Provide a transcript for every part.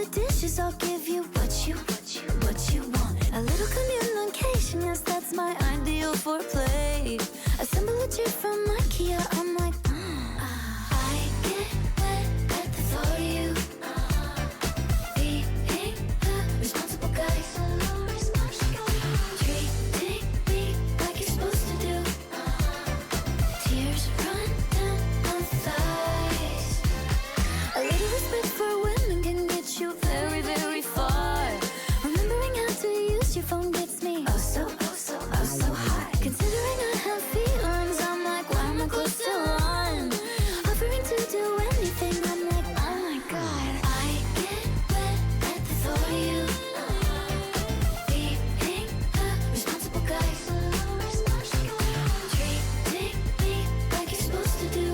the dishes, I'll give you what you want. A little communication, yes, that's my ideal foreplay. Assemble a chair from IKEA, I'm like, I get wet at the thought of you. Being the responsible guy, treating me like you're supposed to do. Tears run down my thighs. A little respect for women can get you very, very far. Remembering how to use your phone gets me oh so hot. Considering I have feelings, I'm like, why am I close to one? Offering to do anything, I'm like, oh my god. I get wet at the thought of you. Being the responsible guy, treating me like you're supposed to do.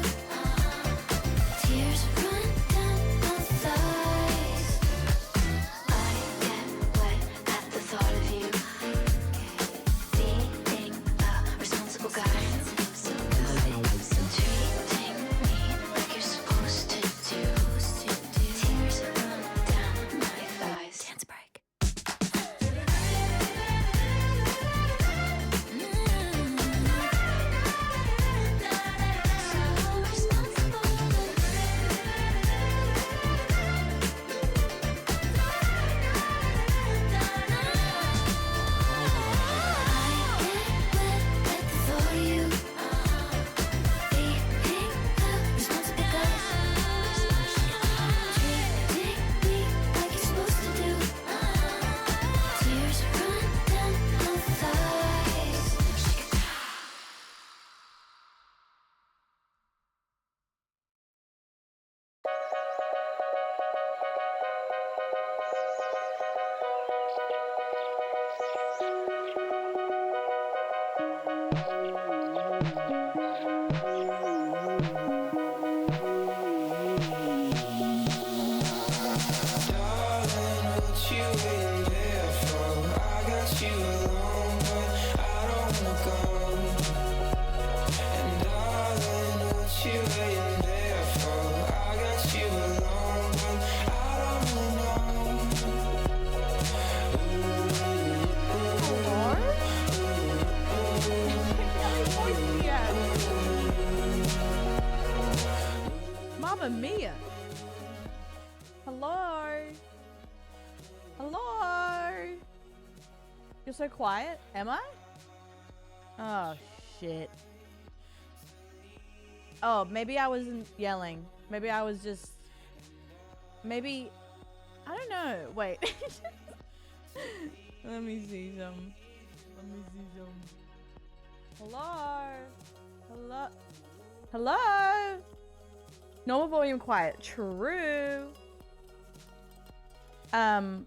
Tears run down my thighs. I get wet at the thought of you. Being a responsible guy. Treating me like you're supposed to do. Tears run down my thighs. Dance break. Mamma mia. Hello. Hello. You're so quiet. Am I? Oh, shit. Oh, maybe I wasn't yelling. Maybe I was just... Maybe... I don't know. Wait. Let me see some. Hello. Hello. Hello. Normal volume quiet. True. I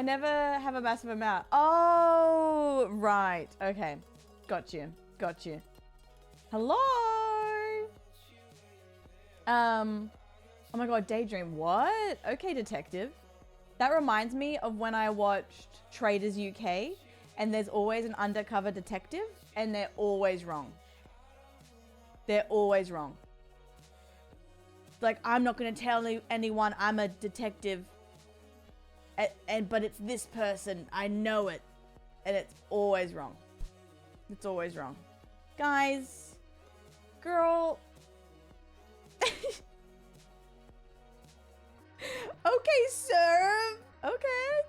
never have a massive amount. Oh, right. Okay. Got you. Hello. Oh my god, Daydream. What? Okay, detective. That reminds me of when I watched Traders UK, and there's always an undercover detective, and they're always wrong. They're always wrong. Like, I'm not going to tell anyone I'm a detective, but it's this person. I know it. And it's always wrong. It's always wrong. Guys. Girl. Okay, sir. Okay,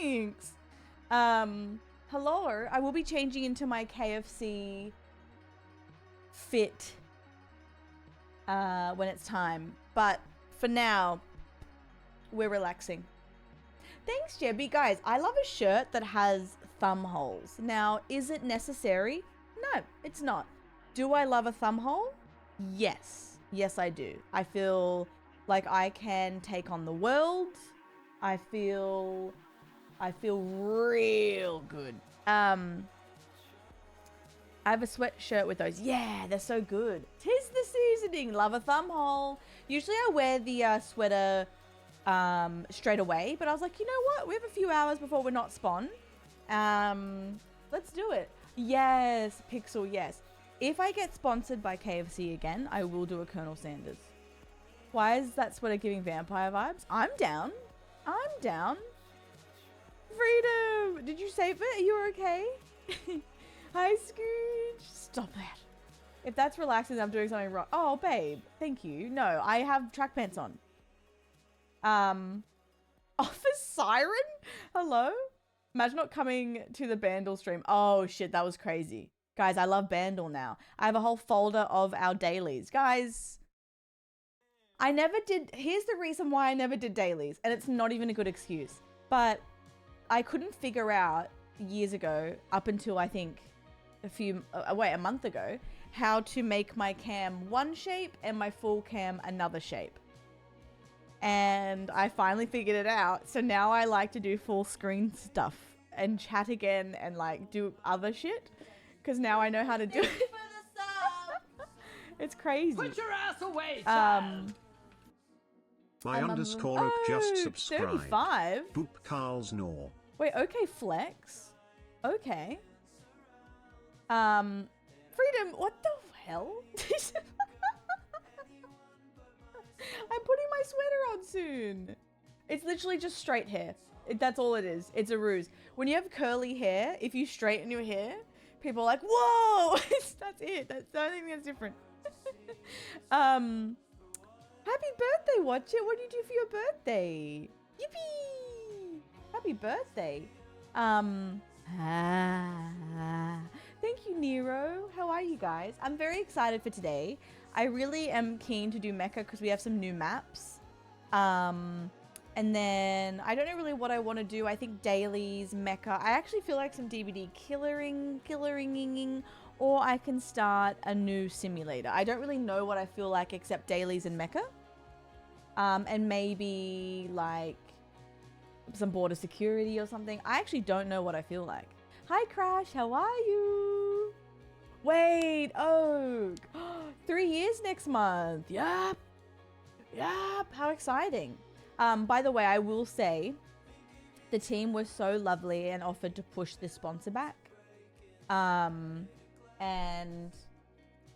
thanks. Hello. I will be changing into my KFC fit when it's time, but for now we're relaxing. Thanks, Jebby. Guys, I love a shirt that has thumb holes. Now, is it necessary? No, it's not. Do I love a thumb hole? Yes. Yes, I do. I feel like I can take on the world. I feel real good. I have a sweatshirt with those. Yeah, they're so good. 'Tis the seasoning. Love a thumb hole. Usually I wear the sweater straight away, but I was like, you know what? We have a few hours before we're not spawn. Let's do it. Yes, Pixel, yes. If I get sponsored by KFC again, I will do a Colonel Sanders. Why is that sweater giving vampire vibes? I'm down. I'm down. Freedom! Did you save it? Are you okay? Hi, Scooch. Stop that. If that's relaxing, I'm doing something wrong. Oh, babe. Thank you. No, I have track pants on. Office Siren? Hello? Imagine not coming to the Bandle stream. Oh, shit. That was crazy. Guys, I love Bandle now. I have a whole folder of our dailies. Guys, I never did. Here's the reason why I never did dailies. And it's not even a good excuse. But I couldn't figure out years ago, up until I think a month ago, how to make my cam one shape and my full cam another shape. And I finally figured it out. So now I like to do full screen stuff and chat again and like do other shit. Because now I know how to do it. It's crazy. Put your ass away, child. My underscore oak just subscribed. 35? Boop Carl's Nor. Wait, okay, Flex. Okay. Freedom, what the hell? I'm putting my sweater on soon. It's literally just straight hair. That's all it is. It's a ruse. When you have curly hair, if you straighten your hair, people are like, whoa! That's it. That's the only thing that's different. Happy birthday, Watch It. What did you do for your birthday? Yippee! Happy birthday. Thank you, Nero. How are you guys? I'm very excited for today. I really am keen to do Mecha because we have some new maps. And then I don't know really what I want to do. I think dailies, Mecha. I actually feel like some DBD killering, or I can start a new simulator. I don't really know what I feel like except dailies and Mecha. And maybe like some border security or something. I actually don't know what I feel like. Hi, Crash. How are you? Wait, Oak. 3 years next month. Yup. How exciting. By the way, I will say the team was so lovely and offered to push this sponsor back. And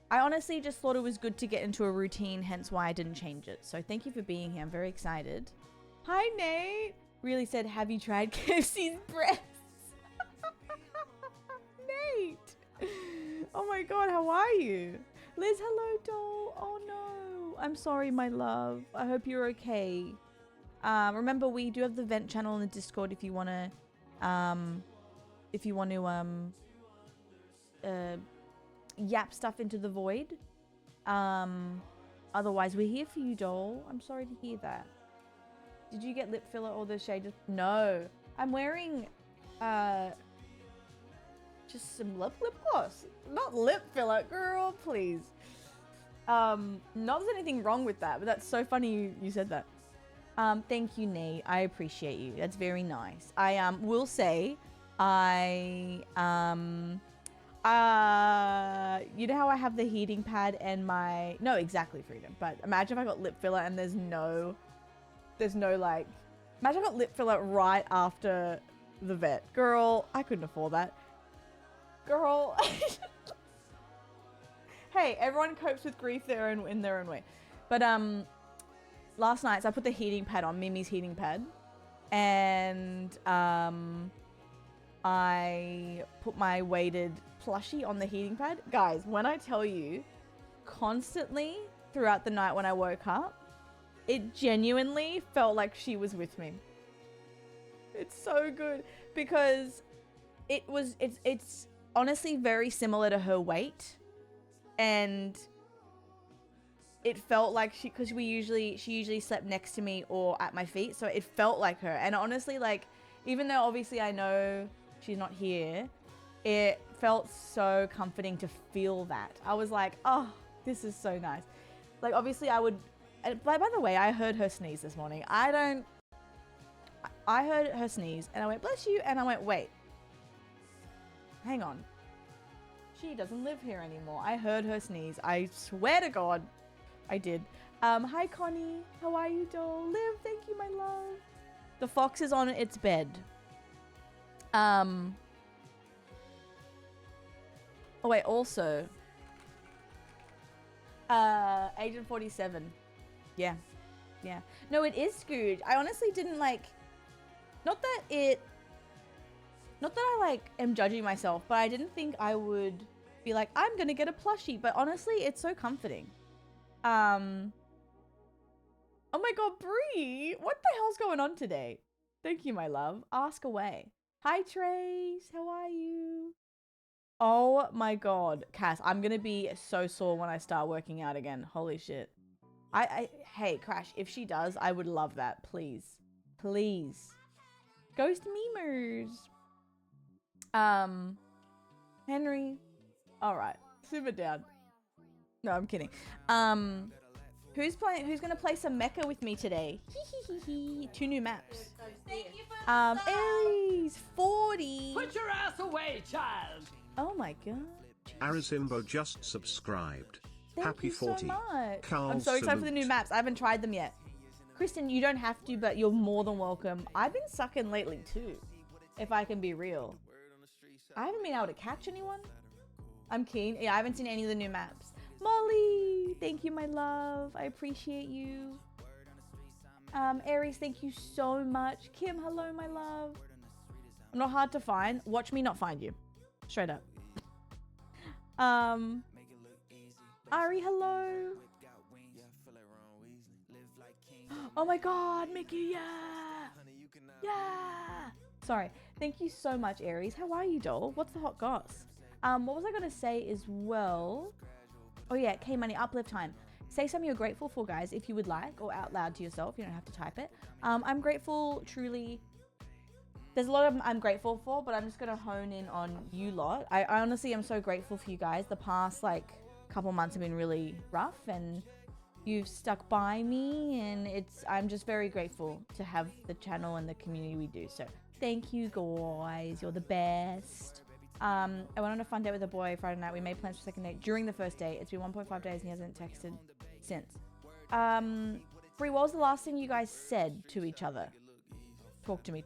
I honestly just thought it was good to get into a routine, hence why I didn't change it. So thank you for being here. I'm very excited. Hi, Nate. Really said, have you tried KFC's breasts? Nate. Oh my God, how are you? Liz, hello, doll. Oh no. I'm sorry, my love. I hope you're okay. Remember, we do have the vent channel in the Discord if you want to, yap stuff into the void. Otherwise, we're here for you, doll. I'm sorry to hear that. Did you get lip filler or the shade? No. I'm wearing, just some lip gloss. Not lip filler, girl, please. Not there's anything wrong with that, but that's so funny you said that. Thank you, Nate. I appreciate you. That's very nice. I will say, you know how I have the heating pad and my no, exactly, Freedom. But imagine if I got lip filler and there's no like, imagine I got lip filler right after the vet. Girl, I couldn't afford that. Girl. Hey, everyone copes with grief in their own way. But last night, so I put the heating pad on, Mimi's heating pad, and I put my weighted plushie on the heating pad. Guys, when I tell you, constantly throughout the night when I woke up, it genuinely felt like she was with me. It's so good because it's honestly very similar to her weight, and it felt like she usually slept next to me or at my feet, so it felt like her. And honestly, like, even though obviously I know she's not here, it felt so comforting to feel that. I was like, oh, this is so nice. Like, obviously I would, by the way, I heard her sneeze this morning. I heard her sneeze and I went, bless you, and I went, wait, hang on. She doesn't live here anymore. I heard her sneeze. I swear to God, I did. Hi, Connie. How are you, doll? Liv, thank you, my love. The fox is on its bed. Oh, wait, also. Agent 47. Yeah. Yeah. No, it is Scooge. I honestly didn't like, not that I like am judging myself, but I didn't think I would be like, I'm gonna get a plushie. But honestly, it's so comforting. Oh my god, Bree! What the hell's going on today? Thank you, my love. Ask away. Hi, Trace. How are you? Oh my god, Cass, I'm gonna be so sore when I start working out again. Holy shit. Hey, Crash, if she does, I would love that. Please. Please. Ghost memers. Henry. Alright. Simmer down. No, I'm kidding. Who's gonna play some Mecha with me today? 2 new maps. Aries 40. Put your ass away, child. Oh my god. Arizimbo just subscribed. Thank Happy you 40. so much. Carl I'm so excited for the salute. new maps. I haven't tried them yet. Kristen, you don't have to, but you're more than welcome. I've been sucking lately too, if I can be real. I haven't been able to catch anyone. I'm keen. Yeah, I haven't seen any of the new maps. Molly, thank you, my love. I appreciate you. Aries, thank you so much. Kim, hello, my love. I'm not hard to find. Watch me not find you. Straight up. Ari, hello. Oh my god, Mickey, yeah. Yeah. Sorry. Thank you so much, Aries. How are you, doll? What's the hot goss? What was I going to say as well? Oh yeah, K-Money, uplift time. Say something you're grateful for, guys, if you would like, or out loud to yourself. You don't have to type it. I'm grateful, truly. There's a lot of I'm grateful for, but I'm just going to hone in on you lot. I honestly am so grateful for you guys. The past, couple months have been really rough, and you've stuck by me, and I'm just very grateful to have the channel and the community we do. So thank you, guys. You're the best. I went on a fun date with a boy Friday night. We made plans for second date during the first date. It's been 1.5 days and he hasn't texted since. Brie, what was the last thing you guys said to each other? Talk to me.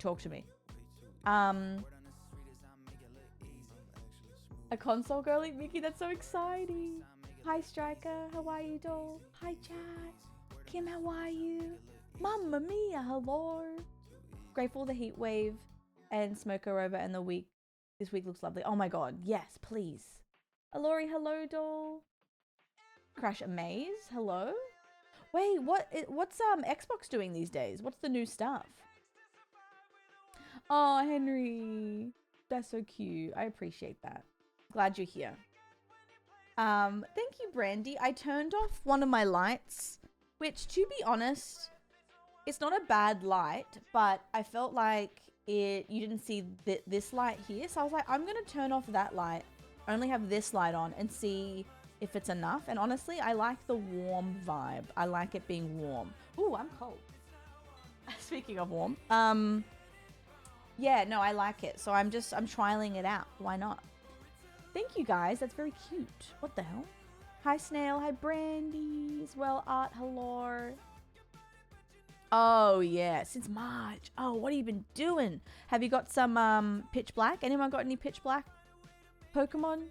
A console girly? Mickey, that's so exciting. Hi, Striker. How are you, doll? Hi, chat. Kim, how are you? Mamma mia, hello. Grateful the heat wave and smoke are over and this week looks lovely. Oh my god, yes, please. Alori, hello, doll. Crash Amaze, hello. Wait, what's Xbox doing these days? What's the new stuff? Oh, Henry. That's so cute. I appreciate that. Glad you're here. Thank you, Brandy. I turned off one of my lights, which, to be honest, it's not a bad light, but I felt like you didn't see this light here. So I was like, I'm going to turn off that light, only have this light on and see if it's enough. And honestly, I like the warm vibe. I like it being warm. Ooh, I'm cold. Speaking of warm. Yeah, no, I like it. So I'm trialing it out. Why not? Thank you, guys. That's very cute. What the hell? Hi, Snail. Hi, Brandy. As well, Art. Hello. Oh, yeah. Since March. Oh, what have you been doing? Have you got some Pitch Black? Anyone got any Pitch Black Pokemon?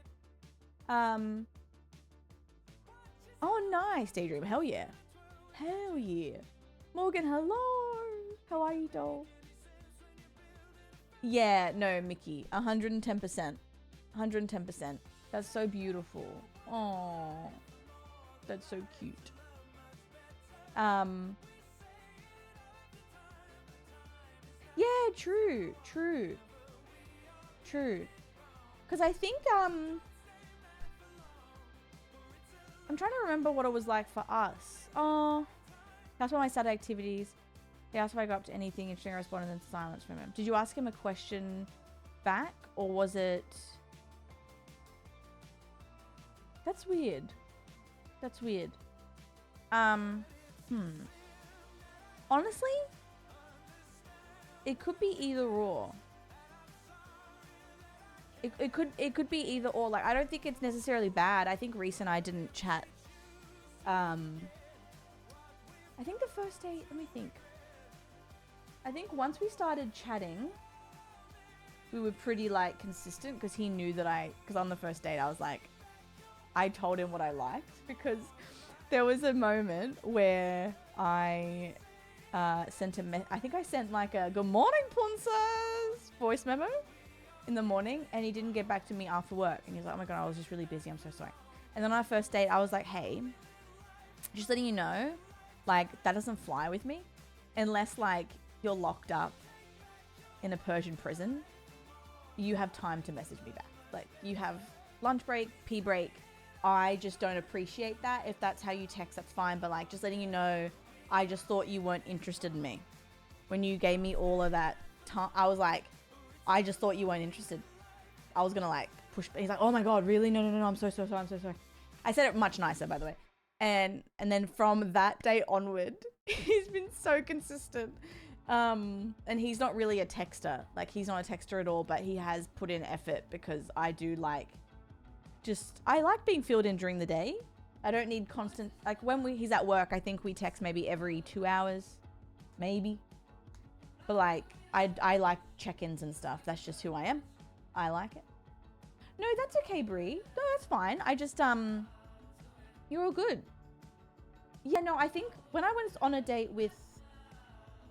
Oh, nice, Daydream. Hell yeah. Hell yeah. Morgan, hello. How are you, doll? Yeah, no, Mickey. 110%. 110%. That's so beautiful. Oh, that's so cute. Yeah, true. Because I think, I'm trying to remember what it was like for us. Oh, that's one of my Saturday activities. He asked if I got up to anything interesting. I responded in silence from him. Did you ask him a question back, or was it... That's weird. Honestly, it could be either or. It could be either or. Like, I don't think it's necessarily bad. I think Reese and I didn't chat. I think the first date, let me think. I think once we started chatting, we were pretty consistent, because he knew that because on the first date I was I told him what I liked, because there was a moment where I sent I think I sent like a good morning Punzas voice memo in the morning, and he didn't get back to me after work. And he's like, oh my God, I was just really busy. I'm so sorry. And then on our first date, I was like, hey, just letting you know, like, that doesn't fly with me unless like you're locked up in a Persian prison. You have time to message me back. Like, you have lunch break, pee break. I just don't appreciate that. If that's how you text, that's fine. But like, just letting you know, I just thought you weren't interested in me. When you gave me all of that time, I was like, I just thought you weren't interested. I was gonna like push. He's like, oh my God, really? No, I'm so sorry. I'm so sorry. I said it much nicer, by the way. And then from that day onward, he's been so consistent. And he's not really a texter. Like, he's not a texter at all, but he has put in effort because I do like, I like being filled in during the day. I don't need constant, like when he's at work, I think we text maybe every 2 hours, maybe. But like, I like check-ins and stuff. That's just who I am. I like it. No, that's okay, Brie. No, that's fine. I just, you're all good. Yeah, no, I think when I went on a date with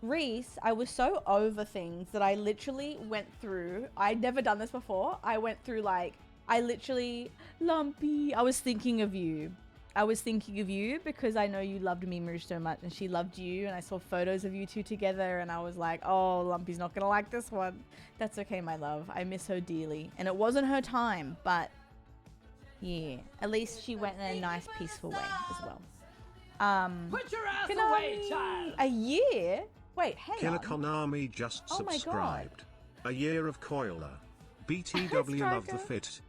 Reese, I was so over things that I literally went through. I'd never done this before. I went through like, I literally, Lumpy, I was thinking of you. I was thinking of you because I know you loved Mimu so much and she loved you, and I saw photos of you two together and I was like, oh, Lumpy's not gonna like this one. That's okay, my love. I miss her dearly. And it wasn't her time, but yeah, at least she went in a nice, peaceful way as well. Put your ass away, child. A year? Wait, hang Killer on. Konami just Oh my God. subscribed. A year of Coiler. BTW love the Striker. fit.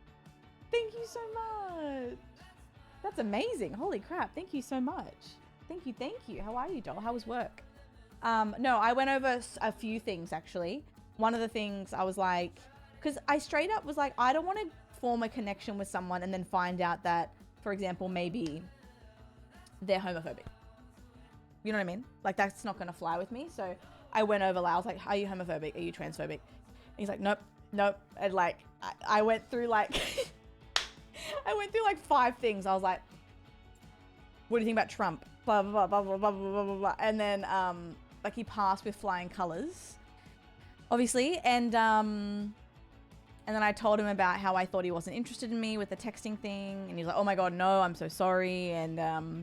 Thank you so much. That's amazing. Holy crap. Thank you so much. Thank you. How are you, doll? How was work? No, I went over a few things, actually. One of the things I was like, because I straight up was like, I don't want to form a connection with someone and then find out that, for example, maybe they're homophobic. You know what I mean? Like, that's not going to fly with me. So I went over, I was like, are you homophobic? Are you transphobic? And he's like, nope. And like, I went through like, I went through like 5 things. I was like, what do you think about Trump? Blah, blah, blah, blah, blah, blah, blah, blah, blah. And then, like, he passed with flying colors, obviously. And then I told him about how I thought he wasn't interested in me with the texting thing. And he's like, oh my God, no, I'm so sorry. And,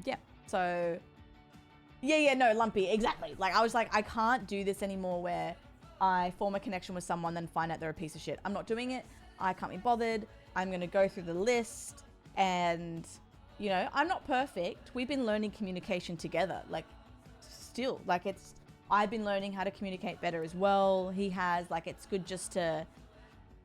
yeah, so yeah, no, Lumpy, exactly. Like, I was like, I can't do this anymore where I form a connection with someone, then find out they're a piece of shit. I'm not doing it. I can't be bothered. I'm going to go through the list and, you know, I'm not perfect. We've been learning communication together. Like, still, like, I've been learning how to communicate better as well. He has, like, it's good just to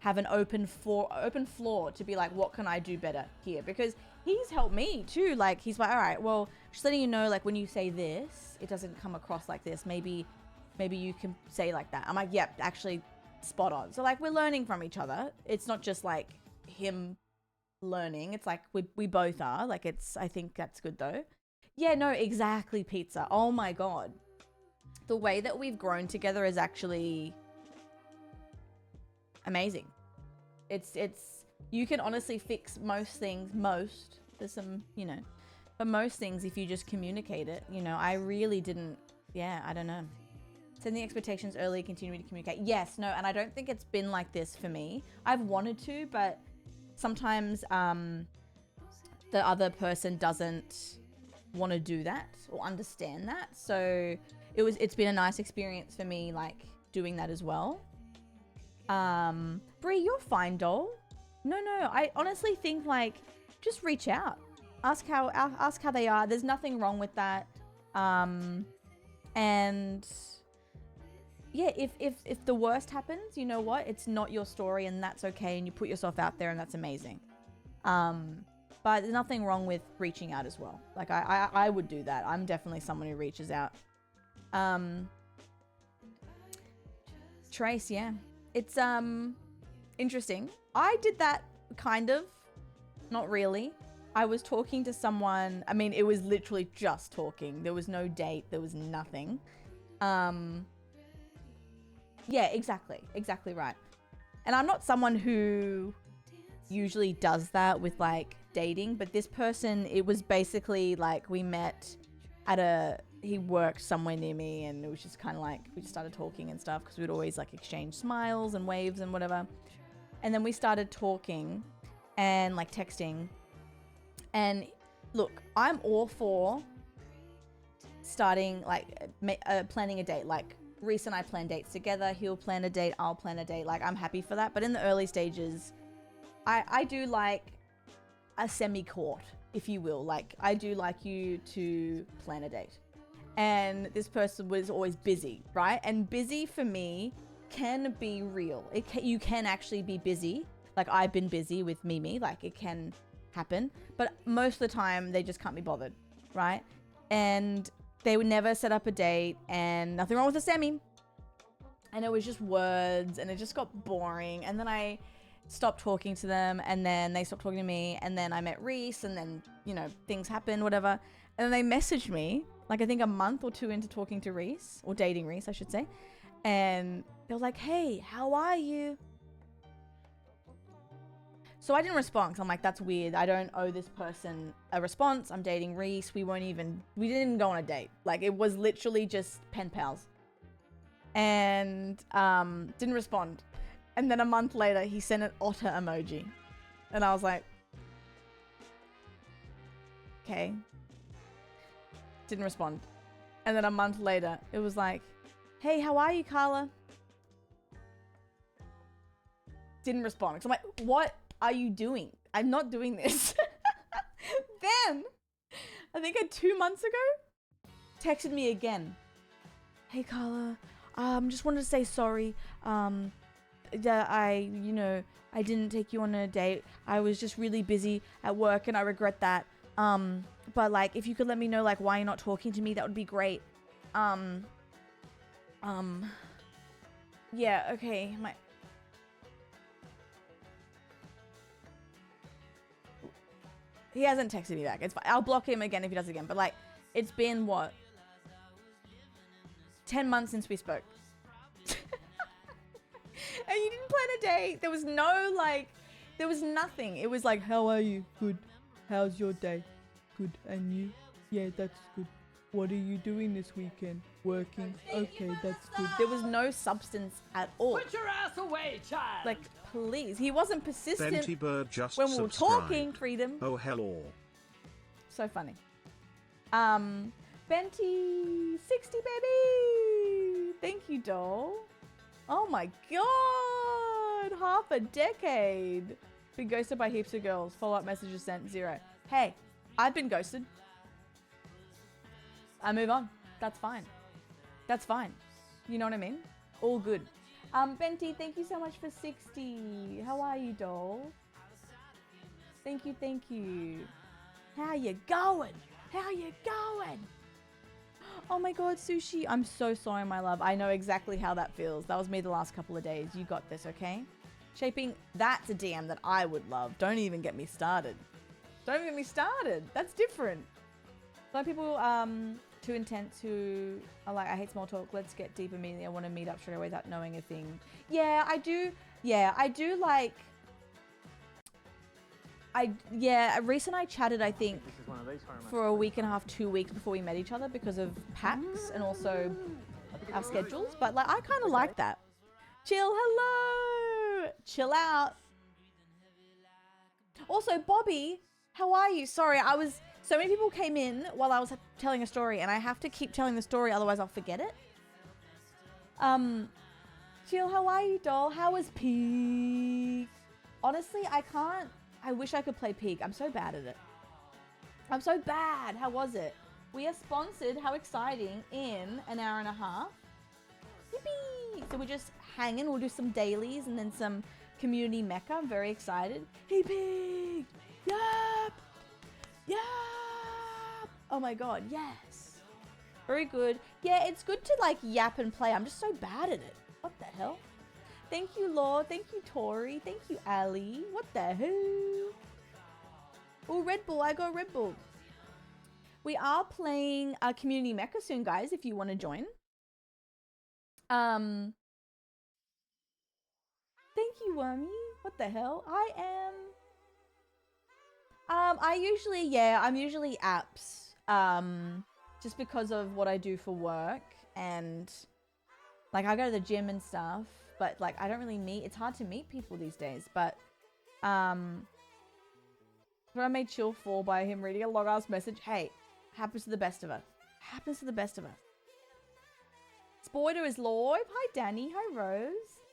have an open floor to be like, what can I do better here? Because he's helped me too. Like, he's like, all right, well, just letting you know, like, when you say this, it doesn't come across like this. Maybe you can say like that. I'm like, yep, actually spot on. So like, we're learning from each other. It's not just like him learning. It's like we both are. Like, I think that's good though. Yeah, no, exactly, Pizza. Oh my God. The way that we've grown together is actually amazing. It's you can honestly fix most things. There's some, you know, but most things, if you just communicate it, you know, I really didn't, yeah, I don't know. Setting the expectations early, continue to communicate. Yes, no, and I don't think it's been like this for me. I've wanted to, but sometimes the other person doesn't want to do that or understand that. So it's been a nice experience for me, like, doing that as well. Brie, you're fine, doll. No, I honestly think, like, just reach out. Ask how they are. There's nothing wrong with that. And yeah, if the worst happens, you know what? It's not your story and that's okay, and you put yourself out there and that's amazing. But there's nothing wrong with reaching out as well. Like, I would do that. I'm definitely someone who reaches out. Trace, yeah. It's interesting. I did that kind of, not really. I was talking to someone. I mean, it was literally just talking. There was no date. There was nothing. Yeah, exactly right. And I'm not someone who usually does that with, like, dating, but this person, it was basically like we met at he worked somewhere near me, and it was just kind of like we just started talking and stuff because we'd always like exchange smiles and waves and whatever. And then we started talking and like texting. And look, I'm all for starting like planning a date. Like Reese and I plan dates together. He'll plan a date. I'll plan a date. Like I'm happy for that. But in the early stages, I do like a semi-court, if you will. Like I do like you to plan a date. And this person was always busy, right? And busy for me can be real. You can actually be busy. Like I've been busy with Mimi, like it can happen. But most of the time they just can't be bothered, right? And they would never set up a date, and nothing wrong with a semi. And it was just words, and it just got boring. And then I stopped talking to them, and then they stopped talking to me, and then I met Reese, and then, you know, things happened, whatever. And then they messaged me, like I think a month or two into talking to Reese, or dating Reese, I should say. And they were like, hey, how are you? So I didn't respond, because I'm like, that's weird. I don't owe this person a response. I'm dating Reese. We didn't even go on a date. Like it was literally just pen pals. And didn't respond. And then a month later, he sent an otter emoji. And I was like, okay. Didn't respond. And then a month later, it was like, hey, how are you, Carla? Didn't respond. So I'm like, what are you doing? I'm not doing this. Then, I think 2 months ago, texted me again. Hey, Carla, just wanted to say sorry. That I didn't take you on a date. I was just really busy at work and I regret that. But like, if you could let me know like why you're not talking to me, that would be great. Yeah, okay. He hasn't texted me back. It's fine. I'll block him again if he does it again. But like, it's been what? 10 months since we spoke. And you didn't plan a date. There was no like, there was nothing. It was like, how are you? Good. How's your day? Good. And you? Yeah, that's good. What are you doing this weekend? Working. Okay, that's good. There was no substance at all. Put your ass away, child! Like, please. He wasn't persistent Benty Bird just when we were subscribed. talking, Freedom. Oh, hello. So funny. Benty 60, baby! Thank you, doll. Oh my god! Half a decade. Been ghosted by heaps of girls. Follow-up messages sent, 0. Hey, I've been ghosted. I move on. That's fine. That's fine. You know what I mean? All good. Benty, thank you so much for 60. How are you, doll? Thank you, thank you. How you going? How you going? Oh my god, Sushi. I'm so sorry, my love. I know exactly how that feels. That was me the last couple of days. You got this, okay? Shaping, that's a DM that I would love. Don't even get me started. Don't get me started. That's different. Some people too intense who are like, I hate small talk. Let's get deep immediately. I want to meet up straight away without knowing a thing. Yeah, I do. Yeah, I do like... Reese and I chatted, I think, for a week and a half, 2 weeks before we met each other because of PAX and also our schedules. But like, I kind of like that. Chill, hello! Chill out. Also, Bobby, how are you? Sorry, so many people came in while I was telling a story, and I have to keep telling the story, otherwise I'll forget it. Chill, how are you, doll? How was Peak? Honestly, I wish I could play Peak. I'm so bad at it. I'm so bad. How was it? We are sponsored, how exciting, in an hour and a half. Yippee! So we're just hanging. We'll do some dailies and then some community mecca. I'm very excited. Hey, Pig! Yep! Yep! Oh my god, yes. Very good. Yeah, it's good to like yap and play. I'm just so bad at it. What the hell? Thank you, Lord. Thank you, Tori. Thank you, Ali. What the hell? Oh, Red Bull. I got Red Bull. We are playing a community mecha soon, guys, if you want to join. Thank you, Wormy. What the hell? I'm usually apps. just because of what I do for work, and like I go to the gym and stuff, but like I don't really meet, it's hard to meet people these days, but but I made chill for by him reading a long ass message. Hey, happens to the best of us. Happens to the best of us. Spoiler is live. Hi Danny, hi Rose.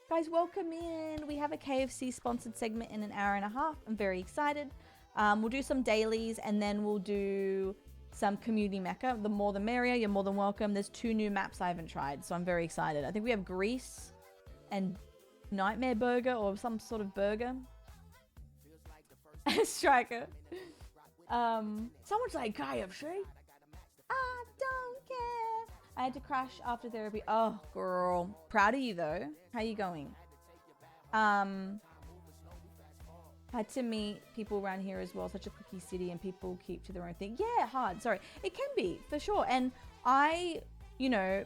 Guys, welcome in. We have a KFC sponsored segment in an hour and a half. I'm very excited. We'll do some dailies and then we'll do some community mecca. The more the merrier. You're more than welcome. There's 2 new maps I haven't tried, so I'm very excited. I think we have Greece and Nightmare Burger or some sort of burger. Striker. Someone's like KFC. I don't care. I had to crash after therapy. Oh, girl. Proud of you though. How you going? Had to meet people around here as well. Such a cookie city and people keep to their own thing. Yeah, hard. Sorry. It can be, for sure. And I, you know,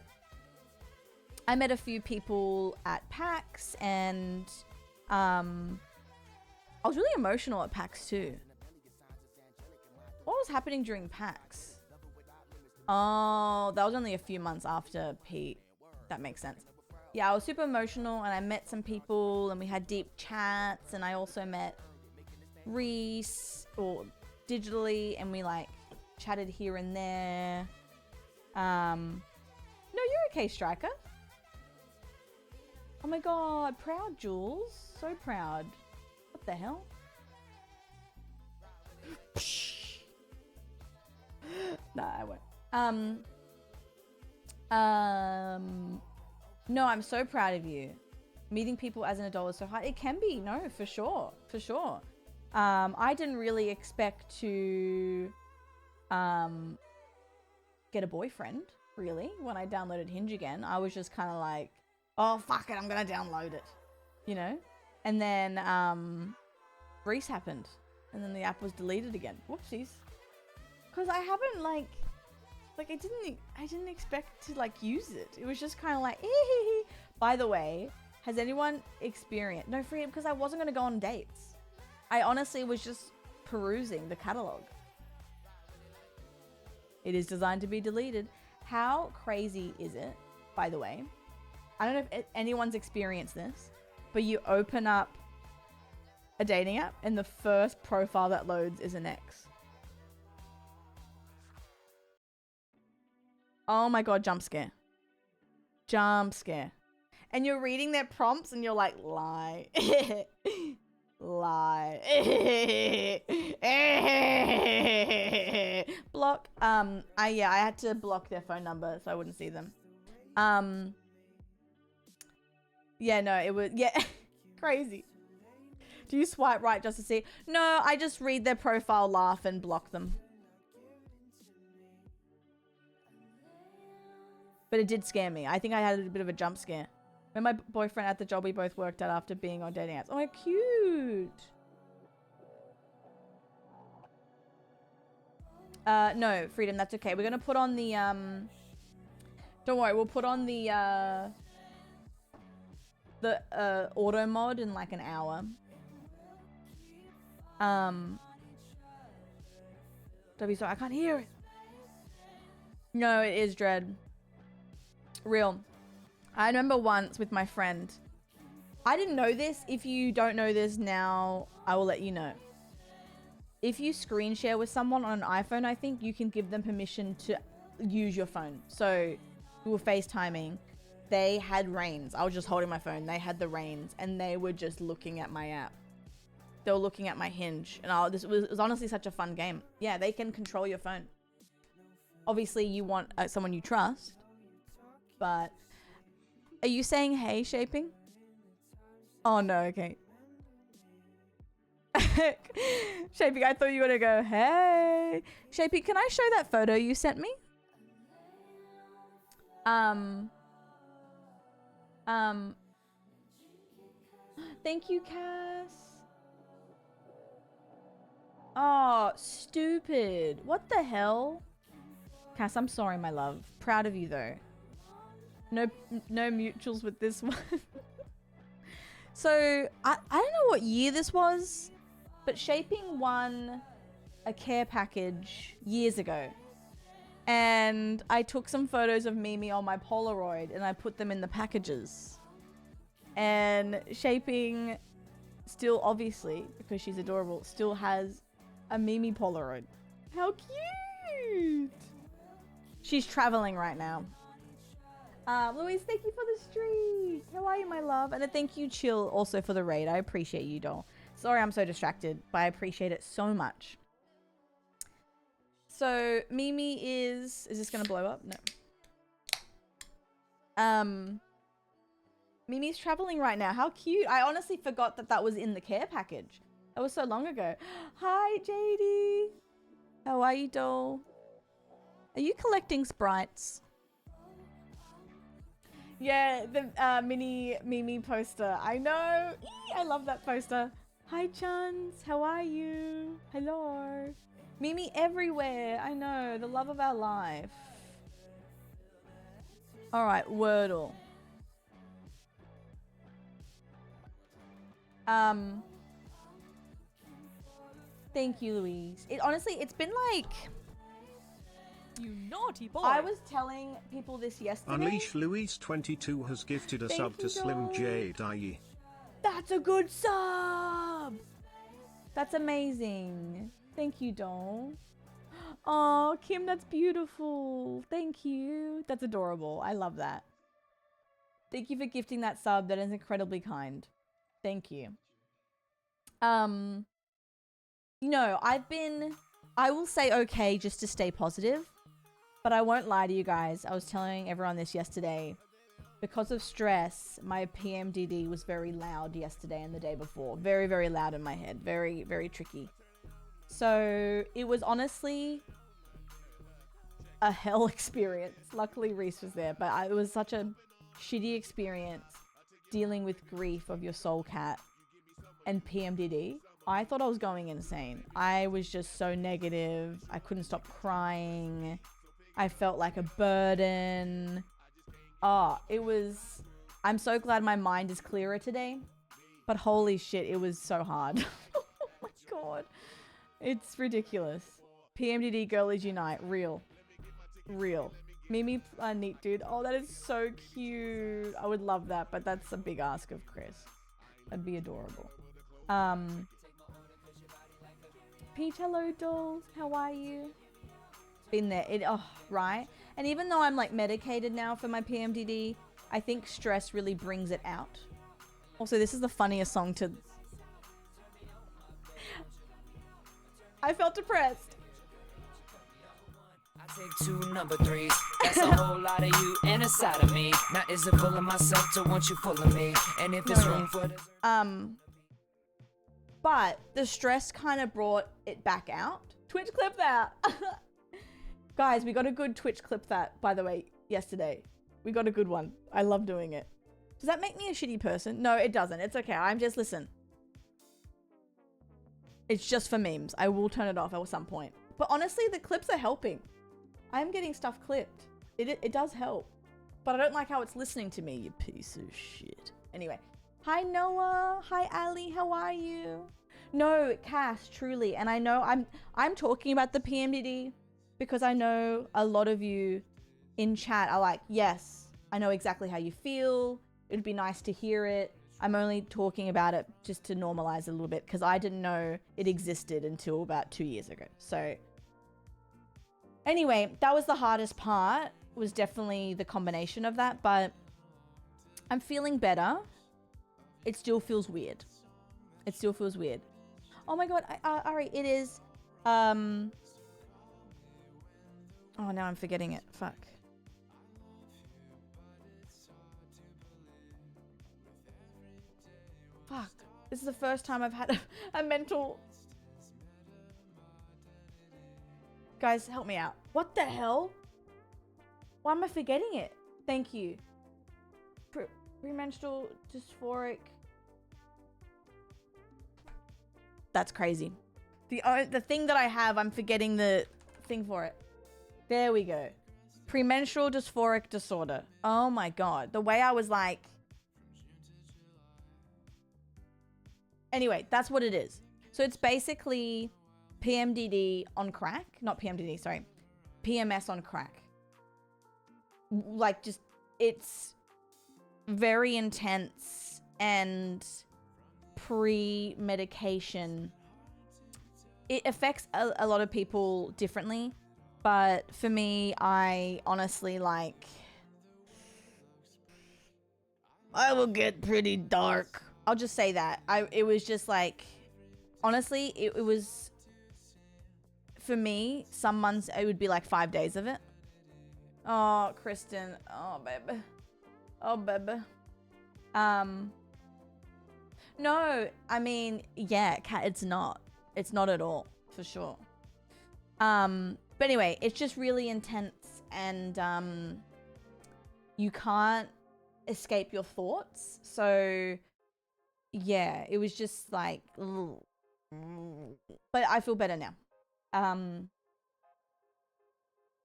I met a few people at PAX and I was really emotional at PAX too. What was happening during PAX? Oh, that was only a few months after Pete. That makes sense. Yeah, I was super emotional and I met some people and we had deep chats, and I also met Reese or digitally, and we like chatted here and there. No, you're okay, Striker. Oh my god, proud Jules. So proud. What the hell? Nah, I won't. No, I'm so proud of you. Meeting people as an adult is so hard. It can be, no, for sure. For sure. I didn't really expect to get a boyfriend, really, when I downloaded Hinge again. I was just kind of like, oh, fuck it, I'm gonna download it, you know? And then Greece happened, and then the app was deleted again. Whoopsies. Because I haven't like I didn't expect to like use it. It was just kind of like, By the way, has anyone experienced, no, free, because I wasn't going to go on dates. I honestly was just perusing the catalog. It is designed to be deleted. How crazy is it, by the way? I don't know if anyone's experienced this, but you open up a dating app and the first profile that loads is an ex. Oh my god, jump scare. Jump scare. And you're reading their prompts and you're like, lie. Lie. Block. I had to block their phone number so I wouldn't see them. Yeah, no, it was, yeah, crazy. Do you swipe right just to see? No, I just read their profile, laugh, and block them. But it did scare me. I think I had a bit of a jump scare. When my boyfriend at the job we both worked at after being on dating apps. Oh, cute. No, Freedom, that's okay. We're gonna put on the, don't worry, we'll put on the auto mod in like an hour. W, sorry, I can't hear it. No, it is Dread. Real. I remember once with my friend. I didn't know this. If you don't know this now, I will let you know. If you screen share with someone on an iPhone, I think you can give them permission to use your phone. So we were FaceTiming. They had reins. I was just holding my phone. They had the reins and they were just looking at my app. They were looking at my Hinge. And it was honestly such a fun game. Yeah, they can control your phone. Obviously, you want someone you trust. But are you saying hey, Shaping? Oh no, okay. Shaping, I thought you were gonna go, hey. Shaping, can I show that photo you sent me? Thank you, Cass. Oh, stupid. What the hell? Cass, I'm sorry, my love. Proud of you though. No mutuals with this one. So I don't know what year this was, but Shaping won a care package years ago. And I took some photos of Mimi on my Polaroid and I put them in the packages. And Shaping still, obviously, because she's adorable, still has a Mimi Polaroid. How cute! She's traveling right now. Louise, thank you for the streak. How are you, my love? And a thank you, Chill, also for the raid. I appreciate you, doll. Sorry I'm so distracted, but I appreciate it so much. So, Mimi is this gonna blow up? No. Mimi's traveling right now. How cute. I honestly forgot that that was in the care package. That was so long ago. Hi, JD. How are you, doll? Are you collecting sprites? Yeah, the mini Mimi poster. I know. Eee, I love that poster. Hi, Chuns. How are you? Hello. Mimi everywhere. I know. The love of our life. All right, Wordle. Thank you, Louise. It's been like... You naughty boy. I was telling people this yesterday. Unleash Louise 22 has gifted a Thank sub you, to Slim doll. J. That's a good sub. That's amazing. Thank you, doll. Oh, Kim, that's beautiful. Thank you. That's adorable. I love that. Thank you for gifting that sub. That is incredibly kind. Thank you. You know, I will say okay just to stay positive, but I won't lie to you guys. I was telling everyone this yesterday. Because of stress, my PMDD was very loud yesterday and the day before. Very, very loud in my head. Very, very tricky. So it was honestly a hell experience. Luckily Reese was there, but it was such a shitty experience dealing with grief of your soul cat and PMDD. I thought I was going insane. I was just so negative. I couldn't stop crying. I felt like a burden. Oh, it was... I'm so glad my mind is clearer today. But holy shit, it was so hard. Oh my god. It's ridiculous. PMDD girlies unite. Real. Real. Mimi, neat dude. Oh, that is so cute. I would love that, but that's a big ask of Chris. That'd be adorable. Peach, hello dolls. How are you? Been there. Right? And even though I'm like medicated now for my PMDD, I think stress really brings it out. Also, this is the funniest song to... I felt depressed. I take two number threes. That's a whole lot of you and a side of me. Now is it full of myself to want you full of me? And if it's room for this... But the stress kind of brought it back out. Twitch clip that. Guys, we got a good Twitch clip that, by the way, yesterday. We got a good one. I love doing it. Does that make me a shitty person? No, it doesn't. It's okay. I'm just, listen. It's just for memes. I will turn it off at some point. But honestly, the clips are helping. I'm getting stuff clipped. It does help. But I don't like how it's listening to me, you piece of shit. Anyway. Hi, Noah. Hi, Ali. How are you? No, Cass, truly. And I know I'm talking about the PMDD because I know a lot of you in chat are like, yes, I know exactly how you feel. It'd be nice to hear it. I'm only talking about it just to normalize it a little bit because I didn't know it existed until about 2 years ago. So anyway, that was the hardest part, was definitely the combination of that, but I'm feeling better. It still feels weird. It still feels weird. Oh my god, Ari, it is, oh, now I'm forgetting it. Fuck. Fuck. This is the first time I've had a mental... Guys, help me out. What the hell? Why am I forgetting it? Thank you. Premenstrual dysphoric. That's crazy. The thing that I have, I'm forgetting the thing for it. There we go. Premenstrual dysphoric disorder. Oh my god. The way I was like... Anyway, that's what it is. So it's basically PMDD on crack. Not PMDD, sorry. PMS on crack. Like, just, it's very intense and pre-medication. It affects a lot of people differently, but for me, I honestly, like, I will get pretty dark. I'll just say that. It was just like, honestly, it was, for me, some months it would be like 5 days of it. Oh, Kristen. Oh, baby. Oh, baby. No, I mean, yeah, it's not. It's not at all, for sure. But anyway, it's just really intense, and you can't escape your thoughts. So yeah, it was just like, ugh. But I feel better now.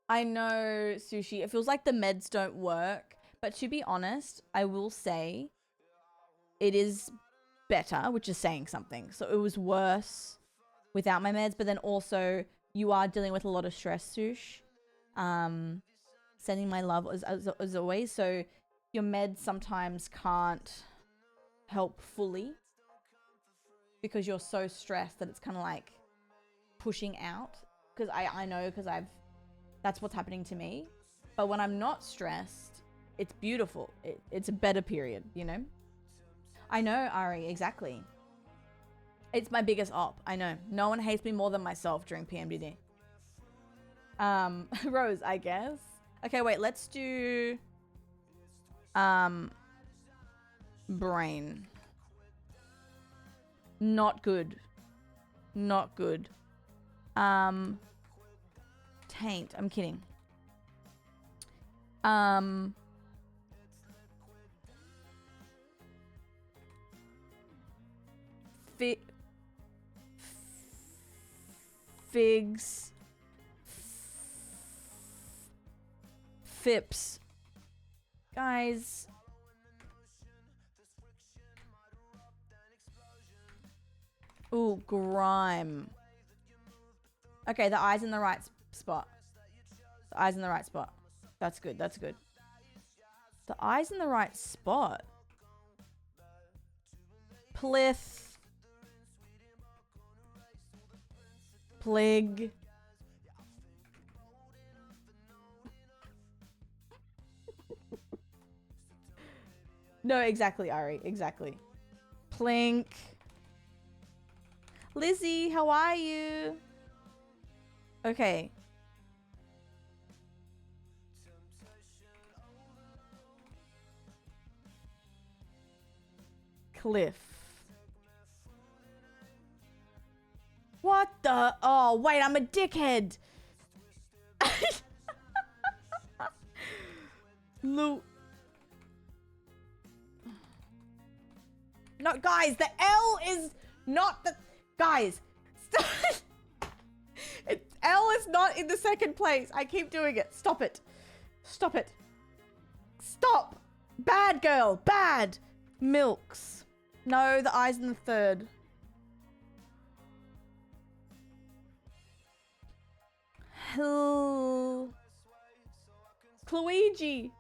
I know, Sushi, it feels like the meds don't work, but to be honest, I will say it is better, which is saying something. So it was worse without my meds, but then also you are dealing with a lot of stress, Sush. Sending my love as always. So your meds sometimes can't help fully because you're so stressed that it's kind of like pushing out. Because I know, because that's what's happening to me. But when I'm not stressed, it's beautiful. It's a better period, you know? I know, Ari, exactly. It's my biggest op. I know. No one hates me more than myself during PMDD. Rose, I guess. Okay, wait, let's do brain. Not good. Not good. Taint. I'm kidding. Figs. Fips. Guys. Ooh, grime. Okay, the eye's in the right spot. The eye's in the right spot. That's good, that's good. The eye's in the right spot. Plith. Plig. No, exactly, Ari. Exactly. Plink. Lizzie, how are you? Okay. Cliff. What the? Oh, wait, I'm a dickhead. Lou. No, guys, the L is not the... Guys, stop. L is not in the second place. I keep doing it. Stop it. Stop it. Stop. Bad girl. Bad. Milks. No, the I's in the third. Luigi.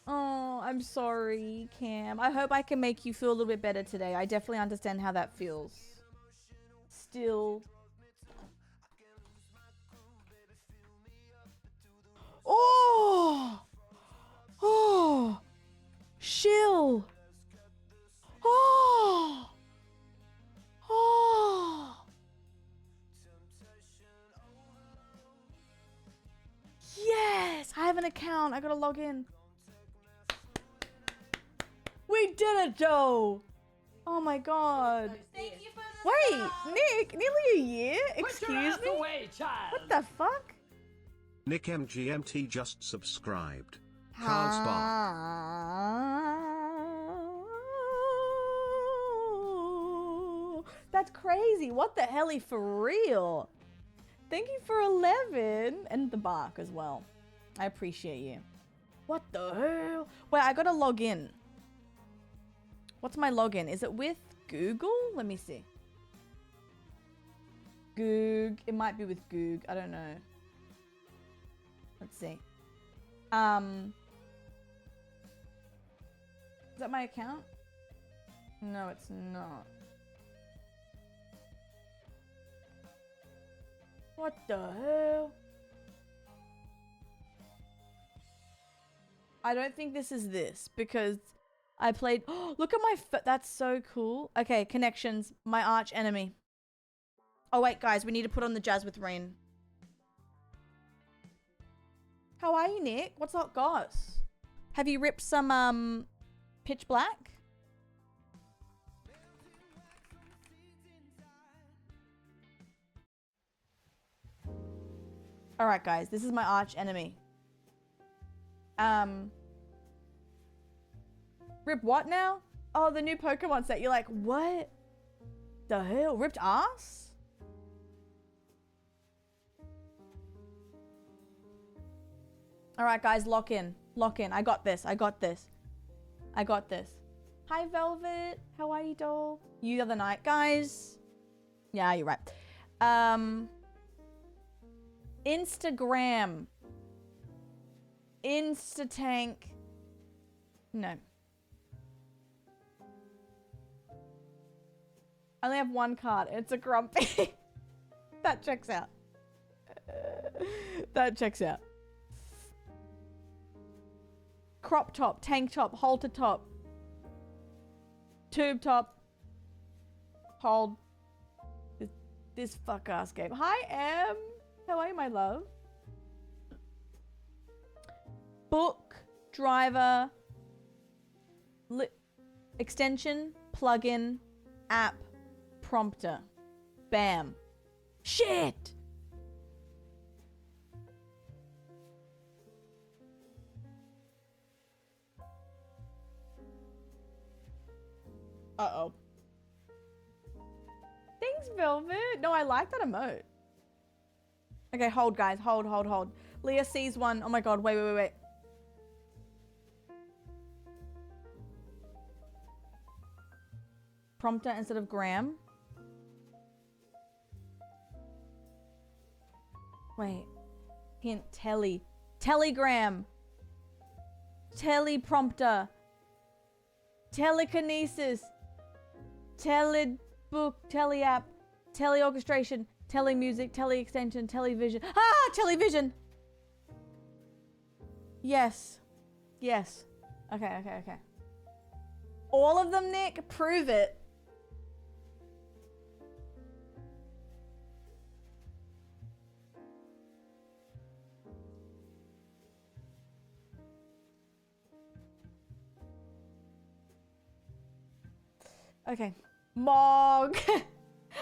Oh, I'm sorry, Cam. I hope I can make you feel a little bit better today. I definitely understand how that feels. Still. Oh! Oh! Shill! Oh! Oh! Yes! I have an account. I gotta log in. We did it, Joe! Oh my god. Thank you for Wait, Nick, nearly a year? Excuse me? away, child. What the fuck? Nick MGMT just subscribed. Carl Spark. That's crazy. What the hell, for real? Thank you for 11 and the bark as well. I appreciate you. What the hell? Wait, I gotta log in. What's my login? Is it with Google? Let me see. Goog. It might be with Goog. I don't know. Let's see. Is that my account? No, it's not. What the hell? I don't think this is this because I played. Oh, look at my. That's so cool. Okay, connections. My arch enemy. Oh wait, guys, we need to put on the Jazz with Rain. How are you, Nick? What's up, Goss? Have you ripped some Pitch Black? All right, guys, this is my arch enemy. Rip what now? Oh, the new Pokemon set. You're like, what the hell? Ripped ass? All right, guys, lock in. Lock in. I got this. I got this. I got this. Hi, Velvet. How are you, doll? You the other night, guys. Yeah, you're right. Instagram. Instatank. No. I only have one card. It's a Grumpy. That checks out. That checks out. Crop top, tank top, halter top, tube top. Hold. This fuck ass game. Hi, Em. How are you, my love? Book, driver, extension, plugin, app, prompter. Bam. Shit! Uh-oh. Thanks, Velvet. No, I like that emote. Okay, hold, guys. Hold, hold, hold. Leah sees one. Oh my god, wait, wait, wait, wait. Prompter instead of gram. Wait. Hint, telly. Telegram. Teleprompter. Telekinesis. Telebook. Teleapp. Teleorchestration. Telemusic. Teleextension. Television. Ah! Television! Yes. Yes. Okay, okay, okay. All of them, Nick? Prove it. Okay. Mog.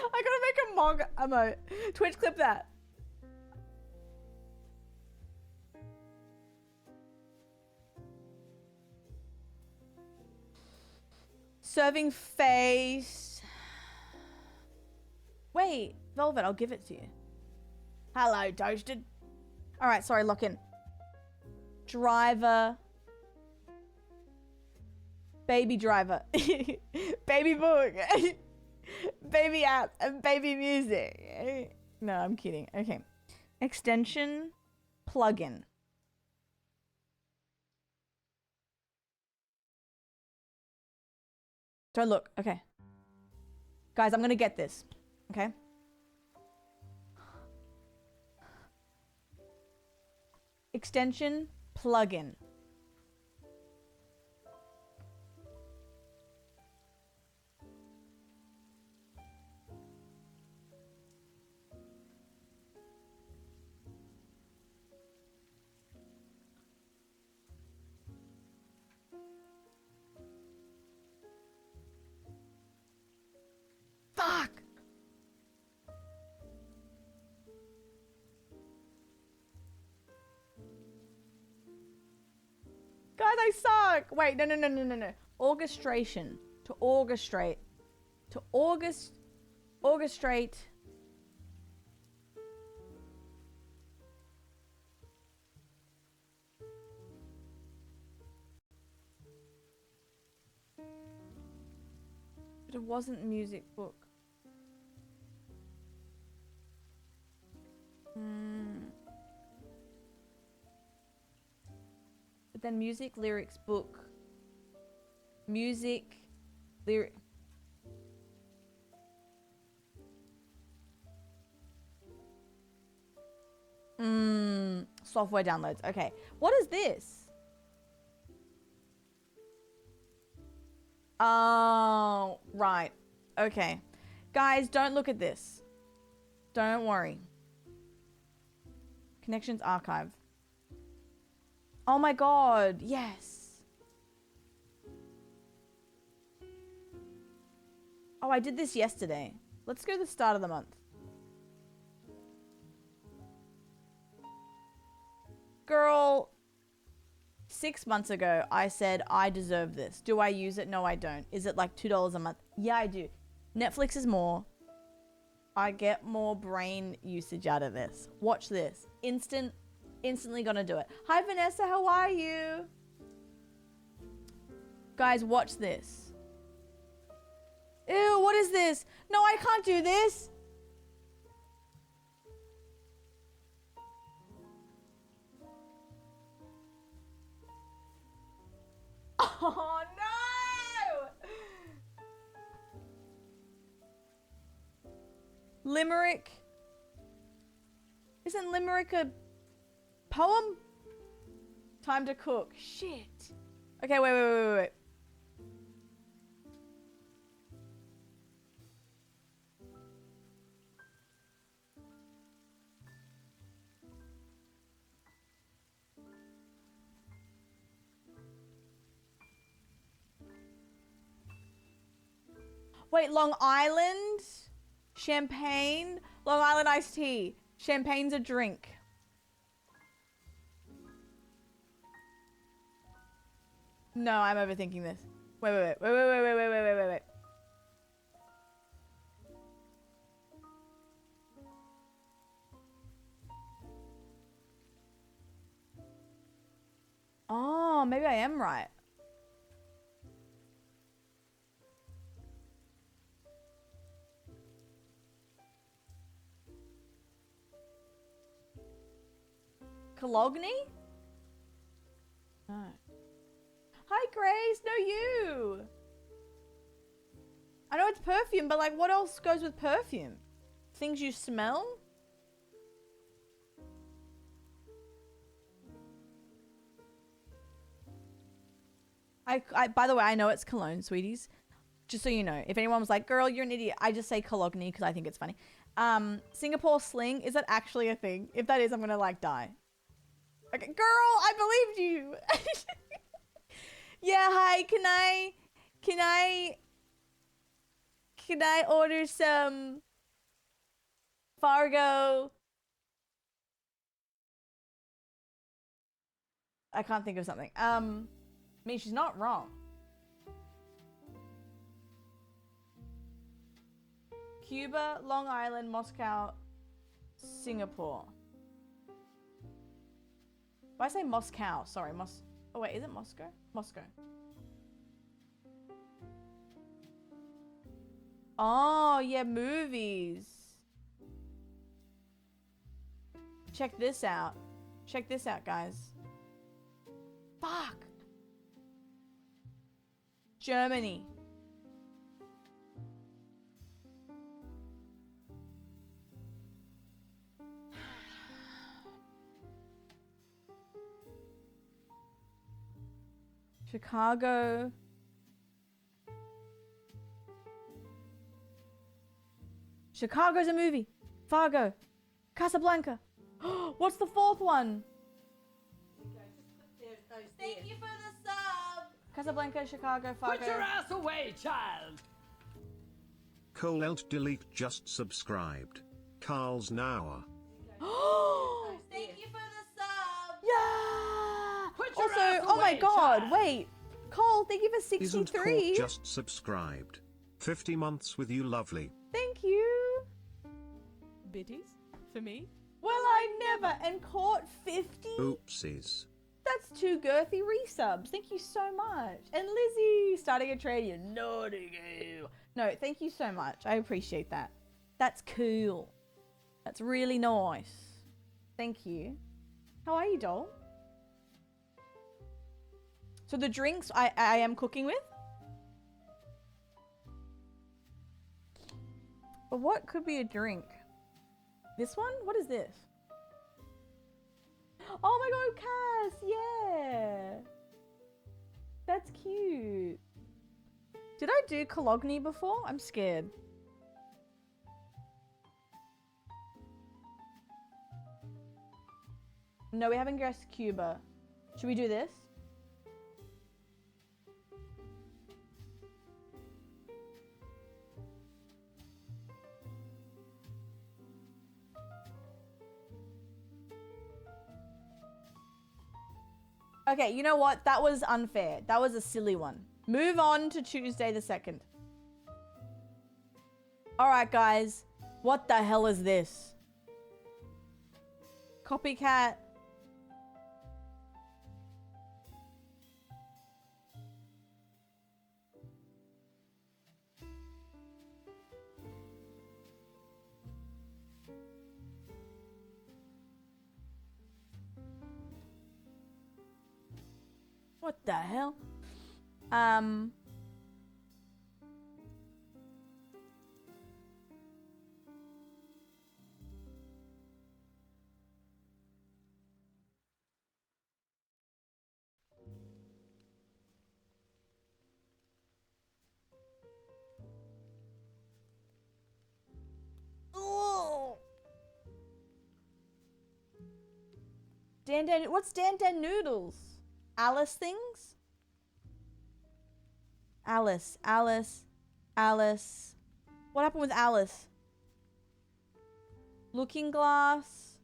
I gotta make a Mog emote. Twitch clip that. Serving face. Wait, Velvet, I'll give it to you. Hello, Toasted. Alright, sorry, lock in. Driver. Baby driver. Baby book. Baby app. And baby music. No, I'm kidding. Okay. Extension. Plugin. Don't look. Okay. Guys, I'm gonna get this. Okay? Extension. Plugin. Fuck! Guys, I suck! Wait, no, no, no, no, no, no. Orchestration. To orchestrate. To orchestrate. But it wasn't music book. But then music, lyrics, book. Music, lyric. Software downloads. Okay. What is this? Oh, right. Okay. Guys, don't look at this. Don't worry. Connections archive. Oh my god. Yes. Oh, I did this yesterday. Let's go to the start of the month. Girl, 6 months ago, I said, I deserve this. Do I use it? No, I don't. Is it like $2 a month? Yeah, I do. Netflix is more. I get more brain usage out of this. Watch this. Instantly gonna do it. Hi, Vanessa. How are you? Guys, watch this. Ew, what is this? No, I can't do this. Oh no! Limerick. Isn't Limerick a poem? Time to cook. Shit. Okay, wait. Wait, Long Island? Champagne? Long Island iced tea. Champagne's a drink. No, I'm overthinking this. Wait. Oh, maybe I am right. Cologne? No. Hi, Grace. No, you. I know it's perfume, but like, what else goes with perfume? Things you smell? By the way, I know it's cologne, sweeties. Just so you know, if anyone was like, "Girl, you're an idiot," I just say cologne because I think it's funny. Singapore sling, is that actually a thing? If that is, I'm gonna like die. Okay, girl, I believed you. Yeah, hi. Can I order some Fargo? I can't think of something. I mean, she's not wrong. Cuba, Long Island, Moscow, Singapore. Why I say Moscow? Sorry, oh wait, is it Moscow? Moscow. Oh, yeah, movies. Check this out. Check this out, guys. Fuck. Germany. Chicago. Chicago's a movie. Fargo. Casablanca. What's the fourth one? Thank you for the sub. Casablanca, Chicago, Fargo. Put your ass away, child. Cole Alt Delete just subscribed. Carl's Nauer. Thank you for the sub. Yeah. Put your Also, ass oh my away, god, child. wait. Cole, thank you for Isn't 63. Court just subscribed? 50 months with you, lovely. Thank you. Biddies? For me? Well, I never. And Court 50. Oopsies. That's 2 girthy resubs. Thank you so much. And Lizzie, starting a trade, you naughty girl. No, thank you so much. I appreciate that. That's cool. That's really nice. Thank you. How are you, doll? So the drinks I am cooking with. But what could be a drink? This one? What is this? Oh my god, Cass! Yeah! That's cute. Did I do Cologne before? I'm scared. No, we haven't guessed Cuba. Should we do this? Okay, you know what? That was unfair. That was a silly one. Move on to Tuesday the 2nd. Alright, guys. What the hell is this? Copycat. What the hell? Oh. What's Dan Dan Noodles? Alice things? Alice. What happened with Alice? Looking Glass.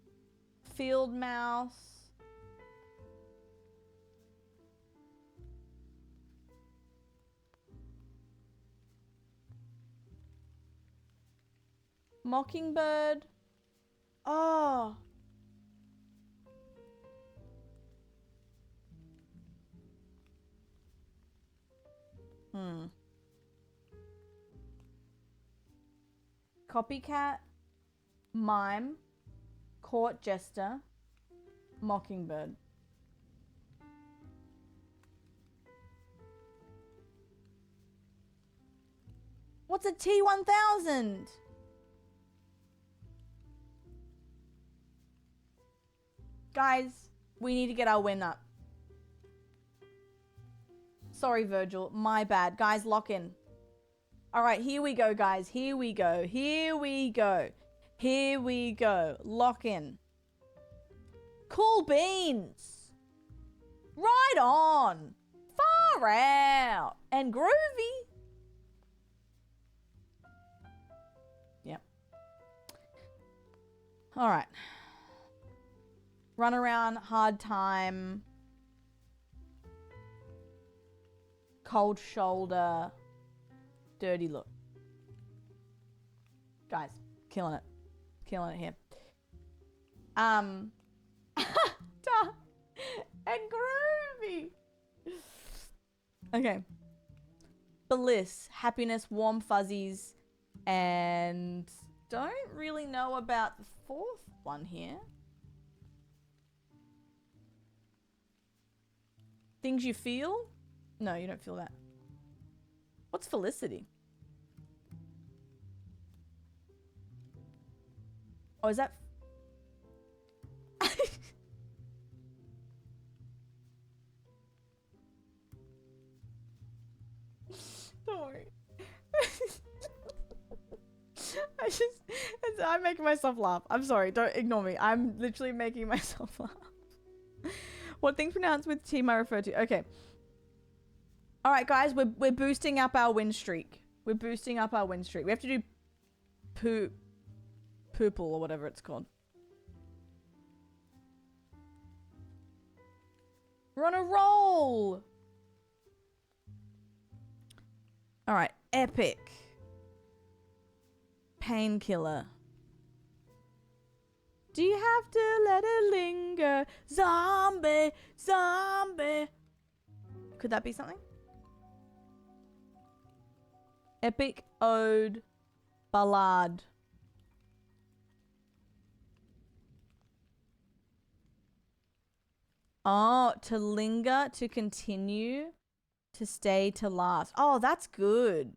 Field Mouse. Mockingbird. Oh. Copycat, Mime, Court Jester, Mockingbird. What's a T1000? Guys, we need to get our win up. Sorry, Virgil. My bad. Guys, lock in. All right, here we go, guys. Here we go. Here we go. Here we go. Lock in. Cool beans. Right on. Far out. And groovy. Yep. All right. Run around, hard time. Cold shoulder. Dirty look. Guys, killing it. Killing it here. Duh. And groovy. Okay. Bliss, happiness, warm fuzzies, and don't really know about the fourth one here. Things you feel? No, you don't feel that. What's Felicity? Oh, is that... Don't worry. I'm making myself laugh. I'm sorry, don't ignore me. I'm literally making myself laugh. What things pronounced with team I refer to? Okay. All right, guys, we're boosting up our win streak. We're boosting up our win streak. We have to do poople or whatever it's called. We're on a roll. All right, epic. Painkiller. Do you have to let it linger? Zombie, zombie. Could that be something? Epic ode ballad. Oh, to linger, to continue, to stay, to last. Oh, that's good.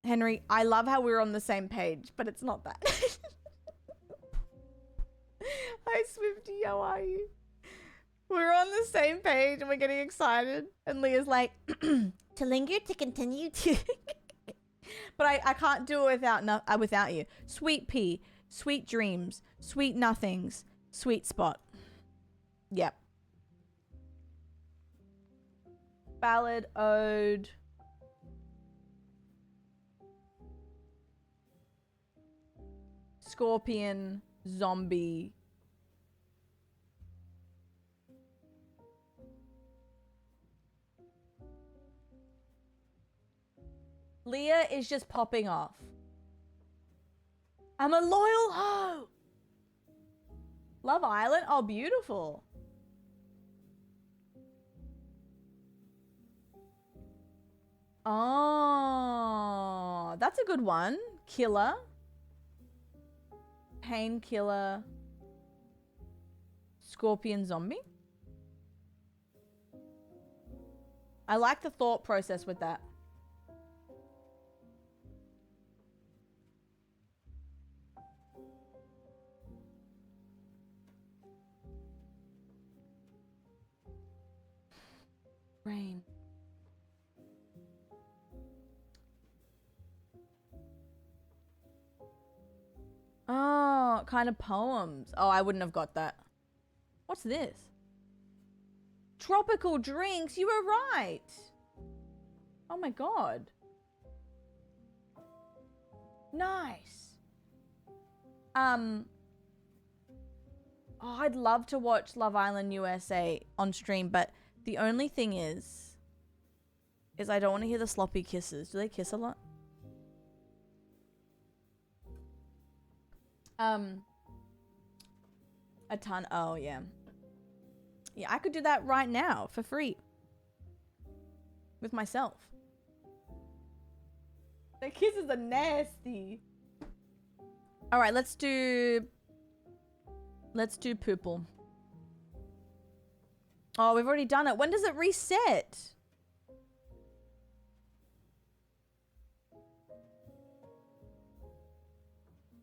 Henry, I love how we're on the same page, but it's not that. Hi, Swifty, how are you? We're on the same page and we're getting excited. And Leah's like, to linger, to continue, to... But I can't do it without you. Sweet pea, sweet dreams, sweet nothings, sweet spot. Yep. Ballad, ode. Scorpion, zombie. Leah is just popping off. I'm a loyal hoe. Love Island? Oh, beautiful. Oh, that's a good one. Killer. Painkiller. Scorpion zombie. I like the thought process with that. Rain. Oh, kind of poems. Oh, I wouldn't have got that. What's this? Tropical drinks. You were right. Oh my god. Nice. Oh, I'd love to watch Love Island USA on stream, but the only thing is I don't want to hear the sloppy kisses. Do they kiss a lot? A ton. Oh, yeah. Yeah, I could do that right now for free. With myself. The kisses are nasty. All right, let's do poople. Oh, we've already done it. When does it reset?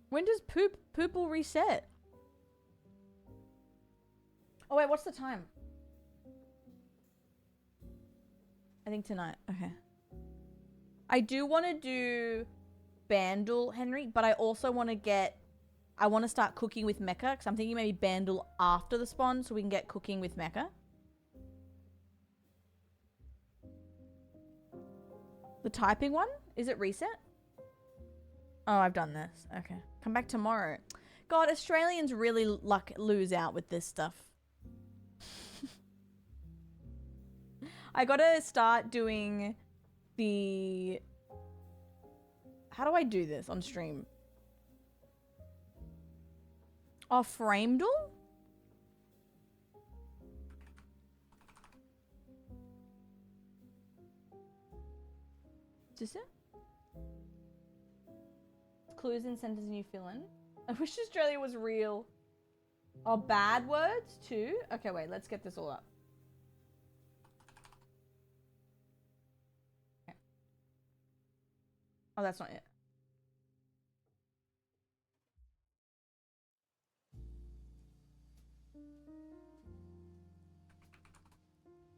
When does poople reset? Oh wait, what's the time? I think tonight. Okay. I do want to do Bandle, Henry, but I also want to start cooking with Mecca, because I'm thinking maybe Bandle after the spawn so we can get cooking with Mecca. The typing one? Is it reset? Oh, I've done this. Okay. Come back tomorrow. God, Australians really lose out with this stuff. I gotta start doing the... How do I do this on stream? Oh, Framedle? Is this it? Clues and sentences you fill in. I wish Australia was real. Oh, bad words too? Okay, wait, let's get this all up. Okay. Oh, that's not it.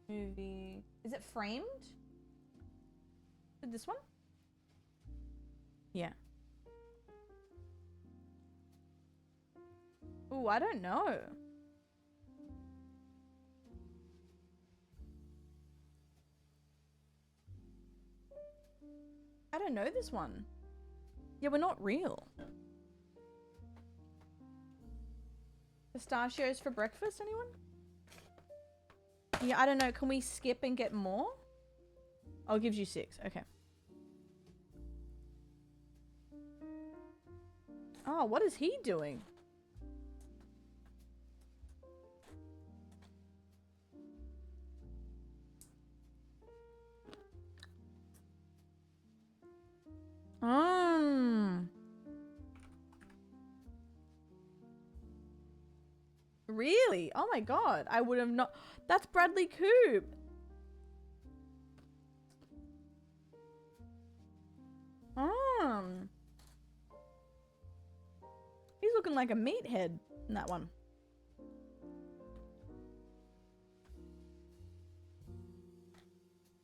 Movie. Is it framed? This one? Yeah. Ooh, I don't know. I don't know this one. Yeah, we're not real. Pistachios for breakfast, anyone? Yeah, I don't know. Can we skip and get more? Oh, it gives you 6. Okay. Oh, what is he doing? Really? Oh my god. I would have not. That's Bradley Coope. He's looking like a meathead in that one.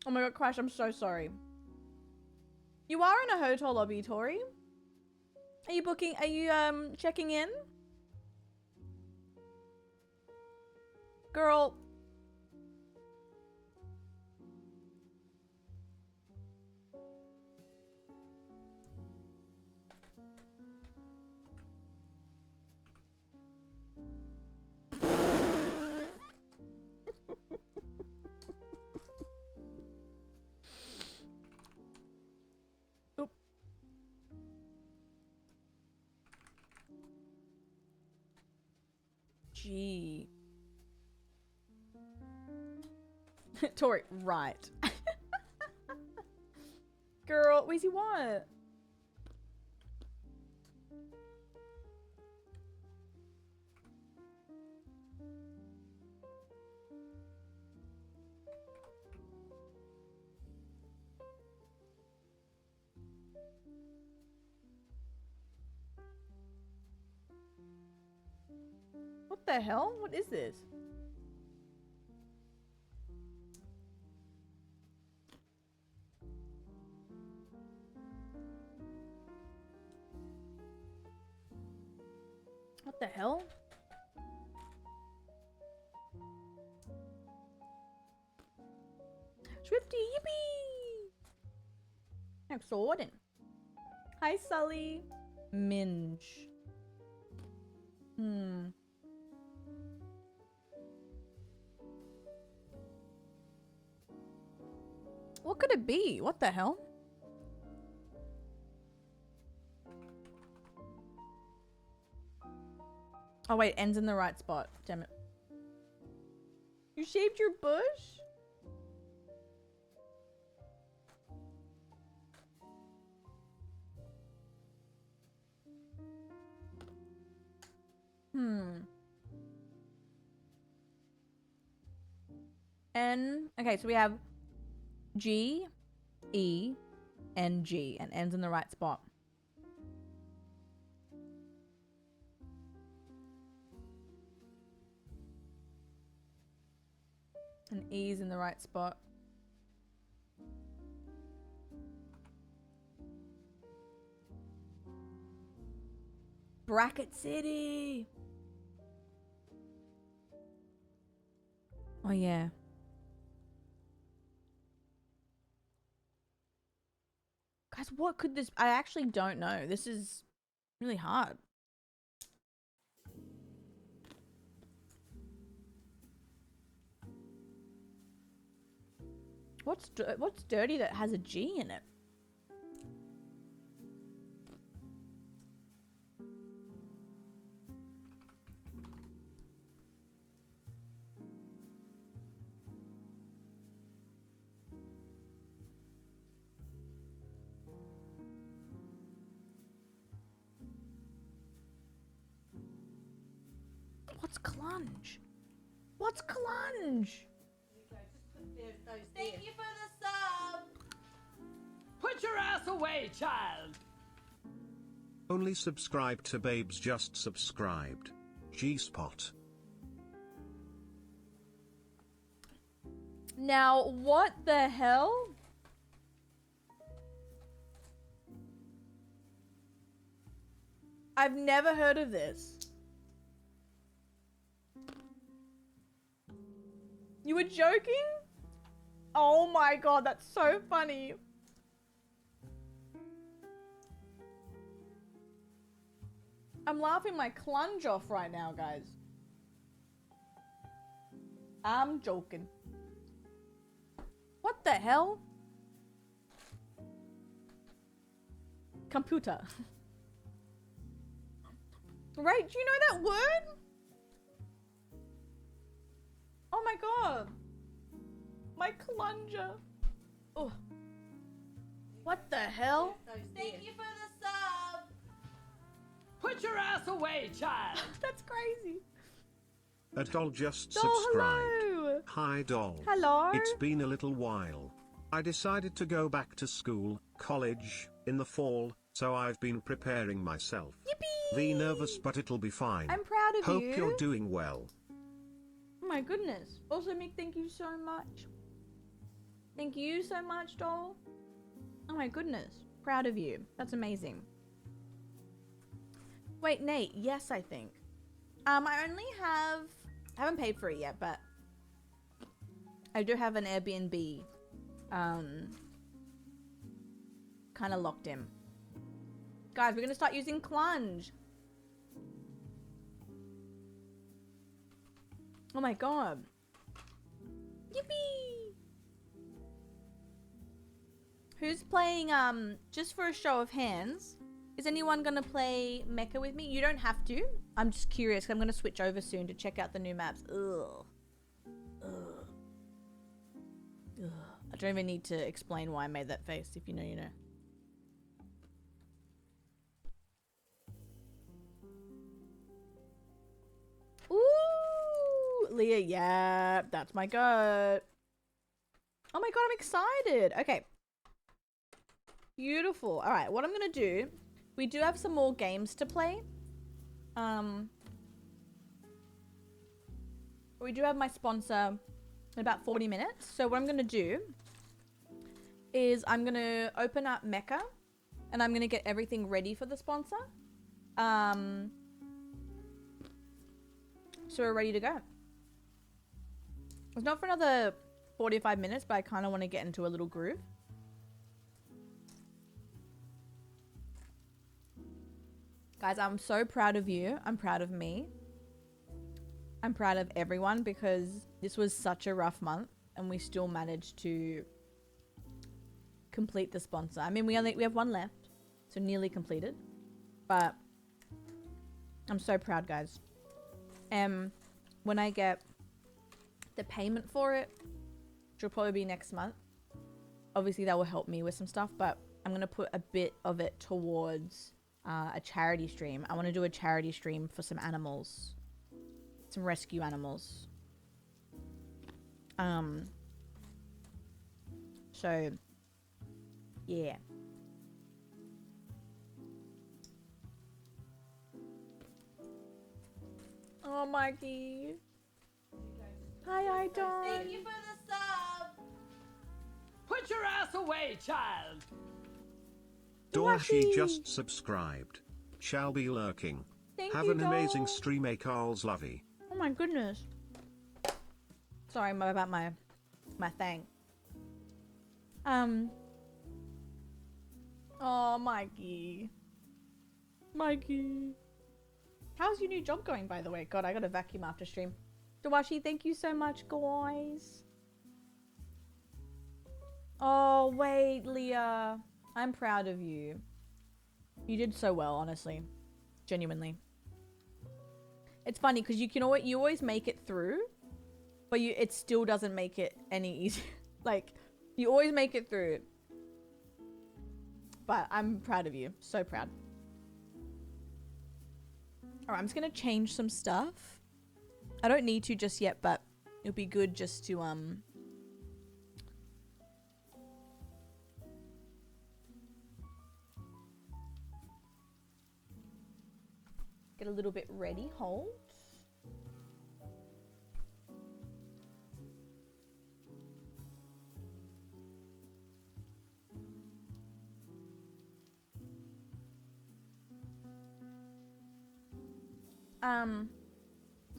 Oh my god, Crash, I'm so sorry. You are in a hotel lobby, Tori. Are you booking? Are you checking in? Girl. Oop. Gee. Tori, right. Girl, Weezy, what? What the hell? What is this? What the hell? Swifty, yippee! Exciting. Hi, Sully. Minge. What could it be? What the hell? Oh wait, ends in the right spot. Damn it. You shaved your bush? N. Okay, so we have G, E, and G, and ends in the right spot. And E's in the right spot. Bracket City. Oh yeah. Guys, what could this... I actually don't know. This is really hard. What's dirty that has a G in it? What's clunge? What's clunge? Thank you for the sub. Put your ass away, child. Only subscribe to Babes Just Subscribed. G-Spot. Now, what the hell? I've never heard of this. You were joking? Oh my god, that's so funny. I'm laughing my clunge off right now, guys. I'm joking. What the hell? Computer. Right, do you know that word? Oh my god. My clunger. Oh. What the hell? Thank you for the sub. Put your ass away, child. That's crazy. A doll just Doll, subscribed. hello. Hi doll. Hello. It's been a little while. I decided to go back to school, college, in the fall, so I've been preparing myself. Yippee! Be nervous but it'll be fine. I'm proud of Hope you. you're doing well. Oh my goodness. Also, Mick, thank you so much. Thank you so much, doll. Oh my goodness. Proud of you. That's amazing. Wait, Nate. Yes, I think. I only have... I haven't paid for it yet, but... I do have an Airbnb. Kind of locked in. Guys, we're going to start using Clunge. Oh my god. Yippee! Who's playing, just for a show of hands, is anyone gonna play Mecha with me? You don't have to. I'm just curious, 'cause I'm gonna switch over soon to check out the new maps. Ugh. Ugh. Ugh. I don't even need to explain why I made that face. If you know, you know. Ooh, Leah, yeah, that's my goat. Oh my god, I'm excited. Okay. Beautiful. All right, what I'm going to do, we do have some more games to play. We do have my sponsor in about 40 minutes. So what I'm going to do is I'm going to open up Mecha and I'm going to get everything ready for the sponsor. So we're ready to go. It's not for another 45 minutes, but I kind of want to get into a little groove. Guys, I'm so proud of you. I'm proud of me. I'm proud of everyone because this was such a rough month and we still managed to complete the sponsor. I mean, we have one left, so nearly completed. But I'm so proud, guys. When I get the payment for it, which will probably be next month, obviously that will help me with some stuff, but I'm going to put a bit of it towards a charity stream. I want to do a charity stream for some animals, some rescue animals. So yeah. Oh, Mikey. Hi, I don't. Thank you for the sub. Put your ass away, child! Dorshi just subscribed. Shall be lurking. Thank Have you, an amazing doll. stream, Carl's lovey. Oh my goodness. Sorry about my thing. Oh, Mikey. Mikey. How's your new job going, by the way? God, I gotta vacuum after stream. Dawashi, thank you so much, guys. Oh, wait, Leah. I'm proud of you. You did so well, honestly. Genuinely. It's funny, because you always make it through, but it still doesn't make it any easier. Like, you always make it through. But I'm proud of you. So proud. Alright, I'm just gonna change some stuff. I don't need to just yet, but it'll be good just to get a little bit ready. Hold.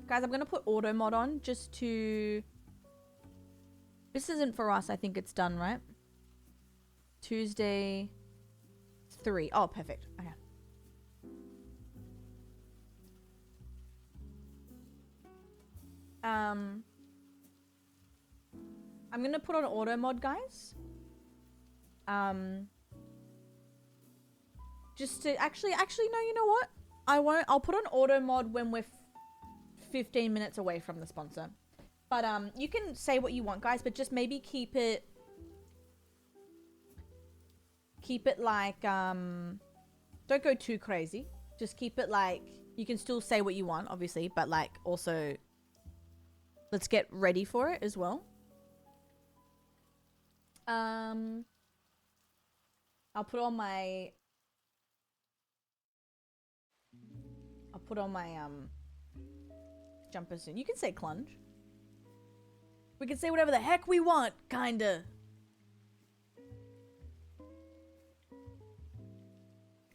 Guys, I'm gonna put auto mod on just to... This isn't for us. I think it's done, right? Tuesday 3. Oh, perfect. Okay. I'm gonna put on auto mod, guys. Just to actually no, you know what? I won't. I'll put on auto mod when we're 15 minutes away from the sponsor. But you can say what you want, guys, but just maybe keep it like don't go too crazy. Just keep it like, you can still say what you want, obviously, but like also let's get ready for it as well. I'll put on my jumper soon. You can say clunge. We can say whatever the heck we want, kinda.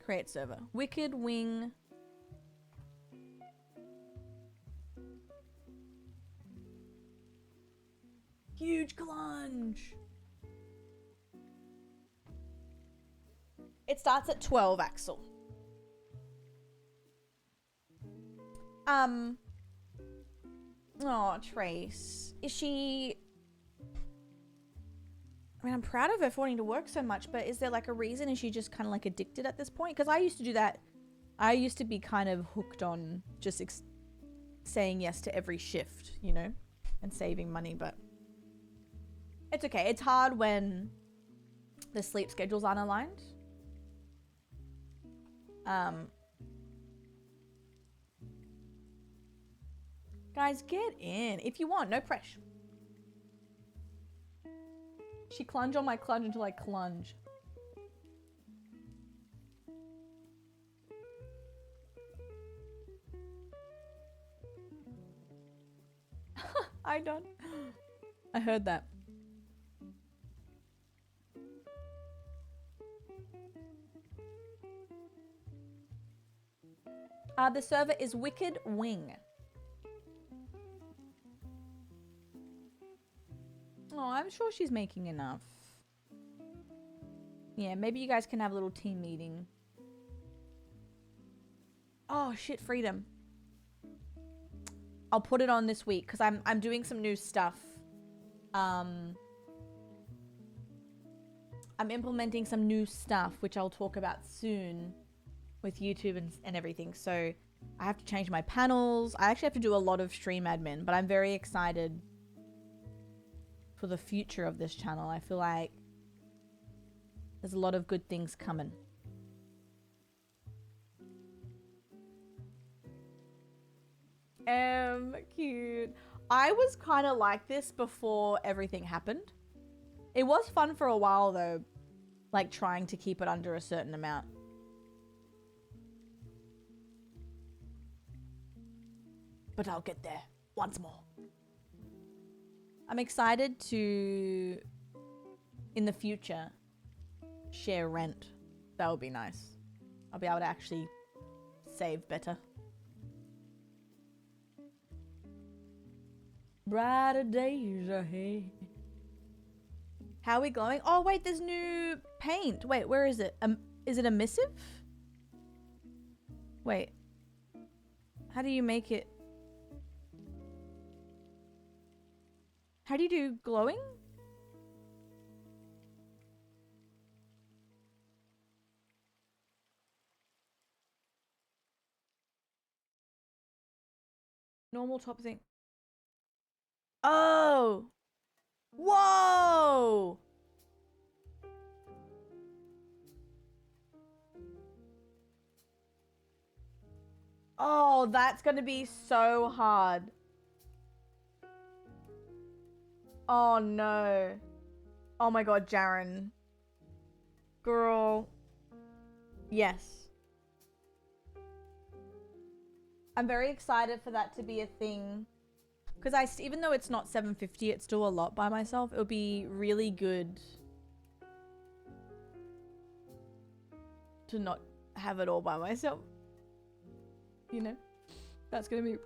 Create server. Wicked Wing. Huge clunge. It starts at 12, Axel. Oh, Trace. Is she... I mean, I'm proud of her for wanting to work so much, but is there like a reason? Is she just kind of like addicted at this point? Because I used to do that. I used to be kind of hooked on just saying yes to every shift, you know, and saving money, but it's okay. It's hard when the sleep schedules aren't aligned. Guys, get in. If you want, no pressure. She clunge on my clunge until I clunge. I don't. I heard that. The server is Wicked Wing. Oh, I'm sure she's making enough. Yeah, maybe you guys can have a little team meeting. Oh, shit, Freedom. I'll put it on this week because I'm doing some new stuff. I'm implementing some new stuff, which I'll talk about soon with YouTube and everything. So I have to change my panels. I actually have to do a lot of stream admin, but I'm very excited for the future of this channel. I feel like there's a lot of good things coming. Cute. I was kind of like this before everything happened. It was fun for a while though, like trying to keep it under a certain amount. But I'll get there once more. I'm excited to, in the future, share rent. That would be nice. I'll be able to actually save better. Brighter days ahead. How are we glowing? Oh wait, there's new paint. Wait, where is it? Is it emissive? Wait. How do you make it? How do you do glowing? Normal top thing. Oh! Whoa! Oh, that's gonna be so hard. Oh no. Oh my god, Jaren. Girl. Yes. I'm very excited for that to be a thing. Because even though it's not 750, it's still a lot by myself. It'll be really good to not have it all by myself. You know? That's going to be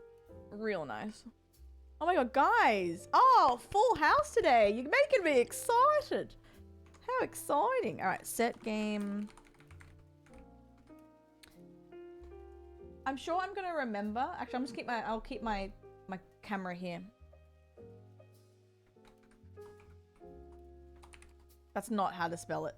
real nice. Oh my god, guys! Oh, full house today! You're making me excited! How exciting! Alright, set game. I'm sure I'm gonna remember. Actually, I'll keep my camera here. That's not how to spell it.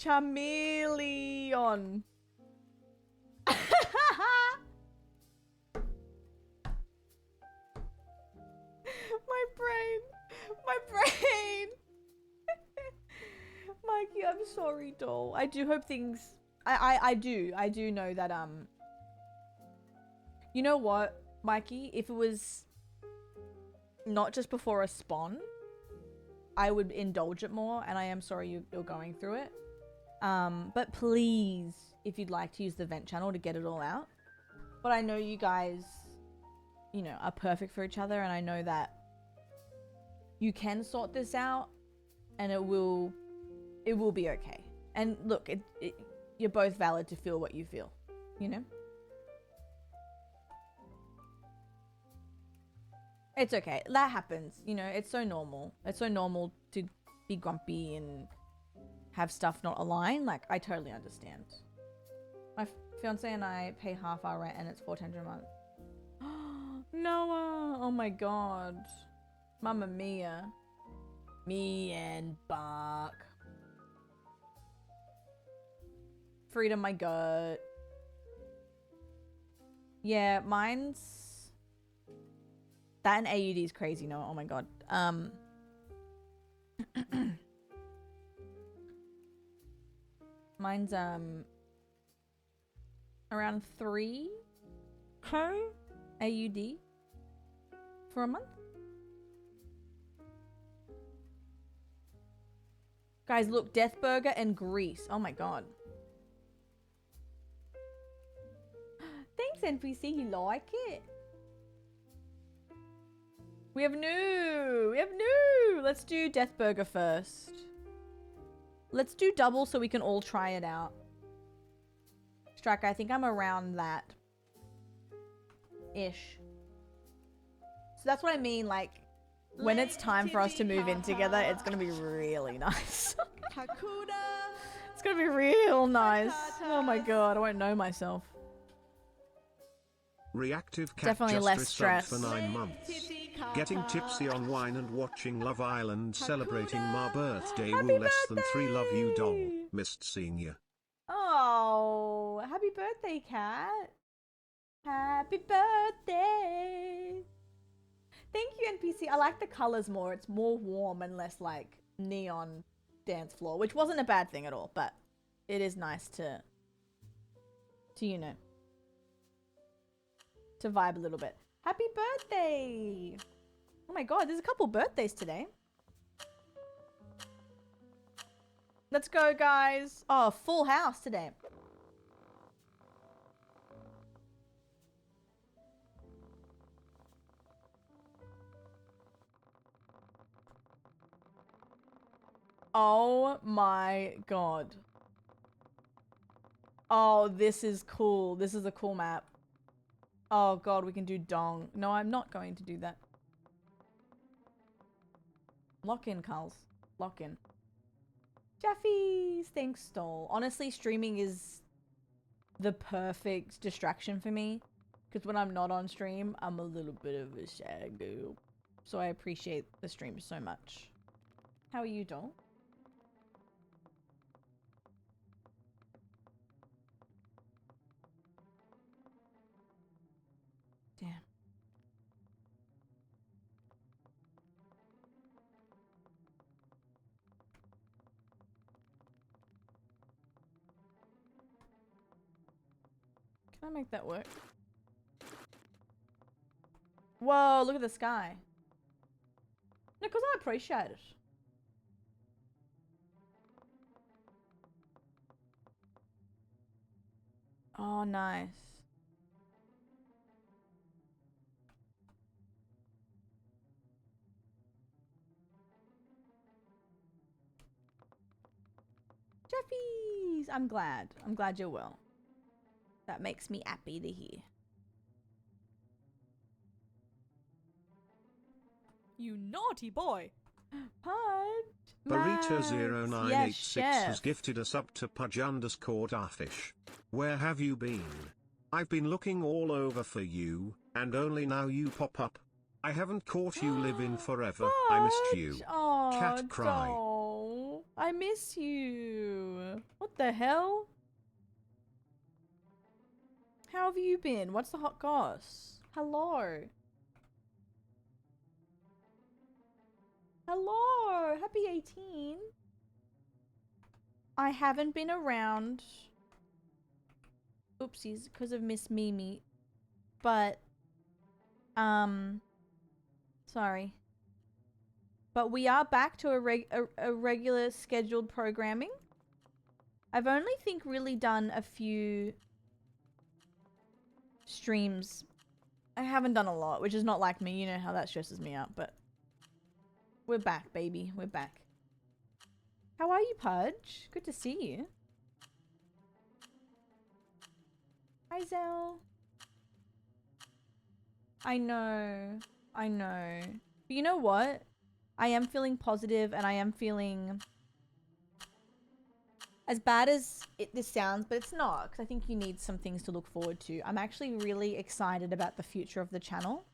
Chameleon. My brain. Mikey, I'm sorry, doll. I do hope things... I do know that, You know what, Mikey? If it was not just before a spawn, I would indulge it more, and I am sorry you're going through it. But please, if you'd like to use the vent channel to get it all out. But I know you guys, you know, are perfect for each other, and I know that you can sort this out, and it will be okay. And look, you're both valid to feel what you feel, you know? It's okay. That happens, you know, it's so normal. It's so normal to be grumpy and have stuff not align. Like, I totally understand. My fiance and I pay half our rent and it's $400 a month. Noah! Oh my god. Mamma mia. Me and Bark. Freedom, my gut. Yeah, mine's... That and AUD is crazy, no? Oh my god. Mine's around 3 AUD for a month. Guys, look, Death Burger and Grease. Oh my god. Thanks, NPC. You like it? We have new. Let's do Death Burger first. Let's do double so we can all try it out. Striker, I think I'm around that. Ish. So that's what I mean, like, when it's time for us to move in together, it's gonna be really nice. It's gonna be real nice. Oh my god, I won't know myself. Reactive Cat Definitely just less resubbed stress. for 9 months. Getting tipsy on wine and watching Love Island celebrating my birthday. Happy Woo, less than 3 love you, doll. birthday! Missed seeing you. Oh, happy birthday, Cat. Happy birthday. Thank you, NPC. I like the colors more. It's more warm and less like neon dance floor, which wasn't a bad thing at all, but it is nice to you know, to vibe a little bit. Happy birthday. Oh my god, there's a couple birthdays today. Let's go, guys. Oh, full house today. Oh my god. Oh, this is cool. This is a cool map. Oh god, we can do dong. No, I'm not going to do that. Lock in, Carls. Lock in. Jaffies! Thanks, Stole. Honestly, streaming is the perfect distraction for me. Because when I'm not on stream, I'm a little bit of a sad girl. So I appreciate the stream so much. How are you, doll? Damn. Can I make that work? Whoa, look at the sky. No, because I appreciate it. Oh, nice. Jeffies! I'm glad. I'm glad you're well. That makes me happy to hear. You naughty boy. Pudge! Burrito0986 Yes, chef. has gifted us up to Pudge_Darfish. Where have you been? I've been looking all over for you, and only now you pop up. I haven't caught you live in forever. I missed you. Oh, Cat cry. doll. I miss you. What the hell? How have you been? What's the hot goss? Hello. Hello. Happy 18. I haven't been around. Oopsies, because of Miss Mimi. But, sorry. But we are back to a regular scheduled programming. I've only think really done a few streams. I haven't done a lot, which is not like me. You know how that stresses me out, but we're back, baby. We're back. How are you, Pudge? Good to see you. Hi, Zell. I know. I know. But you know what? I am feeling positive and I am feeling as bad as this sounds, but it's not, because I think you need some things to look forward to. I'm actually really excited about the future of the channel.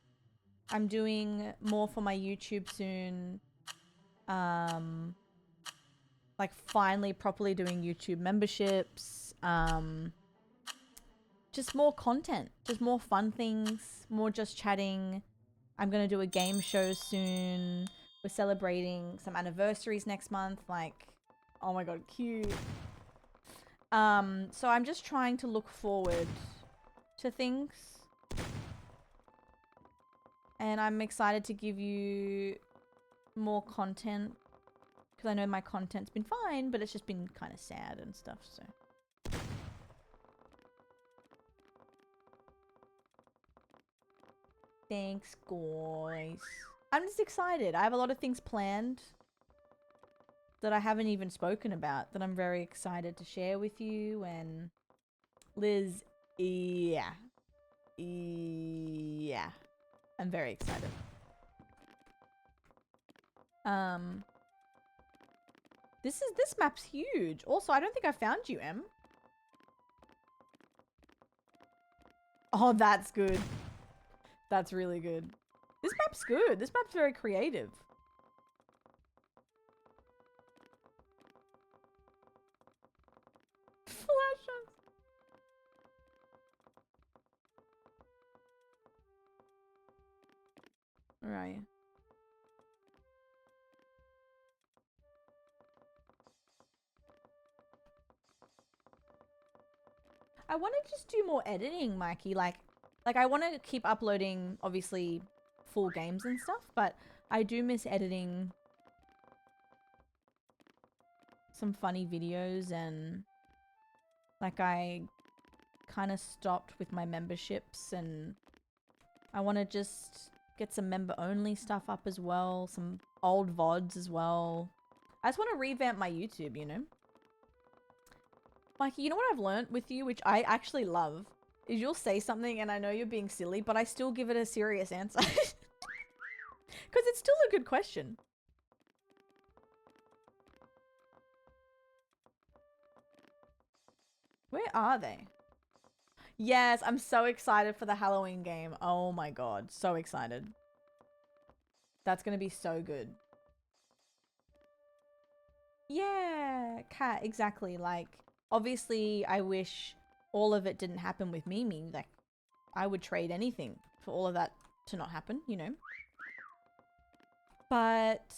I'm doing more for my YouTube soon. Like finally properly doing YouTube memberships. Just more content, just more fun things, more just chatting. I'm gonna do a game show soon. We're celebrating some anniversaries next month. Like, oh my god, cute. So I'm just trying to look forward to things. And I'm excited to give you more content. Because I know my content's been fine, but it's just been kind of sad and stuff, so. Thanks, guys. I'm just excited. I have a lot of things planned that I haven't even spoken about that I'm very excited to share with you. And Liz, yeah. Yeah. I'm very excited. This map's huge. Also, I don't think I found you, Em. Oh, that's good. That's really good. This map's good. This map's very creative. Flash. Right. I want to just do more editing, Mikey. Like I want to keep uploading, obviously, full games and stuff, but I do miss editing some funny videos, and like I kind of stopped with my memberships, and I want to just get some member-only stuff up as well, some old VODs as well. I just want to revamp my YouTube, you know? Mikey, you know what I've learned with you, which I actually love, is you'll say something and I know you're being silly, but I still give it a serious answer. Because it's still a good question. Where are they? Yes, I'm so excited for the Halloween game. Oh my god, so excited. That's gonna be so good. Yeah, Kat, exactly. Like, obviously, I wish all of it didn't happen with Mimi. Like, I would trade anything for all of that to not happen, you know? But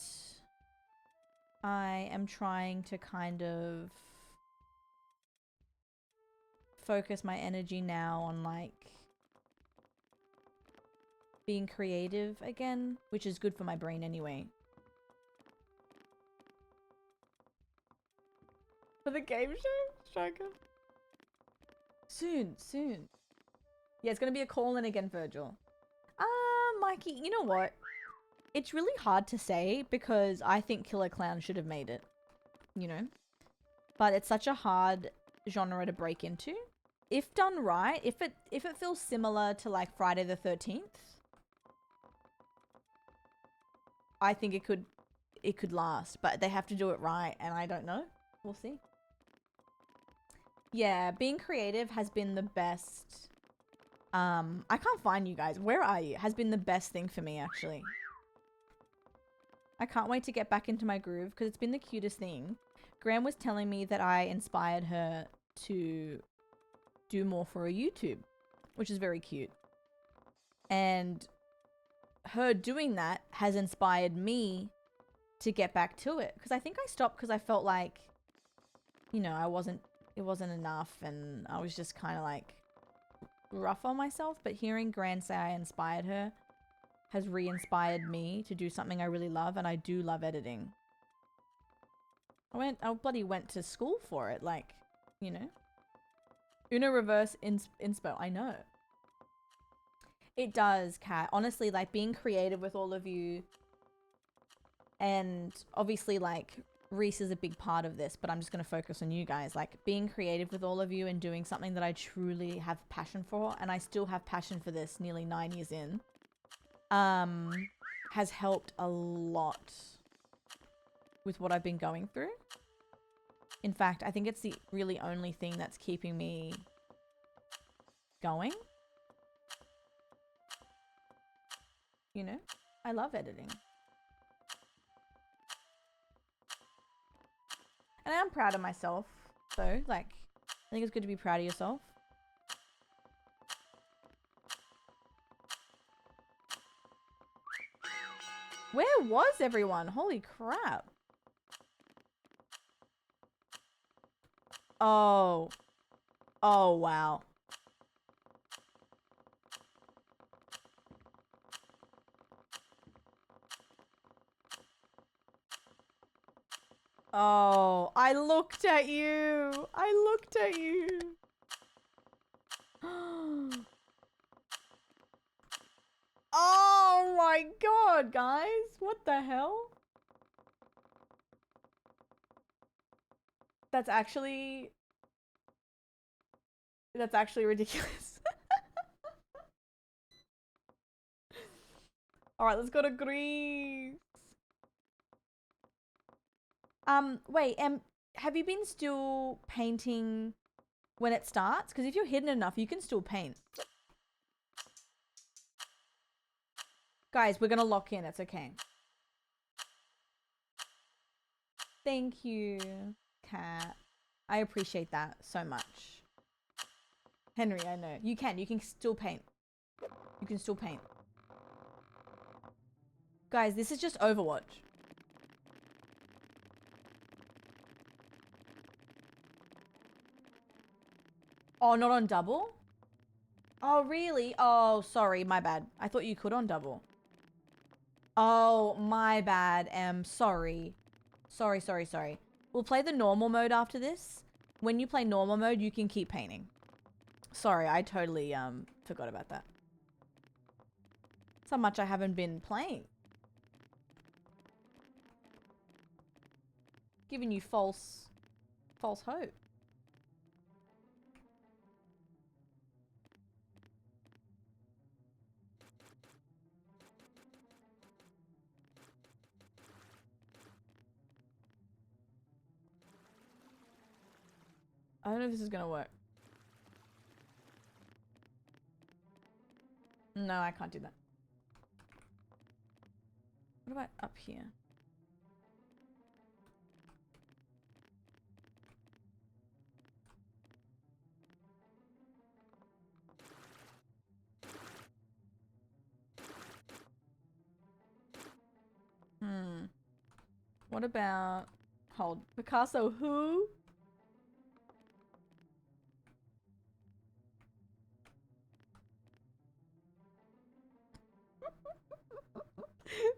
I am trying to kind of focus my energy now on, like, being creative again, which is good for my brain anyway. For the game show, Striker? Soon. Yeah, it's gonna be a call-in again, Virgil. Mikey, you know what? It's really hard to say because I think Killer Clown should have made it, you know? But it's such a hard genre to break into. If done right, if it feels similar to like Friday the 13th, I think it could last, but they have to do it right, and I don't know. We'll see. Yeah, being creative has been the best. I can't find you guys. Where are you? Has been the best thing for me, actually. I can't wait to get back into my groove because it's been the cutest thing. Graham was telling me that I inspired her to do more for a YouTube, which is very cute. And her doing that has inspired me to get back to it. Because I think I stopped because I felt like you know, it wasn't enough, and I was just kind of like rough on myself. But hearing Gran say I inspired her has re-inspired me to do something I really love, and I do love editing. I bloody went to school for it, like, you know. Uno reverse inspo, I know. It does, Kat. Honestly, like, being creative with all of you, and obviously, like, Reese is a big part of this, but I'm just going to focus on you guys. Like, being creative with all of you and doing something that I truly have passion for, and I still have passion for this nearly 9 years in, has helped a lot with what I've been going through. In fact, I think it's the really only thing that's keeping me going. You know, I love editing. And I am proud of myself, though. Like, I think it's good to be proud of yourself. Where was everyone? Holy crap. Oh. Oh, wow. Oh, I looked at you. I looked at you. Oh my god, guys. What the hell? That's actually ridiculous. All right, let's go to Greece. Wait, have you been still painting when it starts? Because if you're hidden enough, you can still paint. Guys, we're gonna lock in. It's okay. Thank you, Kat. I appreciate that so much. Henry, I know. You can still paint. You can still paint. Guys, this is just Overwatch. Oh, not on double? Oh, really? Oh, sorry. My bad. I thought you could on double. Oh, my bad, sorry. Sorry. We'll play the normal mode after this. When you play normal mode, you can keep painting. Sorry, I totally forgot about that. That's how much I haven't been playing. Giving you false hope. I don't know if this is gonna work. No, I can't do that. What about up here? What about... Hold. Picasso who?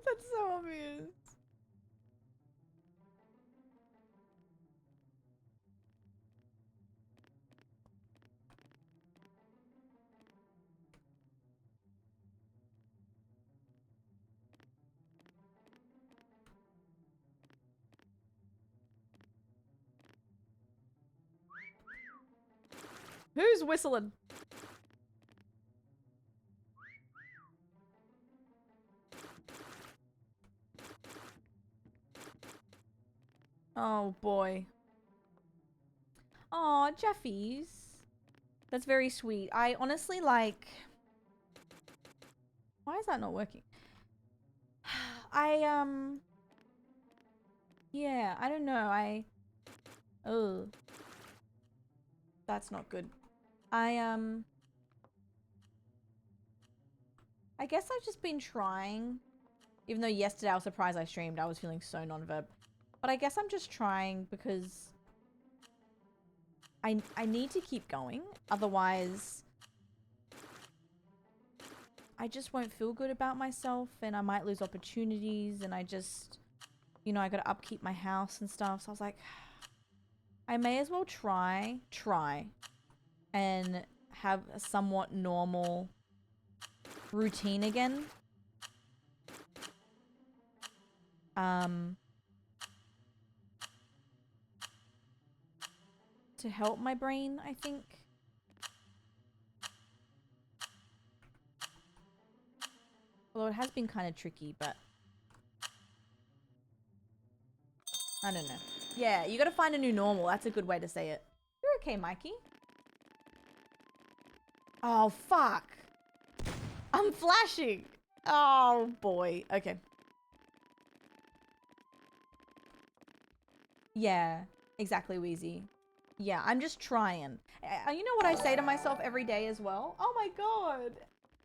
That's so obvious. Who's whistling? Oh boy. Aw, Jeffies. That's very sweet. I honestly like... Why is that not working? Yeah, I don't know. Oh. That's not good. I guess I've just been trying. Even though yesterday I was surprised I streamed. I was feeling so non-verb. But I guess I'm just trying because I need to keep going. Otherwise, I just won't feel good about myself and I might lose opportunities and I just, you know, I gotta upkeep my house and stuff. So I was like, I may as well try and have a somewhat normal routine again. To help my brain, I think. Although it has been kind of tricky, but I don't know. Yeah, you gotta find a new normal. That's a good way to say it. You're okay, Mikey. Oh, fuck. I'm flashing. Oh, boy. Okay. Yeah, exactly, Wheezy. Yeah, I'm just trying. You know what I say to myself every day as well? Oh my god.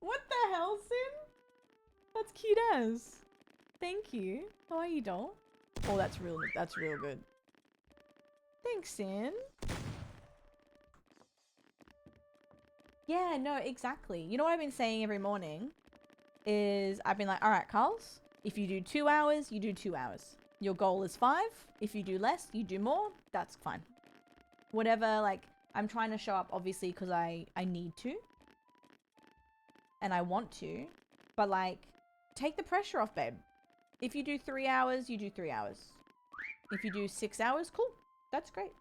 What the hell, Sin? That's cute as. Thank you. How are you, doll? Oh, that's real good. Thanks, Sin. Yeah, no, exactly. You know what I've been saying every morning? Is I've been like, alright, Carls, if you do 2 hours, you do 2 hours. Your goal is 5. If you do less, you do more. That's fine. Whatever, like, I'm trying to show up, obviously, because I need to. And I want to. But, like, take the pressure off, babe. If you do 3 hours, you do 3 hours. If you do 6 hours, cool. That's great.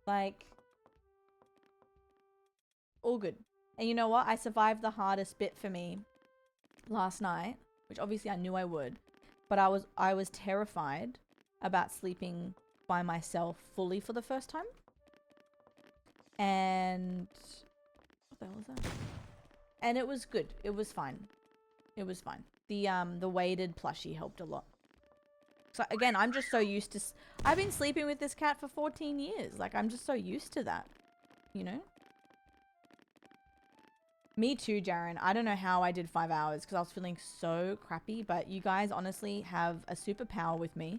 Like, all good. And you know what? I survived the hardest bit for me last night, which obviously I knew I would. But I was terrified about sleeping by myself fully for the first time. And what the hell was that? And it was good. It was fine. It was fine. The weighted plushie helped a lot. So again, I'm just so used to I've been sleeping with this cat for 14 years. Like, I'm just so used to that, you know? Me too, Jaren. I don't know how I did 5 hours because I was feeling so crappy, but you guys honestly have a superpower with me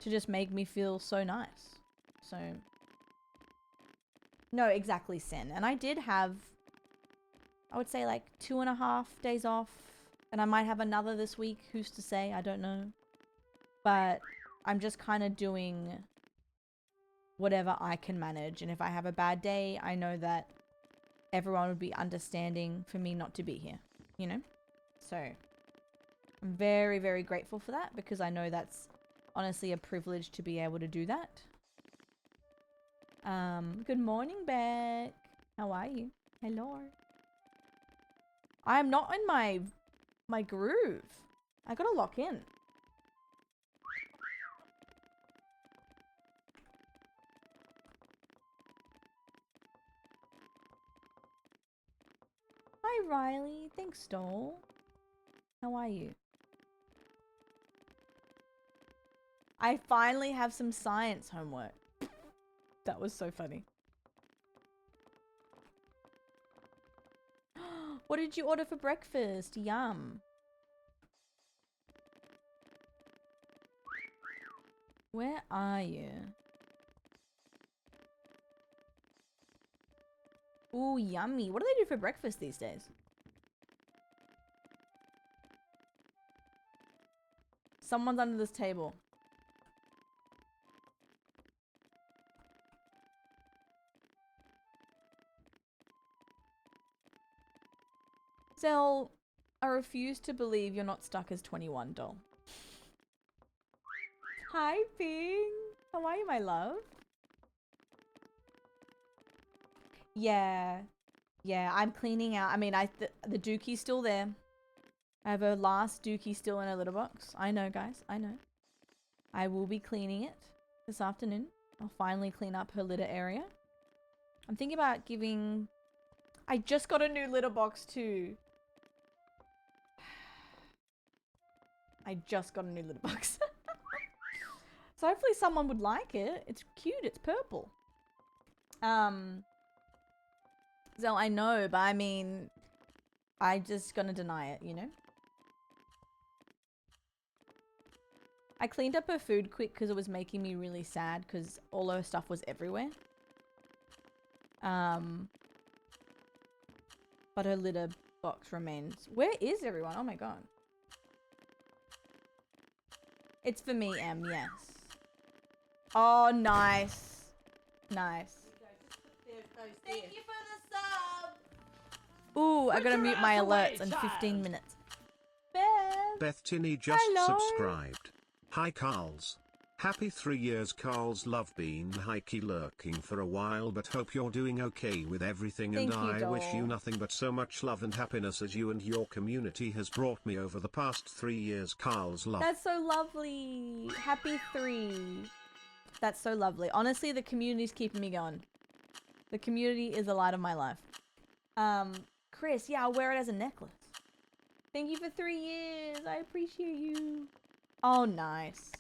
to just make me feel so nice. So, no, exactly, Sin. And I did have, I would say, like 2.5 days off, and I might have another this week. Who's to say? I don't know. But I'm just kind of doing whatever I can manage. And if I have a bad day, I know that everyone would be understanding for me not to be here, you know? So I'm very, very grateful for that because I know that's honestly a privilege to be able to do that. Good morning, Beck. How are you? Hello. I am not in my groove. I gotta lock in. Hi, Riley. Thanks, doll. How are you? I finally have some science homework. That was so funny. What did you order for breakfast? Yum. Where are you? Ooh, yummy. What do they do for breakfast these days? Someone's under this table. Zell, I refuse to believe you're not stuck as 21, doll. Hi, Ping. How are you, my love? Yeah. Yeah, I'm cleaning out. I mean, the dookie's still there. I have a last dookie still in a litter box. I know, guys. I know. I will be cleaning it this afternoon. I'll finally clean up her litter area. I'm thinking about giving... I just got a new litter box too. I just got a new litter box. So hopefully someone would like it. It's cute. It's purple. Zell, I know, but I mean, I'm just gonna deny it, you know? I cleaned up her food quick because it was making me really sad because all her stuff was everywhere. But her litter box remains. Where is everyone? Oh my god. It's for me, Em, yes. Oh, nice. Nice. Thank you for the sub. Ooh, I gotta mute my alerts in 15 minutes. Beth. Beth Tinney just Hello. subscribed. Hi Carls. Happy 3 years Carls, love been hikey lurking for a while but hope you're doing okay with everything. Thank and you, I wish doll. you nothing but so much love and happiness as you and your community has brought me over the past 3 years. Carls, love. That's so lovely. Happy 3. That's so lovely. Honestly, the community's keeping me going. The community is the light of my life. Chris, yeah, I'll wear it as a necklace. Thank you for 3 years. I appreciate you. Oh, nice.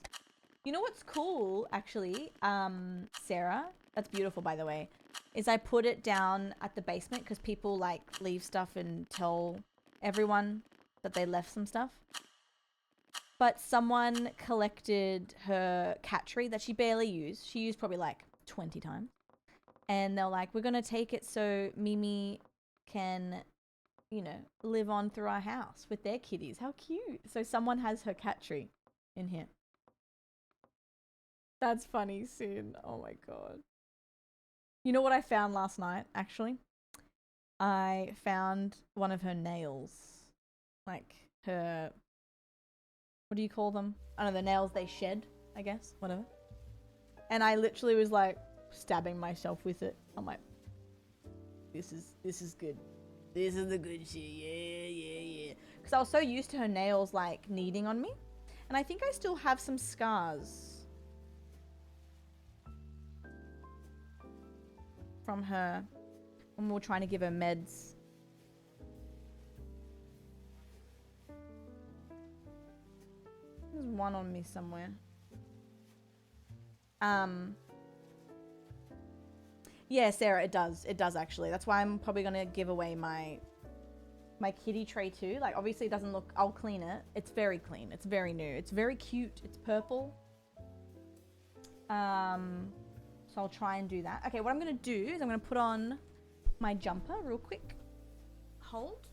You know what's cool, actually, Sarah, that's beautiful, by the way, is I put it down at the basement because people, like, leave stuff and tell everyone that they left some stuff. But someone collected her cat tree that she barely used. She used probably, like, 20 times. And they're like, we're going to take it so Mimi can, you know, live on through our house with their kitties. How cute. So someone has her cat tree in here. That's funny, Sin. Oh my god. You know what I found last night, actually? I found one of her nails. Like, her... What do you call them? I don't know, the nails they shed, I guess. Whatever. And I literally was like, stabbing myself with it. I'm like, this is good. This is the good shit. Yeah. Because I was so used to her nails, like, kneading on me. And I think I still have some scars from her when we were trying to give her meds. There's one on me somewhere. Yeah, Sarah, it does. It does, actually. That's why I'm probably going to give away my kitty tray too. Like, obviously it doesn't look... I'll clean it. It's very clean. It's very new. It's very cute. It's purple. So I'll try and do that. Okay, what I'm going to do is I'm going to put on my jumper real quick. Hold.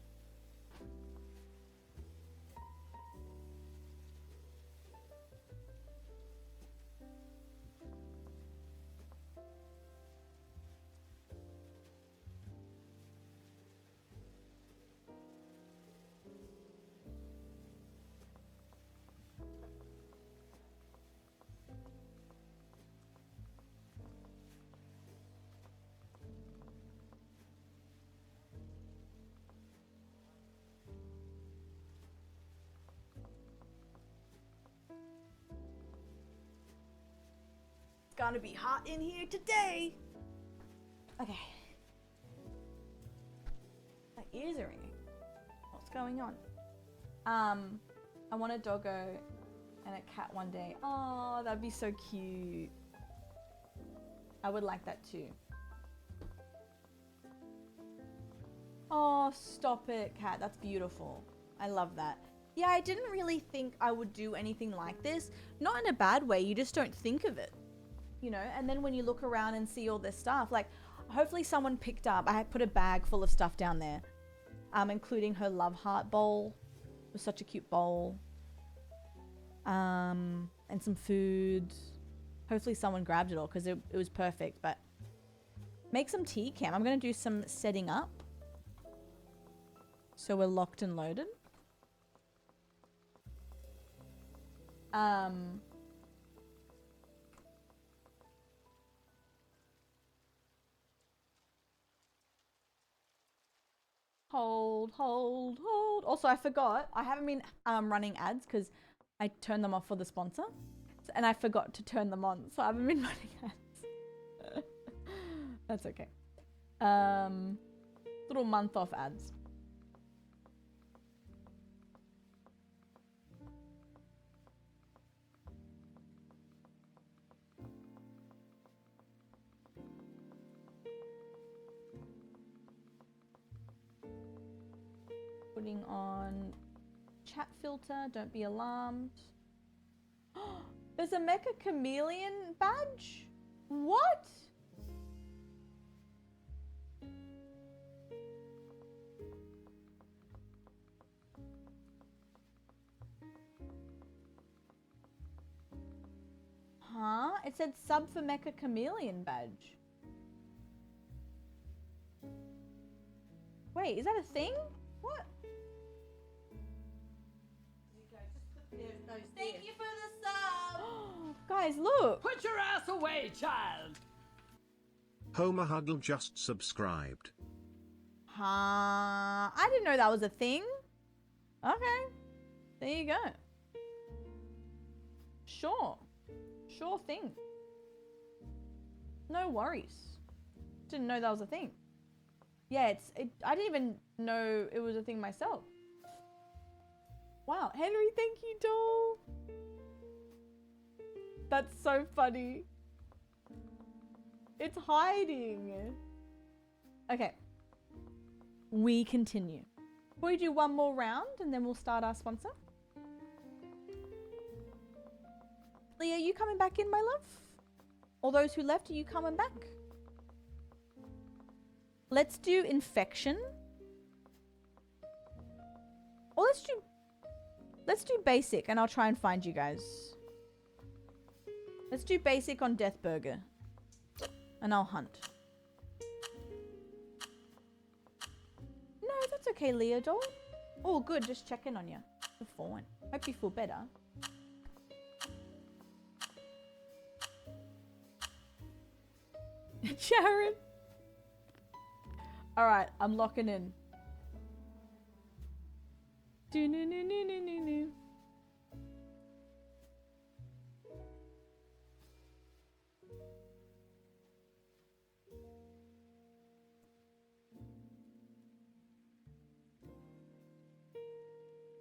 It's gonna be hot in here today. Okay. My ears are ringing. What's going on? I want a doggo and a cat one day. Oh, that'd be so cute. I would like that too. Oh, stop it, cat. That's beautiful. I love that. Yeah, I didn't really think I would do anything like this. Not in a bad way. You just don't think of it. You know, and then when you look around and see all this stuff, like, hopefully someone picked up, I put a bag full of stuff down there, including her love heart bowl. It was such a cute bowl. And some food. Hopefully someone grabbed it all because it was perfect, but make some tea, Cam. I'm going to do some setting up. So we're locked and loaded. Hold. Also, I forgot. I haven't been running ads because I turned them off for the sponsor. And I forgot to turn them on. So I haven't been running ads. That's okay. Little month off ads. Putting on chat filter, don't be alarmed. There's a Mecha Chameleon badge? What? Huh? It said sub for Mecha Chameleon badge. Wait, is that a thing? What? Thank you for the sub! Guys, look! Put your ass away, child! Homer Huddle just subscribed. Huh? I didn't know that was a thing. Okay. There you go. Sure. Sure thing. No worries. Didn't know that was a thing. Yeah, I didn't even know it was a thing myself. Wow, Henry, thank you, doll. That's so funny. It's hiding. Okay. We continue. We do one more round and then we'll start our sponsor. Leah, are you coming back in, my love? All those who left, are you coming back? Let's do infection. Or let's do basic and I'll try and find you guys. Let's do basic on Death Burger. And I'll hunt. No, that's okay, Leah doll. Oh, good. Just checking on you. You're fine. Hope you feel better. Sharon. All right, I'm locking in. Do no no no no no no.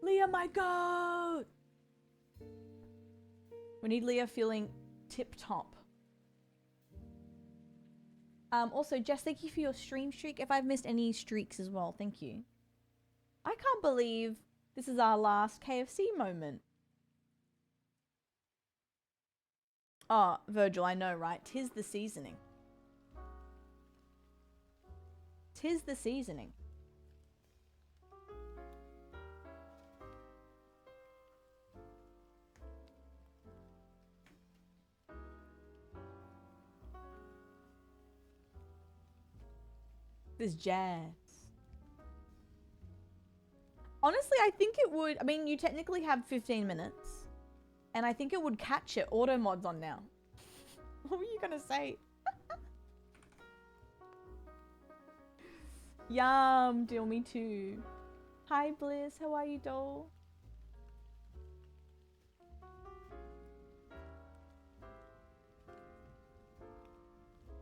Leah, my goat. We need Leah feeling tip top. Also, Jess, thank you for your stream streak. If I've missed any streaks as well, thank you. I can't believe this is our last KFC moment. Oh, Virgil, I know, right? 'Tis the seasoning. 'Tis the seasoning. This jazz. Honestly, I think it would. I mean, you technically have 15 minutes. And I think it would catch it. Auto mod's on now. What were you going to say? Yum, deal me too. Hi, Bliss. How are you, doll?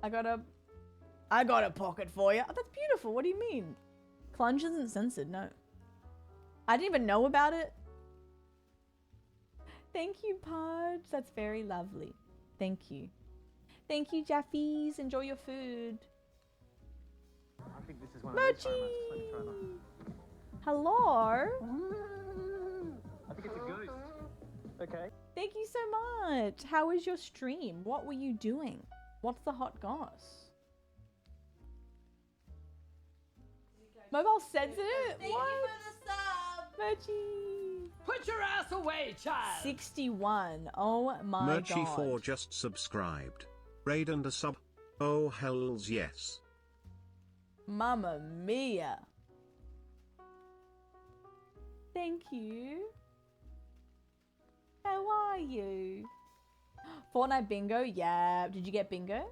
I got a pocket for you. Oh, that's beautiful. What do you mean? Clunge isn't censored, no. I didn't even know about it. Thank you, Pudge. That's very lovely. Thank you. Thank you, Jaffies. Enjoy your food. I think this is one of those moments. Let me try that. Hello. I think it's a ghost. Okay. Thank you so much. How was your stream? What were you doing? What's the hot goss? Mobile censored it? Thank What? you for the sub. Merchie. Put your ass away, child. 61. Oh my Merchie god. 4 just subscribed. Raid and a sub. Oh hells yes. Mamma mia. Thank you. How are you? Fortnite bingo? Yeah. Did you get bingo?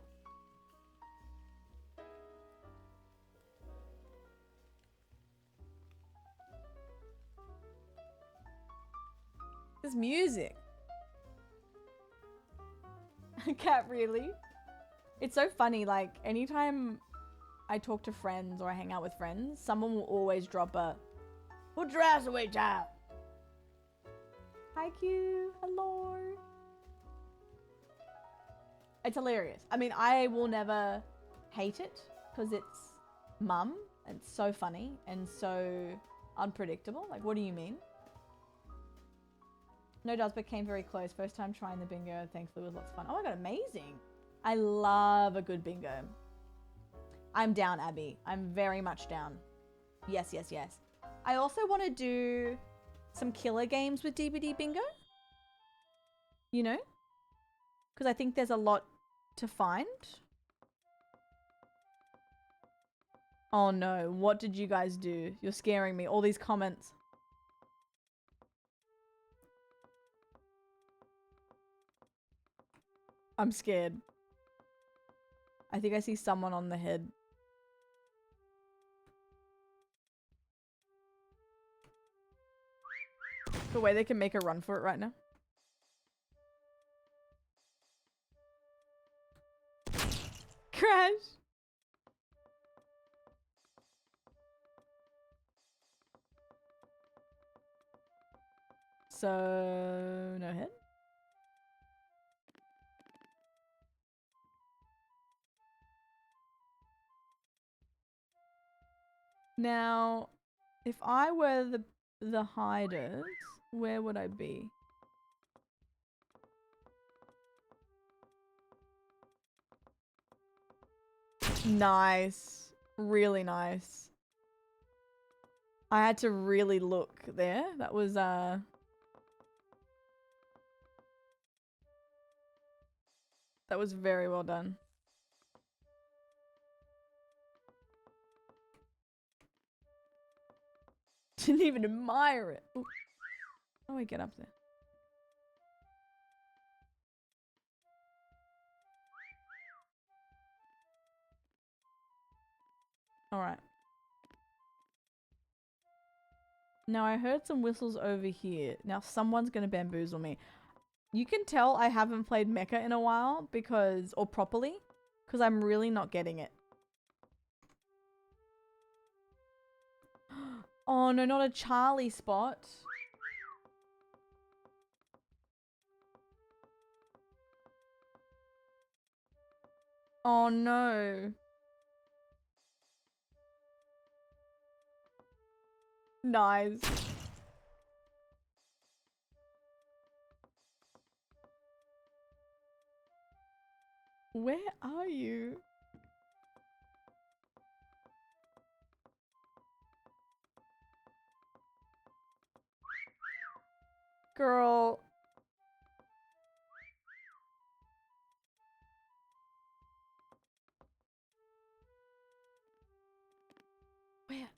This music. Cat, really? It's so funny, like, anytime I talk to friends or I hang out with friends, someone will always drop a, put your ass away, child. Hi, Q. Hello. It's hilarious. I mean, I will never hate it because it's mum and it's so funny and so unpredictable. Like, what do you mean? No doubts, but came very close. First time trying the bingo. Thankfully, it was lots of fun. Oh my god, amazing! I love a good bingo. I'm down, Abby. I'm very much down. Yes, yes, yes. I also want to do some killer games with DBD bingo. You know? Because I think there's a lot to find. Oh no, what did you guys do? You're scaring me. All these comments. I'm scared. I think I see someone on the head. The way they can make a run for it right now. Crash! So, no head? Now, if I were the hiders, where would I be? Nice. Really nice. I had to really look there. That was that was very well done. Didn't even admire it. Ooh. How do I get up there? Alright. Now I heard some whistles over here. Now someone's gonna bamboozle me. You can tell I haven't played Mecha in a while because, or properly, because I'm really not getting it. Oh no, not a Charlie spot. Oh no. Nice. Where are you? Girl. Where?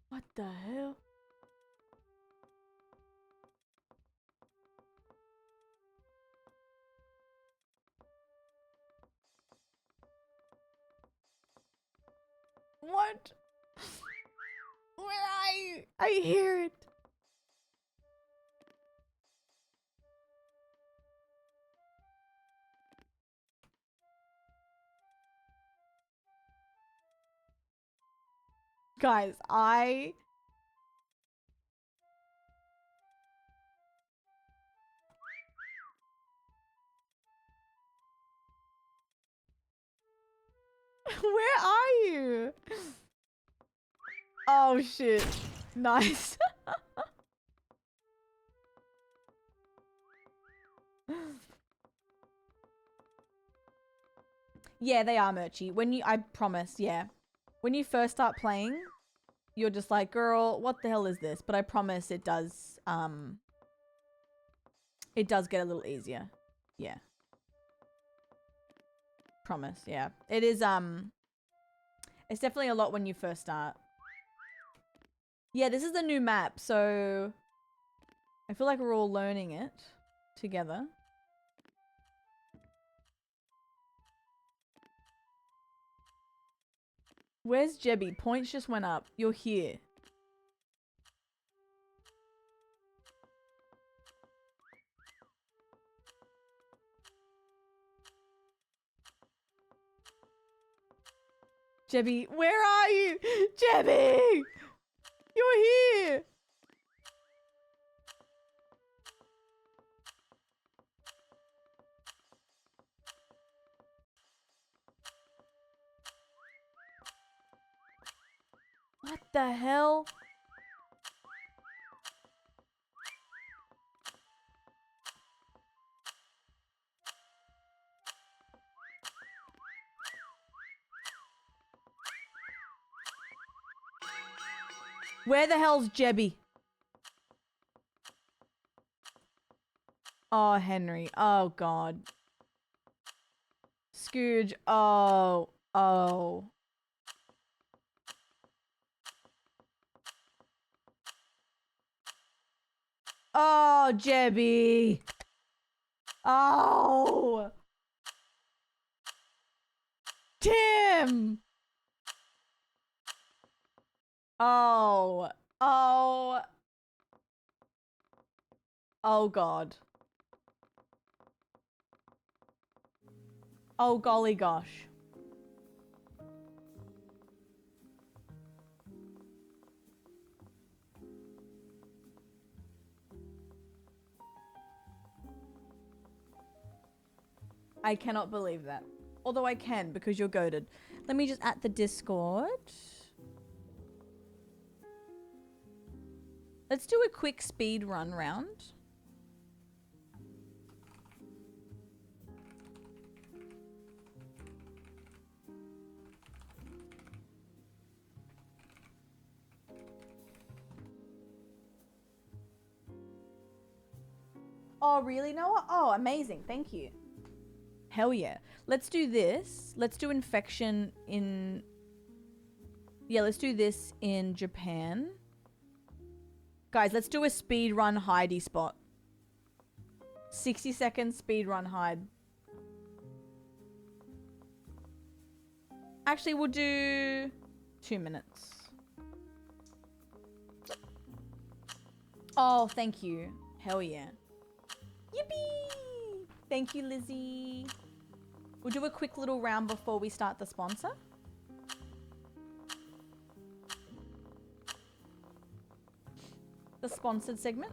What the hell? What? Where are you? I hear it. Guys, where are you? Oh shit. Nice. Yeah, they are Murchy. I promise, yeah. When you first start playing, you're just like, girl, what the hell is this? But I promise it does get a little easier. Yeah. Promise, yeah. It is, it's definitely a lot when you first start. Yeah, this is the new map, so I feel like we're all learning it together. Where's Jebby? Points just went up. You're here. Jebby, where are you? Jebby! You're here! What the hell? Where the hell's Jebby? Oh, Henry. Oh, God. Scooge. Oh. Oh. Oh, Jebby. Oh. Tim. Oh. Oh. Oh, God. Oh, golly gosh. I cannot believe that. Although I can because you're goated. Let me just add the Discord. Let's do a quick speed run round. Oh, really, Noah? Oh, amazing. Thank you. Hell yeah. Let's do this. Let's do infection in... Yeah, let's do this in Japan. Guys, let's do a speed run hidey spot. 60 seconds speed run hide. Actually, we'll do 2 minutes. Oh, thank you. Hell yeah. Yippee! Thank you, Lizzie. We'll do a quick little round before we start the sponsor. The sponsored segment.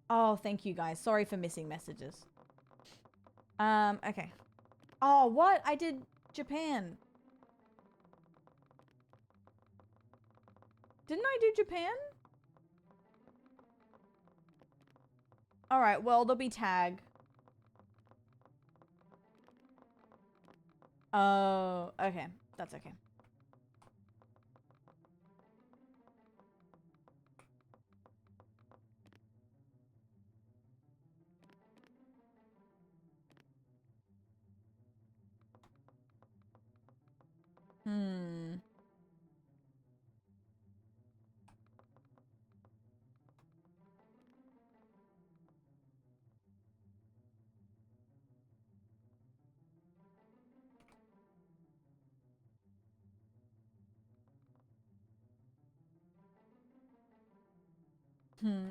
Oh, thank you guys. Sorry for missing messages. Okay. Oh, what? I did Japan. Didn't I do Japan? All right, well, there'll be tag. Oh, okay. That's okay. Hmm.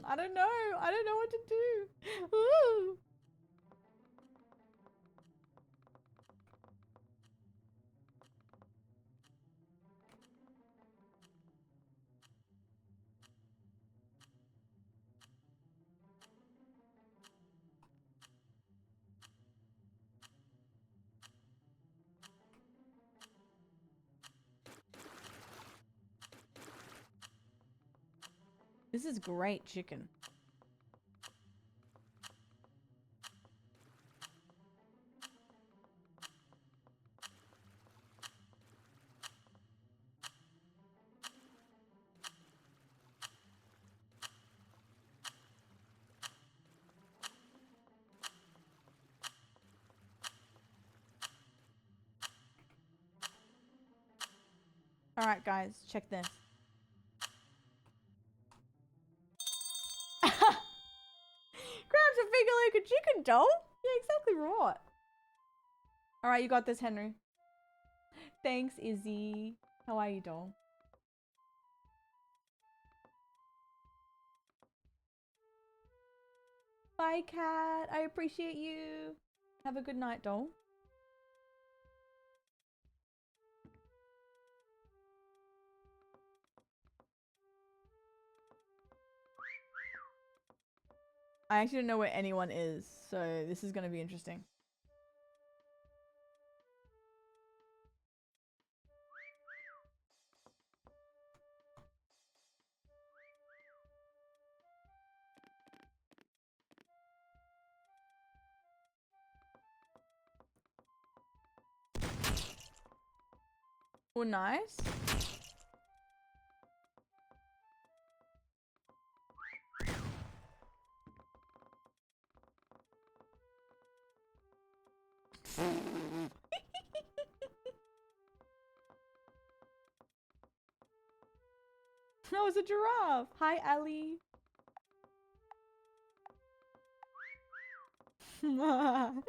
I don't know. I don't know what to do. Ooh. This is great chicken. All right, guys, check this. Grabs a figure like a chicken doll? Yeah, exactly right. All right, you got this, Henry. Thanks, Izzy. How are you, doll? Bye, cat. I appreciate you. Have a good night, doll. I actually don't know where anyone is, so this is going to be interesting. Oh, nice. Oh, it's a giraffe. Hi, Ali. No!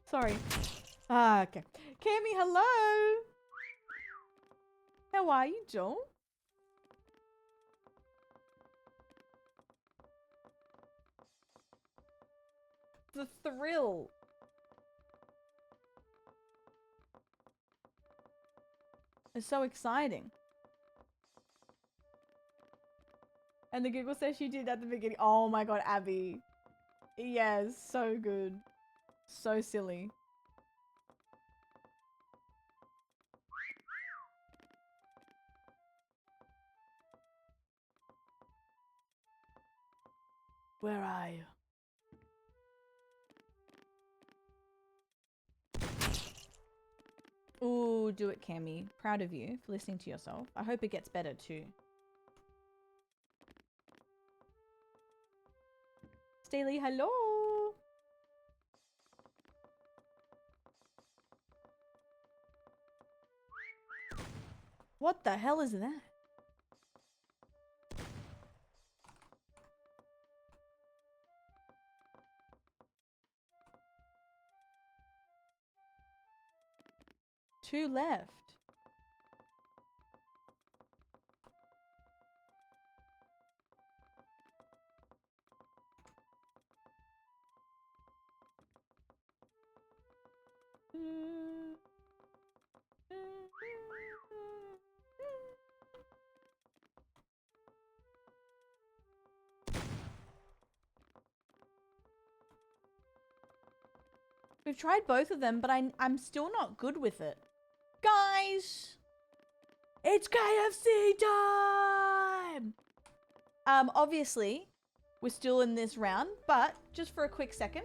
Sorry. Ah, okay. Cammy, hello. How are you, Joel? The thrill. It's so exciting. And the Google says she did at the beginning. Oh my god, Abby. Yes, so good. So silly. Where are you? Ooh, do it, Cammy. Proud of you for listening to yourself. I hope it gets better too. Staley, hello. What the hell is that? Two left. We've tried both of them, but I'm still not good with it. Guys! It's KFC time! Obviously, we're still in this round, but just for a quick second.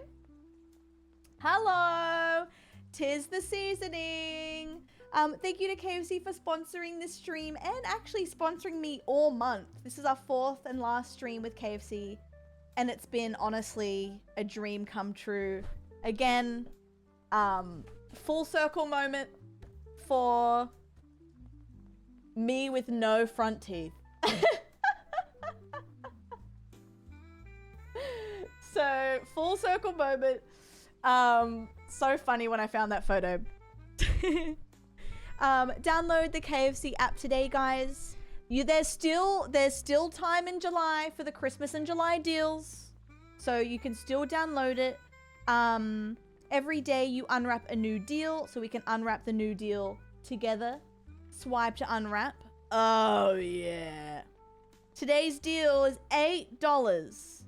Hello! 'Tis the seasoning! Thank you to KFC for sponsoring this stream and actually sponsoring me all month. This is our 4th and last stream with KFC, and it's been honestly a dream come true. Again, full circle moment for me with no front teeth. So, full circle moment. So funny when I found that photo. Download the KFC app today, guys. There's still time in July for the Christmas and July deals, so you can still download it. Every day you unwrap a new deal, so we can unwrap the new deal together. Swipe to unwrap. Oh yeah. Today's deal is $8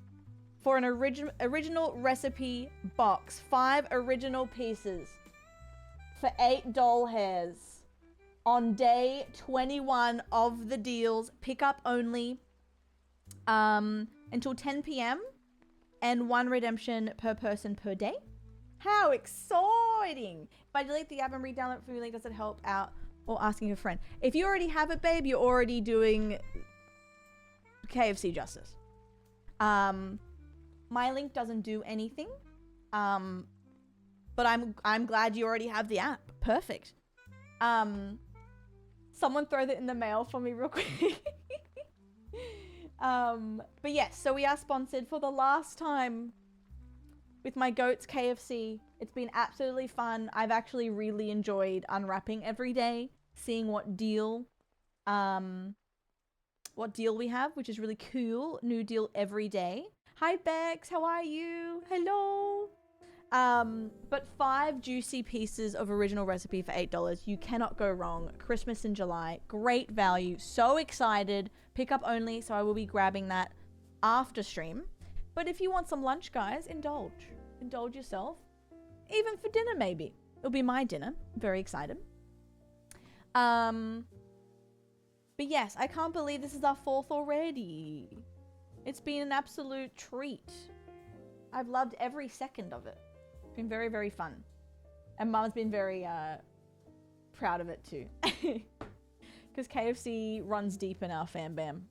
for an original recipe box. 5 original pieces for 8 doll hairs on day 21 of the deals. Pickup only until 10 p.m. and 1 redemption per person per day. How exciting! If I delete the app and re-download it from your link, does it help out or asking a friend? If you already have it, babe, you're already doing KFC justice. My link doesn't do anything. But I'm glad you already have the app. Perfect. Someone throw that in the mail for me real quick. But yes, so we are sponsored for the last time with my goats KFC. It's been absolutely fun. I've actually really enjoyed unwrapping every day, seeing what deal we have, which is really cool. New deal every day. Hi Bex, how are you? Hello. But 5 juicy pieces of original recipe for $8. You cannot go wrong. Christmas in July, great value. So excited. Pick up only, so I will be grabbing that after stream. But if you want some lunch, guys, indulge yourself. Even for dinner, maybe. It'll be my dinner. Very excited. But yes, I can't believe this is our 4th already. It's been an absolute treat. I've loved every second of it. It's been very, very fun. And Mum's been very proud of it too. Because KFC runs deep in our fam bam.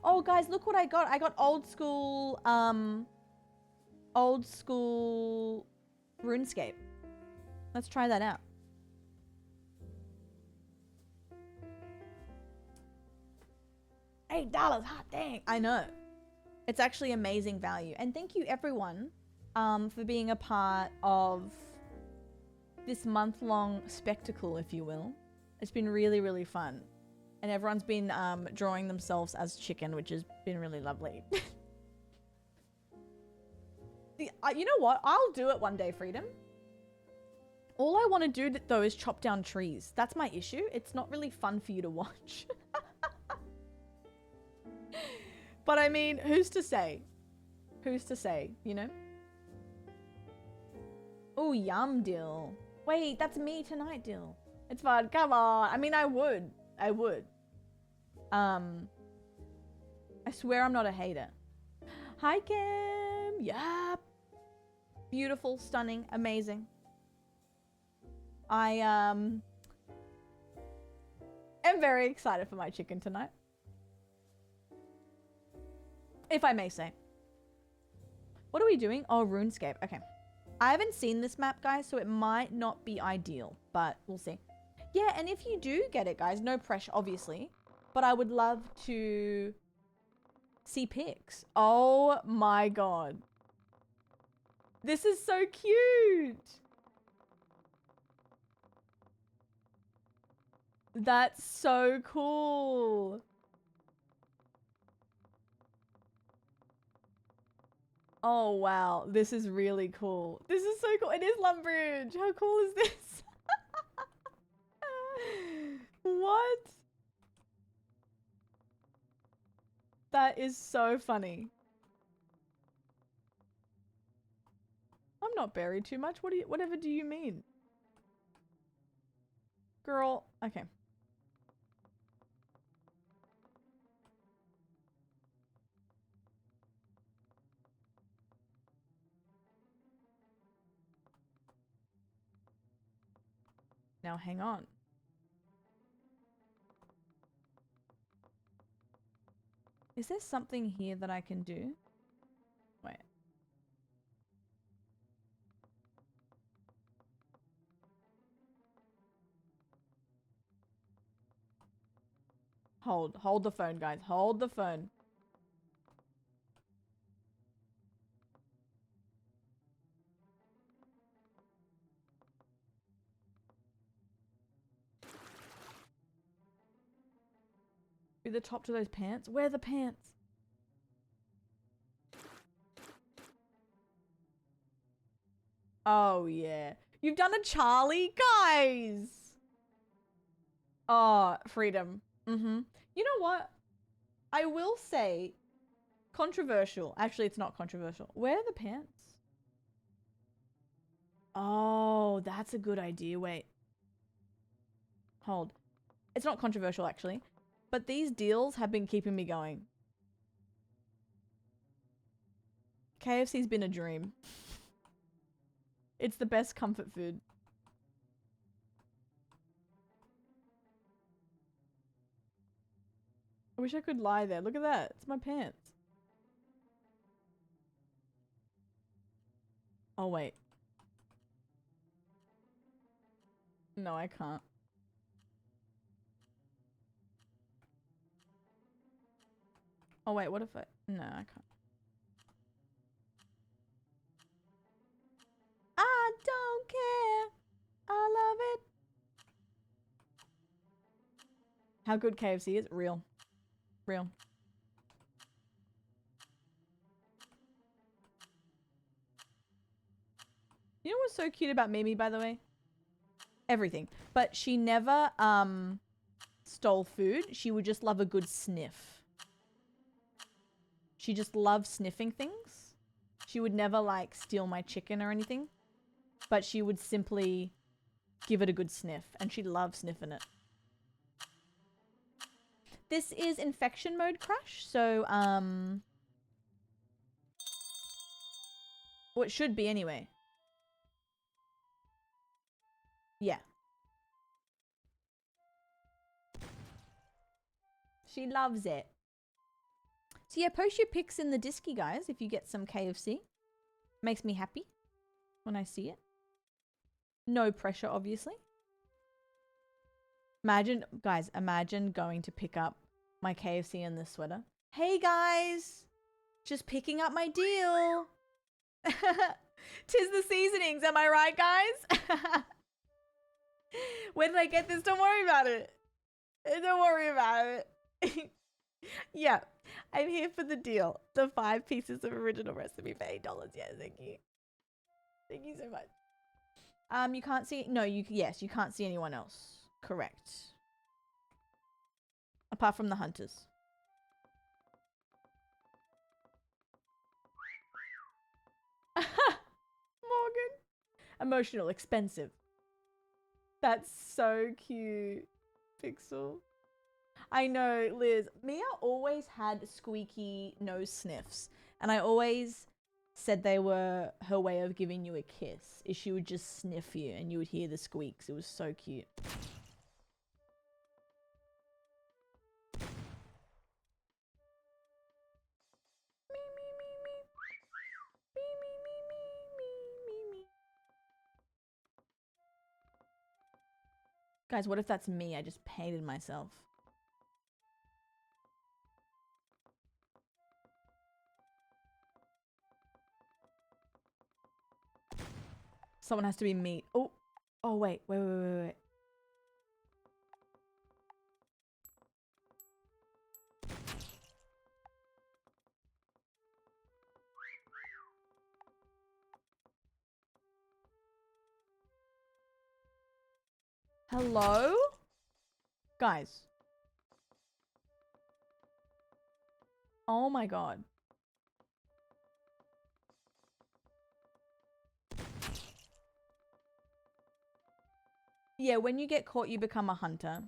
Oh guys, look what I got. I got old school RuneScape. Let's try that out. $8, hot dang. I know. It's actually amazing value. And thank you everyone for being a part of this month-long spectacle, if you will. It's been really, really fun. And everyone's been drawing themselves as chicken, which has been really lovely. You know what? I'll do it one day, Freedom. All I want to do though is chop down trees. That's my issue. It's not really fun for you to watch. But I mean, who's to say? Who's to say, you know? Oh, yum, Dill. Wait, that's me tonight, Dill. It's fun. Come on. I mean, I would. I would. I swear I'm not a hater. Hi, Kim. Yeah. Beautiful, stunning, amazing. I am very excited for my chicken tonight. If I may say. What are we doing? Oh, RuneScape. Okay. I haven't seen this map, guys, so it might not be ideal, but we'll see. Yeah, and if you do get it, guys, no pressure, obviously. But I would love to see pics. Oh my god. This is so cute. That's so cool. Oh, wow. This is really cool. This is so cool. It is Lumbridge. How cool is this? What? That is so funny. I'm not buried too much. Whatever do you mean? Girl. Okay. Now hang on. Is there something here that I can do? Wait. Hold the phone, guys. Hold the phone. Be the top to those pants? Where are the pants? Oh, yeah. You've done a Charlie? Guys! Oh, Freedom. Mm-hmm. You know what? I will say, controversial. Actually, it's not controversial. Where are the pants? Oh, that's a good idea. Wait. Hold. It's not controversial, actually. But these deals have been keeping me going. KFC's been a dream. It's the best comfort food. I wish I could lie there. Look at that. It's my pants. Oh, wait. No, I can't. Oh, wait. What if I... No, I can't. I don't care. I love it. How good KFC is? Real. Real. You know what's so cute about Mimi, by the way? Everything. But she never stole food. She would just love a good sniff. She just loves sniffing things. She would never like steal my chicken or anything. But she would simply give it a good sniff. And she loves sniffing it. This is infection mode crush. So, well, it should be anyway. Yeah. She loves it. So yeah, post your pics in the Disky, guys, if you get some KFC. Makes me happy when I see it. No pressure, obviously. Imagine, guys, imagine going to pick up my KFC in this sweater. Hey, guys. Just picking up my deal. Tis the seasonings, am I right, guys? Where did I get this? Don't worry about it. Don't worry about it. Yeah, I'm here for the deal. The 5 pieces of original recipe for $8. Yeah, thank you. Thank you so much. You can't see. No, yes, you can't see anyone else. Correct. Apart from the hunters. Morgan. Emotional, expensive. That's so cute. Pixel. I know, Liz. Mia always had squeaky nose sniffs. And I always said they were her way of giving you a kiss. Is she would just sniff you and you would hear the squeaks. It was so cute. Guys, what if that's me? I just painted myself. Someone has to be me. Oh, oh wait. Hello? Guys. Oh my god. Yeah, when you get caught, you become a hunter.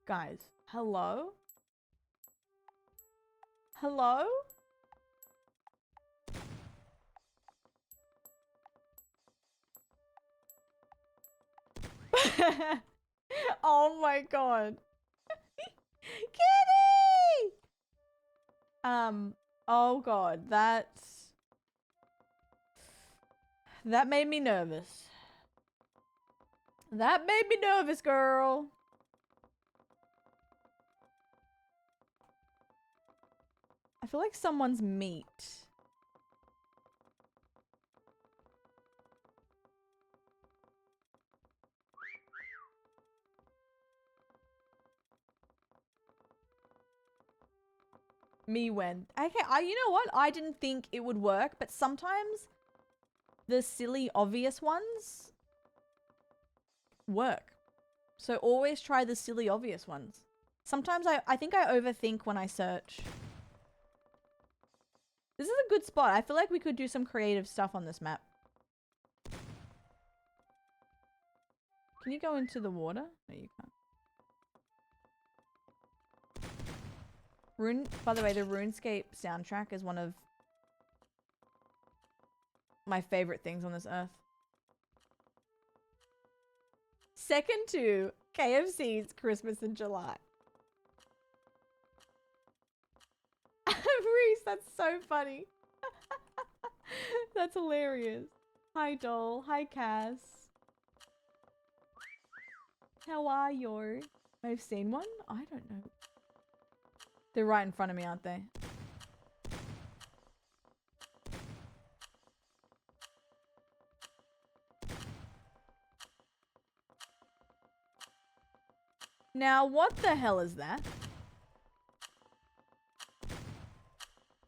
Guys, hello? Hello? Oh my god. Kitty! Oh god, that made me nervous. That made me nervous, girl. I feel like someone's meat. Me when. Okay, you know what? I didn't think it would work, but sometimes the silly, obvious ones work. So always try the silly, obvious ones. Sometimes I think I overthink when I search. This is a good spot. I feel like we could do some creative stuff on this map. Can you go into the water? No, you can't. By the way, the RuneScape soundtrack is one of my favorite things on this earth. Second to KFC's Christmas in July. Reese, that's so funny. That's hilarious. Hi, Doll. Hi, Cass. How are you? I've seen one? I don't know. They're right in front of me, aren't they? Now, what the hell is that?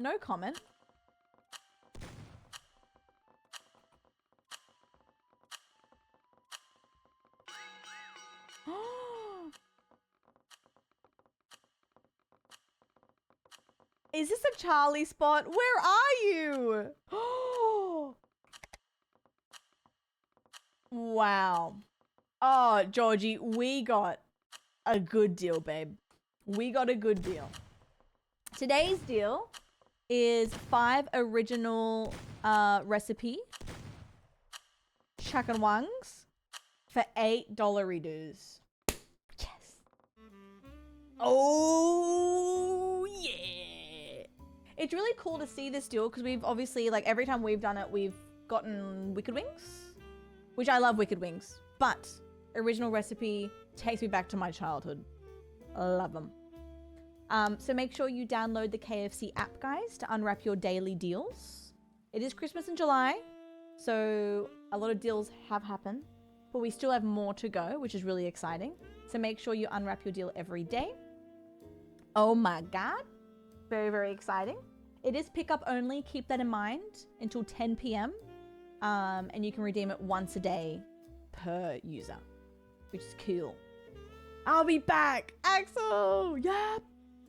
No comment. Is this a Charlie spot? Where are you? Wow. Oh, Georgie, we got a good deal, babe. We got a good deal. Today's deal is 5 original recipe chakanwangs for $8 redos. Yes. Oh, yeah. It's really cool to see this deal because we've obviously, like, every time we've done it, we've gotten Wicked Wings, which I love Wicked Wings, but original recipe takes me back to my childhood. Love them. So make sure you download the KFC app, guys, to unwrap your daily deals. It is Christmas in July, so a lot of deals have happened, but we still have more to go, which is really exciting. So make sure you unwrap your deal every day. Oh my God. Very, very exciting. It is pickup only. Keep that in mind until 10 p.m. And you can redeem it once a day per user, which is cool. I'll be back. Axel. Yep.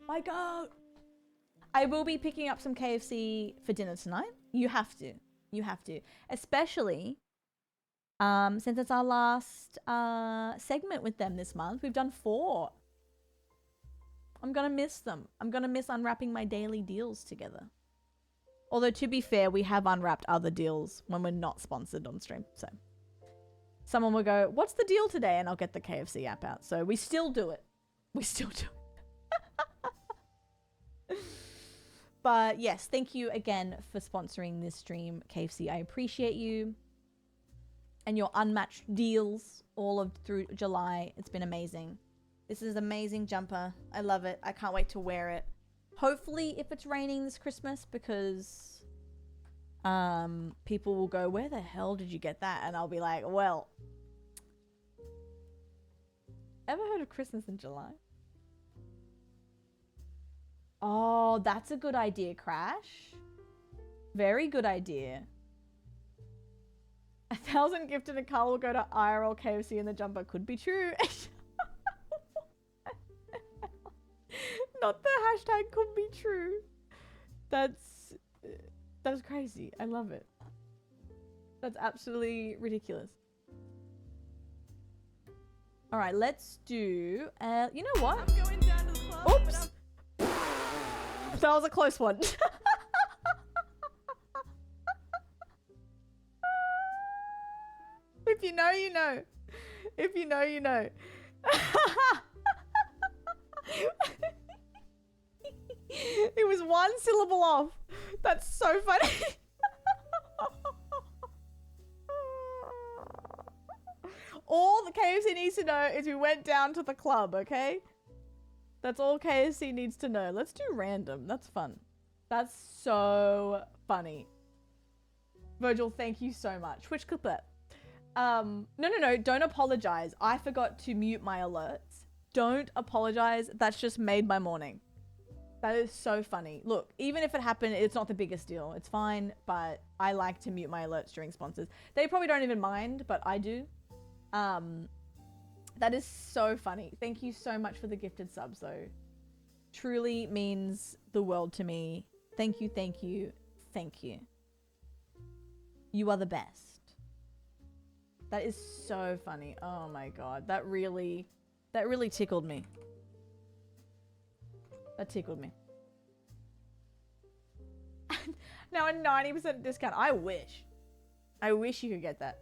My God. I will be picking up some KFC for dinner tonight. You have to. You have to. Especially since it's our last segment with them this month. We've done 4. I'm going to miss them. I'm going to miss unwrapping my daily deals together. Although, to be fair, we have unwrapped other deals when we're not sponsored on stream. So someone will go, what's the deal today? And I'll get the KFC app out. So we still do it. We still do it. But yes, thank you again for sponsoring this stream, KFC. I appreciate you and your unmatched deals all of through July. It's been amazing. This is an amazing jumper. I love it. I can't wait to wear it. Hopefully, if it's raining this Christmas, because people will go, where the hell did you get that? And I'll be like, well, ever heard of Christmas in July? Oh, that's a good idea, Crash. Very good idea. 1,000 gifted and Carl will go to IRL KFC in the jumper. Could be true. Not the hashtag could be true. That's crazy. I love it. That's absolutely ridiculous. All right, let's do. You know what? I'm going down to the club. Oops. That was a close one. If you know, you know. If you know, you know. It was 1 syllable off. That's so funny. All the KFC needs to know is we went down to the club, okay? That's all KFC needs to know. Let's do random. That's fun. That's so funny. Virgil, thank you so much. Twitch cliplet. No. Don't apologize. I forgot to mute my alerts. Don't apologize. That's just made my morning. That is so funny. Look, even if it happened, it's not the biggest deal. It's fine, but I like to mute my alerts during sponsors. They probably don't even mind, but I do. That is so funny. Thank you so much for the gifted subs, though. Truly means the world to me. Thank you, thank you, thank you. You are the best. That is so funny. Oh my God. That really tickled me. That tickled me. Now a 90% discount. I wish. I wish you could get that.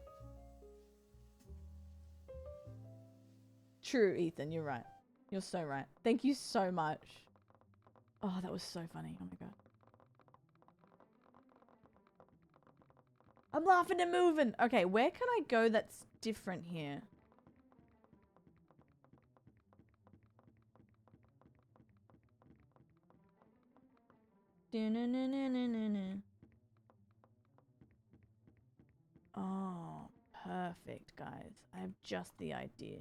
True, Ethan. You're right. You're so right. Thank you so much. Oh, that was so funny. Oh my God. I'm laughing and moving. Okay, where can I go that's different here? Oh, perfect, guys. I have just the idea.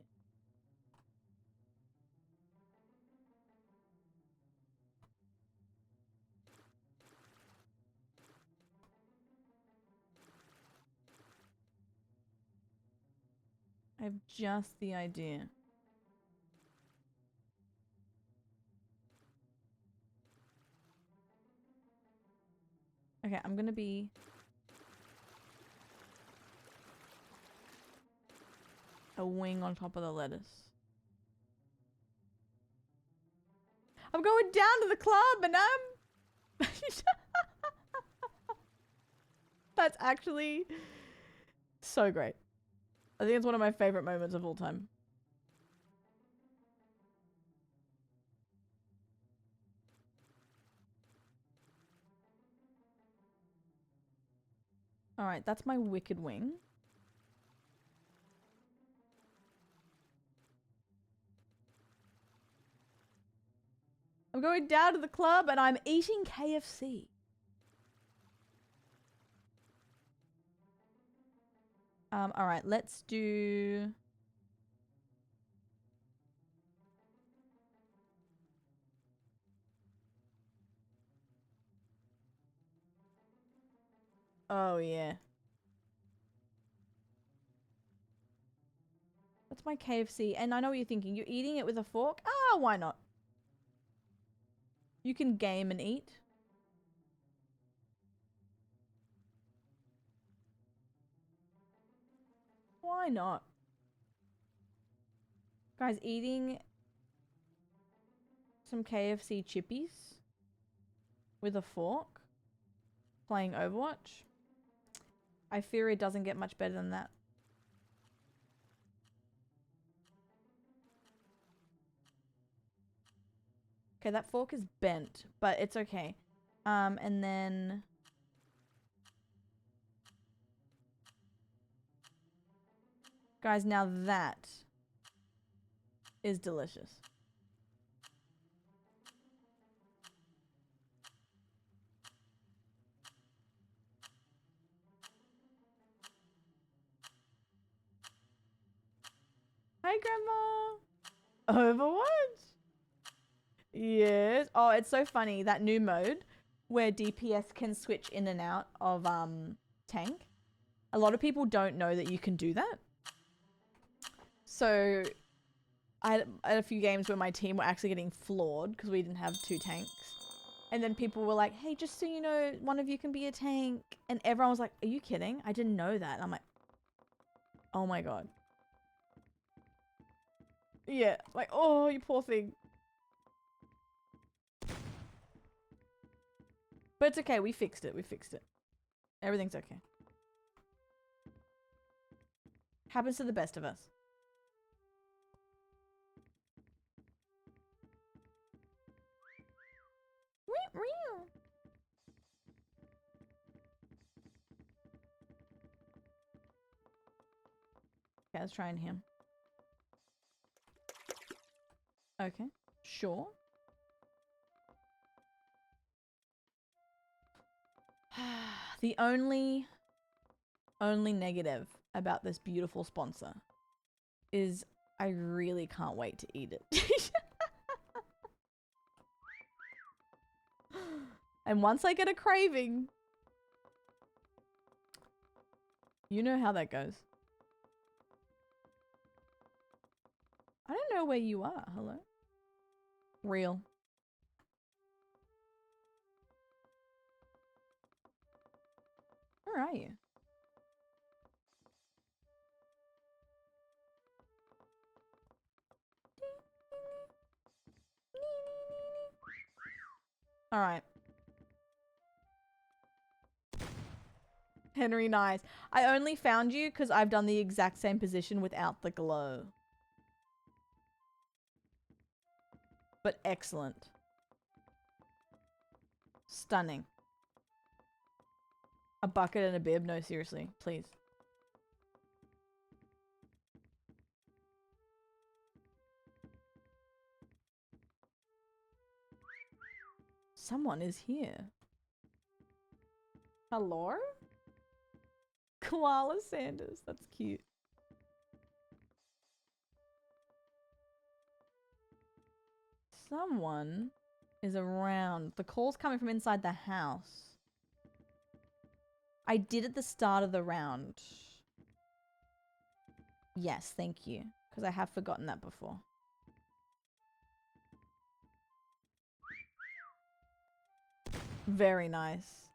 I have just the idea. Okay, I'm gonna be... a wing on top of the lettuce. I'm going down to the club and I'm... That's actually so great. I think it's one of my favorite moments of all time. Alright, that's my wicked wing. I'm going down to the club and I'm eating KFC. Alright, let's do... Oh, yeah. That's my KFC. And I know what you're thinking. You're eating it with a fork? Ah, why not? You can game and eat. Why not? Guys, eating some KFC chippies with a fork, playing Overwatch. I fear it doesn't get much better than that. Okay, that fork is bent, but it's okay. And then... Guys, now that is delicious. Hi, Grandma. Overwatch? Yes. Oh, it's so funny. That new mode where DPS can switch in and out of tank. A lot of people don't know that you can do that. So I had a few games where my team were actually getting floored because we didn't have 2 tanks. And then people were like, hey, just so you know, one of you can be a tank. And everyone was like, are you kidding? I didn't know that. And I'm like, oh my God. Yeah, like, oh, you poor thing. But it's okay, we fixed it, we fixed it. Everything's okay. Happens to the best of us. Okay, let's try and him. Okay, sure. The only negative about this beautiful sponsor is I really can't wait to eat it. And once I get a craving, you know how that goes. I don't know where you are. Hello? Real. Where are you? All right. Henry, nice. I only found you because I've done the exact same position without the glow. But excellent. Stunning. A bucket and a bib? No, seriously. Please. Someone is here. Hello? Koala Sanders. That's cute. Someone is around. The call's coming from inside the house. I did at the start of the round. Yes, thank you. Because I have forgotten that before. Very nice.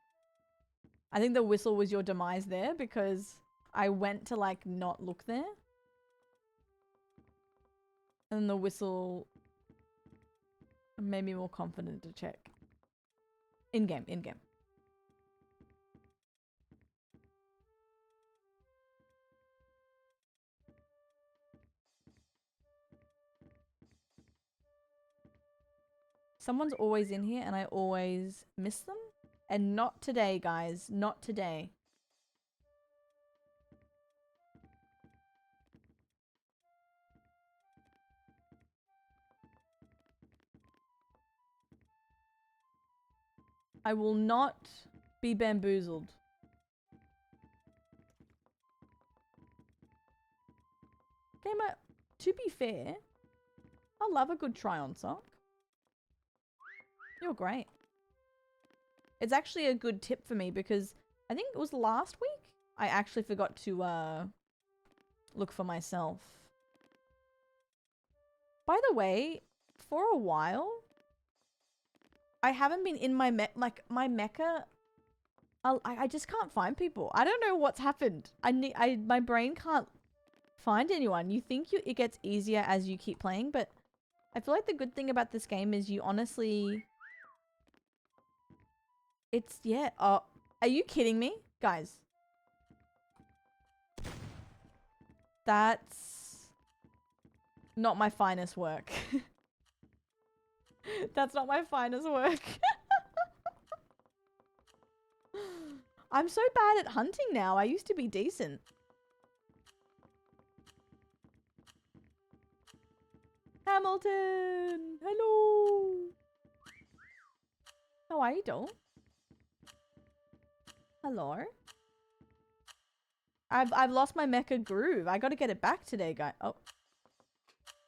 I think the whistle was your demise there because I went to like not look there. And the whistle made me more confident to check. In-game, in-game. Someone's always in here and I always miss them. And not today, guys. Not today. I will not be bamboozled. Gamer, to be fair, I love a good try-on sock. You're great. It's actually a good tip for me because I think it was last week I actually forgot to look for myself. By the way, for a while, I haven't been in my my mecha. I just can't find people. I don't know what's happened. My brain can't find anyone. You think it gets easier as you keep playing, but I feel like the good thing about this game is you honestly. It's, yeah. Oh, are you kidding me? Guys. That's not my finest work. That's not my finest work. I'm so bad at hunting now. I used to be decent. Hamilton! Hello! How are you, doll? Hello? I've lost my mecha groove. I gotta get it back today, guys. Oh.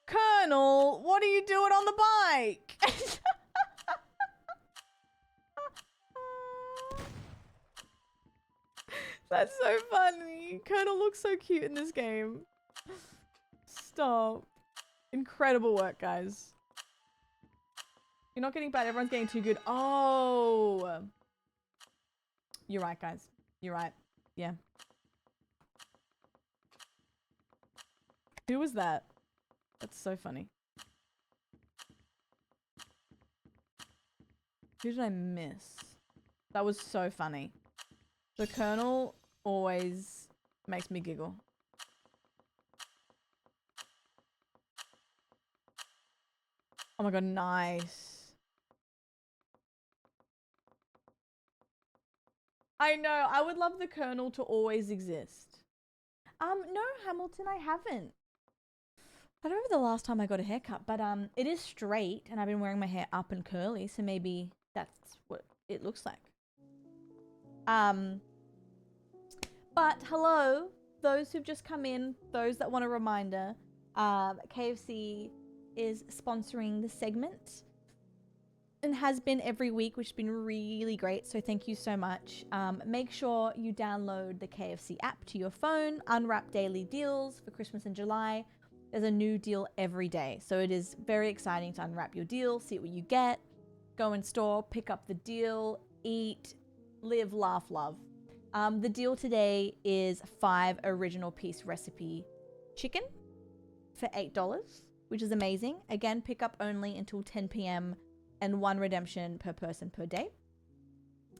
Colonel, what are you doing on the bike? That's so funny. Colonel looks so cute in this game. Stop. Incredible work, guys. You're not getting bad. Everyone's getting too good. Oh. You're right, guys. You're right. Yeah. Who was that? That's so funny. Who did I miss? That was so funny. The Colonel always makes me giggle. Oh my god, nice. I know, I would love the Colonel to always exist. No, Hamilton, I haven't. I don't remember the last time I got a haircut, but it is straight and I've been wearing my hair up and curly, so maybe that's what it looks like. But hello, those who've just come in, those that want a reminder, KFC is sponsoring the segment and has been every week, which has been really great. So thank you so much. Make sure you download the KFC app to your phone, unwrap daily deals for Christmas and July. There's a new deal every day. So it is very exciting to unwrap your deal, see what you get, go in store, pick up the deal, eat, live, laugh, love. The deal today is 5 original piece recipe chicken for $8, which is amazing. Again, pick up only until 10 p.m. and 1 redemption per person per day.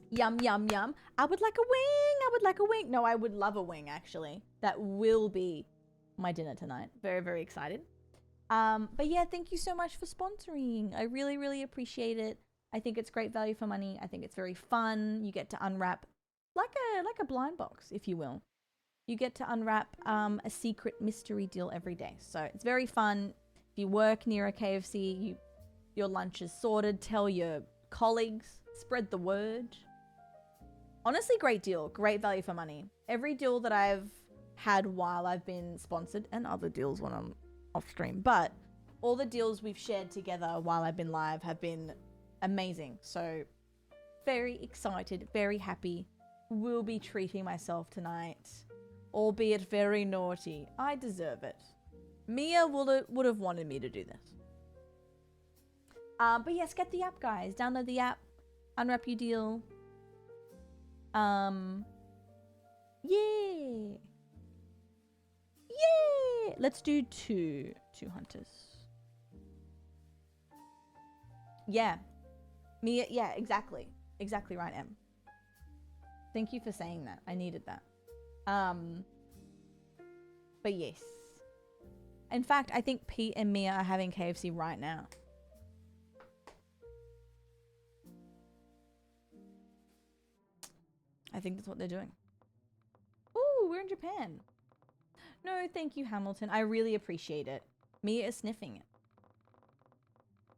Yum, yum, yum. I would like a wing. I would like a wing. No, I would love a wing, actually. That will be my dinner tonight. Very, very excited. But yeah, thank you so much for sponsoring. I really, really appreciate it. I think it's great value for money. I think it's very fun. You get to unwrap like a blind box, if you will. You get to unwrap a secret mystery deal every day. So it's very fun. If you work near a KFC, your lunch is sorted. Tell your colleagues. Spread the word. Honestly, great deal. Great value for money. Every deal that I've had while I've been sponsored, and other deals when I'm off stream, but all the deals we've shared together while I've been live have been amazing. So very excited, very happy. Will be treating myself tonight. albeit very naughty. I deserve it. Mia would have wanted me to do this. But yes, get the app, guys. Download the app. Unwrap your deal. Yeah. Yeah. Let's do two hunters. Yeah. Mia, yeah, exactly. Exactly right, Em. Thank you for saying that. I needed that. But yes. In fact, I think Pete and Mia are having KFC right now. I think that's what they're doing. Ooh, we're in Japan. No, thank you, Hamilton. I really appreciate it. Mia is sniffing it.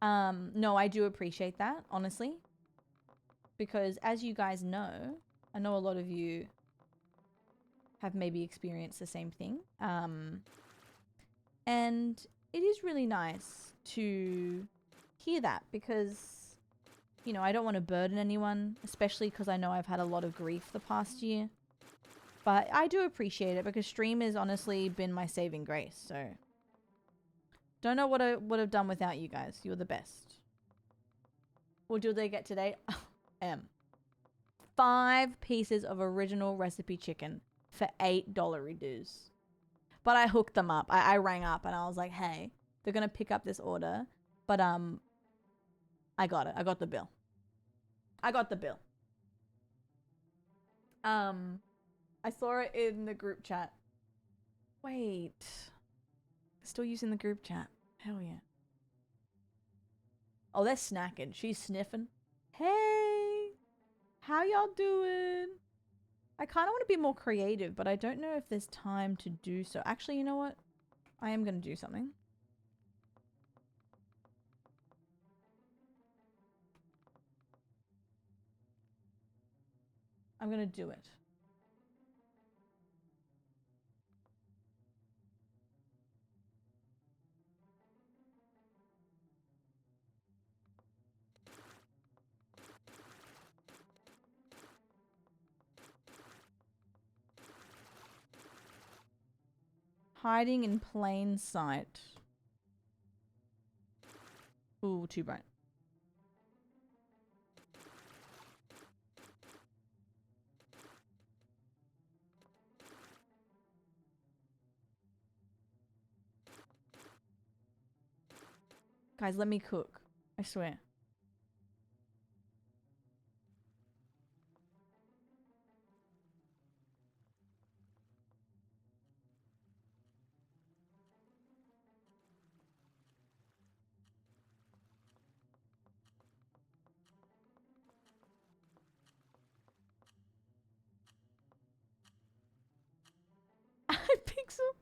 No, I do appreciate that, honestly. Because as you guys know, I know a lot of you have maybe experienced the same thing. And it is really nice to hear that because, you know, I don't want to burden anyone, especially because I know I've had a lot of grief the past year. But I do appreciate it because stream has honestly been my saving grace. So don't know what I would have done without you guys. You're the best. What do they get today? M. 5 pieces of original recipe chicken for $8 reduce. But I hooked them up. I rang up and I was like, hey, they're going to pick up this order. But I got it. I got the bill. I got the bill. I saw it in the group chat. Wait. Still using the group chat. Hell yeah. Oh, they're snacking. She's sniffing. Hey. How y'all doing? I kind of want to be more creative, but I don't know if there's time to do so. Actually, you know what? I am going to do something. I'm going to do it. Hiding in plain sight. Ooh, too bright. Guys, let me cook. I swear. Pixel.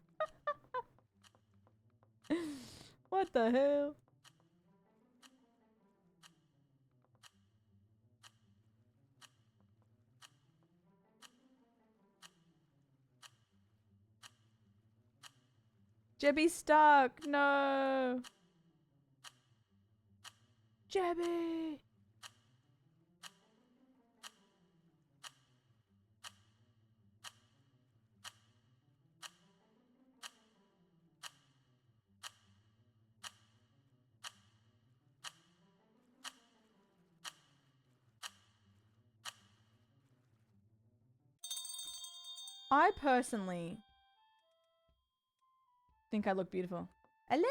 What the hell? Jebby's stuck. No. Jebby. I personally think I look beautiful. Alejo!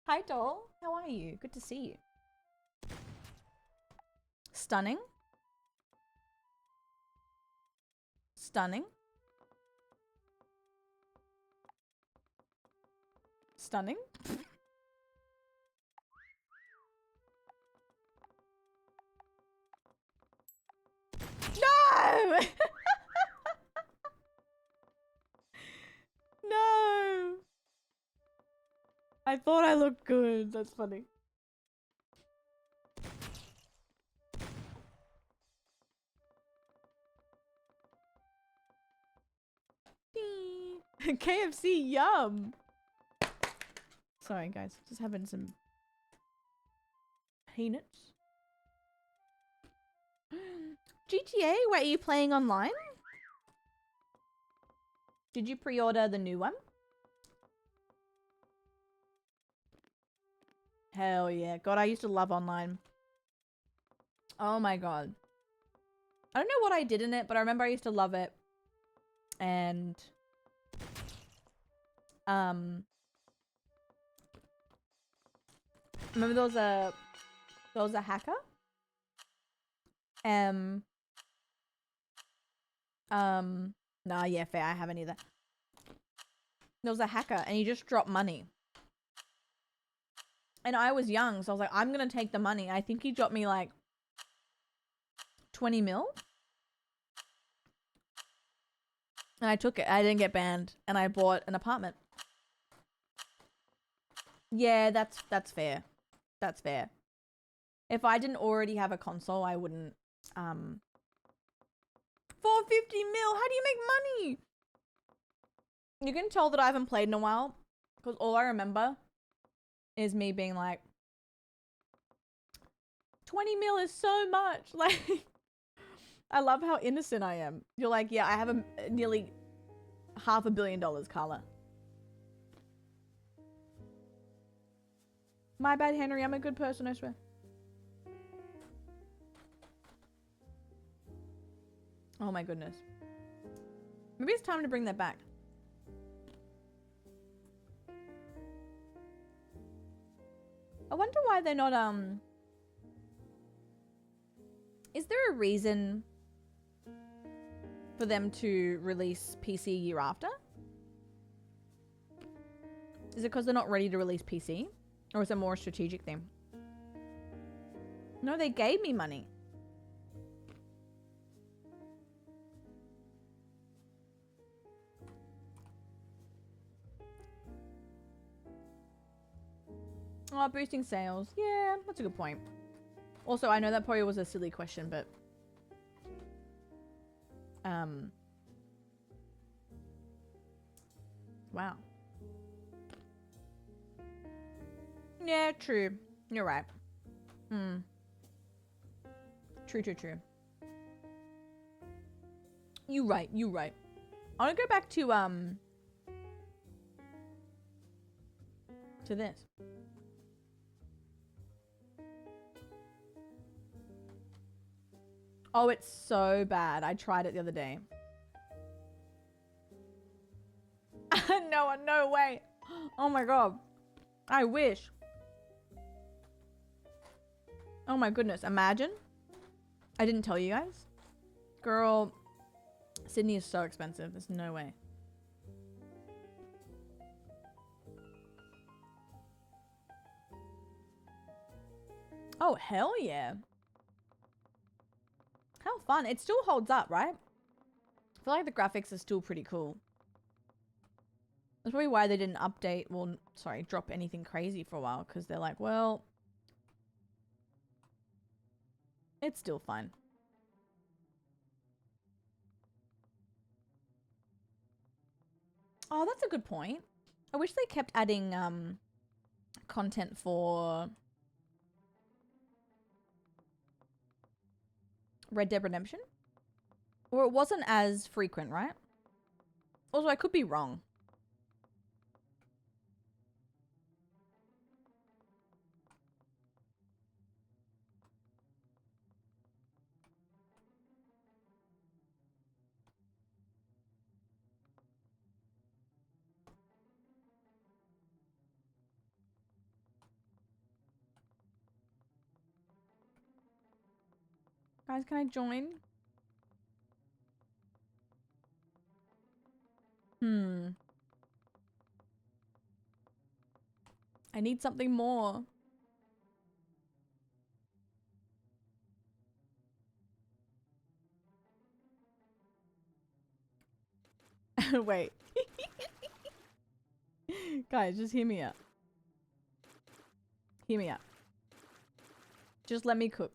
Hi, doll. How are you? Good to see you. Stunning. Stunning. Stunning. No! No! I thought I looked good. That's funny. KFC, yum! Sorry, guys. Just having some peanuts. GTA, wait, are you playing online? Did you pre-order the new one? Hell yeah. God, I used to love online. Oh my god. I don't know what I did in it, but I remember I used to love it. And remember there was a hacker? Nah, yeah, fair. I haven't either. There was a hacker and he just dropped money. And I was young, so I was like, I'm gonna take the money. I think he dropped me like 20 mil. And I took it. I didn't get banned. And I bought an apartment. Yeah, that's fair. That's fair. If I didn't already have a console, I wouldn't 450 mil. How do you make money? You can tell that I haven't played in a while because all I remember is me being like 20 mil is so much. Like I love how innocent I am. You're like, yeah, I have nearly $500 million, Carla. My bad, Henry. I'm a good person, I swear. Oh my goodness. Maybe it's time to bring that back. I wonder why they're not, is there a reason for them to release PC year after? Is it because they're not ready to release PC? Or is it more a strategic thing? No, they gave me money. Oh, boosting sales. Yeah, that's a good point. Also, I know that probably was a silly question, but wow. Yeah, true. You're right. True. You right. I want to go back to this. Oh, it's so bad. I tried it the other day. No way. Oh my god. I wish. Oh my goodness. Imagine. I didn't tell you guys. Girl, Sydney is so expensive. There's no way. Oh, hell yeah. How fun. It still holds up, right? I feel like the graphics are still pretty cool. That's probably why they didn't update, well, sorry, drop anything crazy for a while. Because they're like, well, it's still fine. Oh, that's a good point. I wish they kept adding content for Red Dead Redemption. Or it wasn't as frequent, right? Also, I could be wrong. Guys, can I join? I need something more. Wait. Guys, just hear me out. Hear me out. Just let me cook.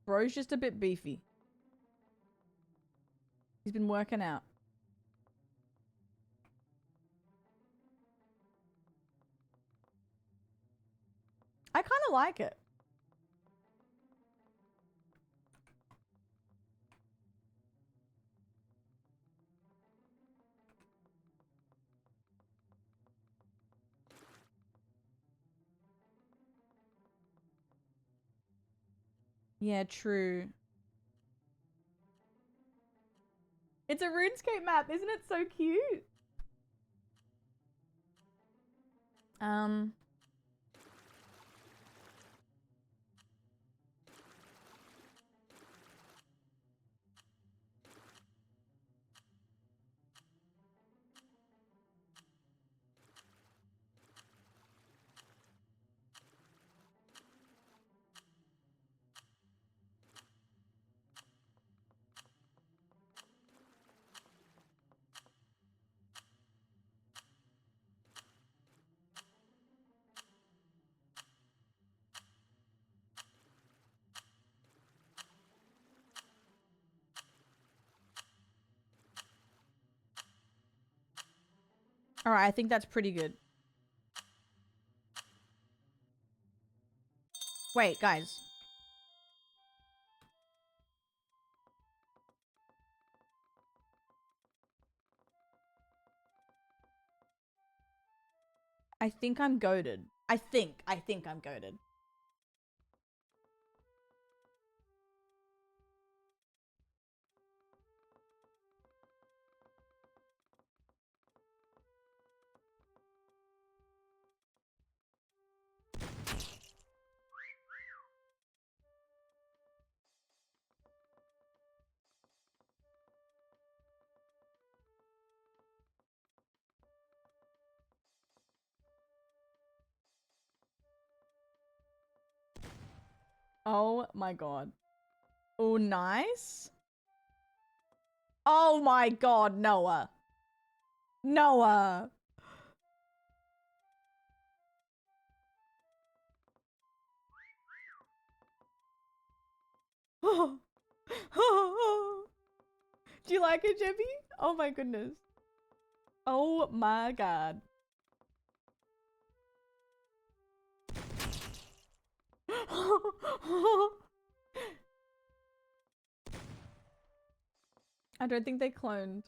Bro's just a bit beefy. He's been working out. I kind of like it. Yeah, true. It's a RuneScape map, isn't it so cute? All right, I think that's pretty good. Wait, guys. I think I'm goated. I think I'm goated. Oh my god. Oh, nice. Oh my god, Noah. Noah. Do you like it, Jebby? Oh my goodness. Oh my god. I don't think they cloned.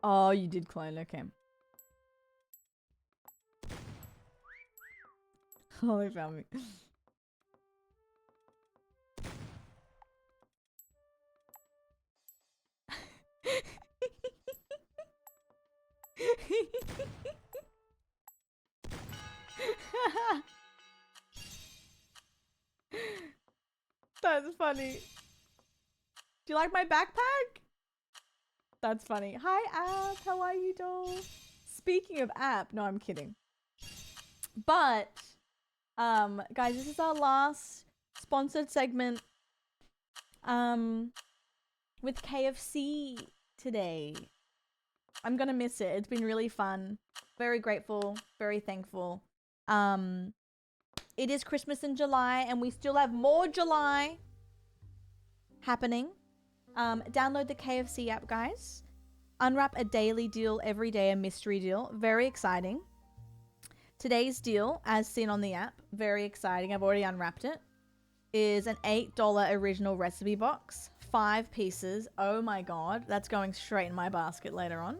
Oh, you did clone, okay. Oh, they found me. That's funny. Do you like my backpack? That's funny. Hi, App. How are you, doll? Speaking of App, no, I'm kidding. But, guys, this is our last sponsored segment, with KFC today. I'm gonna miss it. It's been really fun. Very grateful. Very thankful. It is Christmas in July, and we still have more July happening. Download the KFC app, guys. Unwrap a daily deal every day, a mystery deal. Very exciting. Today's deal, as seen on the app, very exciting. I've already unwrapped it. Is an $8 original recipe box. 5 pieces. Oh my god. That's going straight in my basket later on.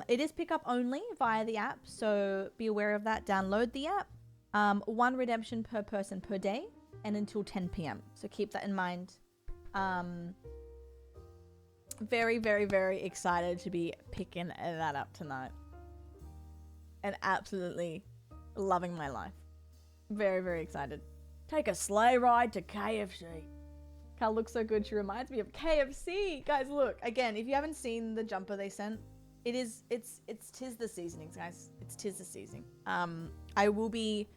It is pickup only via the app, so be aware of that. Download the app. 1 redemption per person per day and until 10 p.m. So keep that in mind. Very, very, very excited to be picking that up tonight. And absolutely loving my life. Very, very excited. Take a sleigh ride to KFC. Cal looks so good. She reminds me of KFC. Guys, look. Again, if you haven't seen the jumper they sent, it's tis the seasonings, guys. It's tis the seasoning. I will be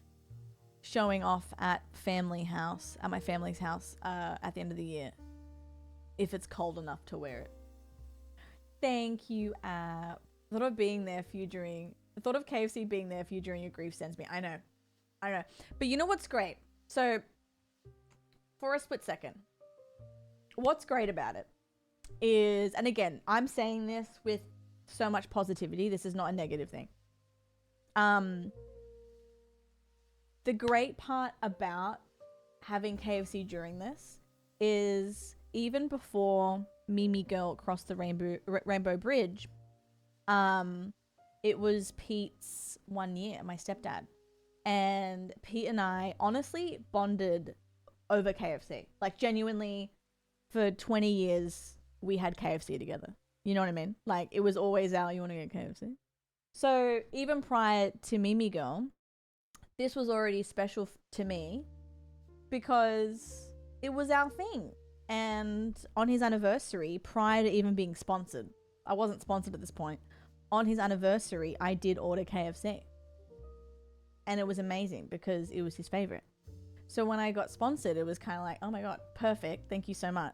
showing off at my family's house, at the end of the year. If it's cold enough to wear it. Thank you, app. The thought of KFC being there for you during your grief sends me. I know. I know. But you know what's great? So, for a split second, what's great about it is, and again, I'm saying this with so much positivity. This is not a negative thing. The great part about having KFC during this is even before Mimi Girl crossed the Rainbow Bridge, it was Pete's 1 year, my stepdad. And Pete and I honestly bonded over KFC. Like, genuinely, for 20 years, we had KFC together. You know what I mean? Like, it was always you want to get KFC? So, even prior to Mimi Girl, this was already special to me because it was our thing. And on his anniversary, prior to even being sponsored, I wasn't sponsored at this point. On his anniversary, I did order KFC. And it was amazing because it was his favorite. So when I got sponsored, it was kind of like, oh my God, perfect. Thank you so much.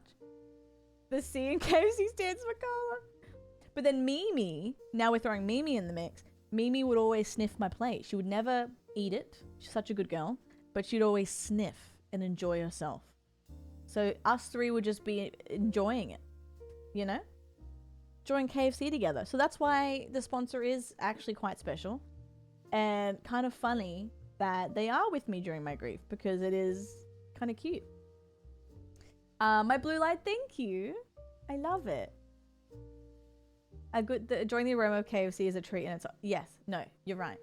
The C in KFC stands for Carla. But then Mimi, now we're throwing Mimi in the mix. Mimi would always sniff my plate. She would never eat it. She's such a good girl. But she'd always sniff and enjoy herself. So us three would just be enjoying it, you know? Enjoying KFC together. So that's why the sponsor is actually quite special. And kind of funny that they are with me during my grief because it is kind of cute. My blue light, thank you. I love it. Enjoying the aroma of KFC is a treat and it's... Yes, no, you're right.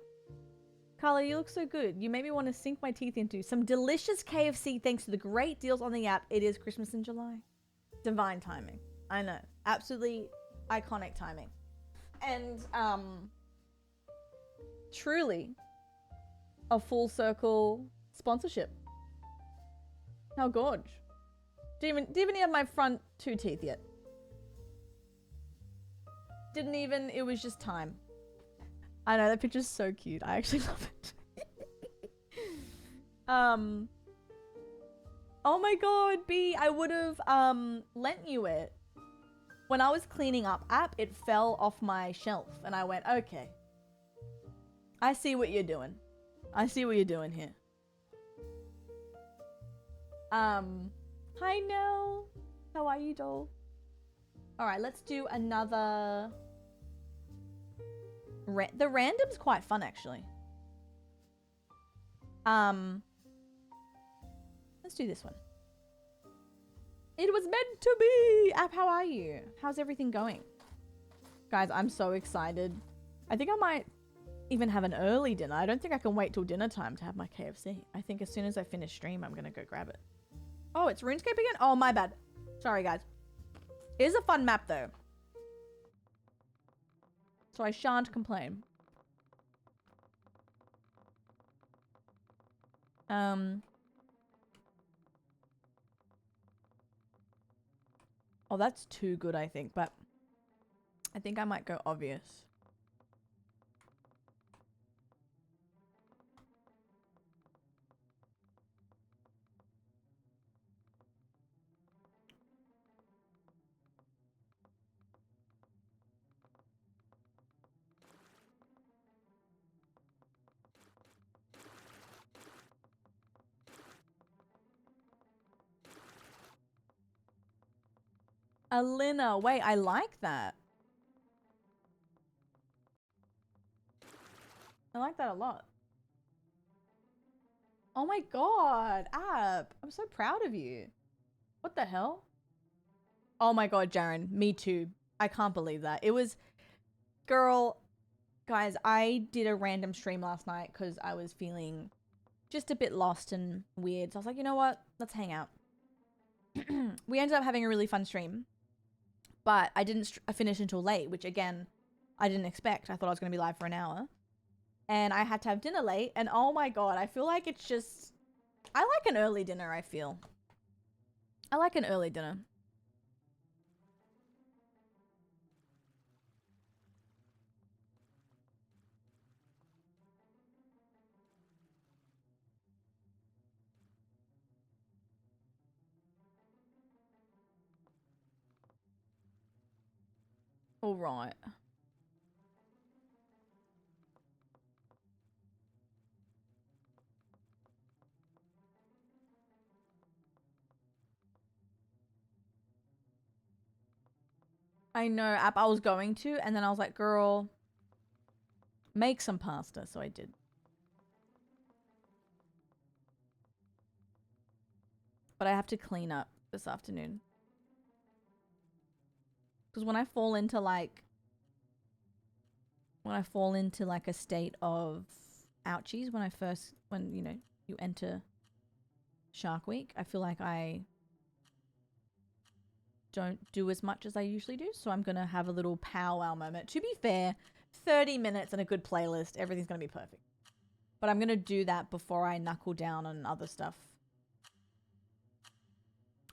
Carla, you look so good. You made me want to sink my teeth into some delicious KFC thanks to the great deals on the app. It is Christmas in July. Divine timing. I know. Absolutely iconic timing. And, truly a full circle sponsorship. How gorge. Didn't even have my front 2 teeth yet. Didn't even, it was just time. I know, that picture's so cute. I actually love it. Oh my God, B, I would have lent you it. When I was cleaning up app, it fell off my shelf and I went, okay. I see what you're doing. I see what you're doing here. Hi Nell. How are you, doll? Alright, let's do another... The random's quite fun, actually. Let's do this one. It was meant to be! App, how are you? How's everything going? Guys, I'm so excited. I think I might even have an early dinner. I don't think I can wait till dinner time to have my KFC. I think as soon as I finish stream, I'm gonna go grab it. Oh, it's RuneScape again? Oh, my bad. Sorry, guys. It is a fun map, though. So I shan't complain. Oh, that's too good, I think, but I think I might go obvious. Alina, wait, I like that. I like that a lot. Oh my God, App, I'm so proud of you. What the hell? Oh my God, Jaren, me too. I can't believe that. It was, girl, guys, I did a random stream last night because I was feeling just a bit lost and weird. So I was like, you know what? Let's hang out. We ended up having a really fun stream. But I didn't finish until late, which again, I didn't expect. I thought I was going to be live for an hour. And I had to have dinner late. And oh my God, I feel like it's just... I like an early dinner, I feel. I like an early dinner. All right. I know, app I was going to, and then I was like, girl, make some pasta. So I did. But I have to clean up this afternoon. Because when I fall into like a state of ouchies, when you know, you enter Shark Week, I feel like I don't do as much as I usually do. So I'm going to have a little powwow moment. To be fair, 30 minutes and a good playlist, everything's going to be perfect. But I'm going to do that before I knuckle down on other stuff.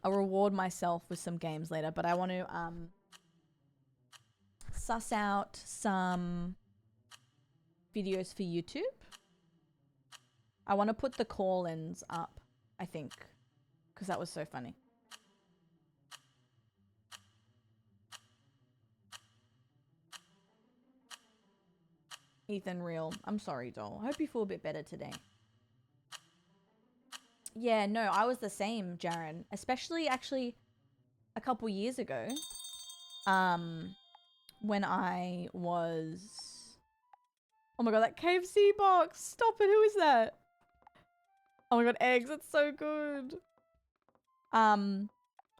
I'll reward myself with some games later, but I want to suss out some videos for YouTube. I want to put the call-ins up, I think, because that was so funny. Ethan Real, I'm sorry, doll. I hope you feel a bit better today. Yeah, no, I was the same, Jaren. Especially, actually, a couple years ago. When I was... Oh my god, that KFC box! Stop it, who is that? Oh my god, eggs, that's so good. Oh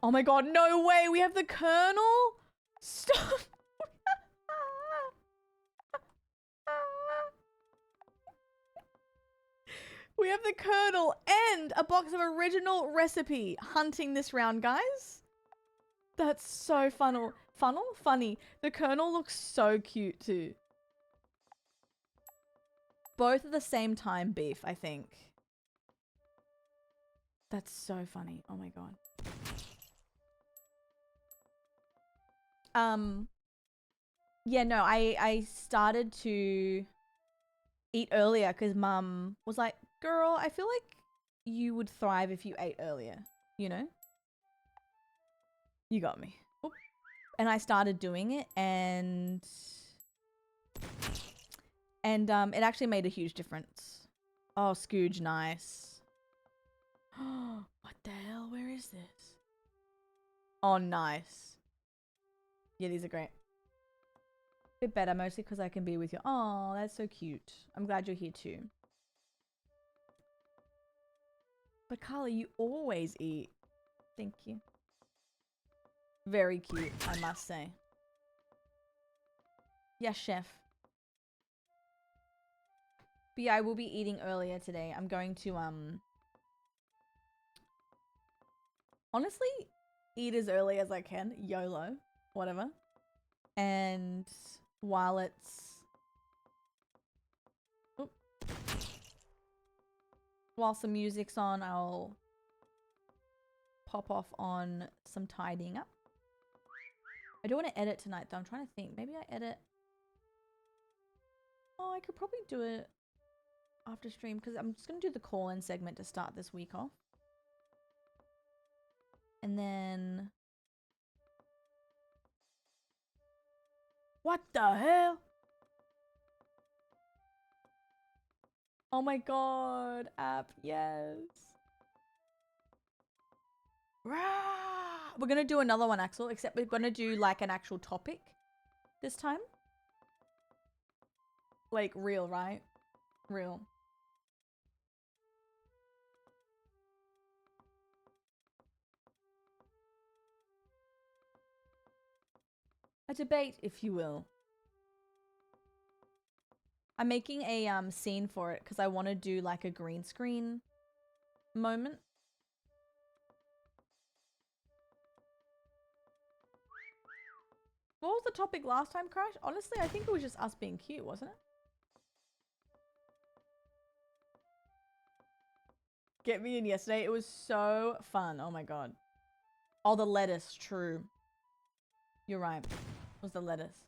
my god, no way, we have the Colonel? Stop! We have the Colonel and a box of original recipe hunting this round, guys. That's so funny. The Colonel looks so cute too. Both at the same time beef, I think. That's so funny. Oh my god. Yeah, no, I started to eat earlier because mum was like, girl, I feel like you would thrive if you ate earlier, you know? You got me. Oop. And I started doing it, and it actually made a huge difference. Oh, Scooge, nice. What the hell? Where is this? Oh, nice. Yeah, these are great. Bit better, mostly because I can be with you. Oh, that's so cute. I'm glad you're here too. But Carly, you always eat. Thank you. Very cute, I must say. Yes, chef. But yeah, I will be eating earlier today. I'm going to, honestly, eat as early as I can. YOLO. Whatever. And while it's... Oop. While some music's on, I'll pop off on some tidying up. I do want to edit tonight though. I'm trying to think. Maybe I edit... Oh, I could probably do it after stream because I'm just going to do the call-in segment to start this week off. And then... What the hell? Oh my god, app, yes. Rah! We're gonna do another one, Axel, except we're gonna do like an actual topic this time. Like real, right? Real. A debate, if you will. I'm making a scene for it because I want to do like a green screen moment. What was the topic last time, Crash? Honestly, I think it was just us being cute, wasn't it? Get me in yesterday. It was so fun. Oh my god. Oh, the lettuce. True. You're right. It was the lettuce.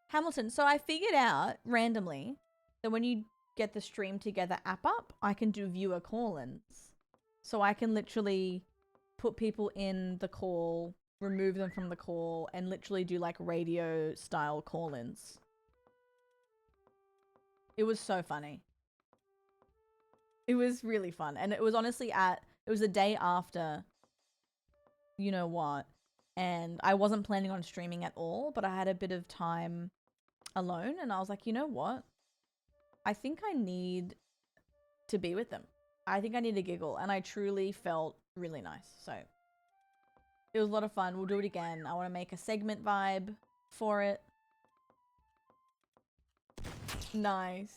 Hamilton, so I figured out randomly that when you get the Stream Together app up, I can do viewer call-ins. So I can literally put people in the call, remove them from the call, and literally do like radio style call-ins. It was so funny. It was really fun. And it was honestly it was the day after, you know what? and I wasn't planning on streaming at all, but I had a bit of time alone and I was like, you know what? I think I need to be with them. I think I need a giggle, and I truly felt really nice. So it was a lot of fun. We'll do it again. I want to make a segment vibe for it. Nice.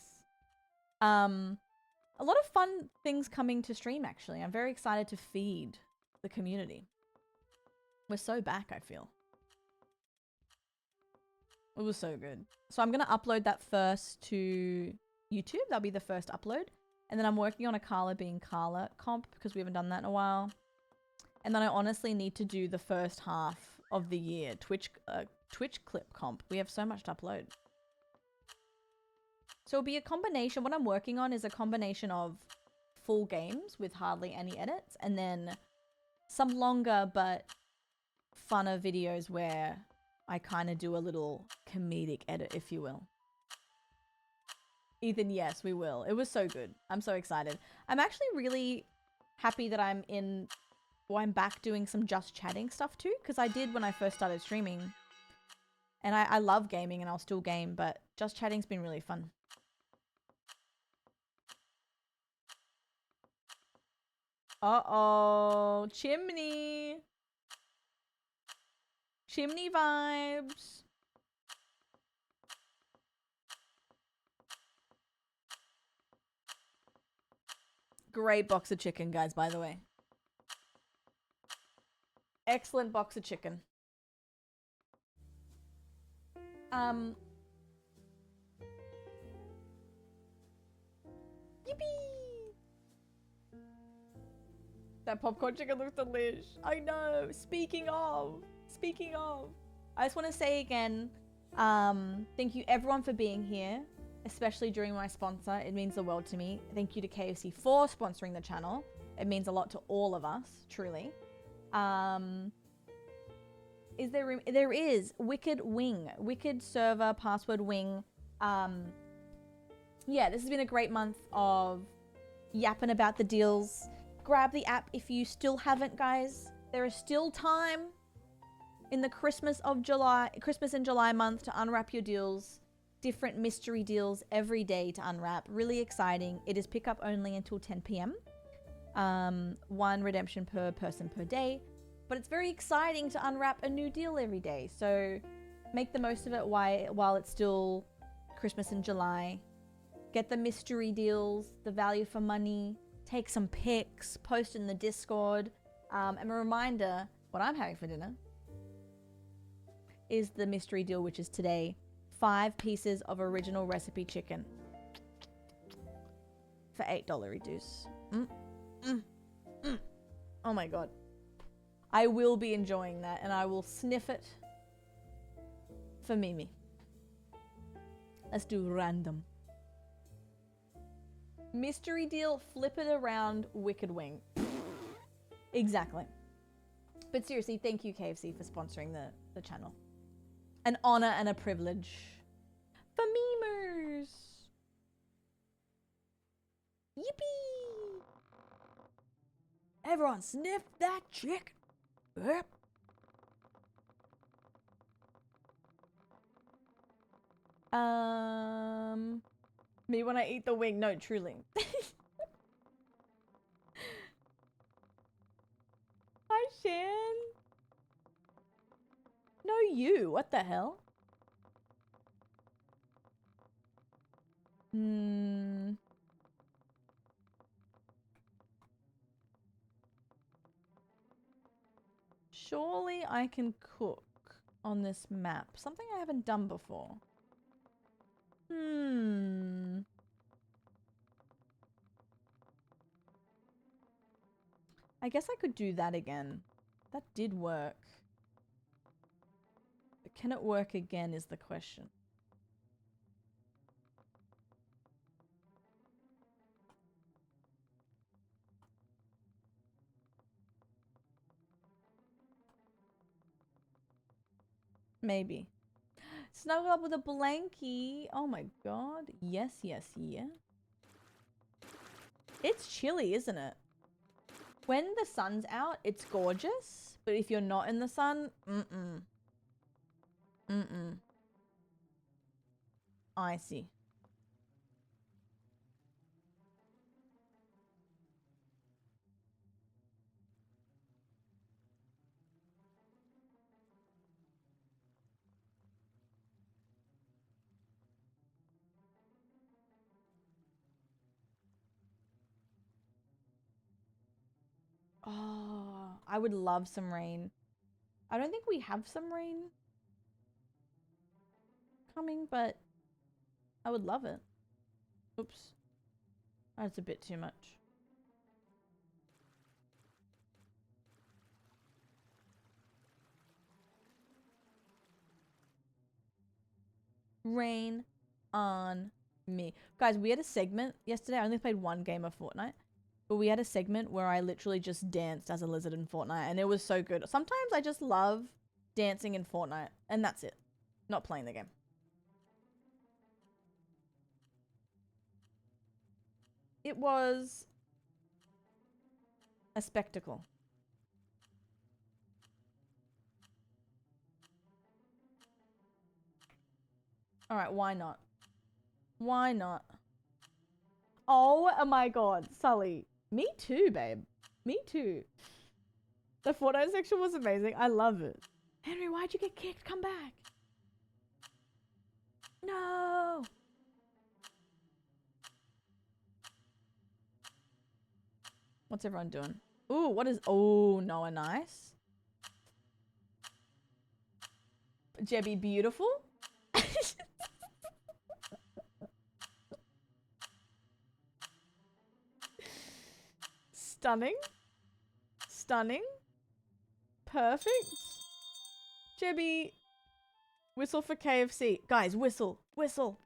A lot of fun things coming to stream, actually. I'm very excited to feed the community. We're so back, I feel. It was so good. So I'm going to upload that first to YouTube. That'll be the first upload. And then I'm working on a Carla being Carla comp because we haven't done that in a while. And then I honestly need to do the first half of the year Twitch clip comp. We have so much to upload. So it'll be a combination. What I'm working on is a combination of full games with hardly any edits, and then some longer but funner videos where I kind of do a little comedic edit, if you will. Ethan, yes, we will. It was so good. I'm so excited. I'm actually really happy that I'm back doing some just chatting stuff too, because I did when I first started streaming. And I love gaming and I'll still game, but just chatting's been really fun. Uh-oh, chimney. Chimney vibes. Great box of chicken, guys, by the way. Excellent box of chicken. Yippee! That popcorn chicken looks delish. I know. Speaking of, I just want to say again, thank you everyone for being here, especially during my sponsor. It means the world to me. Thank you to KFC for sponsoring the channel. It means a lot to all of us, truly. Is there room? There is. Wicked Wing. Wicked server, password wing. Yeah, this has been a great month of yapping about the deals. Grab the app if you still haven't, guys. There is still time in the Christmas and July month to unwrap your deals. Different mystery deals every day to unwrap. Really exciting. It is pickup only until 10 p.m. One redemption per person per day. But it's very exciting to unwrap a new deal every day. So make the most of it while it's still Christmas in July. Get the mystery deals, the value for money. Take some pics, post in the Discord. And a reminder, what I'm having for dinner is the mystery deal, which is today. 5 pieces of original recipe chicken for $8 reduce. Oh my god. I will be enjoying that, and I will sniff it for Mimi. Let's do random. Mystery deal, flip it around, Wicked Wing. Exactly. But seriously, thank you KFC for sponsoring the channel. An honor and a privilege for memers. Yippee! Everyone sniff that chick. Yep. Me when I eat the wing. No, truly. Hi, Shan. No, you. What the hell? Surely I can cook on this map. Something I haven't done before. I guess I could do that again. That did work. But can it work again is the question. Maybe. Snuggle up with a blankie. Oh my god. Yes, yes, yeah. It's chilly, isn't it? When the sun's out, it's gorgeous. But if you're not in the sun, icy. Oh, I would love some rain. I don't think we have some rain coming, but I would love it. Oops. That's a bit too much. Rain on me. Guys, we had a segment yesterday. I only played one game of Fortnite. But we had a segment where I literally just danced as a lizard in Fortnite, and it was so good. Sometimes I just love dancing in Fortnite, and that's it. Not playing the game. It was a spectacle. All right, why not? Why not? Oh my god, Sully. Me too, babe. Me too. The Fortnite section was amazing. I love it. Henry, why'd you get kicked? Come back. No. What's everyone doing? Ooh, what is... Oh, Noah, nice. Jebby, beautiful. Stunning. Stunning. Perfect. Jebby. Whistle for KFC. Guys, whistle. Whistle.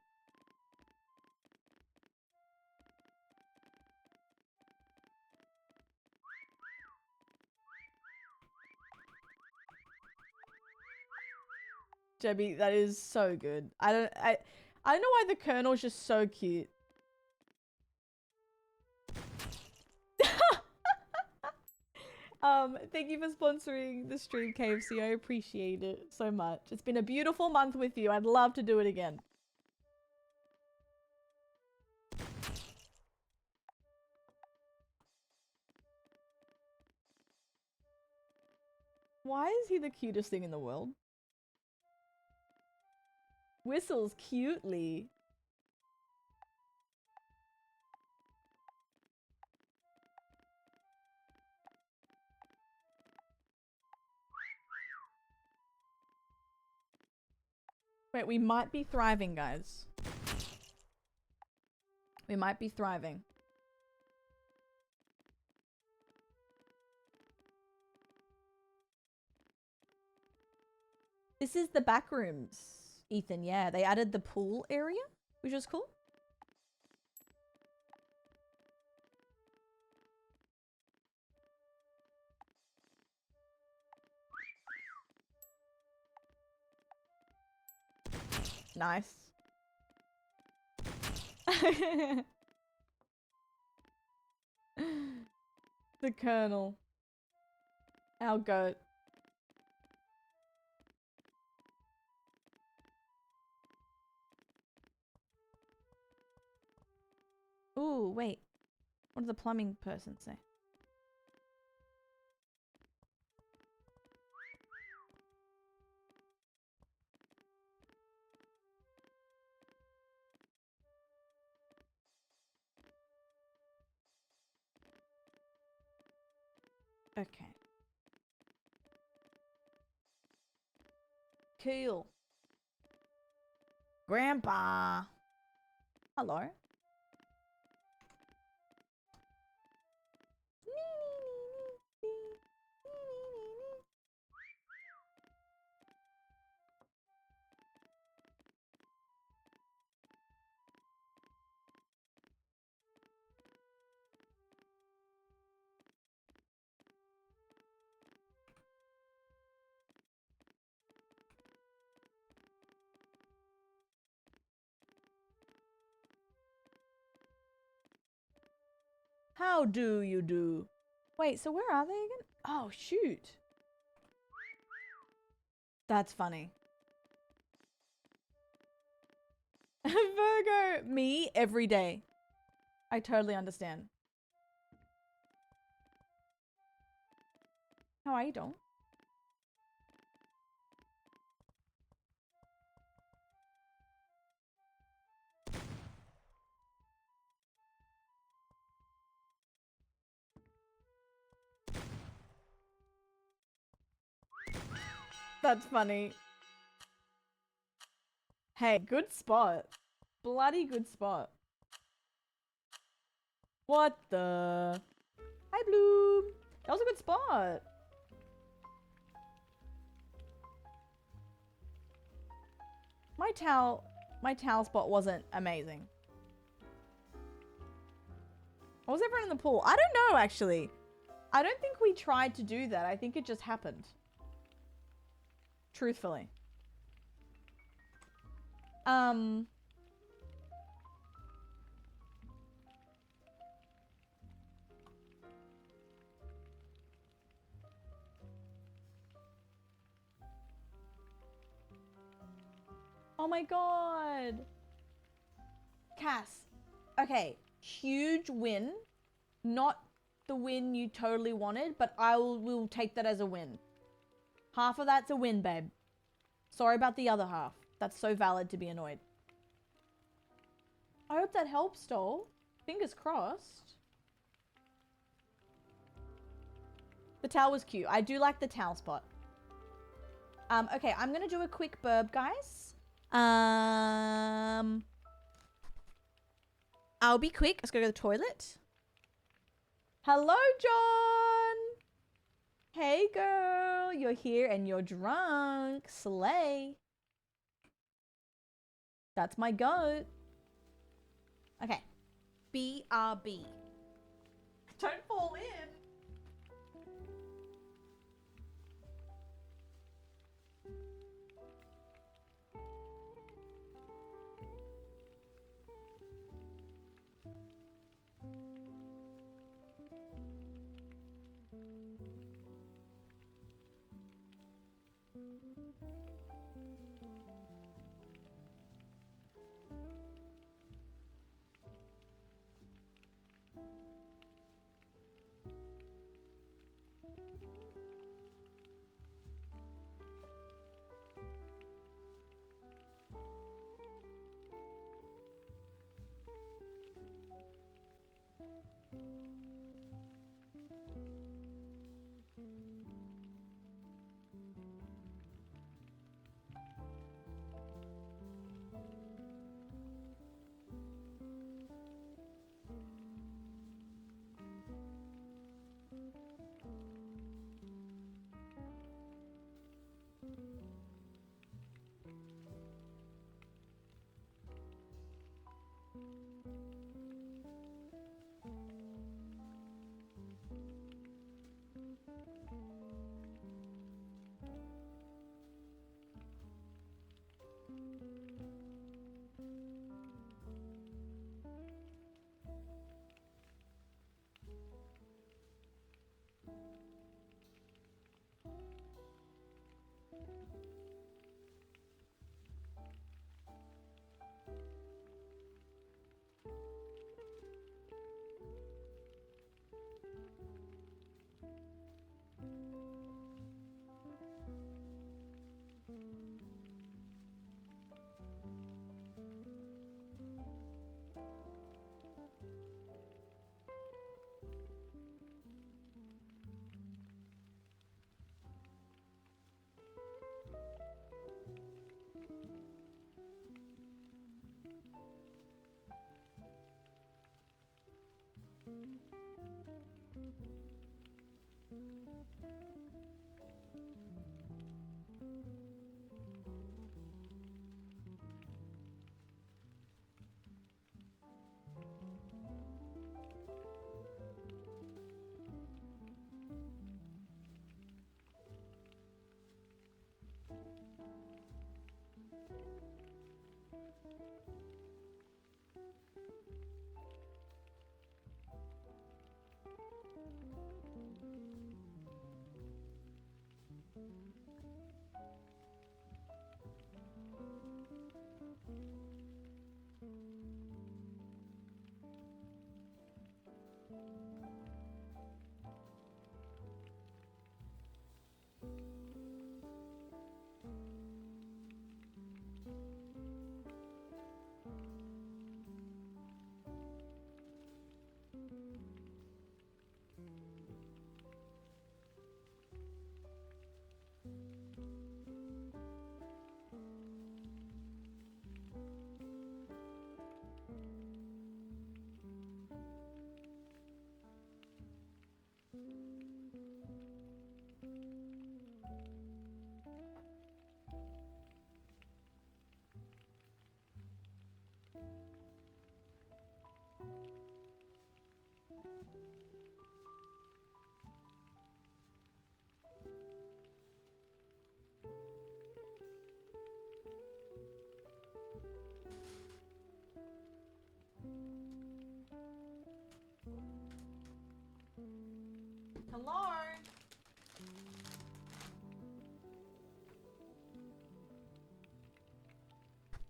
Jebby, that is so good. I don't know why the Colonel's just so cute. Thank you for sponsoring the stream, KFC. I appreciate it so much. It's been a beautiful month with you. I'd love to do it again. Why is he the cutest thing in the world? Whistles cutely. Wait, we might be thriving, guys. We might be thriving. This is the back rooms, Ethan. Yeah, they added the pool area, which is cool. Nice. The Colonel. Our goat. Ooh, wait. What did the plumbing person say? Okay. Cool. Grandpa. Hello. How do you do? Wait, so where are they again? Oh, shoot. That's funny. Virgo, me every day. I totally understand. How are you, doll? That's funny. Hey, good spot. Bloody good spot. What the? Hi, Bloom. That was a good spot. My towel spot wasn't amazing. What was everyone in the pool? I don't know, actually. I don't think we tried to do that. I think it just happened. Truthfully. Oh my god. Cass. Okay. Huge win. Not the win you totally wanted, but will take that as a win. Half of that's a win, babe. Sorry about the other half. That's so valid to be annoyed. I hope that helps, doll. Fingers crossed. The towel was cute. I do like the towel spot. Okay, I'm gonna do a quick burb, guys. I'll be quick. Let's go to the toilet. Hello, John. Hey, girl. You're here and you're drunk. Slay. That's my goat. Okay. BRB. Don't fall in.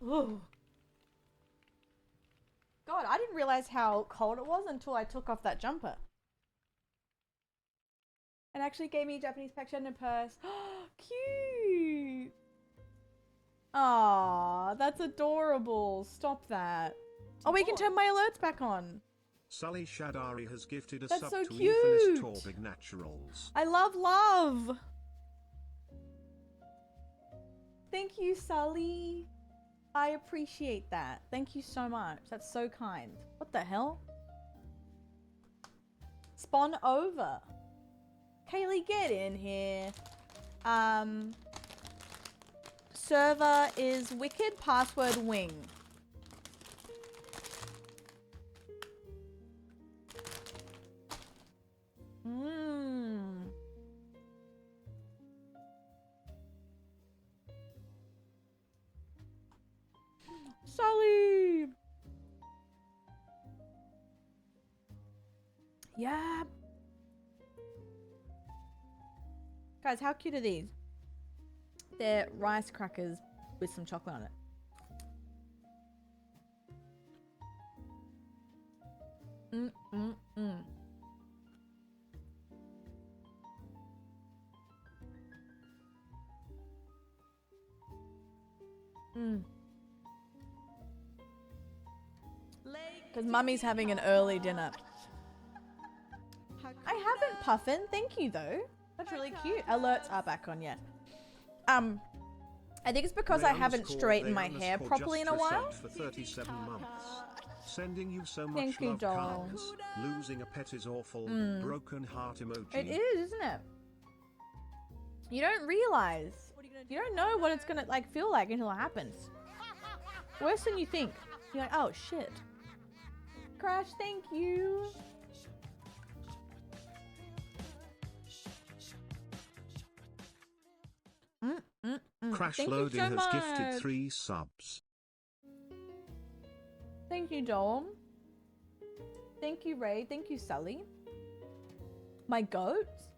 Ooh. God, I didn't realize how cold it was until I took off that jumper. It actually gave me a Japanese picture and a purse. Cute! Aw, that's adorable. Stop that. Oh, we can turn my alerts back on. Sully Shadari has gifted a That's sub so to cute. Euphonis Torbig Naturals. I love. Thank you, Sully. I appreciate that. Thank you so much. That's so kind. What the hell? Spawn over. Kaylee, get in here. Server is wicked, password wing. Sully! Yeah. Guys, how cute are these? They're rice crackers with some chocolate on it. Because mummy's having an early dinner. I haven't, Puffin. Thank you, though. That's really cute. Alerts are back on, yeah. I think it's because I haven't straightened my hair properly in a while. For 37 months. Sending you so much Thank you, love, doll. Carlos. Losing a pet is awful. Broken heart emoji. It is, isn't it? You don't realize. You don't know what it's gonna like feel like until it happens. Worse than you think. You're like, oh shit. Crash, thank you. Crash Thank you Loading so has gifted much. 3 subs. Thank you, Joel. Thank you, Ray. Thank you, Sully. My goats.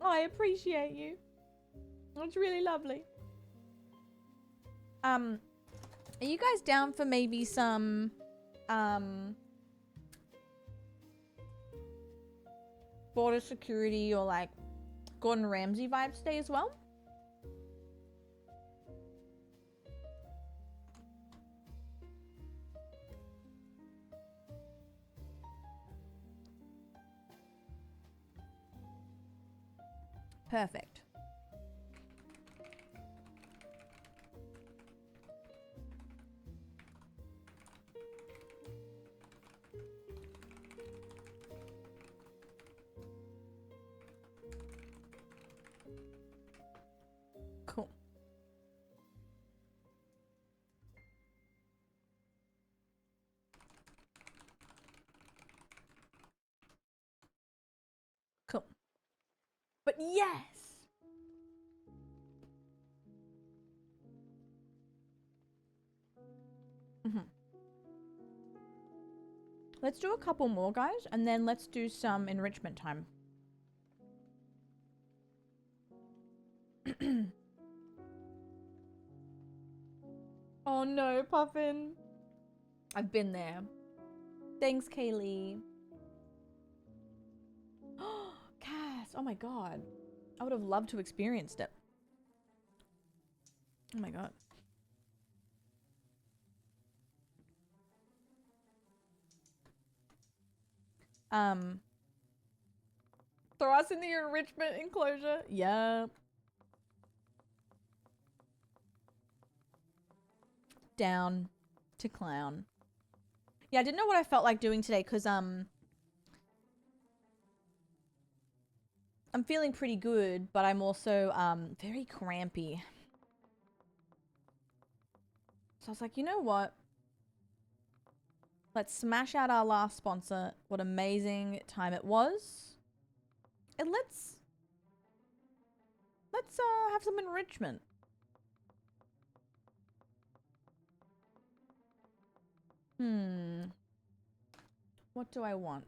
I appreciate you. That's really lovely. Are you guys down for maybe some border security or like Gordon Ramsay vibes today as well? Perfect. Cool. Cool. But yes. Let's do a couple more, guys, and then let's do some enrichment time. Oh no, Puffin. I've been there. Thanks, Kaylee. Cass, oh my god. I would have loved to experience it. Oh my god. Throw us in the enrichment enclosure. Yep. Down to clown. Yeah, I didn't know what I felt like doing today because I'm feeling pretty good, but I'm also very crampy. So I was like, you know what? Let's smash out our last sponsor. What amazing time it was. And let's have some enrichment. What do I want?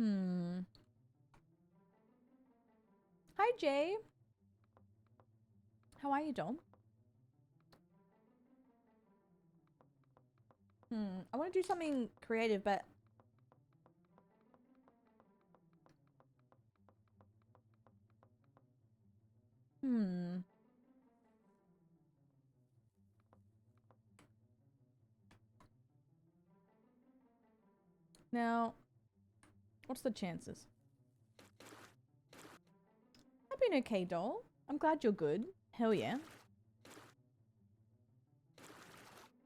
Hmm. Hi, Jay. How are you, doll? I want to do something creative, but now, what's the chances? I've been okay, doll. I'm glad you're good. Hell yeah.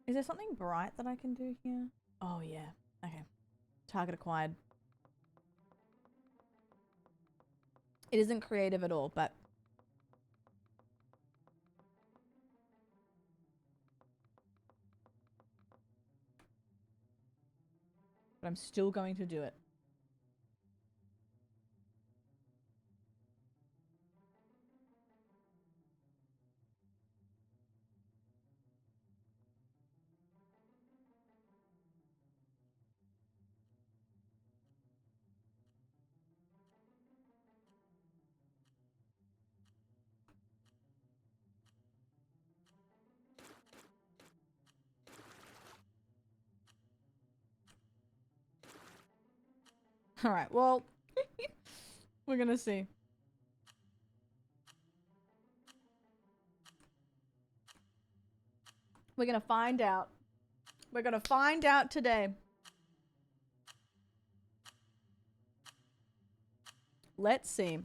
Is there something bright that I can do here? Oh yeah. Okay. Target acquired. It isn't creative at all, but I'm still going to do it. All right. Well, we're going to see. We're going to find out. We're going to find out today. Let's see.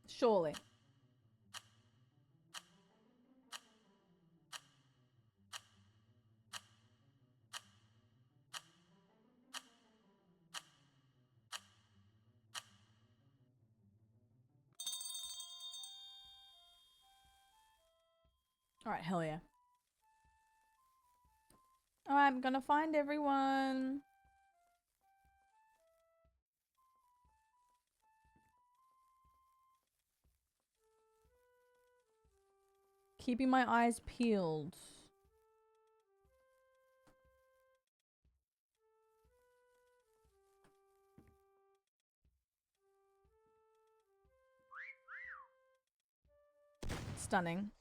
Surely. All right, hell yeah. All right, I'm gonna find everyone. Keeping my eyes peeled. Stunning.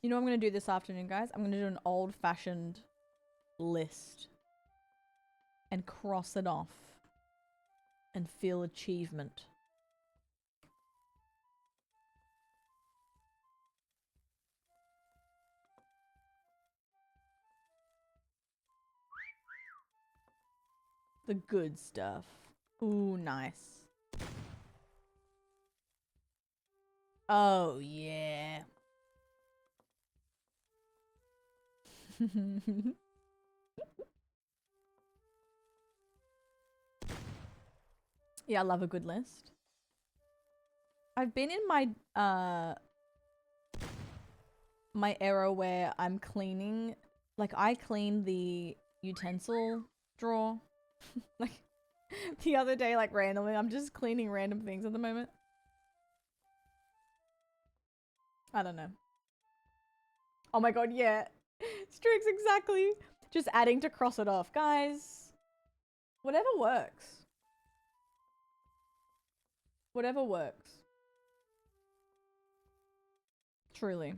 You know what I'm going to do this afternoon, guys? I'm going to do an old-fashioned list. And cross it off. And feel achievement. The good stuff. Ooh, nice. Oh, yeah. Yeah, I love a good list. I've been in my my era where I'm cleaning, like I clean the utensil drawer. Like the other day, like randomly, I'm just cleaning random things at the moment. I don't know. Oh my god, yeah. Strix, exactly. Just adding to cross it off. Guys, whatever works. Whatever works. Truly.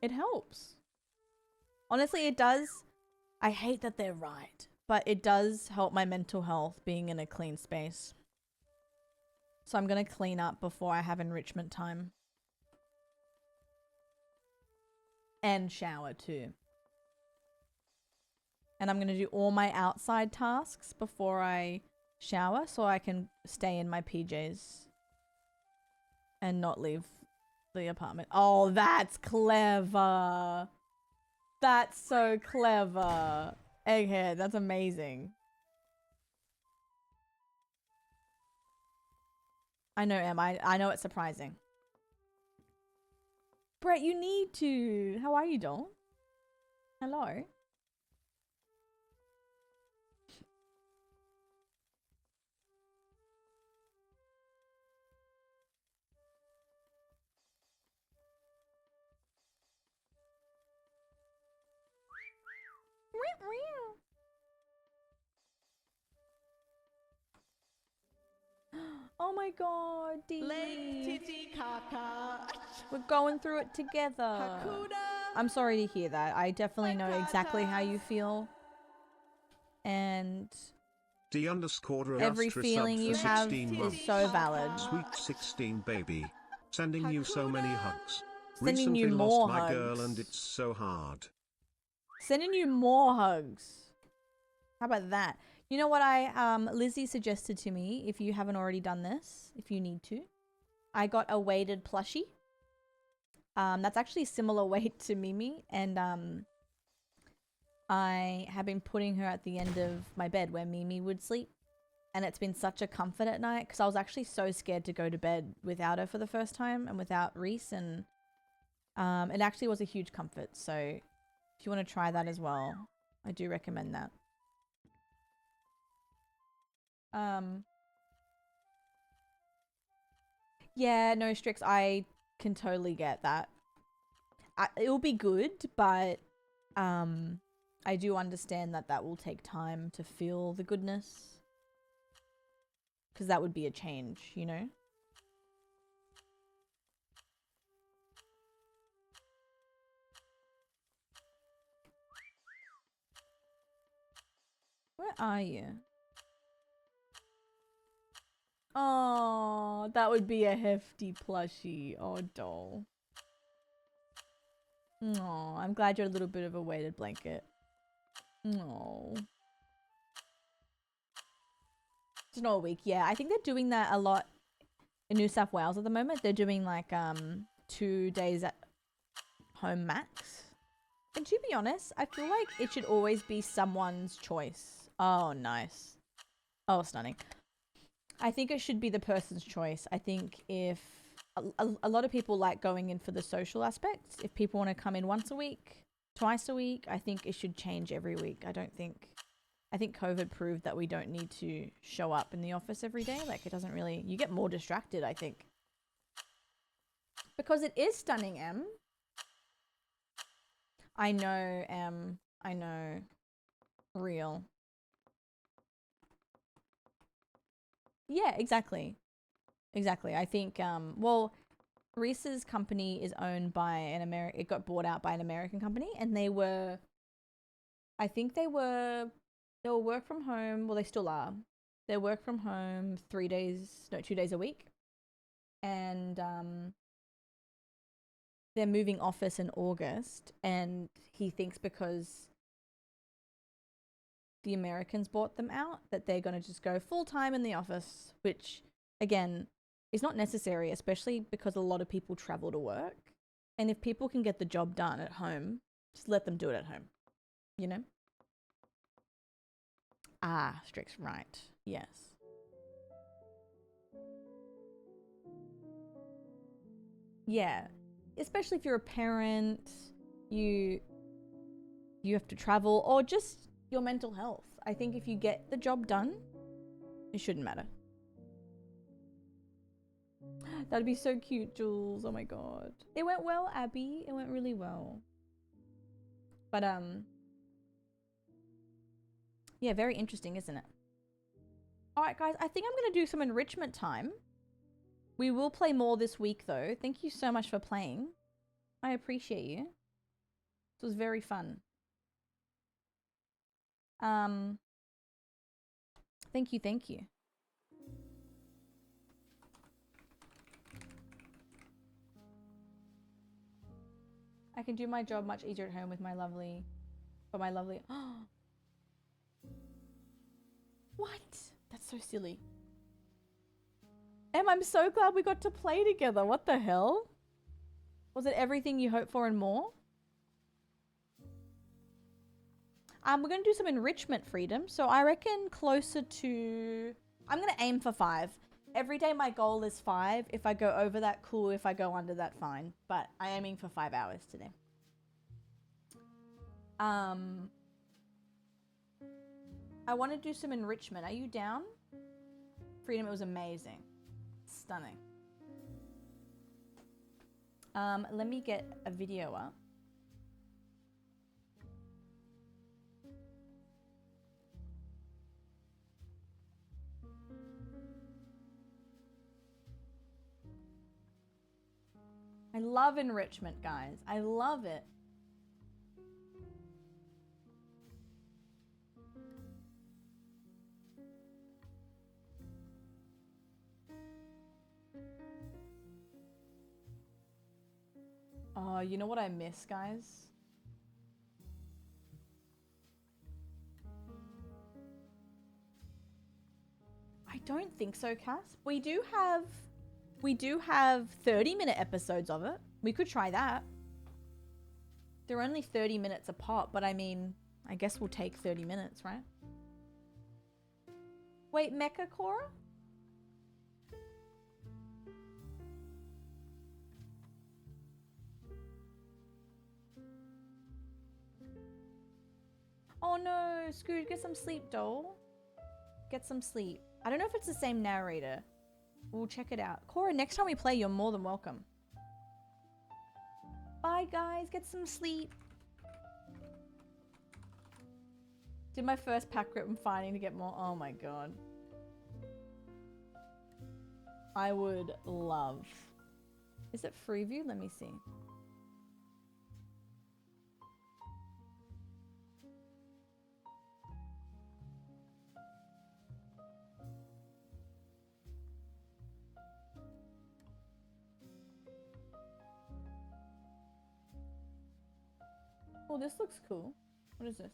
It helps. Honestly, it does. I hate that they're right, but it does help my mental health being in a clean space. So I'm going to clean up before I have enrichment time. And shower too. And I'm going to do all my outside tasks before I shower so I can stay in my PJs and not leave the apartment. Oh, that's clever. That's so clever. Egghead, that's amazing. I know, Em. I know it's surprising. Brett, you need to. How are you, doll? Hello. Oh my god, Dee. Late Titi Kaka. We're going through it together. Hakuna. I'm sorry to hear that. I definitely know exactly how you Matata. feel. And D_Rostra every feeling sub you for have 16 is months. so valid. Sweet 16 baby. Sending you so many hugs. Sending you Recently more lost my hugs. girl and it's so hard. Sending you more hugs. How about that? You know what Lizzie suggested to me, if you haven't already done this, if you need to. I got a weighted plushie. That's actually similar weight to Mimi, and I have been putting her at the end of my bed where Mimi would sleep. And it's been such a comfort at night because I was actually so scared to go to bed without her for the first time and without Reese, and it actually was a huge comfort. So if you want to try that as well, I do recommend that. Yeah, no, Strix, I can totally get that. It'll be good, but I do understand that that will take time to feel the goodness. Because that would be a change, you know? Where are you? Oh, that would be a hefty plushie. Oh, doll. Oh, I'm glad you're a little bit of a weighted blanket. Oh. It's not a week. Yeah, I think they're doing that a lot in New South Wales at the moment. They're doing like 2 days at home max. And to be honest, I feel like it should always be someone's choice. Oh, nice. Oh, stunning. I think it should be the person's choice. I think if a lot of people like going in for the social aspects, if people want to come in once a week, twice a week, I think it should change every week. I think COVID proved that we don't need to show up in the office every day. Like, it doesn't really, you get more distracted, I think. Because it is stunning, Em. I know, Em. I know. Real. Yeah, exactly. Exactly. I think, well, Reese's company is owned by it got bought out by an American company, and they were work from home. Well, they still are. They work from home 2 days a week. And they're moving office in August, and he thinks because the Americans bought them out that they're going to just go full time in the office, which again is not necessary, especially because a lot of people travel to work. And if people can get the job done at home, just let them do it at home, you know? Ah, Strix, right. Yes. Yeah. Especially if you're a parent, you have to travel, or just your mental health. I think if you get the job done, it shouldn't matter. That'd be so cute, Jules. Oh my god. It went well, Abby. It went really well. But yeah, very interesting, isn't it? Alright guys, I think I'm going to do some enrichment time. We will play more this week though. Thank you so much for playing. I appreciate you. This was very fun. Thank you. I can do my job much easier at home with my lovely... What? That's so silly. Em, I'm so glad we got to play together. What the hell? Was it everything you hoped for and more? We're going to do some enrichment, Freedom. So I reckon closer to... I'm going to aim for 5. Every day my goal is 5. If I go over that, cool. If I go under that, fine. But I'm aiming for 5 hours today. I want to do some enrichment. Are you down? Freedom, it was amazing. Stunning. Let me get a video up. I love enrichment, guys. I love it. Oh, you know what I miss, guys? I don't think so, Cass. We do have 30-minute episodes of it. We could try that. They're only 30 minutes a pop, but I mean, I guess we'll take 30 minutes, right? Wait, Mecha Cora? Oh no, Scrooge, get some sleep, doll. Get some sleep. I don't know if it's the same narrator. We'll check it out. Cora, next time we play, you're more than welcome. Bye, guys. Get some sleep. Did my first pack rip and finding to get more. Oh my god. I would love. Is it Freeview? Let me see. Oh, this looks cool. What is this?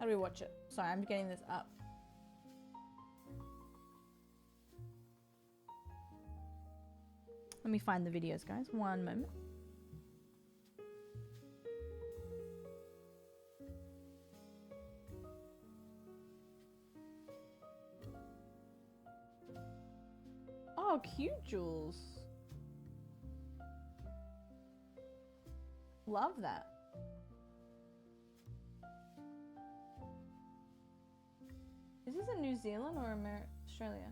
How do we watch it? Sorry, I'm getting this up. Let me find the videos, guys. One moment. Oh, cute, Jules. Love that. Is this in New Zealand or Australia?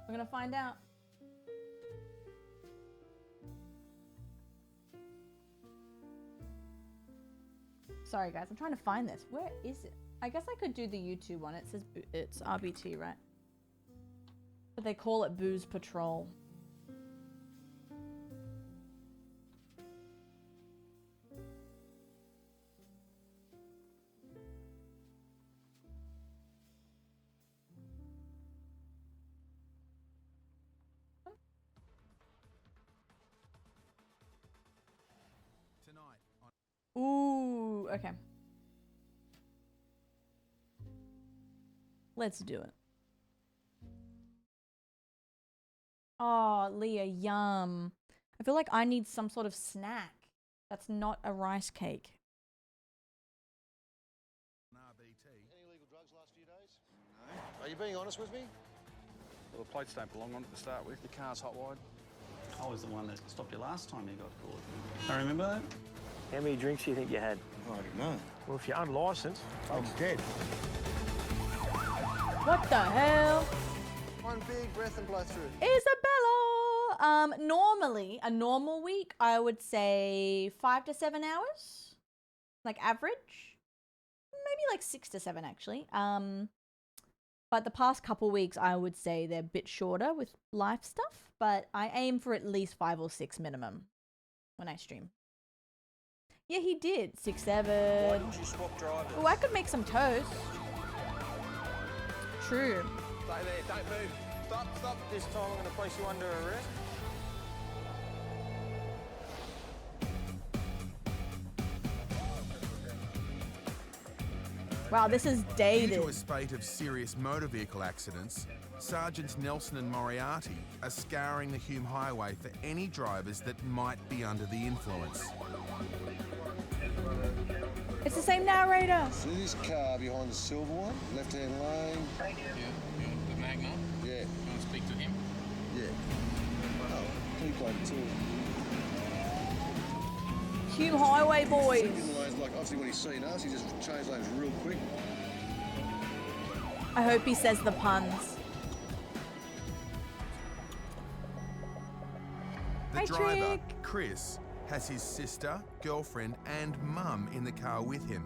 We're gonna find out. Sorry guys, I'm trying to find this. Where is it? I guess I could do the YouTube one. It says it's RBT, right? But they call it Booze Patrol. Ooh, okay. Let's do it. Oh, Leah, yum. I feel like I need some sort of snack that's not a rice cake. Any illegal drugs last few days? No. Are you being honest with me? Well, the plates don't belong on it to start with. The car's hot wide. I was the one that stopped you last time you got caught. I remember that. How many drinks do you think you had? I don't know. Well, if you're unlicensed, I'm dead. What the hell? One big breath and blow through. Isabella! Normally, a normal week, I would say 5 to 7 hours. Like average. Maybe like 6 to 7 actually. But the past couple weeks, I would say they're a bit shorter with life stuff. But I aim for at least 5 or 6 minimum when I stream. Yeah, he did. 6, 7. Why didn't you swap drivers? Oh, I could make some toast. True. Stay there, don't move. Stop, stop. This time I'm going to place you under arrest. Wow, this is Due dated. to a spate of serious motor vehicle accidents, Sergeants Nelson and Moriarty are scouring the Hume Highway for any drivers that might be under the influence. It's the same narrator. See this car behind the silver one? Left-hand lane. Yeah, the Magnum. Yeah. You want to speak to him? Yeah. Oh, he played it too. Hume Highway boys. Second lane's like, obviously when he's seen us, he just changed lanes real quick. I hope he says the puns. The Hi, driver, Trick. Chris, has his sister, girlfriend and mum in the car with him.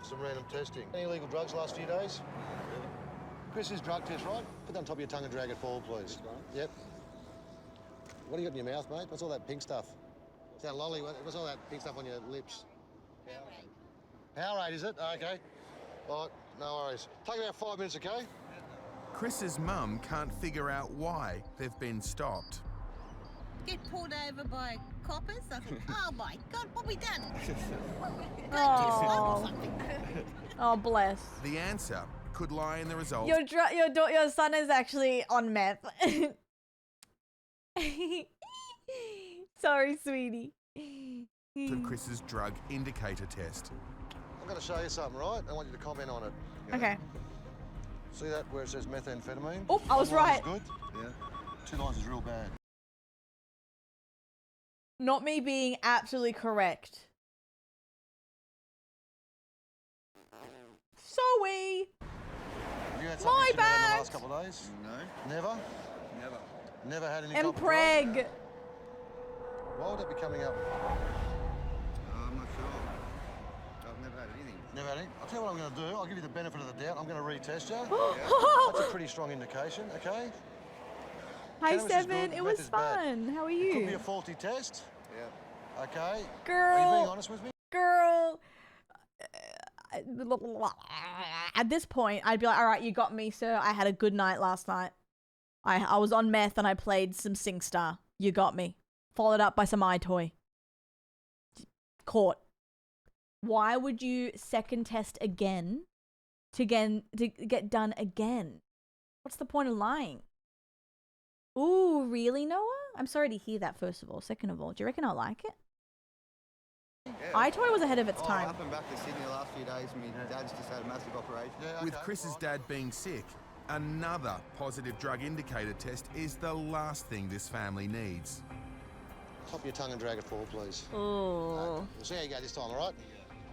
for some random testing. Any illegal drugs last few days? Chris's drug test, right? Put that on top of your tongue and drag it forward, please. Yep. What do you got in your mouth, mate? What's all that pink stuff? Is that lolly? What's all that pink stuff on your lips? Powerade, is it? Okay. All right, no worries. Take about 5 minutes, okay? Chris's mum can't figure out why they've been stopped. Get pulled over by coppers. I think, oh my God, what we done? Oh. Oh, bless. The answer could lie in the result Your son is actually on meth. Sorry, sweetie. of Chris's drug indicator test. I'm going to show you something, right? I want you to comment on it. Okay. See that where it says methamphetamine? Oh, I was One line right. is good. Yeah. 2 lines is real bad. Not me being absolutely correct. Sorry. Have you had My something similar in bad. the last couple of days? No. Never? Never. Never had any And copper preg. drug? Why would that be coming up? I'm not sure. I've never had anything. Never had any? I'll tell you what I'm going to do. I'll give you the benefit of the doubt. I'm going to retest you. That's a pretty strong indication, okay? Hi, Cannabis is Seven. good, It meth was is bad. fun. How are It could be you? a faulty test. Yeah. Okay. Are you being Girl. honest with me? Girl. At this point, I'd be like, all right, you got me, sir. I had a good night last night. I was on meth and I played some SingStar. You got me. Followed up by some iToy. Caught. Why would you second test again to get done again? What's the point of lying? Ooh, really, Noah? I'm sorry to hear that, first of all. Second of all, do you reckon I'll like it? Yeah. iToy was ahead of its time. Up and back to Sydney the last few days. My dad's just had a massive operation. Yeah, With okay, Chris's right. dad being sick, another positive drug indicator test is the last thing this family needs. Top of your tongue and drag it forward, please. Oh. We'll see how you go this time, all right?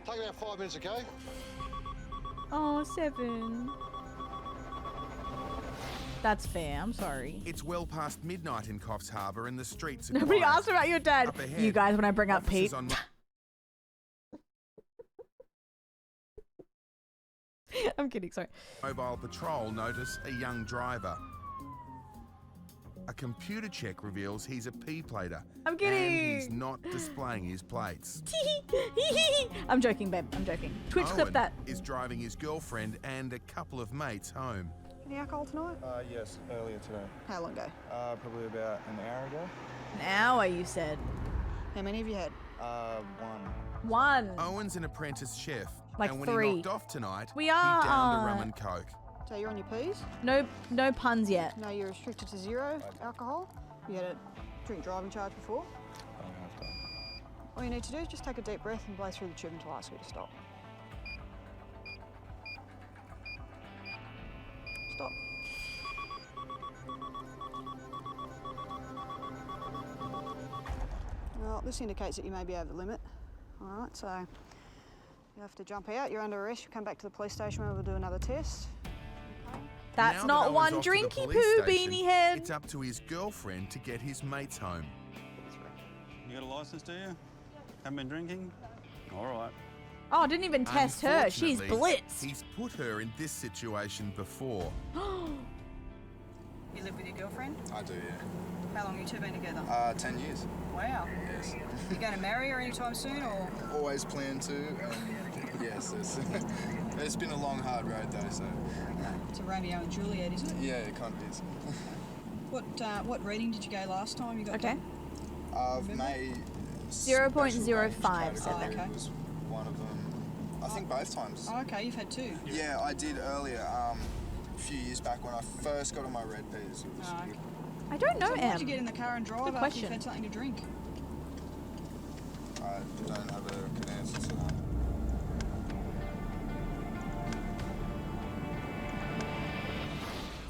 Take about 5 minutes, okay? Oh, Seven. That's fair. I'm sorry. It's well past midnight in Coffs Harbour and the streets are Nobody quiet. asked about your dad. Up ahead, You guys, when I bring up officers Pete. on I'm kidding, sorry. mobile patrol notice a young driver. A computer check reveals he's a P-plater. I'm kidding. And he's not displaying his plates. I'm joking, babe. I'm joking. Twitch clip Owen that. is driving his girlfriend and a couple of mates home. Any alcohol tonight? Yes, earlier today. How long ago? Probably about an hour ago. An hour, you said. How many have you had? One. One. Owen's an apprentice chef. Like and when 3. he knocked off tonight, We he are, downed a rum and coke. So you're on your P's? No puns yet. No, you're restricted to 0 alcohol. You had a drink driving charge before. I don't have to. All you need to do is just take a deep breath and blow through the tube until I ask you to stop. Stop. Well, this indicates that you may be over the limit. All right, so you have to jump out. You're under arrest. You come back to the police station where we'll do another test. That's Now not that one Owen's off to the drinky police poo, station, beanie head. It's up to his girlfriend to get his mates home. You got a license, do you? Haven't been drinking? All right. Oh, I didn't even test her. She's Unfortunately, blitzed. He's put her in this situation before. You live with your girlfriend? I do, yeah. How long have you two been together? 10 years. Wow. Yes. You going to marry her anytime soon, or? Always plan to. Yes, it's been a long, hard road though, so. It's a Romeo and Juliet, is it? Yeah, it kind of is. What reading did you go last time? You got Okay. done? I've made 0.05 said Oh, that. okay. was one of them. I think both times. Oh, okay, you've had 2. Yeah, I did earlier. A few years back when I first got on my red P's. It was Oh, okay. I don't know, So why'd Em. you get in the car and drive Good after question. you've had something to drink? I don't have a good answer to that.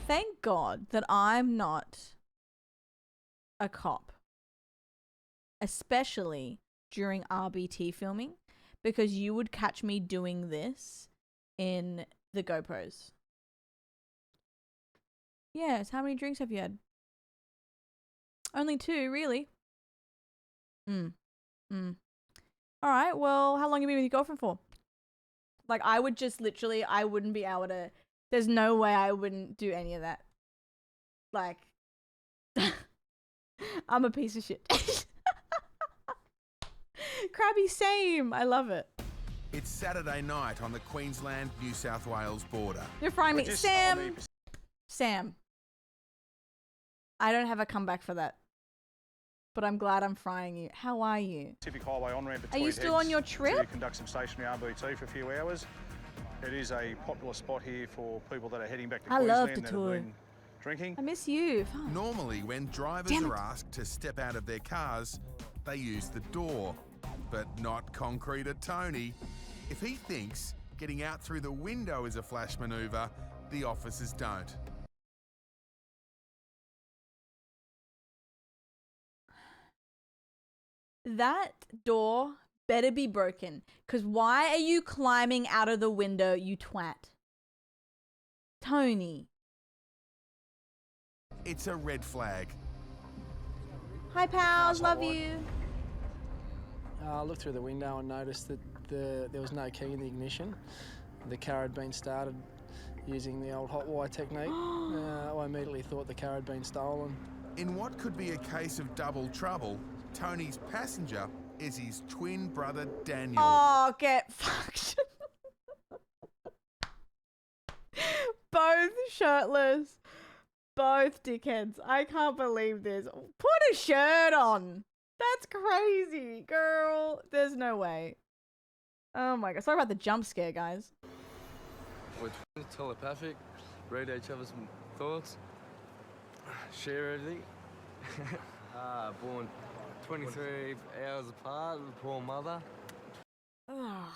Thank God that I'm not a cop, especially during RBT filming, because you would catch me doing this in the GoPros. Yes, how many drinks have you had? Only 2, really. Alright, well, how long have you been with your girlfriend for? Like, I would just literally, I wouldn't be able to, there's no way I wouldn't do any of that. Like, I'm a piece of shit. Krabby, same. I love it. It's Saturday night on the Queensland-New South Wales border. You're frying me. Sam. I don't have a comeback for that. But I'm glad I'm frying you. How are you? Pacific Highway on-ramp at Are you Tweed still on Heads your trip? To conduct some stationary RBT for a few hours. It is a popular spot here for people that are heading back to I love Queensland to that tour. have been drinking. I miss you. Fuck. Normally, when drivers Damn it. are asked to step out of their cars, they use the door. But not concrete at Tony. If he thinks getting out through the window is a flash manoeuvre, the officers don't. That door better be broken. Because why are you climbing out of the window, you twat? Tony. It's a red flag. Hi, pals. Love you. I looked through the window and noticed that there was no key in the ignition. The car had been started using the old hot wire technique. I immediately thought the car had been stolen. In what could be a case of double trouble, Tony's passenger is his twin brother Daniel. Oh, get fucked. Both shirtless. Both dickheads. I can't believe this. Put a shirt on. That's crazy, girl. There's no way. Oh my god. Sorry about the jump scare, guys. We're twins, telepathic, read each other's thoughts, share everything. Born 23 hours apart, poor mother. Ugh.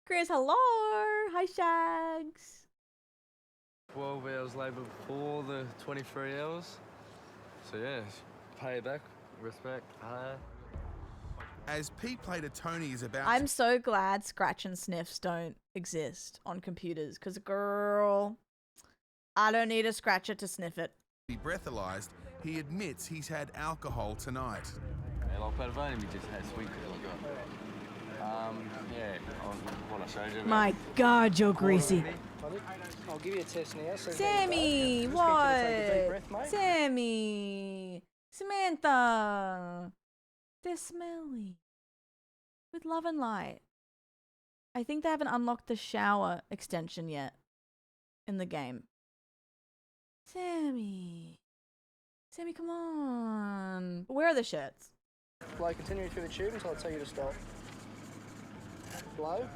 Chris, hello. Hi, Shags. 12 hours labour before the 23 hours. So yeah, pay back, respect, As P-Plater Tony is about I'm so glad scratch and sniffs don't exist on computers, because girl, I don't need a scratcher to sniff it. to be breathalyzed, he admits he's had alcohol tonight. Yeah, like that, I've only just had sweet yeah, what I showed you. My god, you're greasy. I'll give you a test now. So Sammy, what? Sammy, Samantha, they're smelly. With love and light. I think they haven't unlocked the shower extension yet in the game. Sammy, come on. Where are the shirts? Blow continuing through the tube until I tell you to stop. Blow,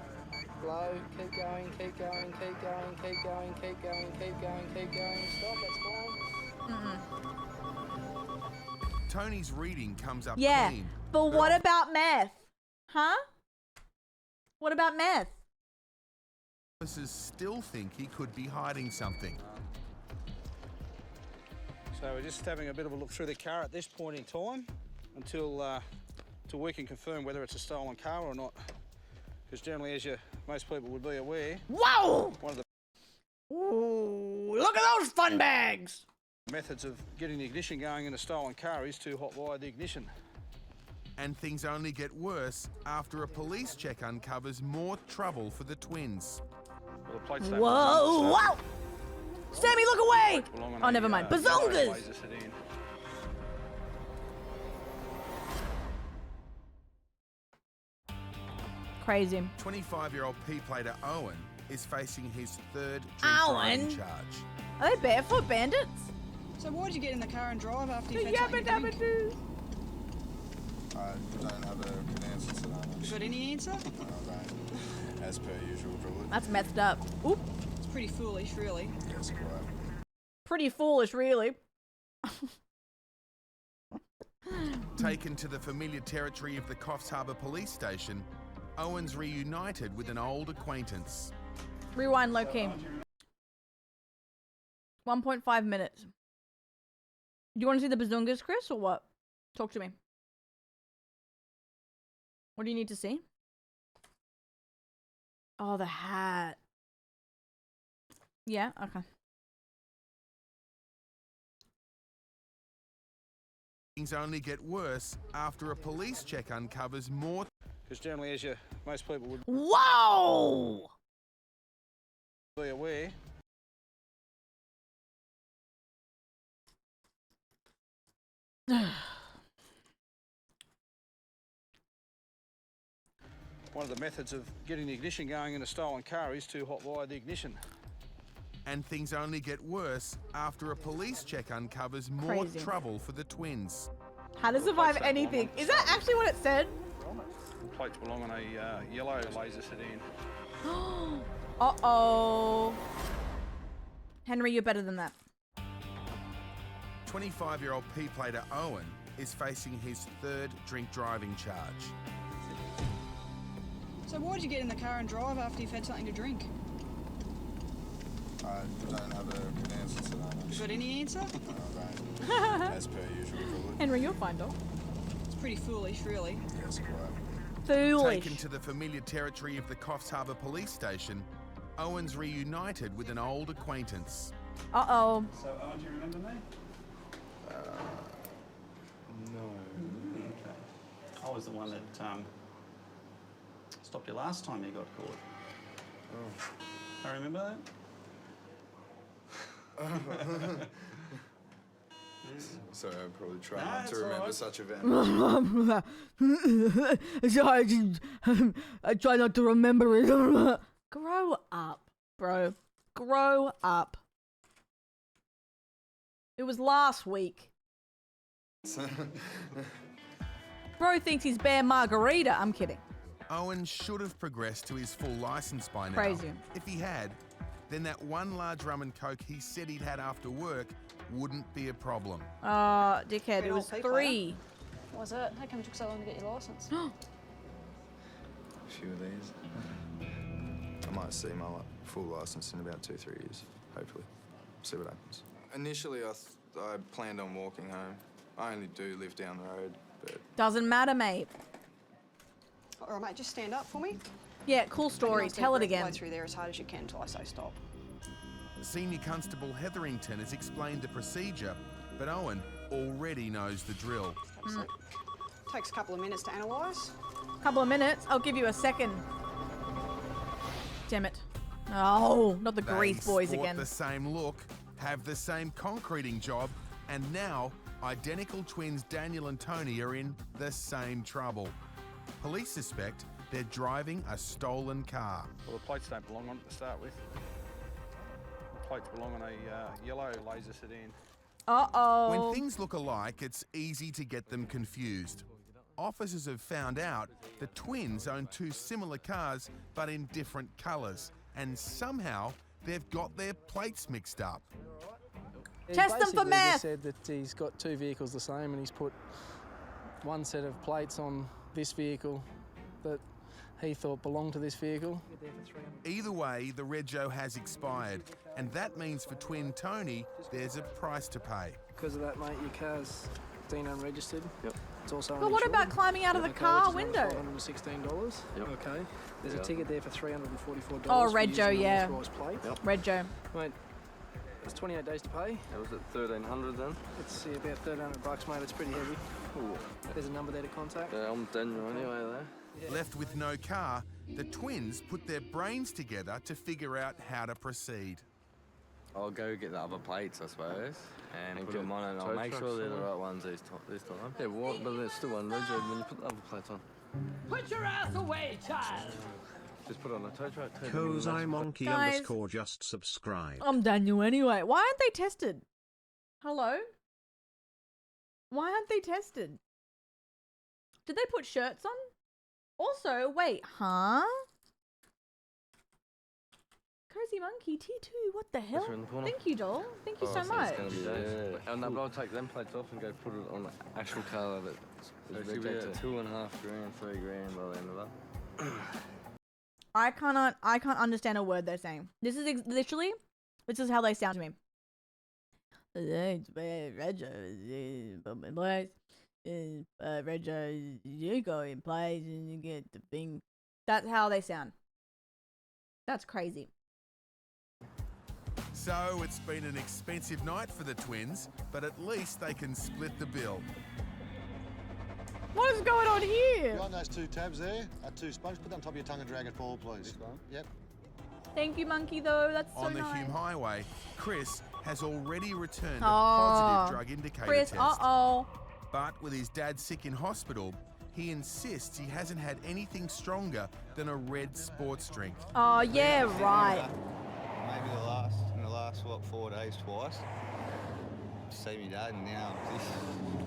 blow, keep going, keep going, keep going, keep going, keep going, keep going, keep going. Stop, that's fine. Tony's reading comes up Yeah, clean. but what about meth? Huh? What about meth? Officers still think he could be hiding something. So we're just having a bit of a look through the car at this point in time until we can confirm whether it's a stolen car or not. Because generally, as most people would be aware, Whoa! one of the Ooh, look at those fun bags! methods of getting the ignition going in a stolen car is to hotwire the ignition. And things only get worse after a police check uncovers more trouble for the twins. Well, the plate staple Whoa! Whoa! Sammy, look away! belong on Oh, a, never mind. yellow Bazongas! Laser sedan. Crazy. 25-year-old P-Plater Owen is facing his third drink Owen? driving charge. Are they barefoot bandits? So why'd you get in the car and drive after you The had something to yabba dabba drink? doo. I don't have a good answer to that. You got any answer? I don't. As per usual, probably. That's messed up. Oop. It's pretty foolish, really. Yes, quite. Pretty foolish, really. Taken to the familiar territory of the Coffs Harbour Police Station, Owen's reunited with an old acquaintance. Rewind low key. 1.5 minutes. Do you want to see the bazungas, Chris, or what? Talk to me. What do you need to see? Oh, the hat. Yeah, okay. Things only get worse after a police check uncovers more. Because generally, as most people would Whoa! be aware, one of the methods of getting the ignition going in a stolen car is to hotwire the ignition. And things only get worse after a police check uncovers more Crazy. trouble for the twins. How to survive anything. Is that actually what it said? The plates belong on a yellow laser sedan. Uh-oh. Henry, you're better than that. 25-year-old P-plater Owen is facing his third drink driving charge. So why did you get in the car and drive after you've had something to drink? I don't have a good answer to that. You got any answer? No, I don't. As per usual, probably. Henry, you're fine, dog. It's pretty foolish, really. Yes, quite. Foolish. Taken to the familiar territory of the Coffs Harbour Police Station, Owen's reunited with an old acquaintance. Uh-oh. So, Owen, do you remember me? No. Okay. I was the one that stopped you last time you got caught. Oh. I remember that? So I'm probably trying Nah, not it's to remember alright. such events. I try not to remember it. Grow up, bro. Grow up. It was last week. Bro thinks he's Bear Margarita. I'm kidding. Owen should have progressed to his full licence by now. Crazy. If he had, then that one large rum and coke he said he'd had after work wouldn't be a problem. Dickhead, it was 3. What was it? How come it took so long to get your licence? A few of these. I might see my full licence in about 2-3 years, hopefully. See what happens. Initially, I planned on walking home. I only do live down the road, but Doesn't matter, mate. All right, mate, just stand up for me. Yeah, cool story. Tell it again. Blow through there as hard as you can until I say stop. Senior Constable Hetherington has explained the procedure, but Owen already knows the drill. Takes a couple of minutes to analyse. Couple of minutes. I'll give you a second. Damn it. Oh, not the grease boys They sport again. the same look, have the same concreting job, and now identical twins Daniel and Tony are in the same trouble. Police suspect they're driving a stolen car. Well, the plates don't belong on it to start with. The plates belong on a yellow laser sedan. Uh-oh. When things look alike, it's easy to get them confused. Officers have found out the twins own 2 similar cars, but in different colours, and somehow they've got their plates mixed up. Test them for Basically math. just said that he's got 2 vehicles the same, and he's put one set of plates on this vehicle that he thought belonged to this vehicle. Either way, the rego has expired, and that means for twin Tony, there's a price to pay. Because of that, mate, your car's been unregistered. Yep. It's also But what uninsured. about climbing out of the car which is window? $516. Yep. Okay. There's a Yep. ticket there for $344. Oh, for Red using Joe, an yeah. unauthorised plate. Yep. Red Joe. Mate, it's 28 days to pay. That was at 1,300 then. It's about $1,300, mate. It's pretty heavy. Ooh. There's a number there to contact. Yeah, I'm Daniel anyway there. Left with no car, the twins put their brains together to figure out how to proceed. I'll go get the other plates, I suppose, and put get them on, and I'll tow make sure trucks they're the on. right ones this time. Yeah, but there's still one rego when you put the other plates on. Put your ass away, child! Just put it on a tow truck. Kozai Monkey Guys. underscore just subscribe. I'm Daniel anyway. Why aren't they tested? Hello? Why aren't they tested? Did they put shirts on? Also, wait, huh? Cozy Monkey T2, what the hell? her in the corner. Thank you, doll. Thank you so it's much. gonna be days. Oh, no, but I'll take them plates off and go put it on the actual car that So is it should be rejected. at 2.5 grand, 3 grand by the end of that. I can't understand a word they're saying. This is literally, this is how they sound to me. Rego, you go in place and you get the thing. That's how they sound. That's crazy. So it's been an expensive night for the twins, but at least they can split the bill. What is going on here? You want those two tabs there? Two sponges. Put them on top of your tongue and drag it forward, please. Yep. Thank you, Monkey, though. That's so On the nice. Hume Highway, Chris has already returned a Oh, positive drug indicator Chris, test. But with his dad sick in hospital, he insists he hasn't had anything stronger than a red sports drink. Oh, yeah, right. Maybe in the last 4 days twice. See me dad and now.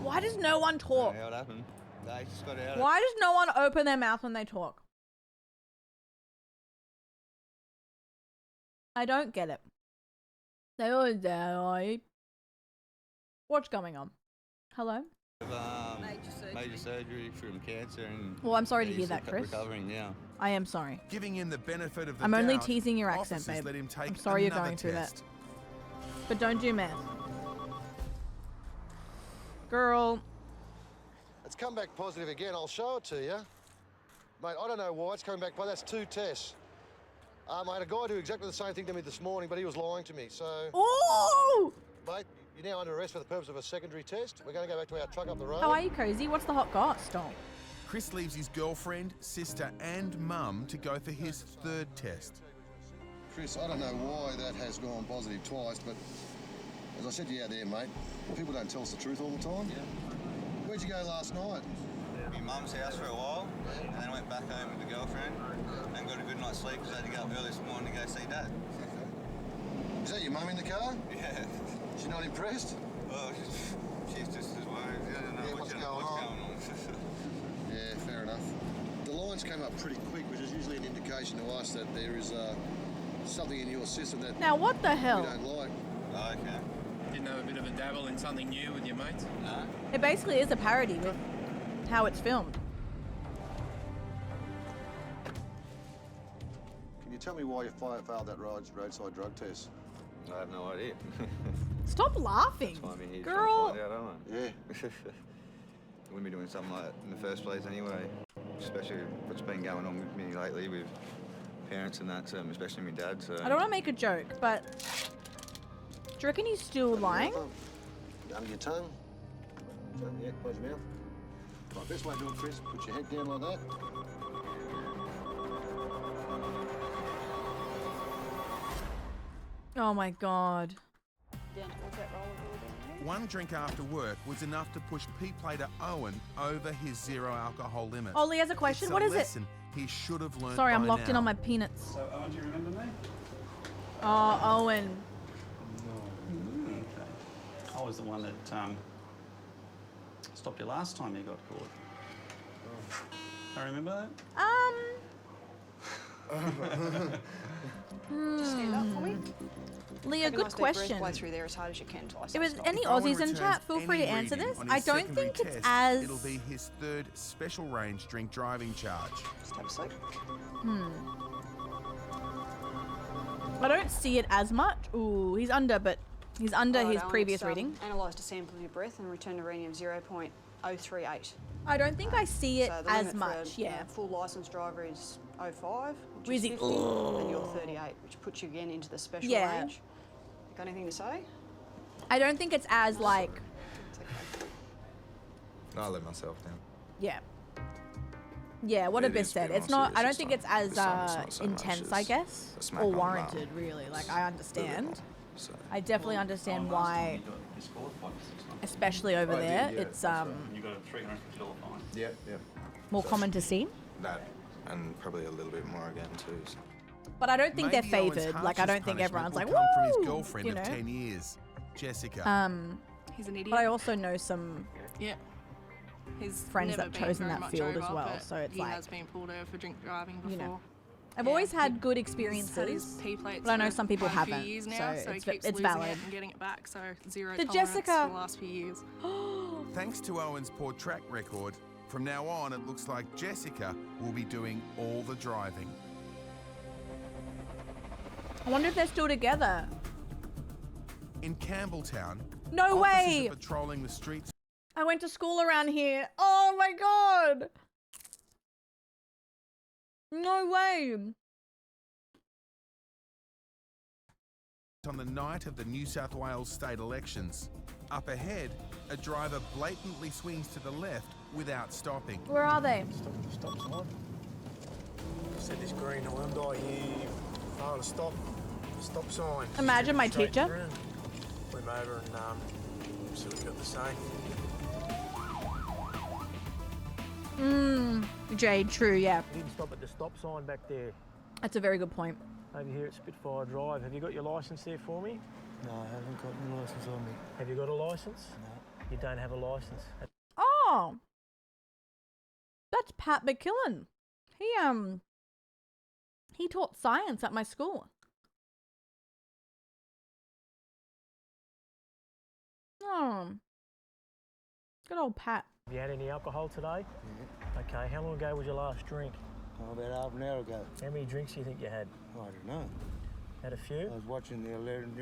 Why does no one talk? How it happened? They just got out. Why does no one open their mouth when they talk? I don't get it. They always die. What's going on? Hello? Major surgery from cancer and. Well, I'm sorry to hear he's that, Chris. Recovering now. I am sorry. Giving him the benefit of the I'm only doubt, teasing your accent, officers babe. let him take I'm sorry you're another going through that. test. But don't do math. Girl. It's come back positive again. I'll show it to you. Mate, I don't know why it's coming back, but that's 2 tests. I had a guy do exactly the same thing to me this morning, but he was lying to me, so... Oh! Mate, you're now under arrest for the purpose of a secondary test. We're going to go back to our truck up the road. How are you, Cozy? What's the hot gossip? Chris leaves his girlfriend, sister and mum to go for his 3rd test. Chris, I don't know why that has gone positive twice, but as I said to you out there, mate, people don't tell us the truth all the time. Yeah. Where'd you go last night? My mum's house for a while, and then went back home with the girlfriend and got a good night's sleep because I had to get up early this morning to go see Dad. Is that your mum in the car? Yeah. She's not impressed? Well, she's just as worried. I don't know what's going on. Yeah, fair enough. The lines came up pretty quick, which is usually an indication to us that there is something in your system that Now, what the hell? we don't like. Oh, okay. Didn't have a bit of a dabble in something new with your mates? No. It basically is a parody with how it's filmed. Can you tell me why you failed that roadside drug test? I have no idea. Stop laughing, That's why I'm here girl. trying to find out, aren't I? Yeah. I wouldn't be doing something like that in the first place anyway, especially what's been going on with me lately with parents and that, especially my dad. So. I don't want to make a joke, but do you reckon he's still lying? Under your tongue. Yeah, close your mouth. Right, best way to do it, Chris, put your head down like that. Oh my god. One drink after work was enough to push P-plater Owen over his 0 alcohol limit. Ollie has a question. It's What a is it? lesson he should have learned. Sorry, I'm by locked in now. on my peanuts. So, Owen, do you remember me? Oh, Owen. Okay. I was the one that stopped you last time you got caught. I remember Just stand up for me. Leah, Take a good nice deep breath, question. blow through there as hard as you can until I say If there's stop. any If Owen Aussies in returns chat, feel free to any answer reading this. on his I don't secondary think it's test, as... It'll be his 3rd special range drink driving charge. Just have a seat. I don't see it as much. Ooh, he's under, but he's under Alright, his Alan, previous let's, reading. Analysed a sample of your breath and returned a reading of 0.038. I don't think I see it So the as limit much, for yeah. a full licensed driver is 05, which Where's is he? 50, and you're 38, which puts you again into the special Yeah. range. Got anything to say? I don't think it's as like, I let myself down. yeah. Yeah, what It Abyss is a said. bit It's more not, I don't serious think this it's time. as This time it's not so much intense, I as guess, a smack or on the mouth. warranted, really. Like, I understand. So. I definitely understand why, you got disqualified for 6 months. especially over I did, there, yeah, it's And you got a $350 fine. Yep, yep. more common to see. That, and probably a little bit more again too. So. But I don't think Maybe they're Owen's favoured. Like, I harshest don't think punishment everyone's will like, come from his woo, girlfriend you know? of 10 years, Jessica. He's an idiot. But I also know some Yeah. He's friends never that been chosen very that much field as over, well, but so it's he like, has been pulled over for drink driving before. you know. I've Yeah, always had he- good He's had experiences, his P plates but I know for some people quite a few haven't, years now, so he it's, keeps it's losing valid. it and getting it back. So zero The tolerance Jessica- for the last few years. Thanks to Owen's poor track record, from now on it looks like Jessica will be doing all the driving. I wonder if they're still together. In Campbelltown, No officers way! are patrolling the streets. I went to school around here. Oh my god! No way! On the night of the New South Wales state elections. Up ahead, a driver blatantly swings to the left without stopping. Where are they? Stop sign. Said this green Hyundai here, oh, the stop sign. Imagine my Straight teacher. through. Went over and see what we got to say. Jade, true, yeah. You didn't stop at the stop sign back there. That's a very good point. Over here at Spitfire Drive. Have you got your licence there for me? No, I haven't got my licence on me. Have you got a licence? No. You don't have a licence. Oh, that's Pat McKillen. He taught science at my school. Oh, good old Pat. Have you had any alcohol today? Yeah. Okay, how long ago was your last drink? Oh, about half an hour ago. How many drinks do you think you had? I don't know. Had a few? I was watching the election,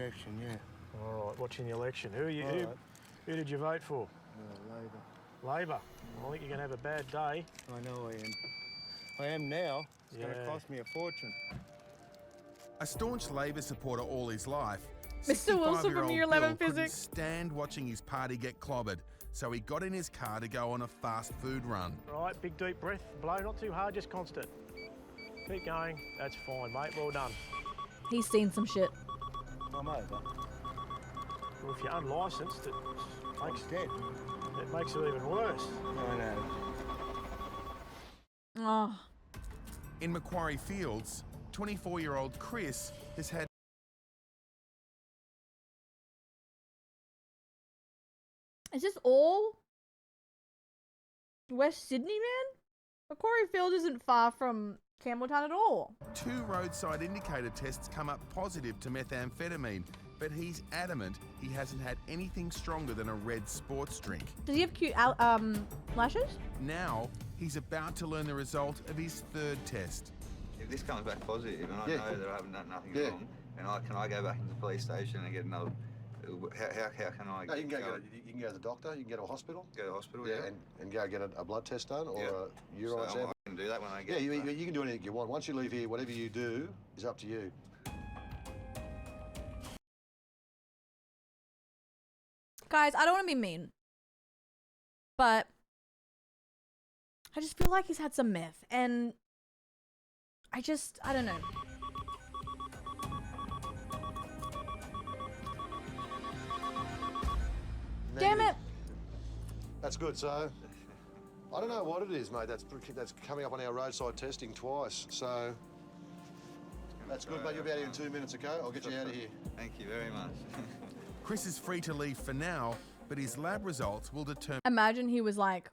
yeah. All right, watching the election. Who did you vote for? Labor. Labor. I think you're going to have a bad day. I know I am. I am now. It's going to cost me a fortune. A staunch Labor supporter all his life, Mr. Wilson from 65-year-old Year 11 Bill couldn't physics. stand watching his party get clobbered, so he got in his car to go on a fast food run. Right, big deep breath. Blow, not too hard, just constant. Keep going. That's fine, mate. Well done. He's seen some shit. I'm over. Well, if you're unlicensed, it makes it even worse. I know. Oh, In Macquarie Fields, 24-year-old Chris has had is this all West Sydney, man? Macquarie Field isn't far from Campbelltown at all. 2 roadside indicator tests come up positive to methamphetamine, but he's adamant he hasn't had anything stronger than a red sports drink. Does he have cute lashes? Now, he's about to learn the result of his 3rd test. If this comes back positive and I know that I haven't done nothing wrong, then can I go back into the police station and get another? How can I? No, you can go to the doctor. You can go to a hospital. Go to the hospital, and go get a blood test done or a urine so sample. I can do that when I get. Yeah, you can do anything you want. Once you leave here, whatever you do is up to you. Guys, I don't want to be mean, but I just feel like he's had some meth, and I don't know. Damn it! That's good. So, I don't know what it is, mate. That's coming up on our roadside testing twice. So, that's good, mate. You'll be out here in 2 minutes, okay? I'll get you out of here. Thank you very much. Chris is free to leave for now, but his lab results will determine Imagine he was like,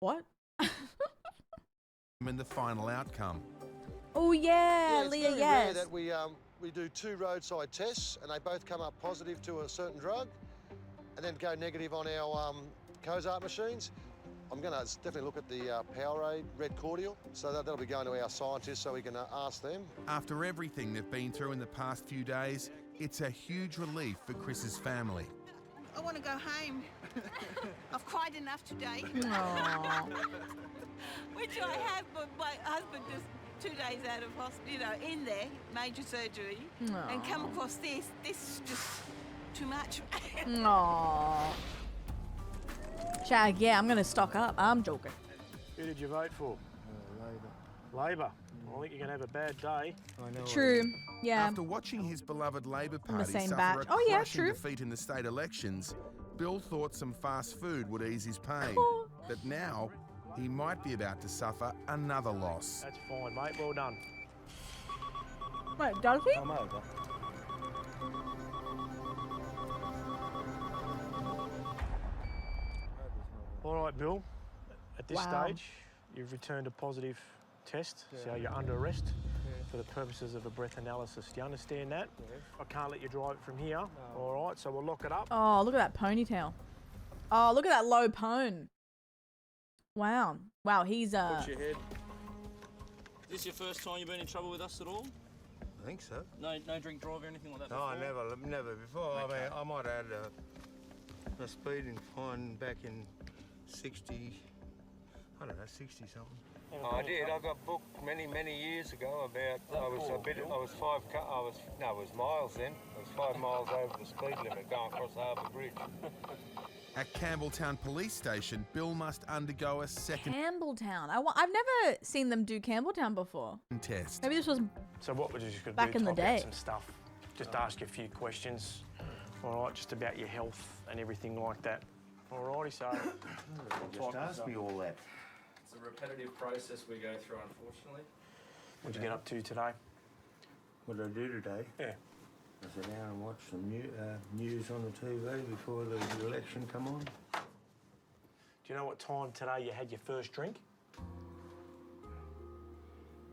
what? the final outcome. Oh yeah, it's Leah, very yes. rare that we do 2 roadside tests and they both come up positive to a certain drug, and then go negative on our Cozart machines. I'm going to definitely look at the Powerade Red Cordial, so that'll be going to our scientists so we can ask them. After everything they've been through in the past few days, it's a huge relief for Chris's family. I want to go home. I've cried enough today. Which I have, but my husband just 2 days out of hospital, in there, major surgery, and come across this. This is just too much. Aww. Shag, yeah, I'm gonna stock up. I'm joking. Who did you vote for? Labor. Labor. I think you're going to have a bad day. I know. True. Yeah. After watching his beloved Labor On the Party same suffer batch. a Oh, yeah, crushing true. defeat in the state elections, Bill thought some fast food would ease his pain. But now, he might be about to suffer another loss. That's fine, mate. Well done. Wait, does he? I'm over. All right, Bill. At this Wow. stage, you've returned a positive test, so you're under arrest for the purposes of a breath analysis. Do you understand that? I can't let you drive it from here. All right, so we'll lock it up. Oh, look at that ponytail. Oh, look at that low pone. Wow. Wow, he's Watch your head. Is this your first time you've been in trouble with us at all? I think so. No drink drive or anything like that? No, before? never before. Okay. I mean, I might have had a speeding fine back in 60. I don't know, 60 something. I did. I got booked many years ago. About I was miles then. I was 5 miles over the speed limit going across Harbour Bridge. At Campbelltown Police Station, Bill must undergo a second Campbelltown. I've never seen them do Campbelltown before. test. Maybe this was So what we're just going to back do, in the type out day. some stuff. Just ask you a few questions, all right, just about your health and everything like that. Alrighty, so... Just ask me all that. It's a repetitive process we go through, unfortunately. What'd you get up to today? What did I do today? Yeah. I sat down and watched some news on the TV before the election come on. Do you know what time today you had your first drink?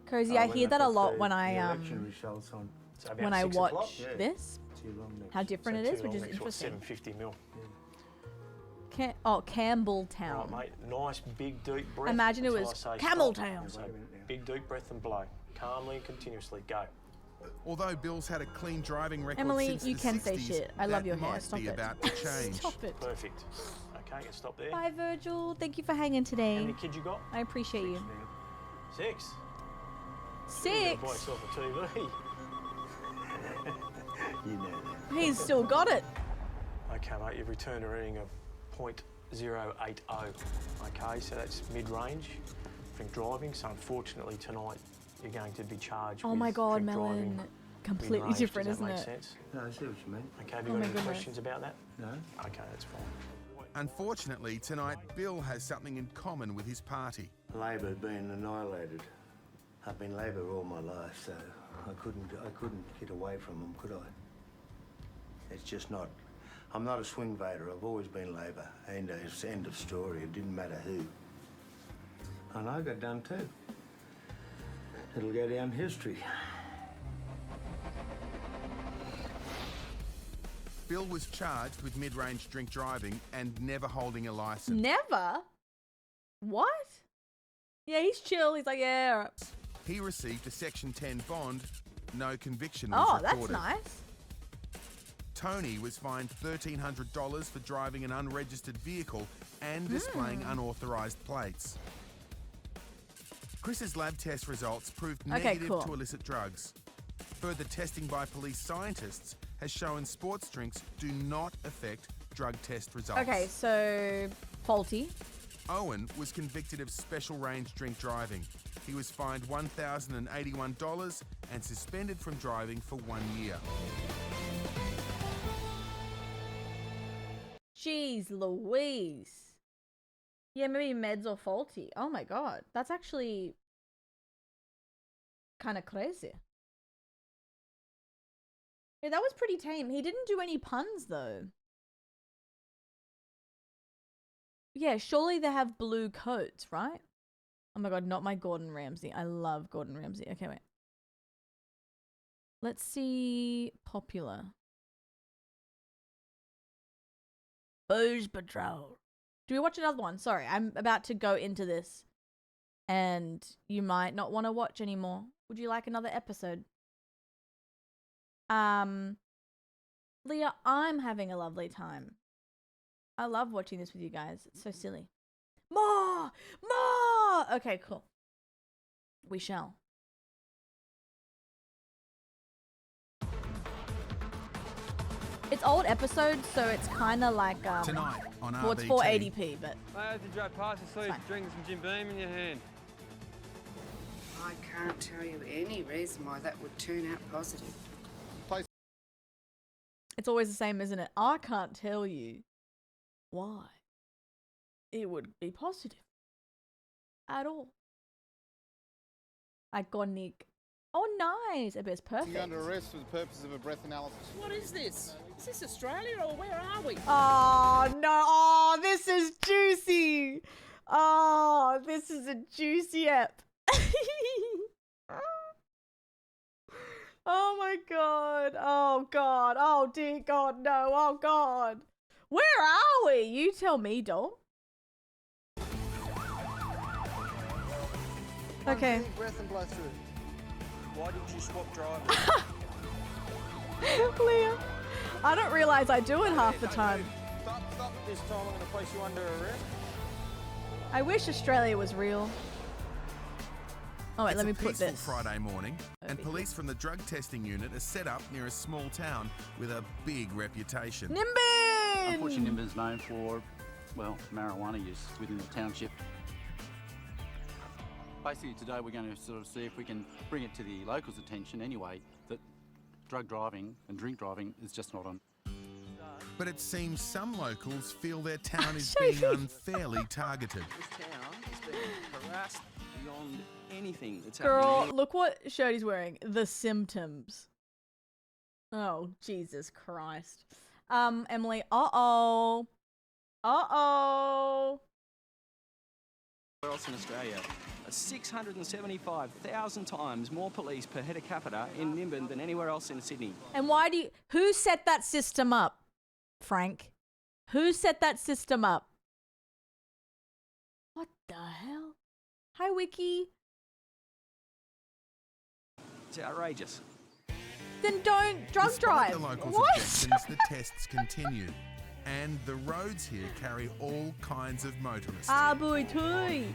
Cozy, I hear that a lot when I election results on. So about when I 6 watch o'clock? this. Too long next. How different it is, which is interesting. 750 mil. Campbelltown. Right, mate. Nice, big, deep breath. Imagine it until was I say Campbelltown. stop. So big, deep breath and blow. Calmly and continuously. Go. Although Bill's had a clean driving record Emily, since you the can 60s, say shit. I love that your hair. might Stop be it. about to change. Stop it. Perfect. Okay, you stop there. Bye, Virgil. Thank you for hanging How today. many kids you got? I appreciate you. 6. 6. You're gonna buy yourself a TV. You know that. He's still got it. Okay, mate, you've returned a reading of .080. Okay, so that's mid-range drink driving. So unfortunately tonight you're going to be charged Oh with my God, drink Melon. driving Completely mid-range. different, Does that isn't make it? sense? No, I see what you mean. Okay, have you Oh got my any goodness. questions about that? No. Okay, that's fine. Unfortunately, tonight, Bill has something in common with his party. Labor being annihilated. I've been Labor all my life, so I couldn't get away from them, could I? It's just not. I'm not a swing voter. I've always been Labor. And it's end of story. It didn't matter who. And I got done too. It'll go down history. Bill was charged with mid-range drink driving and never holding a license. Never? What? Yeah, he's chill. He's like, yeah, all right. He received a Section 10 bond. No conviction was Oh, recorded. that's nice. Tony was fined $1,300 for driving an unregistered vehicle and displaying unauthorised plates. Chris's lab test results proved Okay, negative cool. to illicit drugs. Further testing by police scientists has shown sports drinks do not affect drug test results. Okay, so faulty. Owen was convicted of special range drink driving. He was fined $1,081 and suspended from driving for 1 year. Jeez Louise. Yeah, maybe meds or faulty. Oh my God. That's actually kind of crazy. Yeah, that was pretty tame. He didn't do any puns though. Yeah, surely they have blue coats, right? Oh my God, not my Gordon Ramsay. I love Gordon Ramsay. Okay, wait. Let's see popular. Booze Patrol. Do we watch another one? Sorry, I'm about to go into this and you might not want to watch anymore. Would you like another episode? Leah, I'm having a lovely time. I love watching this with you guys. It's so silly. More! More! Okay, cool. We shall. It's old episodes, so it's kind of like Tonight on well, it's RBT. 480p, but Mate, did you drive past and saw you drinking some Jim Beam in your hand? I can't tell you any reason why that would turn out positive. it's always the same, isn't it? I can't tell you why it would be positive at all. Iconic. Oh, nice. It's perfect. You're under arrest for the purpose of a breath analysis. What is this? Is this Australia or where are we? Oh, no. Oh, this is juicy. Oh, this is a juicy ep. Oh, my God. Oh, God. Oh, dear God, no. Oh, God. Where are we? You tell me, doll. Okay. Deep breath and blow through. Why did you swap drivers? Leah, I don't realise I do it half the time. Stop this time. I'm going to place you under arrest. I wish Australia was real. Oh wait, It's let me a put peaceful this. Friday morning, and police from the drug testing unit are set up near a small town with a big reputation. Nimbin! Unfortunately, Nimbin's known for, well, marijuana use within the township. Basically, today we're going to sort of see if we can bring it to the locals' attention anyway, that drug driving and drink driving is just not on. But it seems some locals feel their town is being unfairly targeted. This town is being harassed beyond anything that's Girl, happening. look what shirt he's wearing. The symptoms. Oh, Jesus Christ. Emily, uh-oh. Uh-oh. Where else in Australia? 675,000 times more police per head of capita in Nimbin than anywhere else in Sydney. And why do you... Who set that system up, Frank? Who set that system up? What the hell? Hi, Wiki. It's outrageous. Then don't drug Despite drive. the locals' What? objections, the tests continue. And the roads here carry all kinds of motorists. Ah, boy, toy.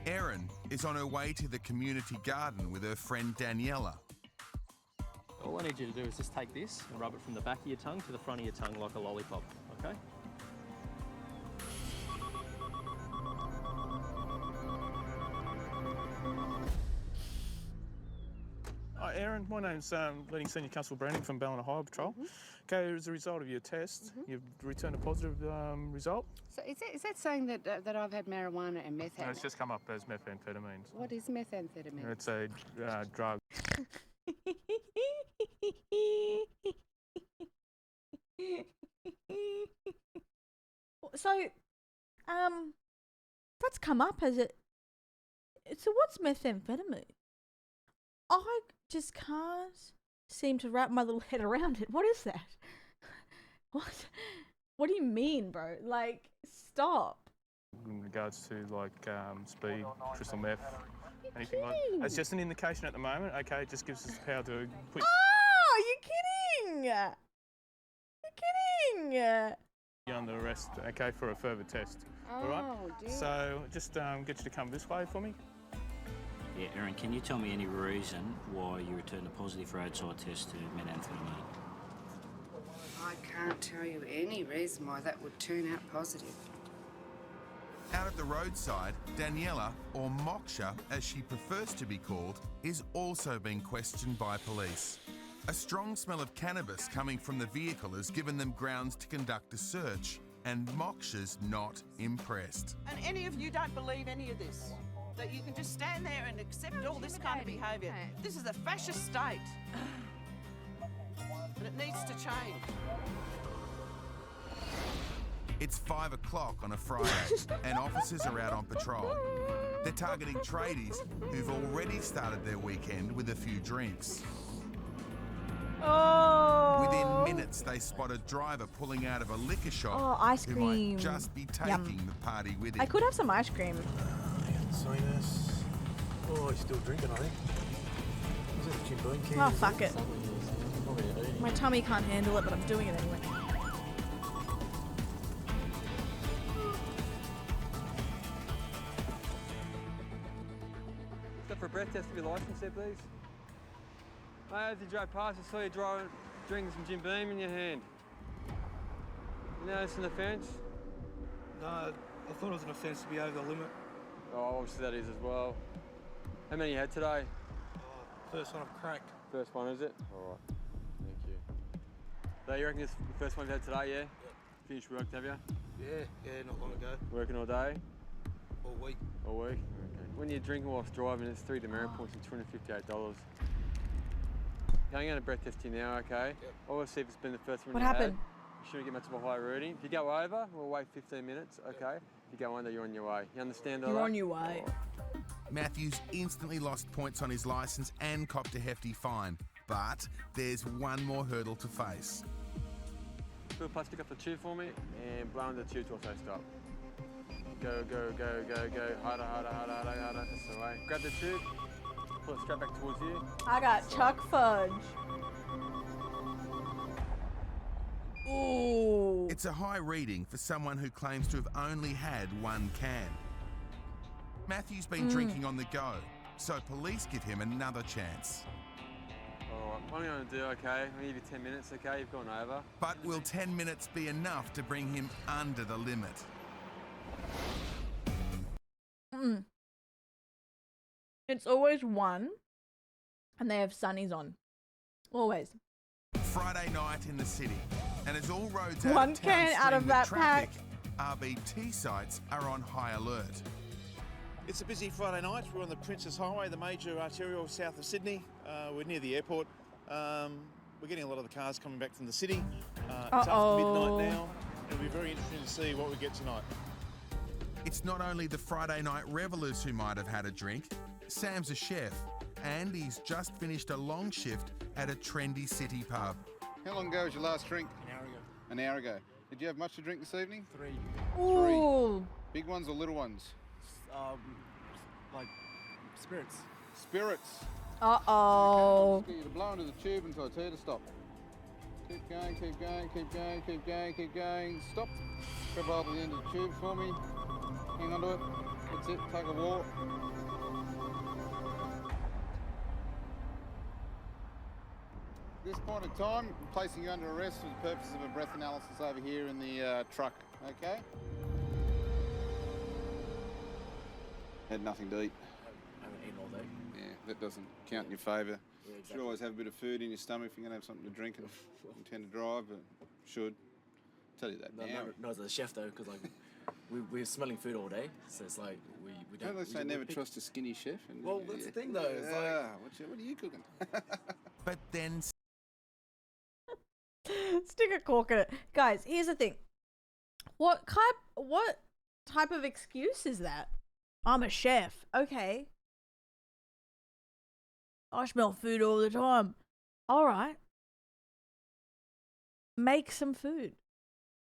Erin is on her way to the community garden with her friend Daniela. All I need you to do is just take this and rub it from the back of your tongue to the front of your tongue like a lollipop, okay? Hi, Aaron. My name's Leading Senior Constable Branding from Ballina Highway Patrol. Okay, as a result of your test, you've returned a positive result. So is that saying that that I've had marijuana and meth? No, it's just come up as methamphetamines. What is methamphetamine? It's a drug. So, that's come up as it. So what's methamphetamine? I just can't seem to wrap my little head around it. What is that? What? What do you mean, bro? Like, stop. In regards to like speed, crystal meth, anything like kidding? that. It's just an indication at the moment. Okay, it just gives us the power to put. Oh, you're kidding! You're kidding! You under arrest, okay, for a further test. All right. Oh, dear. So just get you to come this way for me. Yeah, Aaron, can you tell me any reason why you returned a positive roadside test to methamphetamine? I can't tell you any reason why that would turn out positive. Out at the roadside, Daniela, or Moksha as she prefers to be called, is also being questioned by police. A strong smell of cannabis coming from the vehicle has given them grounds to conduct a search, and Moksha's not impressed. And any of you don't believe any of this? That you can just stand there and accept all this kind of behaviour? This is a fascist state. And it needs to change. It's 5 o'clock on a Friday, and officers are out on patrol. They're targeting tradies who've already started their weekend with a few drinks. Oh. Within minutes, they spot a driver pulling out of a liquor shop Oh, ice who cream. might just be taking Yum. the party with him. I could have some ice cream. Seen us. Oh, he's still drinking, I think. Is it a Jim Beam can? Oh, fuck it. Probably eating. My tummy can't handle it, but I'm doing it anyway. Stop for a breath test of your licence there, please. Mate, as you drove past, I saw you drinking some Jim Beam in your hand. You notice an offence? No, I thought it was an offence to be over the limit. Oh, obviously that is as well. How many you had today? First one I've cracked. First one, is it? All right. Thank you. So you reckon this is the first one you've had today, yeah? Finished work, have you? Yeah, not long ago. Working all day? All week. All week? Okay. When you're drinking whilst driving, it's 3 demerit points and $258. Going on a breath test here now, okay? Yep. I want to see if it's been the first one What you happened? had. You shouldn't get much of a high reading. If you go over, we'll wait 15 minutes, okay? If you go under, you're on your way. You understand all that? You're on your way. Matthews instantly lost points on his licence and copped a hefty fine. But there's one more hurdle to face. Put a plastic off the tube for me and blow on the tube till I say stop. Go, go, go, go, go. Harder, harder, harder, harder, harder. That's the way. Grab the tube, pull it straight back towards you. I got Chuck Fudge. Ooh. It's a high reading for someone who claims to have only had one can. Matthew's been drinking on the go, so police give him another chance. All right, what am I going to do, okay? I'll give you 10 minutes, okay? You've gone over. But will 10 minutes be enough to bring him under the limit? It's always one, and they have sunnies on. Always. Friday night in the city, and as all roads out One of town can out of stream that with traffic, RBT sites are on high alert. It's a busy Friday night. We're on the Princess Highway, the major arterial south of Sydney. We're near the airport. We're getting a lot of the cars coming back from the city. It's after midnight now. It'll be very interesting to see what we get tonight. It's not only the Friday night revelers who might have had a drink. Sam's a chef, and he's just finished a long shift at a trendy city pub. How long ago was your last drink? An hour ago. An hour ago. Did you have much to drink this evening? 3. Ooh. Big ones or little ones? Like spirits. Spirits. Uh-oh. Get you to blow into the tube until I tell you to stop. Keep going, keep going, keep going, keep going, keep going. Stop. Grab hold of the end of the tube for me. Hang on to it. That's it. Take a walk. At this point in time, I'm placing you under arrest for the purpose of a breath analysis over here in the truck. Okay? Had nothing to eat. Haven't eaten all day. Yeah, that doesn't count in your favour. Should always have a bit of food in your stomach if you're going to have something to drink and intend to drive, but should. Tell you that now. No, as a chef though, because like we're smelling food all day, so it's like we don't. Don't they say never trust a skinny chef? And Well, that's the thing though. It's like, what are you cooking? But then Stick a cork in it. Guys, here's the thing. What type of excuse is that? I'm a chef. Okay. I smell food all the time. All right. Make some food.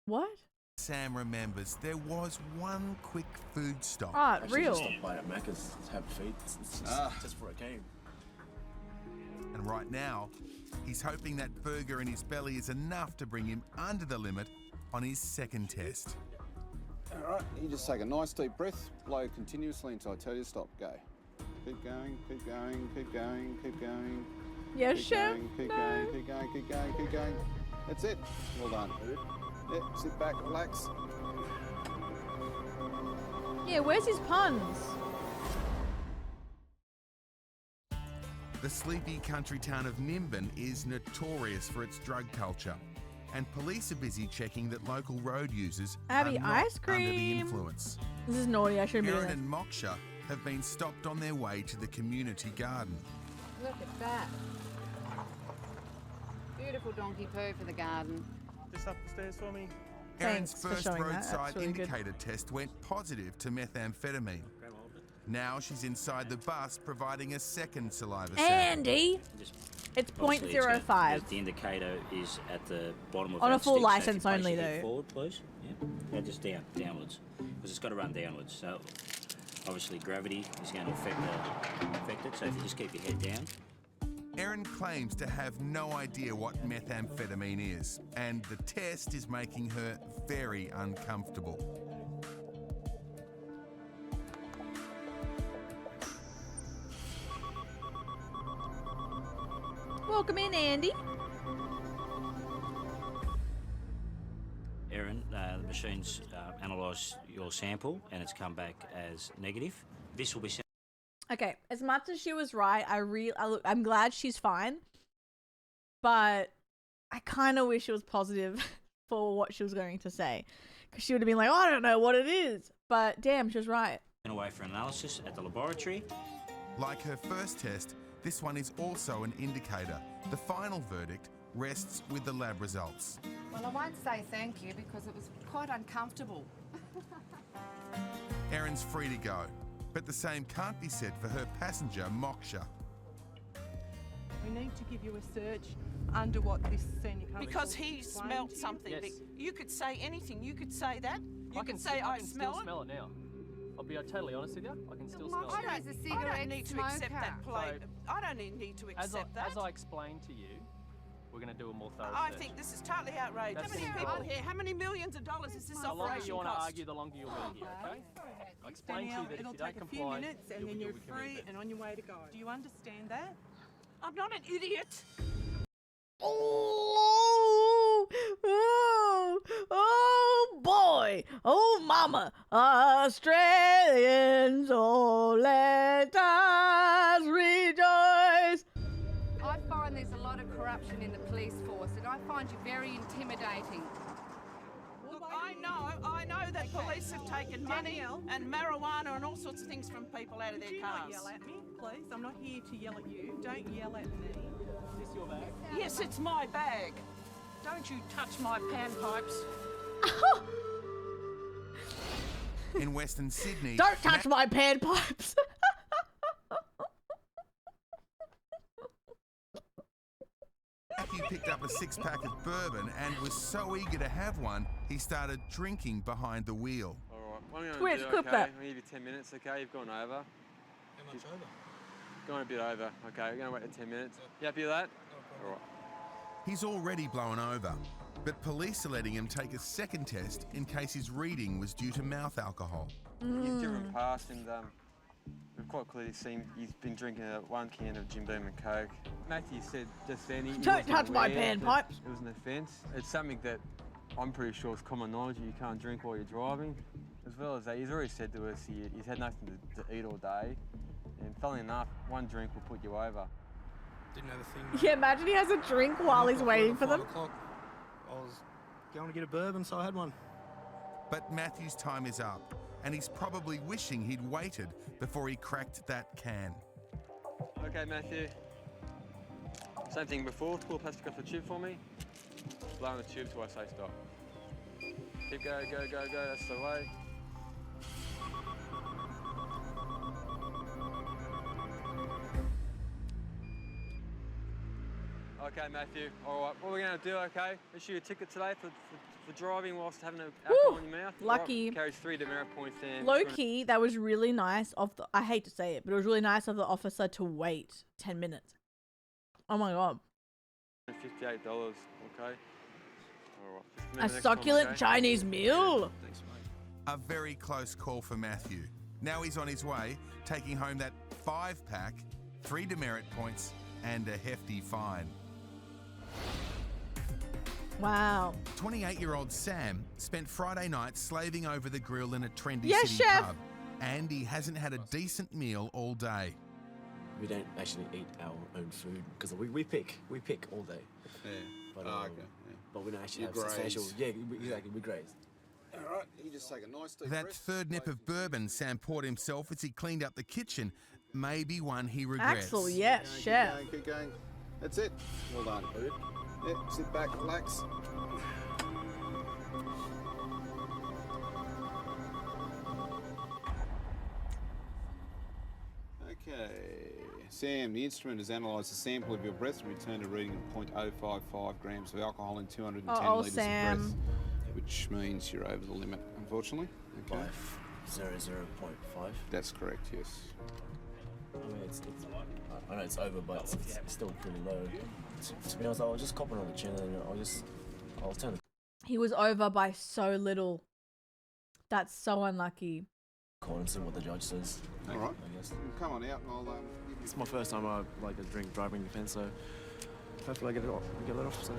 What? Sam remembers there was one quick food stop. Ah, actually real. just stopped by at Macca's to have food. It's just before I came. And right now, he's hoping that burger in his belly is enough to bring him under the limit on his second test. All right, you just take a nice deep breath, blow continuously until I tell you to stop. Go. Keep going, keep going, keep going, keep going. Yes, keep chef. Going, keep No. going, keep going, keep going, keep going. That's it. Well done. Yep, sit back, relax. Yeah, where's his puns? The sleepy country town of Nimbin is notorious for its drug culture, and police are busy checking that local road users Abby, are not ice under the cream. influence. This is naughty. I shouldn't be Erin doing and Moksha have been stopped on their way to the community garden. Look at that. Beautiful donkey poo for the garden. Just up the stairs for me. Erin's Thanks for first showing that. That's roadside really good. indicator test went positive to methamphetamine. Now she's inside the bus providing a second saliva sample. Andy! It's Obviously, 0.05. The indicator is at the bottom of On that a full stick, so if you license place only, your head though. Forward, please. Yeah, just downwards, because it's got to run downwards. So obviously gravity is going to affect it. So if you just keep your head down. Erin claims to have no idea what methamphetamine is, and the test is making her very uncomfortable. Welcome in, Andy. Erin, the machine's analysed your sample and it's come back as negative. This will be sent. Okay, as much as she was right, I'm glad she's fine. But I kind of wish it was positive for what she was going to say. Because she would have been like, oh, I don't know what it is. But damn, she was right. away for analysis at the laboratory. Like her first test, this one is also an indicator. The final verdict rests with the lab results. Well, I won't say thank you because it was quite uncomfortable. Erin's free to go, but the same can't be said for her passenger, Moksha. We need to give you a search under what this senior company Because he smelled something. Yes. You could say anything. You could say that. You I could say I I can smell still it. smell it now. I'll be totally honest with you. I can still smell I it. don't need to accept that plate. So, I don't need to accept that. As I explained to you, we're going to do a more thorough I search. think this is totally outrageous. That's How many gonna people be- here? How many millions of dollars is this The longer operation you want to cost? argue, the longer you'll be here, okay? I explained to you Danielle, that if it'll you don't take a few comply, minutes and then you're free and on your way to go. Do you understand that? I'm not an idiot. Oh, oh, oh boy, oh mama, Australians, oh let us rejoice. I find there's a lot of corruption in the police force, and I find you very intimidating. Look, I know that police have taken money and marijuana and all sorts of things from people out of Could their you cars. not yell at me, please? I'm not here to yell at you. Don't yell at me. Is this your bag? Yes, it's my bag. Don't you touch my panpipes. In Western Sydney, Don't touch my panpipes. Matthew picked up a six-pack of bourbon and was so eager to have one, he started drinking behind the wheel. All right, what I'm Twitch, going to do, clip okay, that. I'll give you 10 minutes, okay? You've gone over. How much over? Gone a bit over, okay? We're going to wait the 10 minutes. You happy with that? All right. He's already blown over, but police are letting him take a second test in case his reading was due to mouth alcohol. You've driven past and we've quite clearly seen he's been drinking one can of Jim Beam and Coke. Matthew said just then he Don't wasn't touch my aware that panpipes. It was an offence. It's something that I'm pretty sure is common knowledge that you can't drink while you're driving. As well as that, he's already said to us he's had nothing to eat all day. And funnily enough, one drink will put you over. Didn't know the thing. Yeah, imagine he has a drink while he's waiting for them. 5 o'clock. I was going to get a bourbon, so I had one. But Matthew's time is up, and he's probably wishing he'd waited before he cracked that can. Okay, Matthew. Same thing before. Pull the plastic off the tube for me. Blow on the tube till I say stop. Keep going, go, go, go. That's the way. Okay, Matthew. All right. What we're going to do, okay? Issue you a ticket today for driving whilst having alcohol in your mouth. Lucky. Right, carries 3 demerit points then. Low key, that was really nice of the, I hate to say it, but it was really nice of the officer to wait 10 minutes. Oh my god. $58, okay? All right. Just remember A next time, succulent okay? Chinese meal. Thanks, mate. A very close call for Matthew. Now he's on his way, taking home that 5-pack, 3 demerit points, and a hefty fine. Wow. 28-year-old Sam spent Friday night slaving over the grill in a trendy Yes, city chef. pub, and he hasn't had a decent meal all day. We don't actually eat our own food because we pick all day. Yeah. But, okay. but we don't actually You have substantial. graze. Yeah, exactly. We graze. All right, you just take a nice deep That breath. third nip of bourbon Sam poured himself as he cleaned up the kitchen may be one he regrets. Axel, yes, Keep chef. going, keep going. That's it. Well done, dude. Yep, sit back, relax. Okay. Sam, the instrument has analysed a sample of your breath and returned a reading of 0.055 grams of alcohol in 210 Uh-oh, litres of Sam. breath, which means you're over the limit, unfortunately. Okay. 0.5. That's correct, yes. I mean, I know it's over, but it's still pretty low. To be honest, I was just copping on the chin, and I'll turn the He was over by so little. That's so unlucky. corner and see what the judge says. All right. I guess. Come on out and I'll give you... It's my first time I like a drink driving defence, so hopefully I get let off. So.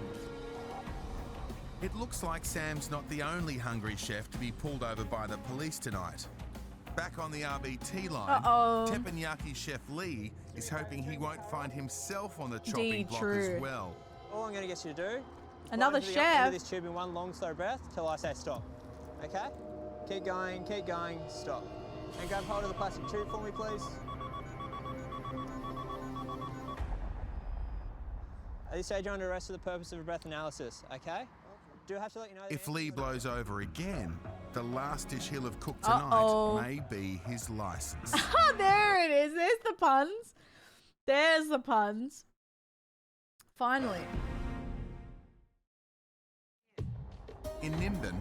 It looks like Sam's not the only hungry chef to be pulled over by the police tonight. Back on the RBT line, teppanyaki chef Lee is hoping he won't find himself on the chopping block as well. All I'm going to get you to do, Another fly into chef. this tube in one long, slow breath till I say stop. Okay? Keep going, stop. And grab hold of the plastic tube for me, please. At this stage, you're under arrest for the purpose of a breath analysis, okay? Do have to let you know. If Lee blows over again, the last dish he'll have cooked tonight may be his license. There it is. There's the puns. There's the puns. Finally. In Nimbin,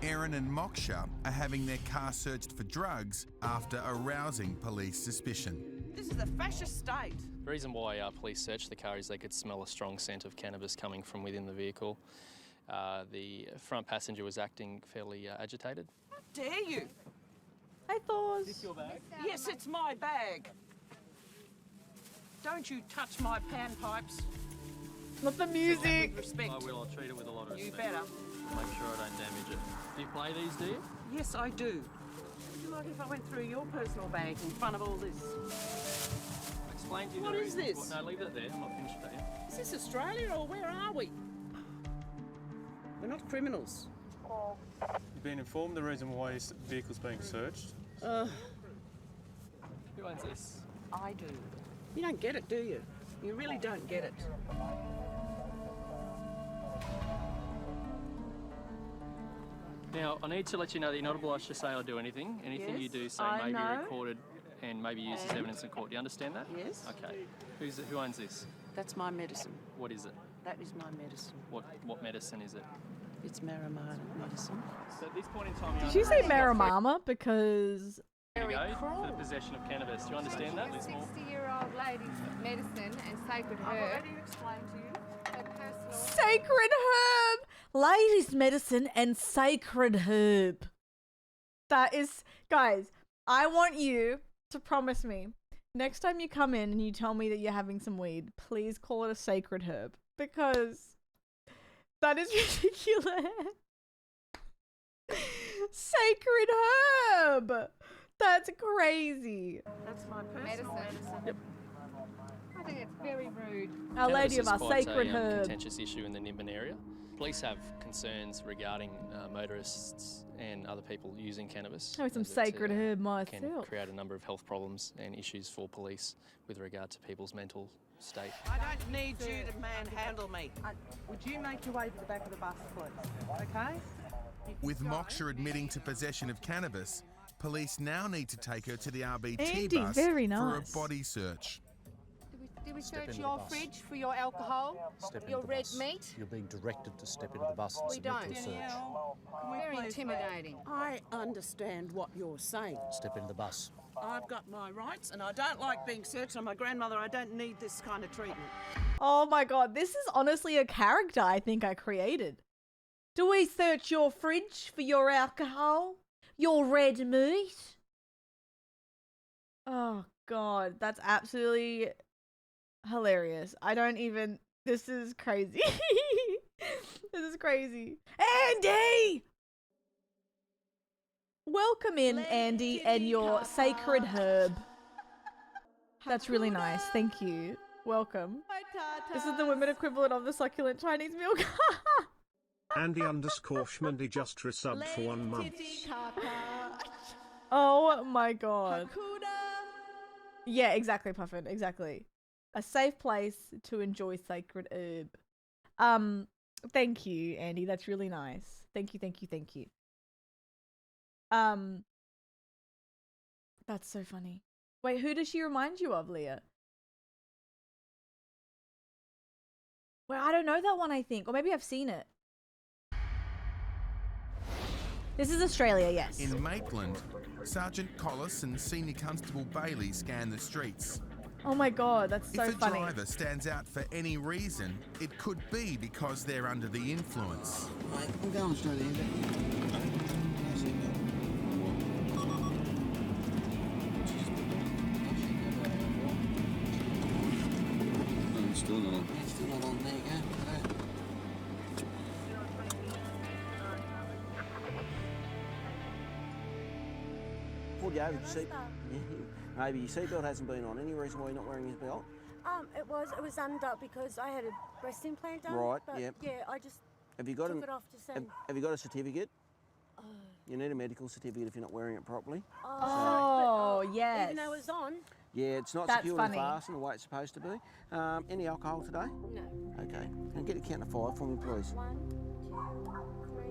Erin and Moksha are having their car searched for drugs after arousing police suspicion. This is a fascist state. The reason why police searched the car is they could smell a strong scent of cannabis coming from within the vehicle. The front passenger was acting fairly agitated. How dare you? Hi, Thors. Is this your bag? Yes, it's my bag. Don't you touch my panpipes. Not the music. With respect. I will. I'll treat it with a lot of You respect. better. Make sure I don't damage it. Do you play these, do you? Yes, I do. Would you like if I went through your personal bag in front of all this? Explain to you What the is reasons this? No, leave it there. I'm not finished with that yet. Is this Australia or where are we? We're not criminals. You've been informed the reason why your vehicle's being searched. Who owns this? I do. You don't get it, do you? You really don't get it. Now, I need to let you know that you're not obliged to say or do anything. Anything you Yes, do say I may know. be recorded and may be used as And? evidence in court. Do you understand that? Yes. Okay. Who owns this? That's my medicine. What is it? That is my medicine. What medicine is it? It's Marimana medicine. So at this point in time, Did you say Marimama? Because Here you go, for the possession of cannabis. Do you understand that? 60-year-old lady's medicine and sacred I've herb. already explained to you. Her personal sacred herb, ladies' medicine, and sacred herb. That is, guys. I want you to promise me next time you come in and you tell me that you're having some weed, please call it a sacred herb because that is ridiculous. Sacred herb. That's crazy. That's my personal medicine. I think it's very rude. Our Lady Cannabis of our is quite sacred a herb. contentious issue in the Nimbin area. Police have concerns regarding motorists and other people using cannabis. Have some as it, sacred herb can myself. create a number of health problems and issues for police with regard to people's mental state. I don't need you to manhandle me. Would you make your way to the back of the bus, please? Okay? With Moksha admitting to possession of cannabis, police now need to take her to the RBT Andy, bus very for nice. a body search. Did we Step search into your the bus. fridge for your alcohol? Step into your the red bus. meat? You're being directed to step into the bus and We submit don't. to a search. Very intimidating. I understand what you're saying. Step into the bus. I've got my rights and I don't like being searched. I'm a grandmother. I don't need this kind of treatment. Oh my god, this is honestly a character I think I created. Do we search your fridge for your alcohol? Your red meat? Oh god, that's absolutely hilarious. I don't even... This is crazy. This is crazy. Andy! Welcome in, Andy, and your sacred herb. That's really nice. Thank you. Welcome. This is the women equivalent of the succulent Chinese milk. Andy_Schmandy just resubbed for 1 month. Oh my god. Yeah, exactly, Puffin. Exactly. A safe place to enjoy sacred herb. Thank you, Andy. That's really nice. Thank you, thank you, thank you. That's so funny. Wait, who does she remind you of, Leah? Well, I don't know that one, I think. Or maybe I've seen it. This is Australia, yes. In Maitland, Sergeant Collis and Senior Constable Bailey scan the streets. Oh my god, that's so If a funny. driver stands out for any reason, it could be because they're under the influence. Right, I'm going straight in. Still not on. Still not on. There you go. Pulled you over, did you see? Yeah, maybe your seatbelt hasn't been on. Any reason why you're not wearing your belt? It was under because I had a breast implant done. Right, but yep. Yeah, I just Have you got took a, it off to send. have you got a certificate? You need a medical certificate if you're not wearing it properly. Oh, yes. Even though it was on. Yeah, it's not That's secure funny. and fastened the way it's supposed to be. Any alcohol today? No. Okay. And get a count of 5 for me, please. 1, 2, 3,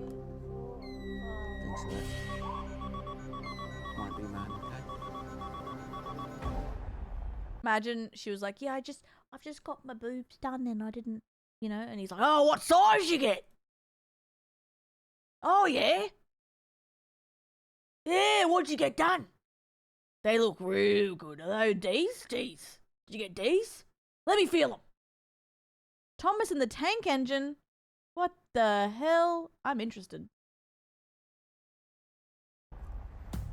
4, 5. Thanks for that. Won't be mine, okay? Imagine she was like, yeah, I've just got my boobs done and I didn't, you know, and he's like, oh, what size you get? Oh, yeah? Yeah, what'd you get done? They look real good. Are they D's? D's. Did you get D's? Let me feel them. Thomas and the Tank Engine? What the hell? I'm interested.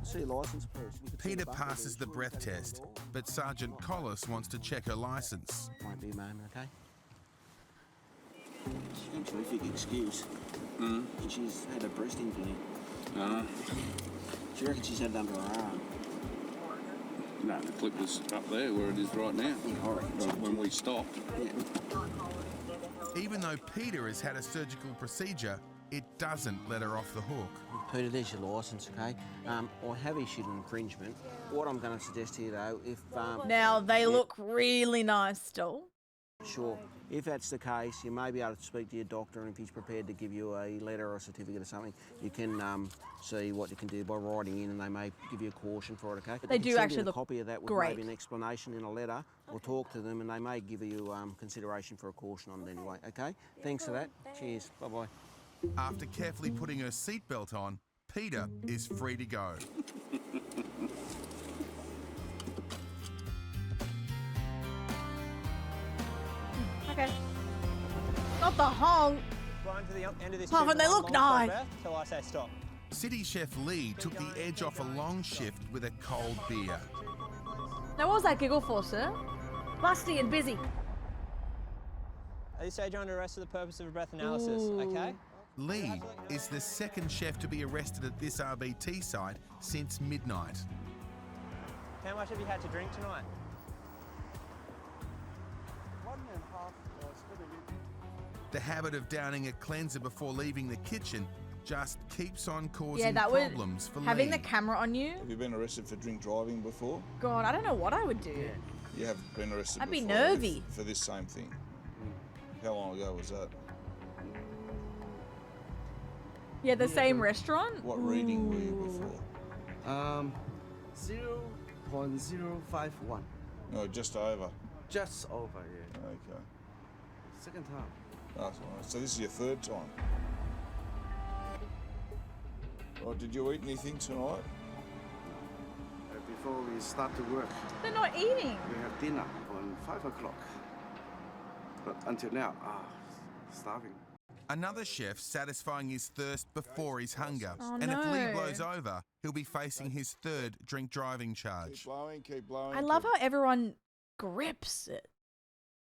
See your licence, please. Peter passes the breath test, but Sergeant Collis wants to check her licence. Might be a moment, okay? She's a terrific excuse. She's had a breast implant. She reckons she's had it under her arm. No, the clip was up there where it is right now. When we stopped. Even though Peter has had a surgical procedure, it doesn't let her off the hook. Peter, there's your licence, okay? I have issued an infringement. What I'm going to suggest to you, though, if... Now, they look really nice still. Sure. If that's the case, you may be able to speak to your doctor, and if he's prepared to give you a letter or a certificate or something, you can see what you can do by writing in, and they may give you a caution for it, okay? They do actually look a copy of that with great. maybe an explanation in a letter, or talk to them, and they may give you consideration for a caution on it anyway, okay? Thanks for that. Cheers. Bye-bye. After carefully putting her seatbelt on, Peter is free to go. Okay. Not the honk. Flying to the end of this Oh, trip and they for one look long nice. breath till I say stop. City Chef Lee took the edge off a long shift with a cold beer. Now, what was that giggle for, sir? Busty and busy. At this stage, you're under arrest for the purpose of a breath analysis, okay? Lee is the second chef to be arrested at this RBT site since midnight. How much have you had to drink tonight? 1.5 The habit of downing a cleanser before leaving the kitchen just keeps on causing Yeah, that would... problems for Having Lee. the camera on you? Have you been arrested for drink driving before? God, I don't know what I would do. You have been arrested I'd be before nervy. for this same thing. How long ago was that? Yeah, the same restaurant? What reading were you before? 0.051. No, just over. Just over, yeah. Okay. Second time. That's all right. So this is your third time. Right, did you eat anything tonight? Before we start to work, They're not eating. we have dinner on 5 o'clock. But until now, starving. Another chef satisfying his thirst before his hunger. Oh, and if Lee no. blows over, he'll be facing his third drink driving charge. Keep blowing, keep blowing. I love how everyone grips it.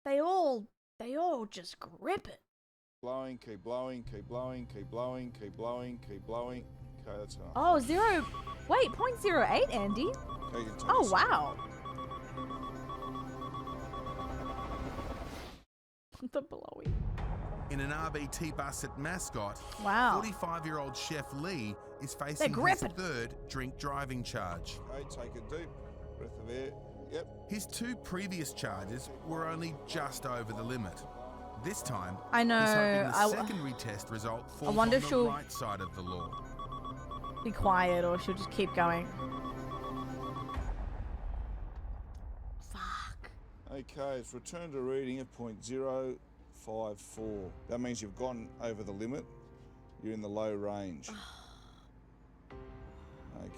They all just grip it. Blowing, keep blowing, keep blowing, keep blowing, keep blowing, keep blowing. Okay, that's enough. Oh, 0.08, Andy. Okay, you can take Oh, a seat. wow. The blowy. In an RBT bus at Mascot, Wow. 45-year-old chef Lee is They're facing his gripping. third drink driving charge. Okay, take a deep breath of air. Yep. His two previous charges were only just over the limit. This time, I know, he's hoping the I- secondary test result falls wonder on if the she'll- right side of the law. Be quiet or she'll just keep going. Okay, it's returned a reading of 0.054. That means you've gone over the limit. You're in the low range.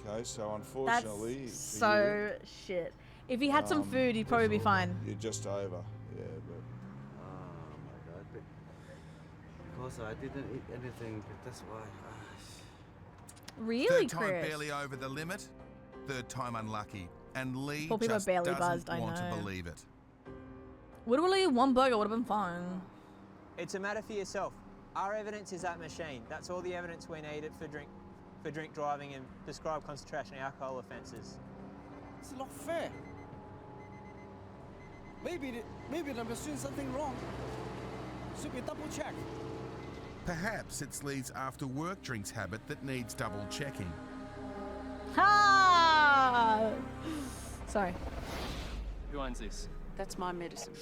Okay, so unfortunately, That's for so shit. If he had some food, he'd probably be fine. you're just over. Yeah, but Oh my God. Because I didn't eat anything, that's why. Really, Third time Chris? barely over the limit, third time unlucky. And Lee Poor people are just barely doesn't buzzed, I want know. to believe it. Literally, one burger would have been fine. It's a matter for yourself. Our evidence is that machine. That's all the evidence we need for drink driving and prescribed concentration alcohol offences. It's not fair. Maybe the machine's something wrong. Should be double checked. Perhaps it's Lee's after-work drinks habit that needs double-checking. Ha! Sorry. Who owns this? That's my medicine.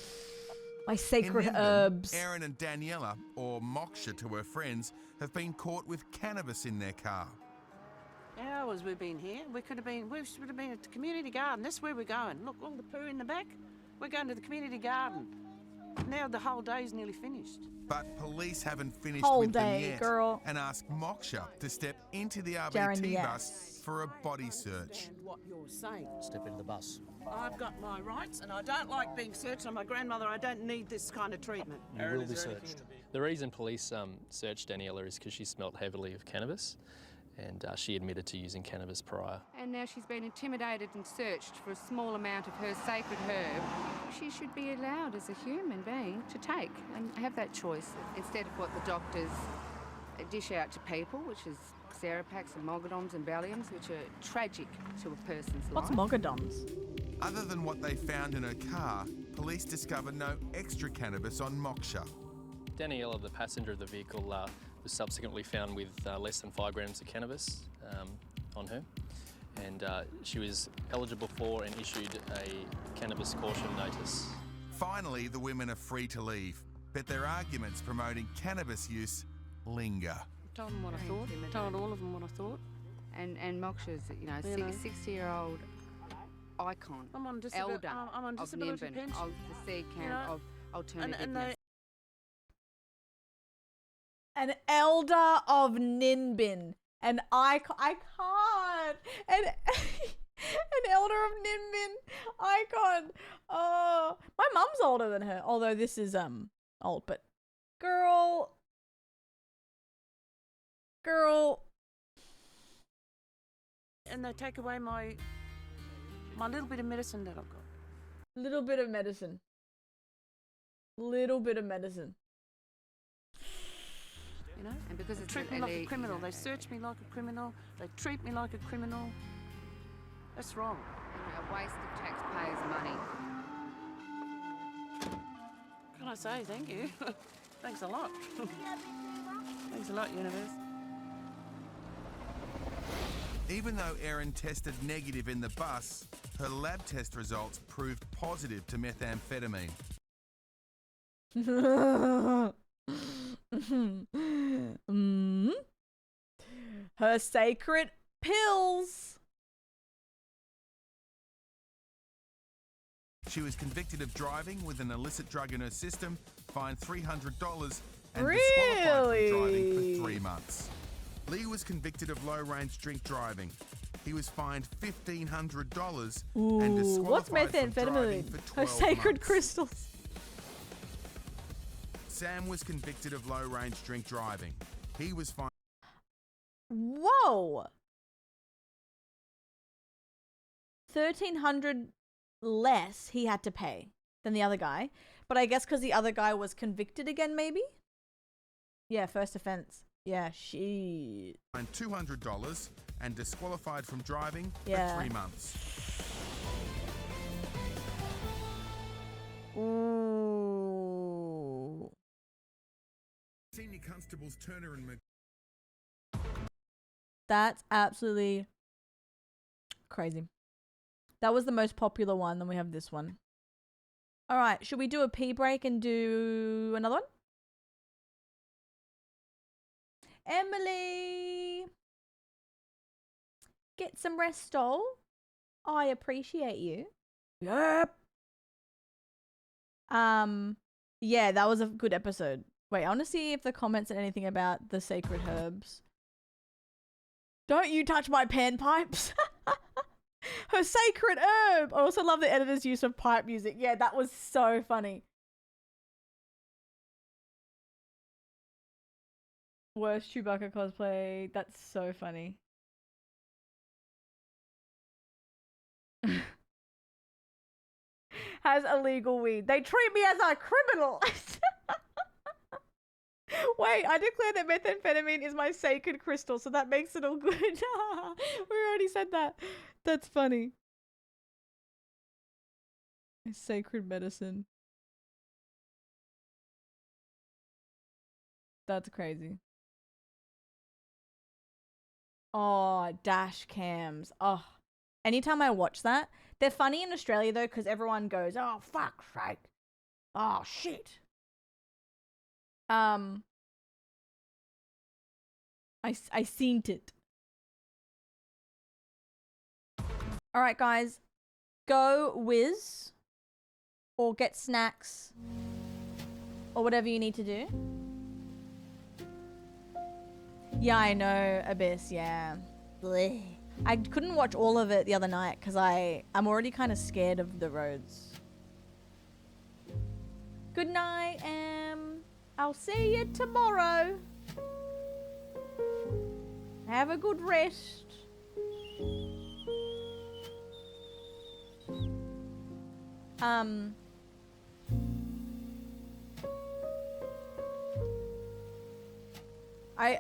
My sacred In Nimbin, herbs. Erin and Daniela, or Moksha to her friends, have been caught with cannabis in their car. Hours we've been here. We should have been at the community garden. That's where we're going. Look, all the poo in the back. We're going to the community garden. now the whole day's nearly finished. But police haven't finished Whole with them day, yet girl. and asked Moksha to step into the RBT Darren, yes. bus for a body search. What you're saying. Step into the bus. I've got my rights and I don't like being searched. I'm a grandmother. I don't need this kind of treatment. You will be searched. The reason police searched Daniela is because she smelt heavily of cannabis, and she admitted to using cannabis prior. And now she's been intimidated and searched for a small amount of her sacred herb. She should be allowed as a human being to take and have that choice instead of what the doctors dish out to people, which is Xerapax and Mogodoms and Valiums, which are tragic to a person's What's life. Mogodoms? Other than what they found in her car, police discovered no extra cannabis on Moksha. Daniela, the passenger of the vehicle, was subsequently found with less than 5 grams of cannabis on her, and she was eligible for and issued a cannabis caution notice. Finally, the women are free to leave, but their arguments promoting cannabis use linger. Told them what I thought. Told all of them what I thought. And Moksha's, you know, 60-year-old icon, I'm on elder I'm on of disability Nimbin, pension. of the seed camp, You know, of alternativeness. An elder of Ninbin. An icon. I can't. An elder of Ninbin icon. Oh, my mum's older than her. Although this is old, but girl. And they take away my little bit of medicine that I've got. Little bit of medicine. Little bit of medicine. You know, and because they it's treat me like a criminal, they search me like a criminal, they treat me like a criminal. That's wrong. A waste of taxpayers' money. Can I say thank you? Thanks a lot. Thanks a lot, Universe. Even though Erin tested negative in the bus, her lab test results proved positive to methamphetamine. Her sacred pills. She was convicted of driving with an illicit drug in her system, fined $300, and Really? disqualified from driving for 3 months. Lee was convicted of low-range drink driving. He was fined $1,500 and Ooh, what's disqualified from driving methamphetamine? for Her 12 sacred months. crystals. Sam was convicted of low-range drink driving. He was fined. Whoa. 1,300 less he had to pay than the other guy. But I guess because the other guy was convicted again, maybe? Yeah, first offense. Yeah, shit. Fined $200 and disqualified from driving Yeah. for 3 months. Ooh. Senior Constables Turner and That's absolutely crazy. That was the most popular one. Then we have this one. All right. Should we do a pee break and do another one? Emily, get some rest, doll. I appreciate you. Yep. Yeah, that was a good episode. Wait, I want to see if the comments said anything about the sacred herbs. Don't you touch my panpipes. Her sacred herb. I also love the editor's use of pipe music. Yeah, that was so funny. Worst Chewbacca cosplay. That's so funny. Has illegal weed. They treat me as a criminal. Wait, I declare that methamphetamine is my sacred crystal, so that makes it all good. We already said that. That's funny. Sacred medicine. That's crazy. Oh, dash cams. Oh, anytime I watch that, they're funny in Australia though, because everyone goes, "Oh, fuck, sake. Oh, shit." I seen it. All right, guys, go whiz or get snacks Or whatever you need to do. Yeah, I know, Abyss, yeah. Blech. I couldn't watch all of it the other night because I'm already kind of scared of the roads. Good night, I'll see you tomorrow. Have a good rest.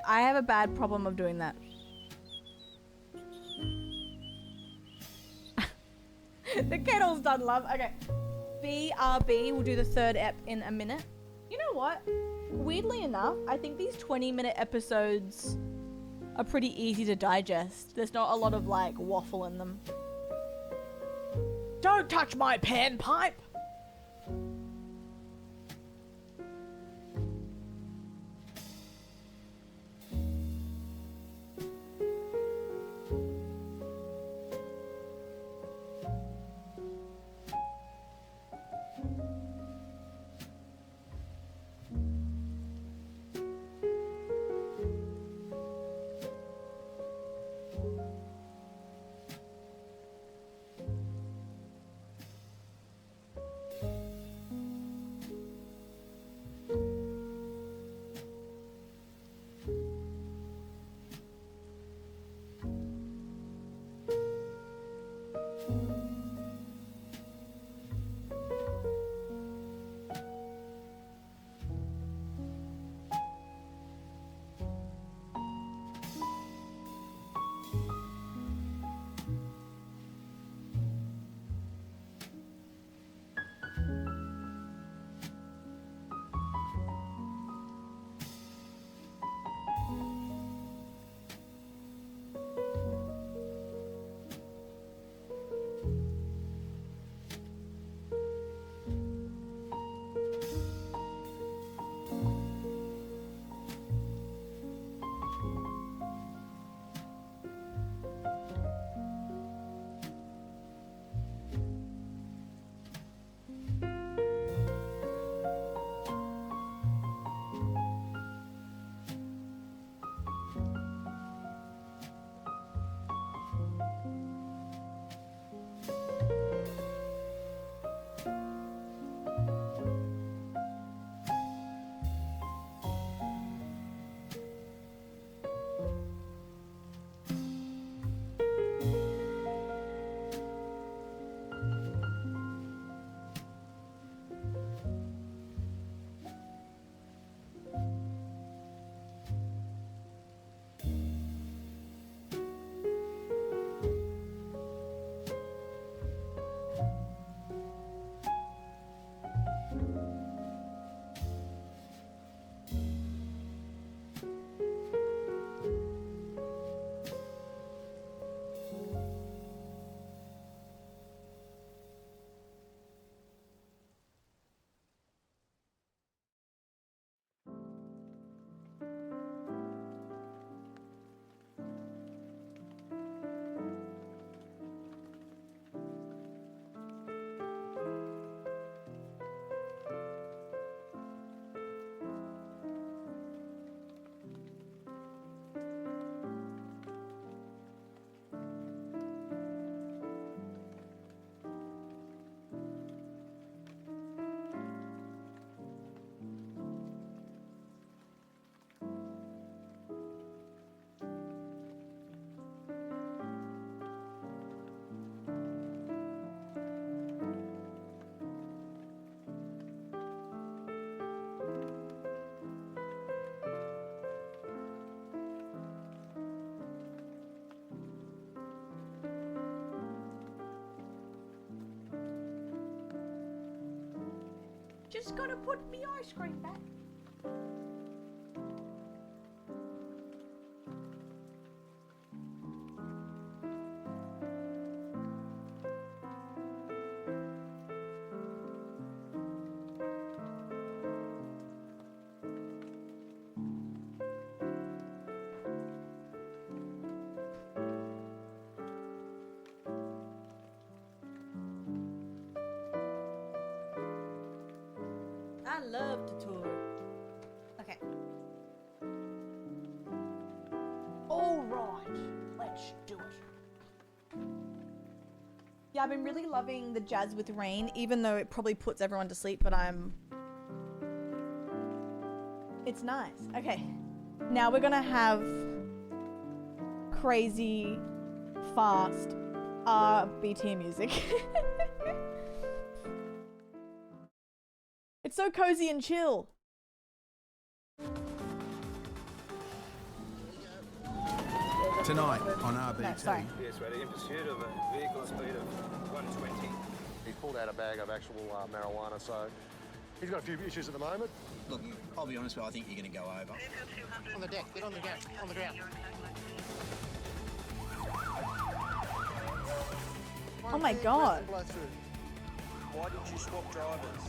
I have a bad problem of doing that. The kettle's done, love. Okay. BRB, we'll do the third ep in a minute. You know what? Weirdly enough, I think these 20-minute episodes are pretty easy to digest. There's not a lot of like waffle in them. Don't touch my panpipe! Just gotta put me ice cream back. love to tour. Okay. All right, let's do it. Yeah, I've been really loving the Jazz with Rain, even though it probably puts everyone to sleep, but it's nice. Okay, now we're gonna have crazy, fast RBT music. It's so cozy and chill. Tonight on RBT. No, sorry. Yes, we're in pursuit of a vehicle speed of 120. He's pulled out a bag of actual marijuana, so he's got a few issues at the moment. Look, I'll be honest with you, I think you're going to go over. On the deck, get on the ground, on the ground. Oh my god. Why did you swap drivers?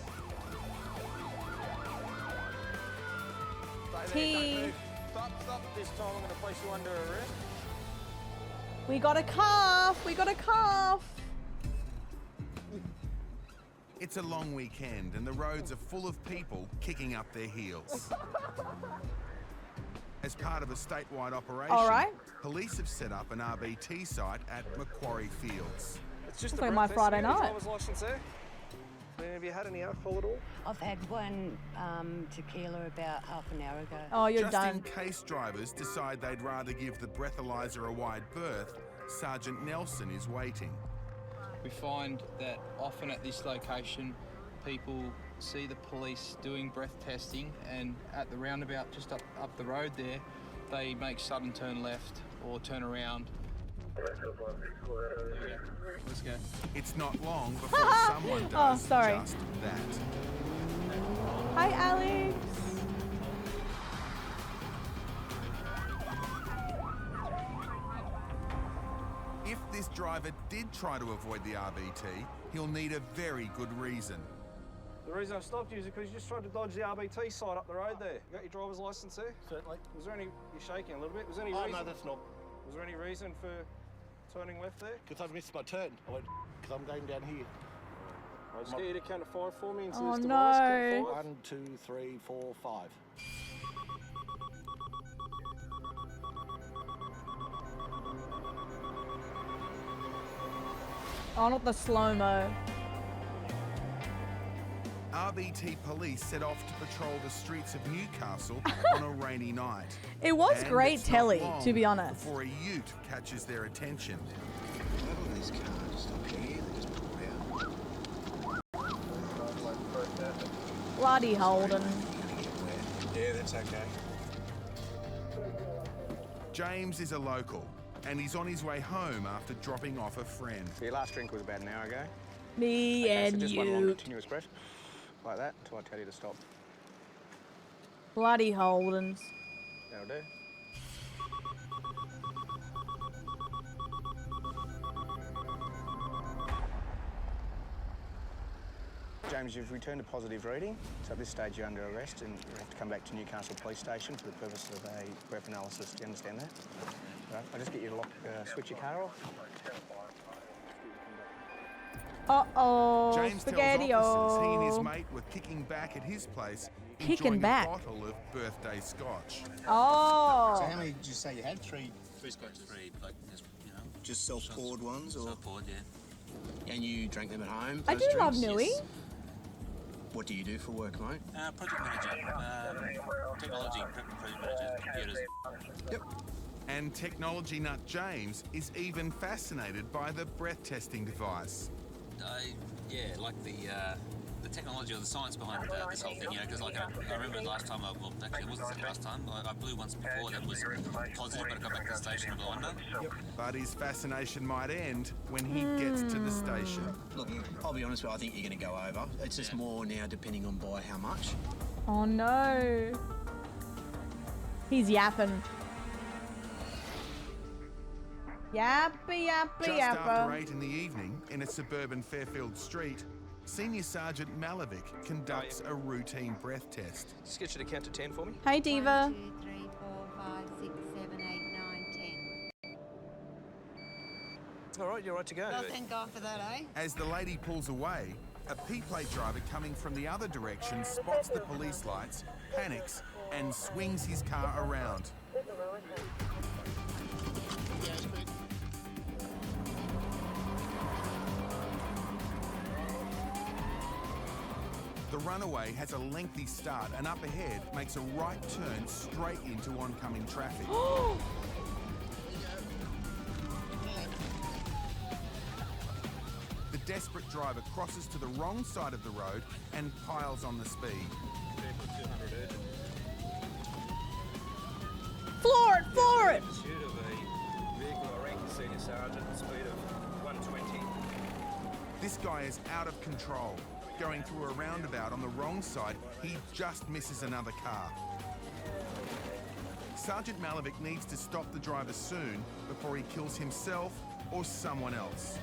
T. Stop. This time I'm going to place you under arrest. We got a calf. We got a calf. It's a long weekend and the roads are full of people kicking up their heels. As part of a statewide operation, All right. police have set up an RBT site at Macquarie Fields. It's just Looks a like breath my test. Friday You got a night. driver's license there? Have you had any alcohol at all? I've had one tequila about half an hour ago. Oh, you're Just done. in case drivers decide they'd rather give the breathalyzer a wide berth, Sergeant Nelson is waiting. We find that often at this location, people see the police doing breath testing, and at the roundabout just up the road there, they make sudden turn left or turn around. There we go. Let's go. It's not long before someone Oh, does sorry. just that. Hi, Alex. If this driver did try to avoid the RBT, he'll need a very good reason. The reason I stopped you is because you just tried to dodge the RBT site up the road there. You got your driver's license there? Certainly. Was there any... You're shaking a little bit. Was there any Oh, reason... no, that's not. Was there any reason for turning left there? Because I've missed my turn. I went, because I'm going down here. I just get you to count to 5 for me into Oh, this device. no. Count 5. 1, 2, 3, 4, 5. Oh, not the slow-mo. RBT police set off to patrol the streets of Newcastle on a rainy night. It was And great it's not telly, long to be honest. Before a ute catches their attention. These cars stop here, they just pull out. Bloody Holden. Yeah, that's okay. James is a local, and he's on his way home after dropping off a friend. Your last drink was about an hour ago. Me Okay, and so just one long you. continuous breath, like that, until I tell you to stop. Bloody Holdens. That'll do. James, you've returned a positive reading, so at this stage you're under arrest and you have to come back to Newcastle Police Station for the purpose of a breath analysis. Do you understand that? Right, I'll just get you to switch your car off. Uh-oh, James spaghetti. tells officers he and his mate were kicking back at his place, Kicking enjoying back. a bottle of birthday scotch. Oh. So how many did you say you had? Three scotches? Three, like, you know. Just self-poured ones? Or? Self-poured, yeah. And you drank them at home? I those do love drinks? Nui. Yes. What do you do for work, mate? Project manager, technology, project manager, computers. Yep. And technology nut James is even fascinated by the breath testing device. Yeah, like the technology or the science behind this whole thing, you know, because like I remember the last time, well, actually it wasn't the last time, I blew once before that was positive, but I got back to the station and blew under. But his fascination might end when he gets to the station. Look, I'll be honest with you, I think you're going to go over. It's just more now depending on by how much. Oh no. He's yapping. Yappy. Just after 8 in the evening, in a suburban Fairfield street, Senior Sergeant Malovic conducts a routine breath test. Just get you to count to 10 for me. Hi, Diva. 1, 2, 3, 4, 5, 6, 7, 8, 9, 10. All right, you're right to go. Well, thank God for that, eh? As the lady pulls away, A P-plate driver coming from the other direction spots the police lights, panics, and swings his car around. The runaway has a lengthy start and up ahead makes a right turn straight into oncoming traffic. The desperate driver crosses to the wrong side of the road and piles on the speed. Floor it, floor it! Pursuit of a vehicle I rank as senior sergeant at a speed of 120. This guy is out of control. Going through a roundabout on the wrong side, he just misses another car. Sergeant Malovic needs to stop the driver soon before he kills himself or someone else.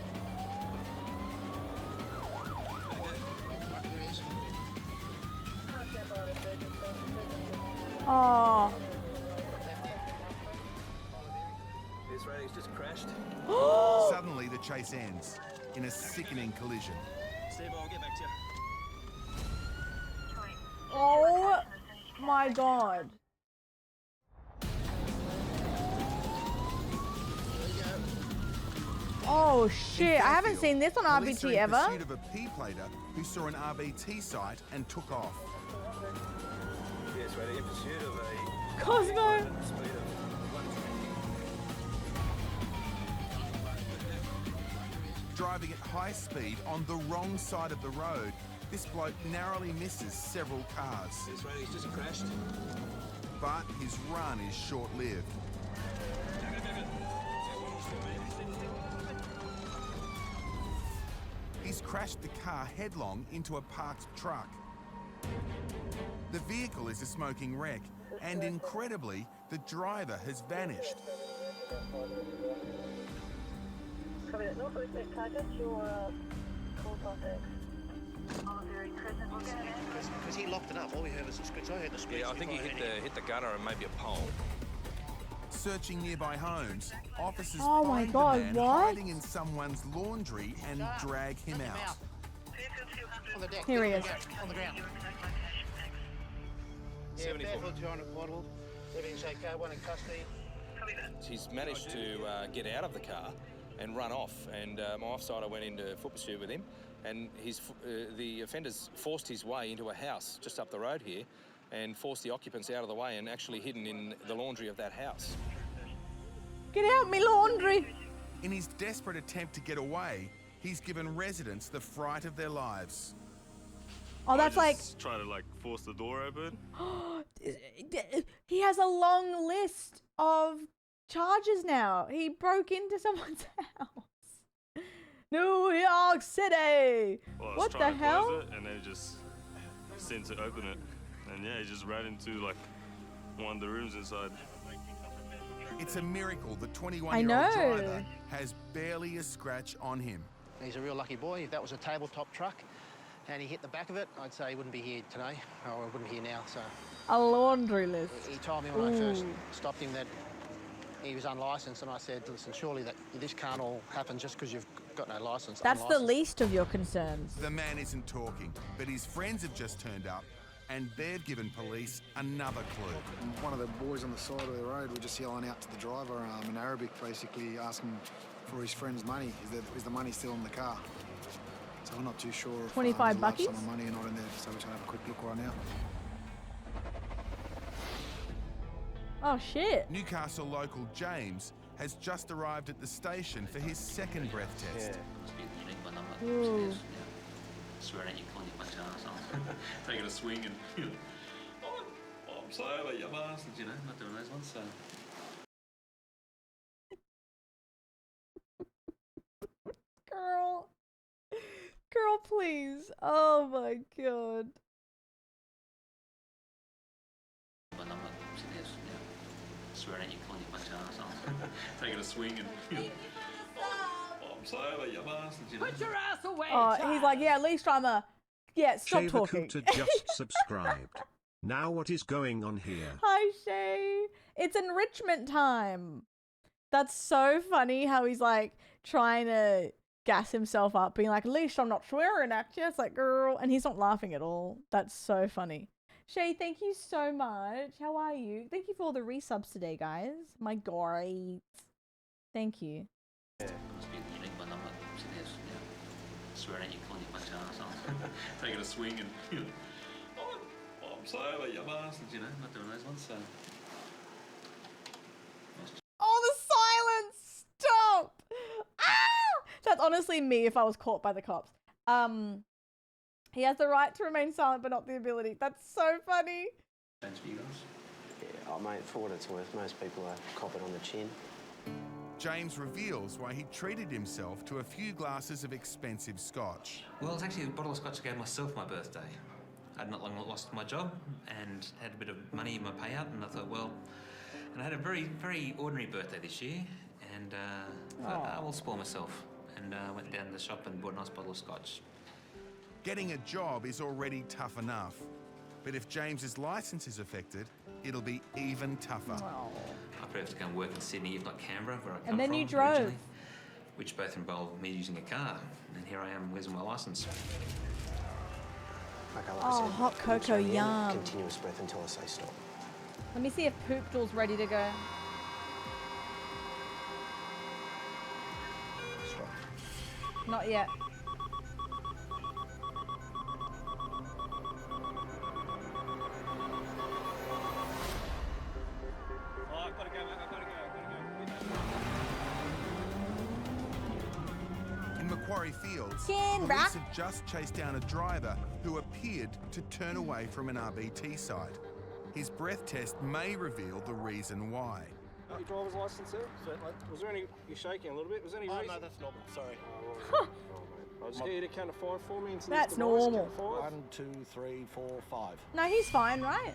Oh. This rating's just crashed. Suddenly, the chase ends in a sickening collision. Steve, I'll get back to you. Oh my god. Oh shit, I haven't seen this on Police are RBT in ever. pursuit of a P-plater who saw an RBT site and took off. Yes, rating in pursuit of a Cosmo. vehicle at a speed of 120. Driving at high speed on the wrong side of the road, this bloke narrowly misses several cars. This rating's just crashed. But his run is short-lived. He's crashed the car headlong into a parked truck. The vehicle is a smoking wreck, and incredibly, the driver has vanished. Because he locked it up. All we heard was the screech. I heard the screech. Yeah, I think he hit the gunner and maybe a pole. Searching nearby homes, officers Oh my find God, the man what? hiding in someone's laundry and drag him out. On the deck. Here he is. On the ground. Yeah, 74. Fairfield, you're on a portal. Everything's okay. One in custody. He's managed to get out of the car and run off. And my offside, I went into foot pursuit with him, and the offender's forced his way into a house just up the road here, and forced the occupants out of the way and actually hidden in the laundry of that house. Get out me laundry. In his desperate attempt to get away, he's given residents the fright of their lives. Oh, that's like try to force the door open. he has a long list of charges now. He broke into someone's house. New York City. Well, I was What the trying to hell? close it, and then it just seemed to open it, and yeah, he just ran into one of the rooms inside. It's a miracle the I 21-year-old know. driver has barely a scratch on him. He's a real lucky boy. If that was a tabletop truck and he hit the back of it, I'd say he wouldn't be here today, or he wouldn't be here now. So A laundry list. he told me when I first Ooh. stopped him that he was unlicensed, and I said, listen, surely that this can't all happen just because you've got no license. That's the unlicensed. least of your concerns. The man isn't talking, but his friends have just turned up, and they've given police another clue. One of the boys on the side of the road were just yelling out to the driver in Arabic, basically asking for his friend's money. Is the money still in the car? So we're not too sure if 25 there's a large buckies? sum of money or not in there, so we're trying to have a quick look right now. Oh shit. Newcastle local James has just arrived at the station for his second breath test. Ooh. Swearing you call you bunch of assholes. Taking a swing and, I'm sorry about your bastards, not doing those ones, so. Girl, please. Oh my god. But I'm not serious, swearing you call you bunch of assholes. Taking a swing and, I'm sorry about your bastards, Put your ass away. Oh, he's like, yeah, at least I'm a... Yeah, stop Shay the talking. Cooter just subscribed. Now what is going on here? Hi, Shay. It's enrichment time. That's so funny how he's like trying to gas himself up, being like, at least I'm not swearing at you. It's like, girl. And he's not laughing at all. That's so funny. Shay, thank you so much. How are you? Thank you for all the resubs today, guys. My God. Thank you. Swearing at you, calling you a bunch of arseholes. Taking a swing and, you know, oh, I'm sorry, you bastards, you know, not doing those ones, so. Oh, the silence! Stop! Ah! That's honestly me if I was caught by the cops. He has the right to remain silent, but not the ability. That's so funny. Thanks for you guys. Yeah, mate, for what it's worth, most people are copping on the chin. James reveals why he treated himself to a few glasses of expensive scotch. Well, it's actually a bottle of scotch I gave myself my birthday. I'd not long lost my job and had a bit of money in my payout, and I thought, well, and I had a very, very ordinary birthday this year, and I will spoil myself. And went down to the shop and bought a nice bottle of scotch. Getting a job is already tough enough, but if James's licence is affected, it'll be even tougher. I prefer to go and work in Sydney, if not Canberra, where I come from. And then you drove. Originally, which both involved me using a car. And here I am losing my licence. Okay, like Oh, I said, hot cocoa, turn in, yum. Continuous breath until I say stop. Let me see if Poop Dool's ready to go. Stop. Not yet. In Macquarie Fields, Chin, police rock. have just chased down a driver who appeared to turn away from an RBT site. His breath test may reveal the reason why. Got your driver's license there? Certainly. Was there any... You're shaking a little bit. Was there any reason? no, that's normal. Sorry. I was scared to count to 5 for me. Into That's this device. normal. Count to 5. 1, 2, 3, 4, 5. No, he's fine, right?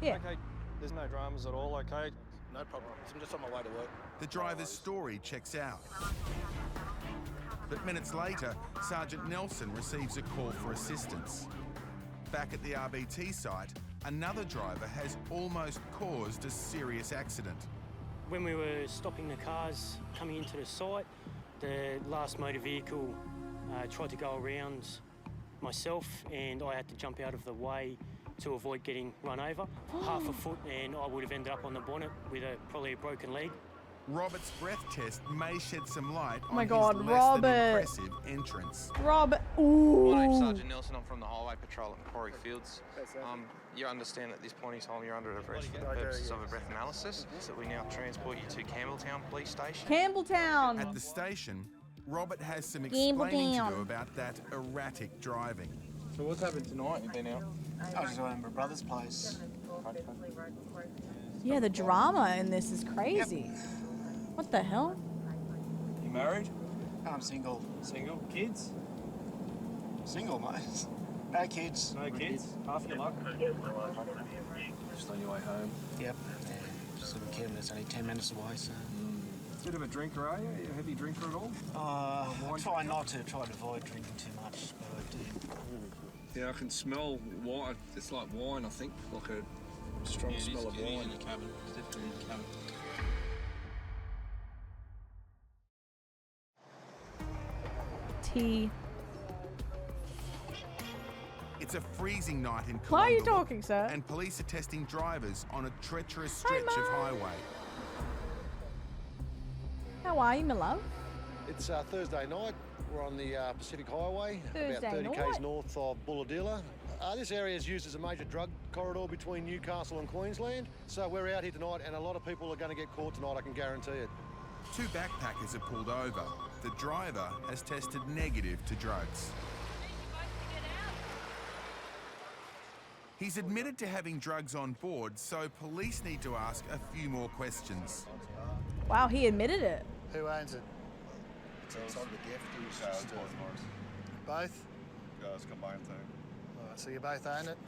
Yeah. Okay, there's no dramas at all, okay? No problem. I'm just on my way to work. The driver's story checks out. But minutes later, Sergeant Nelson receives a call for assistance. Back at the RBT site, another driver has almost caused a serious accident. When we were stopping the cars coming into the site, the last motor vehicle tried to go around myself, and I had to jump out of the way to avoid getting run over. Half a foot and I would have ended up on the bonnet with probably a broken leg. Robert's breath test may shed some light Oh my on God, his less Robert. than impressive entrance. Robert, ooh. My name's Sergeant Nelson. I'm from the Highway Patrol at Macquarie Fields. You understand at this point in time you're under arrest for the purposes of a breath analysis, so we now transport you to Campbelltown Police Station. Campbelltown. At the station, Robert has some explaining to do about that erratic driving. So what's happened tonight? You've been out? I was at my brother's place. Yeah, the drama in this is crazy. What the hell? You married? I'm single. Single? Kids? Single, mate. No kids. No kids? Half your luck? Just on your way home? Yep. Yeah, just live in Kidman. It's only 10 minutes away, so... Bit of a drinker, are you? Are you a heavy drinker at all? I try not to. Try to avoid drinking too much, but I do. Yeah, I can smell wine. It's like wine, I think. Like a strong smell of wine. In your cabin. It's definitely in your cabin. Tea. It's a freezing night in Colombo. Why are you talking, sir? And police are testing drivers on a treacherous stretch of highway. How are you, my love? It's Thursday night. We're on the Pacific Highway, Thursday about 30 night. k's north of Bulahdelah. This area is used as a major drug corridor between Newcastle and Queensland. So we're out here tonight, and a lot of people are going to get caught tonight, I can guarantee it. 2 backpackers are pulled over. The driver has tested negative to drugs. He's admitted to having drugs on board, so police need to ask a few more questions. Wow, he admitted it. Who owns it? It's on the gift. Both? Yeah, it's combined thing. So you both own it?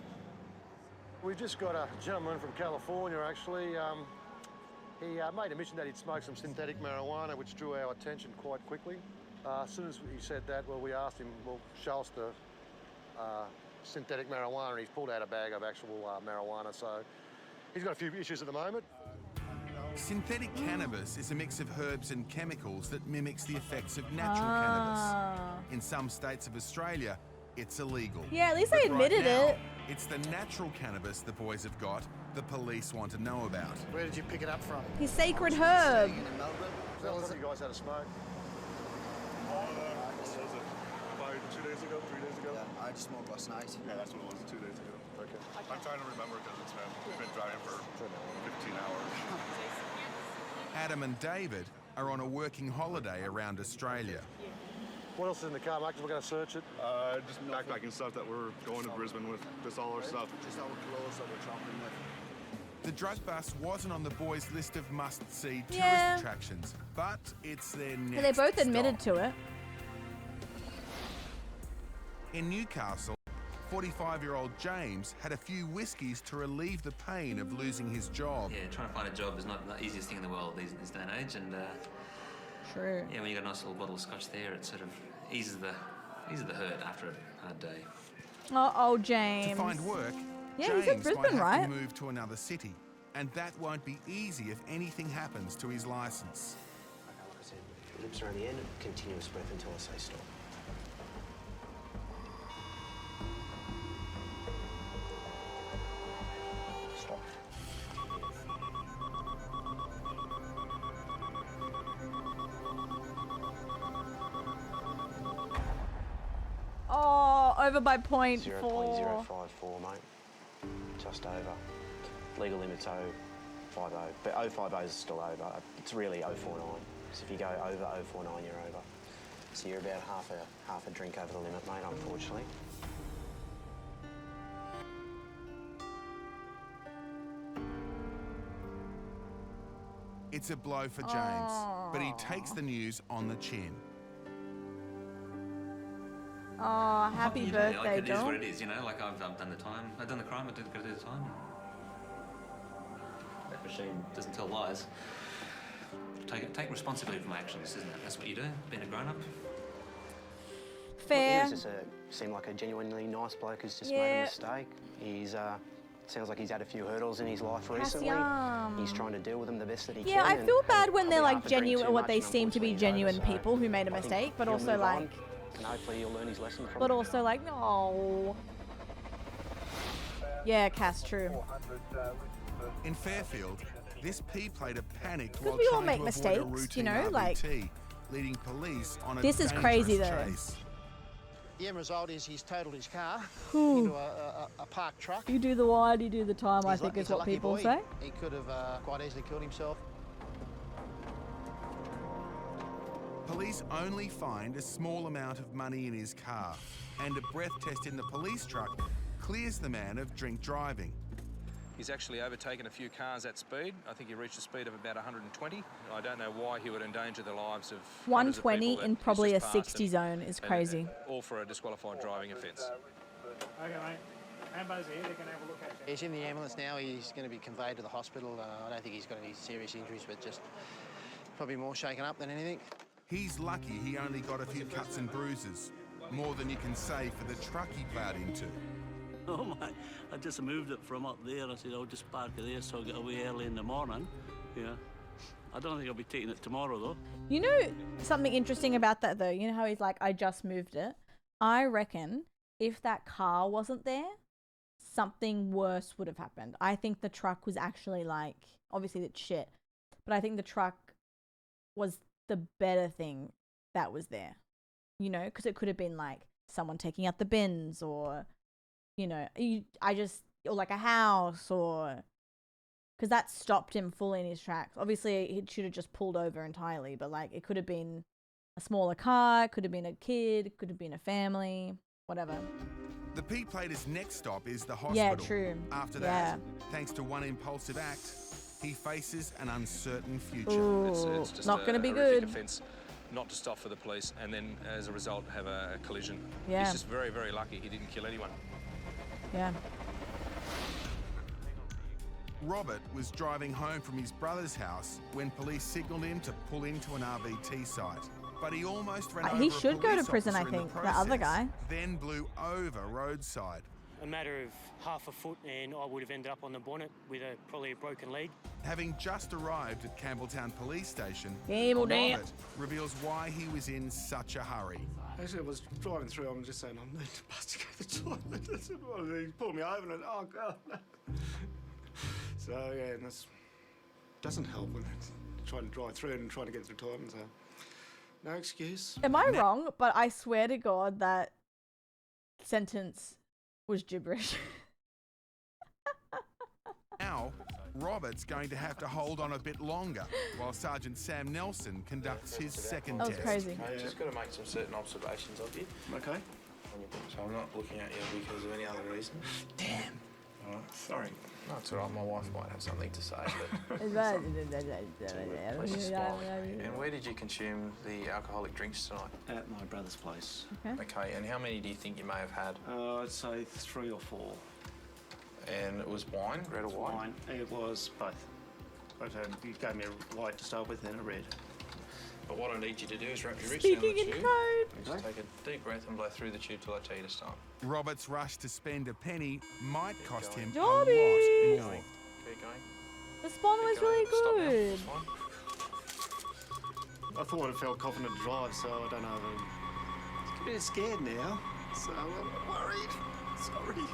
We just got a gentleman from California, actually. He made a mention that he'd smoked some synthetic marijuana, which drew our attention quite quickly. As soon as he said that, well, we asked him, well, show us the synthetic marijuana, and he's pulled out a bag of actual marijuana. So he's got a few issues at the moment. Synthetic cannabis is a mix of herbs and chemicals that mimics the effects of natural cannabis. In some states of Australia, it's illegal. Yeah, at least But they admitted right now, it. It's the natural cannabis the boys have got the police want to know about. Where did you pick it up from? His sacred herb. Fellas, you guys had a smoke? About 2 days ago, 3 days ago? Yeah, I just smoked last night. Yeah, that's what it was, 2 days ago. Okay. I'm trying to remember because we've been driving for 15 hours. Adam and David are on a working holiday around Australia. What else is in the car, mate? 'Cause we're going to search it. Just backpacking stuff that we're going to Brisbane with. Just all our stuff. Just our clothes that we're traveling with. The drug bust wasn't on the boys' list of must-see tourist Yeah. attractions, but it's their next But they both admitted stop. to it. In Newcastle, 45-year-old James had a few whiskies to relieve the pain of losing his job. Yeah, trying to find a job is not the easiest thing in the world this day and age, and True. yeah, when you got a nice little bottle of scotch there, it sort of eases the hurt after a hard day. Oh, James. To find work, Yeah, James he's in might Brisbane, have right? to move to another city, and that won't be easy if anything happens to his license. Okay, like I said, lips around the end, continuous breath until I say stop. Stop. Oh, over by point 0.054, mate. Just over. Legal limit's 050, but 050 is still over. It's really 049. So if you go over 049, you're over. So you're about half a drink over the limit, mate, unfortunately. It's a blow for James, but he takes the news on the chin. Oh, happy Yeah, birthday, like it is Dom. what it is, you know. Like I've done the time, I've done the crime, I did go to do the time. That machine doesn't tell lies. Take responsibility for my actions, isn't it? That's what you do, being a grown-up. Fair. He just seemed like a genuinely nice bloke who's just made Yeah. a mistake. He's sounds like he's had a few hurdles in his life recently. Cassian. He's trying to deal with them the best that he Yeah, can. I and feel bad when they're probably like half a drink genuine, too what much, they and seem to be unfortunately he's over, genuine so people who made a I think mistake, but he'll also move like, on, and hopefully he'll learn his lesson from but it. also like, no. Yeah, Cass, true. In Fairfield, this P played a panicked Because while we all trying make to mistakes, avoid a routine you know, like- RBT, leading police on a This is dangerous crazy, though. chase. The end result is he's totaled his car Whew. into a parked truck. You do the wide, you do the time, I He's think lu- is he's a what lucky people boy. say. He could have quite easily killed himself. Police only find a small amount of money in his car, and a breath test in the police truck clears the man of drink driving. He's actually overtaken a few cars at speed. I think he reached a speed of about 120. I don't know why he would endanger the lives of hundreds of 120 people in that he's probably a just passed 60 zone is and crazy. all for a disqualified driving offence. Okay, mate. Ambos are here, they can have a look at you. He's in the ambulance now. He's going to be conveyed to the hospital. I don't think he's got any serious injuries, but just probably more shaken up than anything. He's lucky he only got a few cuts and bruises, more than you can say for the truck he ploughed into. Oh my, I just moved it from up there. I said, I'll just park it there so I'll get away early in the morning. Yeah. I don't think I'll be taking it tomorrow though. You know something interesting about that though? You know how he's like, I just moved it? I reckon if that car wasn't there, something worse would have happened. I think the truck was actually like, obviously it's shit, but I think the truck was the better thing that was there. You know, because it could have been like someone taking out the bins or, you know, or like a house or... Because that stopped him fully in his tracks. Obviously, he should have just pulled over entirely, but like it could have been a smaller car, it could have been a kid, it could have been a family, whatever. The P plater's next stop is the hospital. Yeah, true. After Yeah. that, thanks to one impulsive act, he faces an uncertain future. Ooh, It's just not a going to be horrific good. offence not to stop for the police and then as a result have a collision. Yeah. He's just very, very lucky he didn't kill anyone. Yeah. Robert was driving home from his brother's house when police signalled him to pull into an RBT site. But he almost ran over He a should go to police prison, I officer in the think, the other process, guy. Then blew over roadside. a matter of half a foot and I would have ended up on the bonnet with probably a broken leg. Having just arrived at Campbelltown Police Station, Campbelltown. Robert reveals why he was in such a hurry. Actually, I was driving through, I'm just saying, I need to bust to go to the toilet. That's what he pulled me over and, oh, God, no. So, yeah, and that doesn't help when it's trying to drive through and trying to get to the toilet, so no excuse. Am I wrong? But I swear to God that sentence was gibberish. Now, Robert's going to have to hold on a bit longer while Sergeant Sam Nelson conducts his second That was test. crazy. I've just got to make some certain observations of you. Okay. So I'm not looking at you because of any other reason. Damn. All right, sorry. No, it's all right. My wife might have something to say, but... Please just smile. And where did you consume the alcoholic drinks tonight? At my brother's place. Okay, and how many do you think you may have had? I'd say 3 or 4. And it was wine, red or white? Wine. It was both. But you gave me a white to start with and a red. But what I need you to do is wrap your wrist Speaking around the in tube. code. Just take a deep breath and blow through the tube till I tell you to stop. Robert's rush to spend a penny might cost him a Jobby. lot more. Keep going. The spawn was really Stop now. good. It's fine. I thought I felt confident to drive, so I don't know. I'm a bit scared now, so I'm worried. Sorry.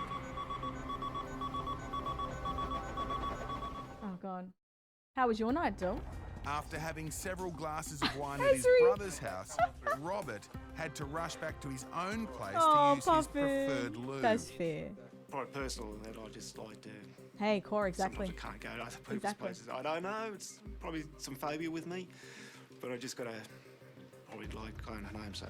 Oh God. How was your night, Dill? After having several glasses of wine Hey, at his Siri. brother's house, Robert had to rush back to his own place Oh, to use his Puffin. preferred lube. That's fair. Quite personal in that I just like to... Hey, core, exactly. Sometimes I can't go to other people's Exactly. places. I don't know, it's probably some phobia with me, but I just got to probably like going home, so...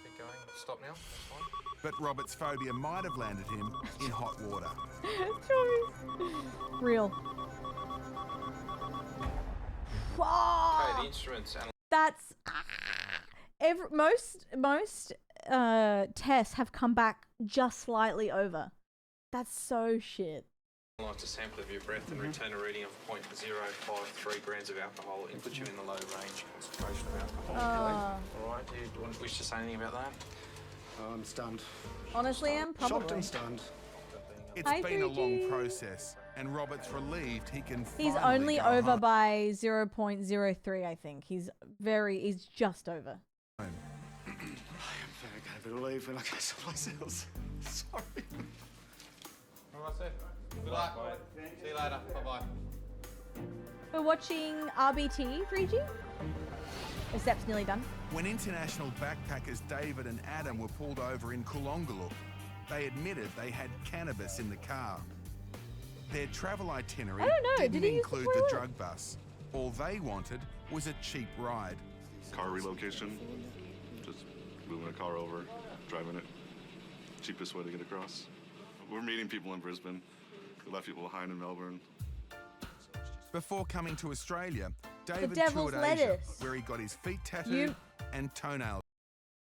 Keep going. Stop now. That's fine. But Robert's phobia might have landed him in hot water. Real. Okay, the instruments and That's most tests have come back just slightly over. That's so shit. analyse a sample of your breath and return a reading of 0.053 grams of alcohol. It puts you in the low range concentration of alcohol. All right, do you wish to say anything about that? I'm stunned. Honestly, I'm probably. Shocked and stunned. It's Hi, been a long 3G. process, and Robert's relieved he can He's finally only go over home. by 0.03, I think. He's just over. I'm very relieved when I go someplace else. Sorry. All right, sir. Good luck. See you later. Bye-bye. We're watching RBT, 3G. The step's nearly done. When international backpackers David and Adam were pulled over in Coolongalup, they admitted they had cannabis in the car. Their travel itinerary I don't know, didn't did he use the include the toilet? drug bus. All they wanted was a cheap ride. Car relocation, just moving a car over, driving it. Cheapest way to get across. We're meeting people in Brisbane. We left people behind in Melbourne. Before coming to Australia, David devil's toured Asia, lettuce. where he got his feet tattooed and toenails.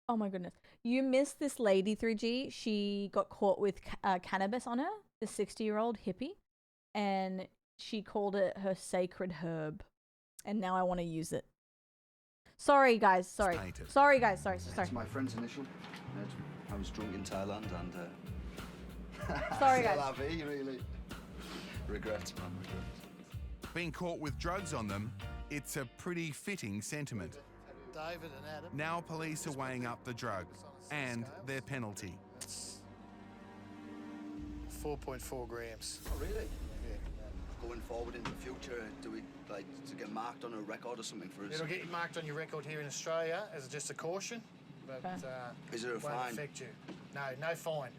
Oh my goodness. You missed this lady, 3G. She got caught with cannabis on her, the 60-year-old hippie, and she called it her sacred herb. And now I want to use it. Sorry, guys. Sorry. Sorry, guys. Sorry. It's my friend's initial. I was drunk in Thailand and... Sorry, guys. CLRV, really. Regrets, man, regrets. Being caught with drugs on them, it's a pretty fitting sentiment. David and Adam. Now police are weighing up the drug and their penalty. 4.4 grams. Oh, really? Yeah. Going forward into the future, do we like to get marked on a record or something for us? It'll get marked on your record here in Australia as just a caution, but Is there a won't fine? affect you. No fine.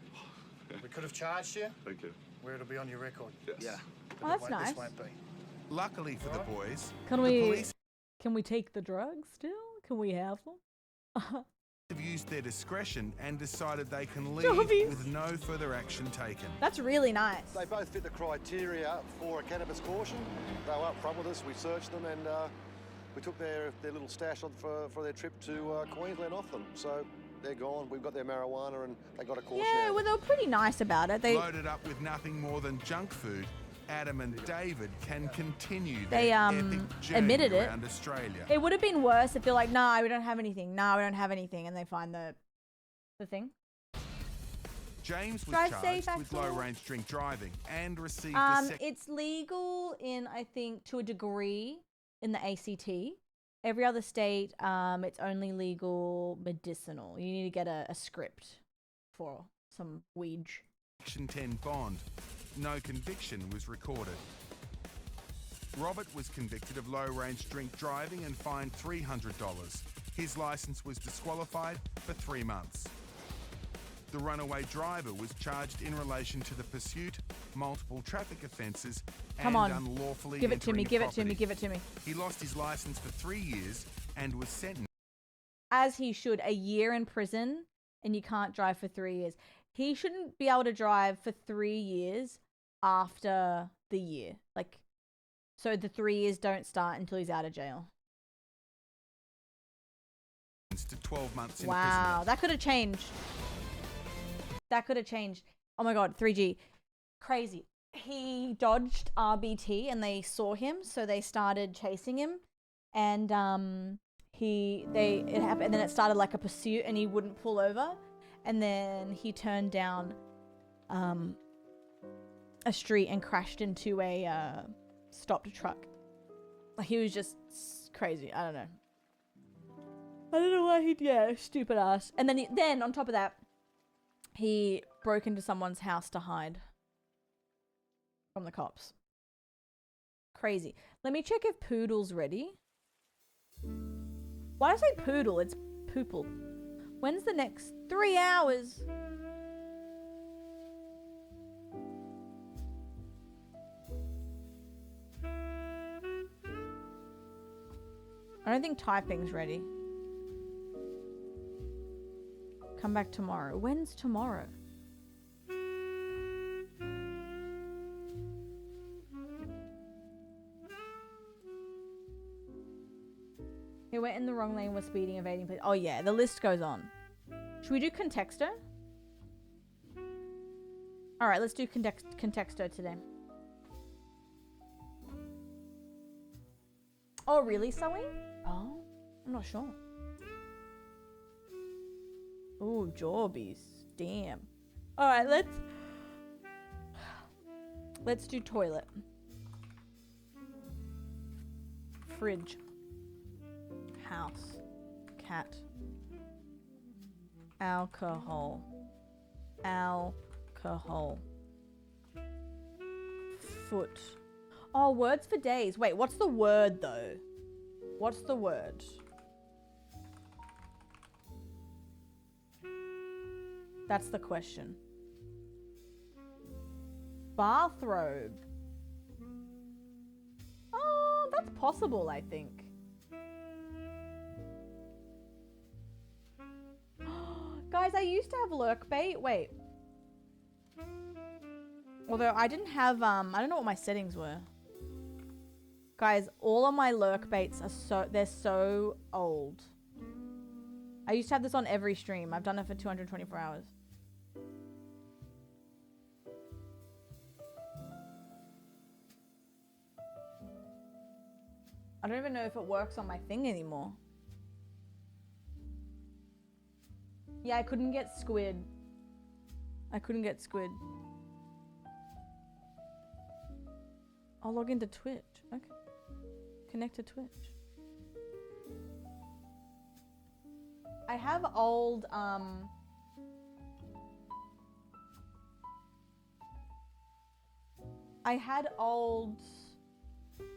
We could have charged you. Thank you. Where it'll be on your record. Yeah. Oh, that's This nice. won't be. Luckily for the boys, Can the we police take the drugs still? Can we have them? have used their discretion and decided they can leave Jobbies. with no further action taken. That's really nice. They both fit the criteria for a cannabis caution. They were up front with us, we searched them, and we took their little stash on for their trip to Queensland off them. So they're gone. We've got their marijuana and they got a caution. Yeah, out. well, they were pretty nice about it. They Loaded up with nothing more than junk food, Adam and David can continue They, their epic journey admitted it. around Australia. It would have been worse if they're like, nah, we don't have anything. Nah, we don't have anything. And they find the thing. James was Drive safe, charged with Axel. low-range drink driving and received a second. It's legal in, I think, to a degree in the ACT. Every other state, it's only legal medicinal. You need to get a script for some weed. Section 10 bond. No conviction was recorded. Robert was convicted of low-range drink driving and fined $300. His licence was disqualified for 3 months. The runaway driver was charged in relation to the pursuit, multiple traffic offences, Come and on. unlawfully Give it to me, entering a give it to me, property. give it to me. He lost his licence for 3 years and was sentenced. As he should. A year in prison, and you can't drive for 3 years. He shouldn't be able to drive for 3 years after the year. Like, so the 3 years don't start until he's out of jail. To 12 months in Wow, that could have changed. That could have changed. Oh my god, 3G. Crazy. He dodged RBT and they saw him, so they started chasing him. And it happened, and then it started like a pursuit and he wouldn't pull over. And then he turned down a street and crashed into a stopped truck. Like, he was just crazy. I don't know. I don't know why stupid ass. And then on top of that, he broke into someone's house to hide from the cops. Crazy. Let me check if Poodle's ready. Why do I say Poodle? It's Poople. When's the next 3 hours? I don't think typing's ready. Come back tomorrow. When's tomorrow? He went in the wrong lane, was speeding, evading police. Oh yeah, the list goes on. Should we do Contexto? Alright, let's do Contexto today. Oh really, Zoe? Oh, I'm not sure. Ooh, Jorbies. Damn. Alright, let's do toilet. Fridge. House. Cat. Alcohol. Alcohol. Foot. Oh, words for days. Wait, what's the word though? What's the word? That's the question. Bathrobe. Oh, that's possible, I think. Guys, I used to have lurk bait. Wait. Although I didn't have, I don't know what my settings were. Guys, all of my lurk baits are they're so old. I used to have this on every stream. I've done it for 224 hours. I don't even know if it works on my thing anymore. Yeah, I couldn't get squid. I couldn't get squid. I'll log into Twitch. Okay. Connect to Twitch. I have old, I had old,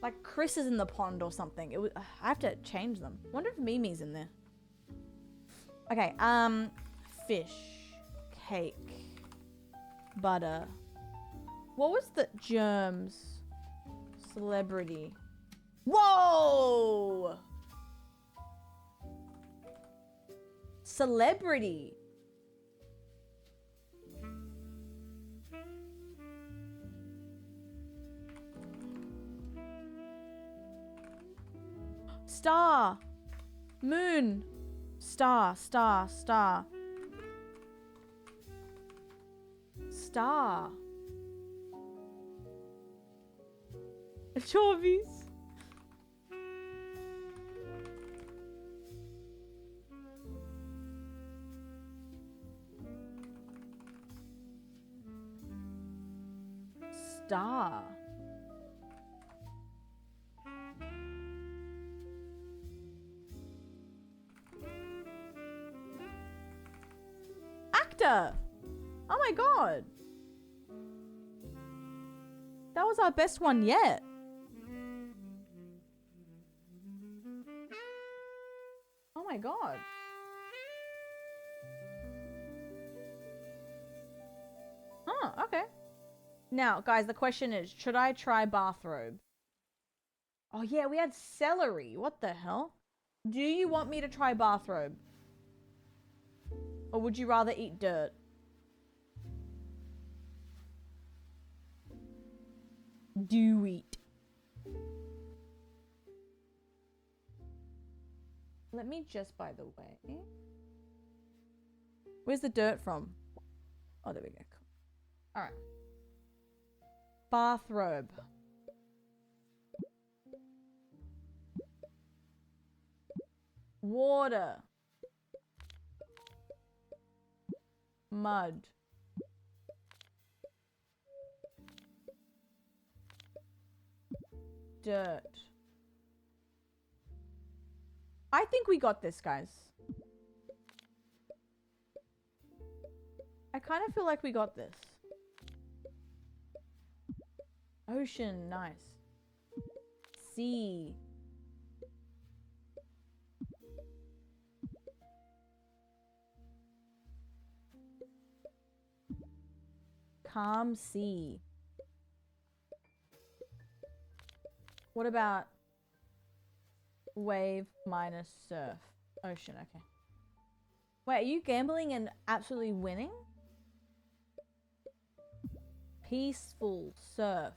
like Chris is in the pond or something. It was, I have to change them. Wonder if Mimi's in there. Okay, fish, cake, butter. What was the germs? Celebrity. Whoa! Celebrity. Star. Moon. Star, star, star. Star. Chorbies. star. Actor! Oh my god. That was our best one yet. Oh my god. Oh, okay. Now, guys, the question is, should I try bathrobe? Oh yeah, we had celery. What the hell? Do you want me to try bathrobe? Or would you rather eat dirt? Do eat. Let me just, by the way. Where's the dirt from? Oh, there we go. Cool. Alright. Bathrobe. Water. Mud. Dirt. I think we got this, guys. I kind of feel like we got this. Ocean, nice. Sea. Calm sea. What about wave minus surf? Ocean, okay. Wait, are you gambling and absolutely winning? Peaceful surf.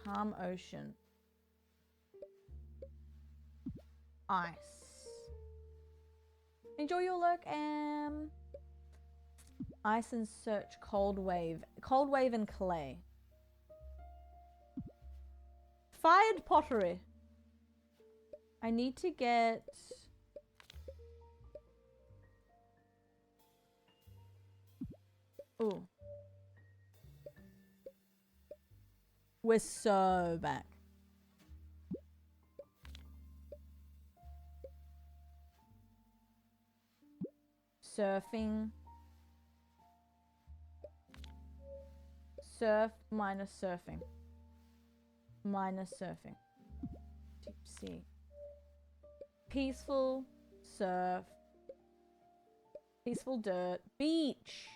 Calm ocean. Ice. Enjoy your lurk, ice and search, cold wave. Cold wave and clay. Fired pottery. I need to get... Ooh. We're so back. Surfing. Surf minus surfing. Minus surfing. Deep sea. Peaceful surf. Peaceful dirt. Beach.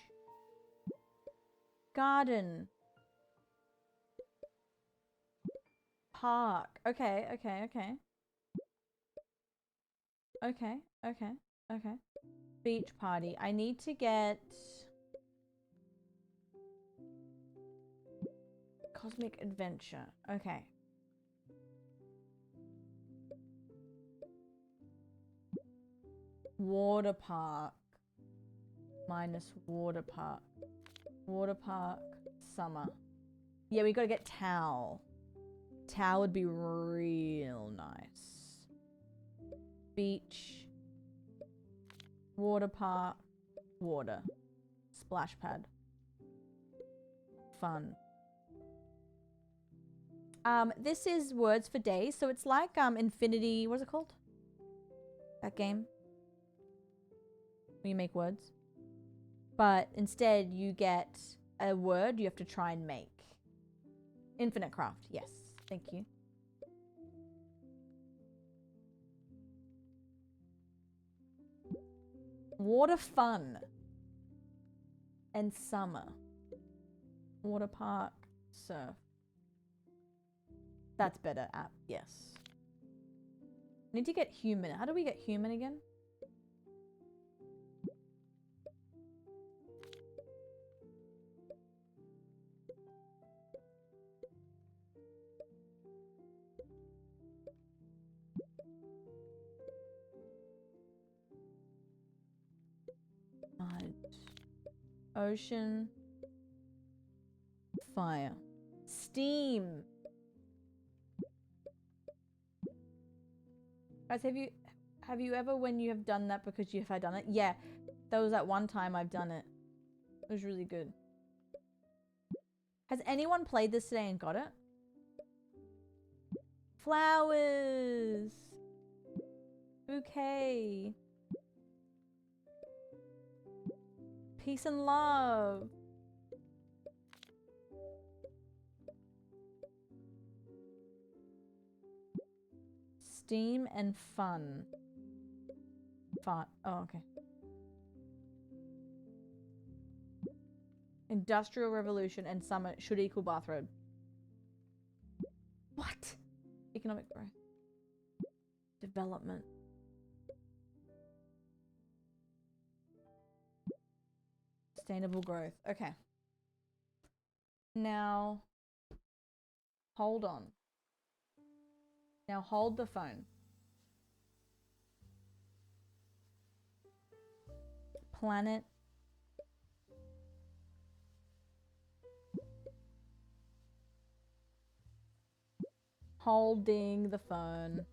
Garden. Park. Okay, okay, okay. Okay, okay, okay. Beach party. I need to get... Cosmic adventure. Okay. Water park. Minus water park. Water park. Summer. Yeah, we gotta get towel. Towel would be real nice. Beach. Water park. Water. Splash pad. Fun. This is Words for Days, so it's like Infinity, what's it called? That game? Where you make words. But instead you get a word you have to try and make. Infinite Craft, yes. Thank you. Water fun. And summer. Water park, surf. That's better app, yes. Need to get human. How do we get human again? Mud. Ocean. Fire. Steam. Guys, have you ever, when you have done that because you have done it? Yeah, there was that one time I've done it. It was really good. Has anyone played this today and got it? Flowers. Bouquet. Peace and love. Steam and fun. Fun. Oh, okay. Industrial Revolution and summer should equal bathrobe. What? Economic growth. Development. Sustainable growth. Okay. Now, hold on. Now hold the phone. Planet. Holding the phone.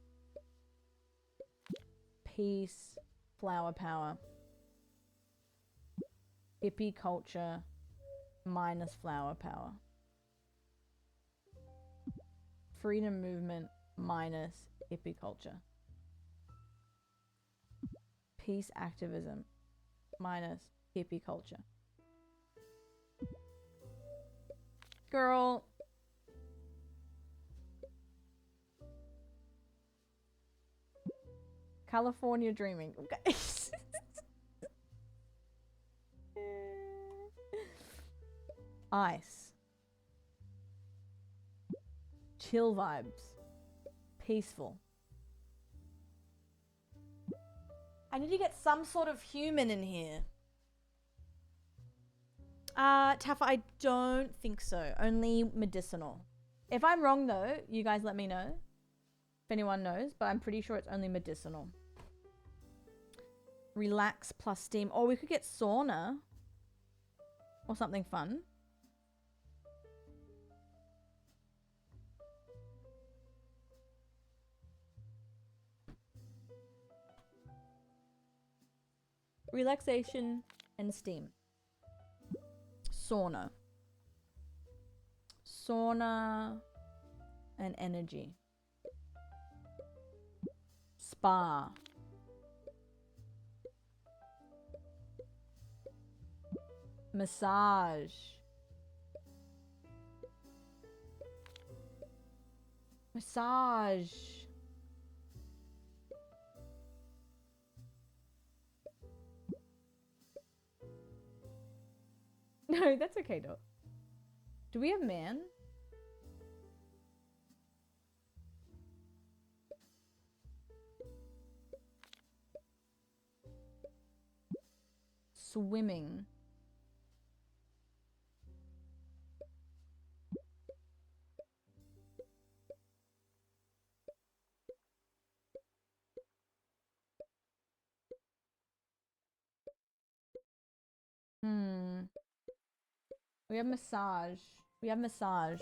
Peace. Flower power. Hippie culture. Minus flower power. Freedom movement. Minus hippie culture. Peace activism. Minus hippie culture. Girl. California dreaming. Okay. Ice. Chill vibes. Peaceful. I need to get some sort of human in here. Taffa, I don't think so. Only medicinal. If I'm wrong though, you guys let me know. If anyone knows, but I'm pretty sure it's only medicinal. Relax plus steam. Or we could get sauna. Or something fun. Relaxation and steam. Sauna. Sauna and energy. Spa. Massage. Massage. No, that's okay, Dot. Do we have man? Swimming. We have massage. We have massage.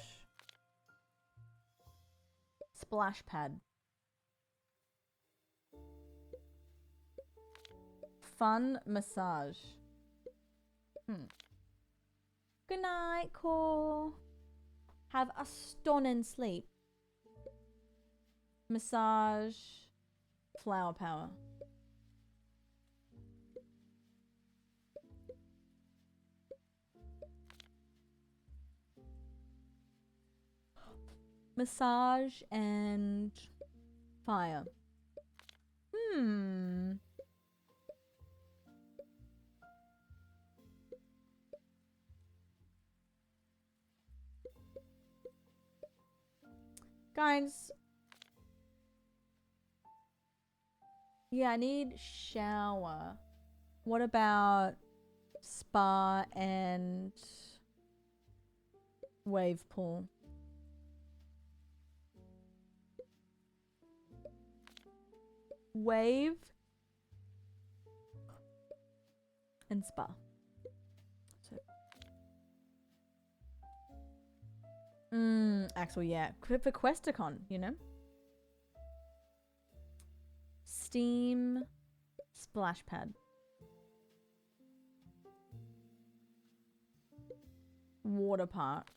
Splash pad. Fun massage. Good night, Core. Have a stunning sleep. Massage. Flower power. Massage and fire. Guys. Yeah, I need shower. What about spa and wave pool? Wave and spa. So, Axel, yeah, for Questacon, you know. Steam splash pad. Water park.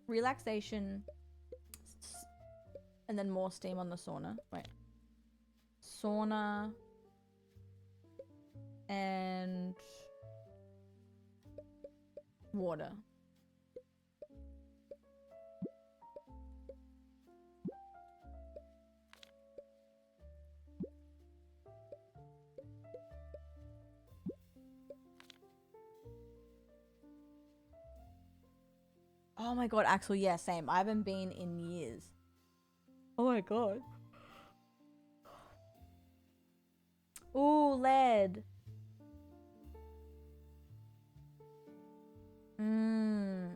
Relaxation. And then more steam on the sauna. Wait. Sauna. And water. Oh my god, Axel, yeah, same. I haven't been in years. Oh my god. Ooh, lead.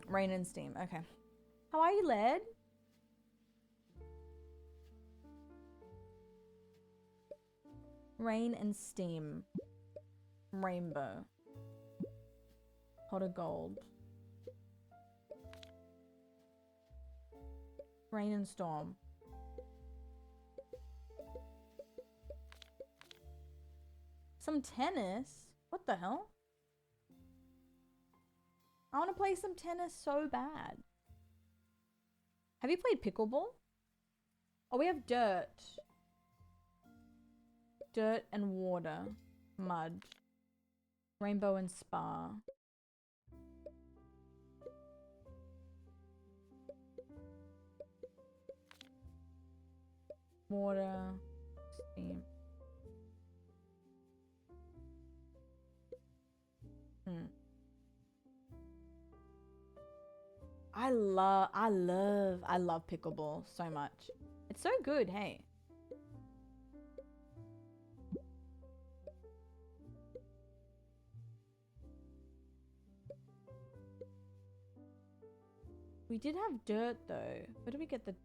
Rain and steam. Okay. How are you, lead? Rain and steam. Rainbow. Pot of gold. Rain and storm. Some tennis? What the hell? I want to play some tennis so bad. Have you played pickleball? Oh, we have dirt. Dirt and water. Mud. Rainbow and spa. Water. Steam. I love pickleball so much. It's so good, hey. We did have dirt though. Where do we get the...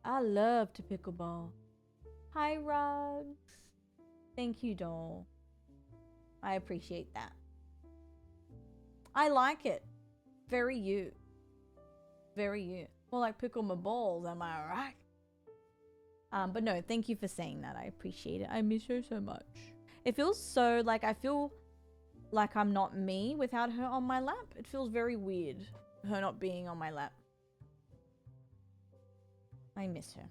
I love to pickleball. Hi, Rugs. Thank you, doll. I appreciate that. I like it. Very you. Very you. More like pickle my balls, am I right? But no, thank you for saying that. I appreciate it. I miss her so much. It feels so like I feel like I'm not me without her on my lap. It feels very weird, her not being on my lap. I miss her.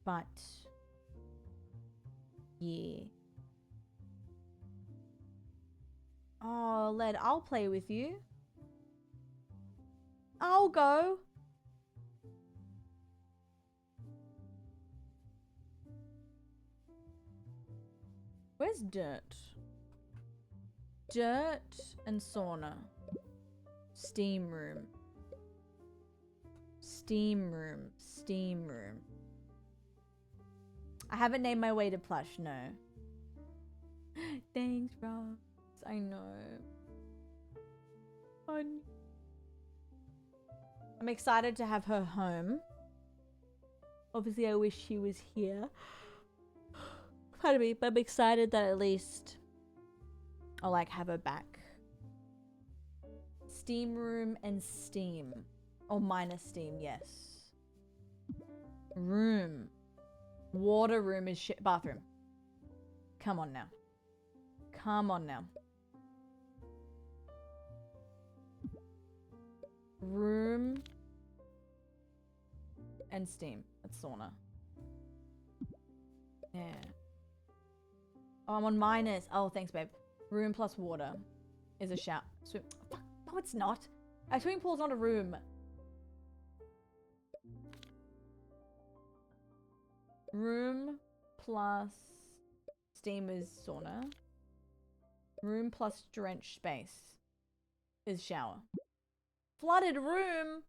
But yeah. Oh, Led, I'll play with you. I'll go. Where's dirt? Dirt and sauna. Steam room. Steam room. Steam room. I haven't named my way to plush, no. Thanks, Ross. I know. Fun. I'm excited to have her home. Obviously, I wish she was here. Pardon me, but I'm excited that at least I'll like have her back. Steam room and steam. Or minus steam, yes. Room. Water room is shit. Bathroom. Come on now. Come on now. Room and steam. That's sauna. Yeah. Oh, I'm on minus. Oh, thanks, babe. Room plus water is a shout. No, it's not. A swimming pool's not a room. Room plus steam is sauna. Room plus drenched space is shower. Flooded room.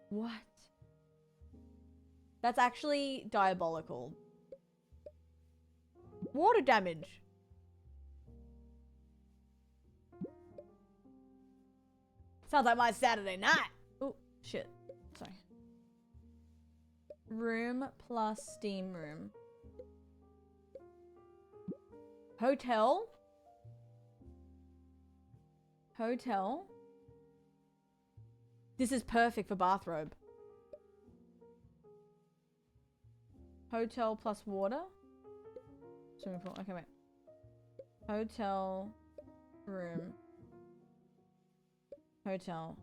What? That's actually diabolical. Water damage. Sounds like my Saturday night. Oh, shit. Sorry. Room plus steam room. Hotel. Hotel. This is perfect for bathrobe. Hotel plus water. Swimming pool. Okay, wait. Hotel room. Hotel.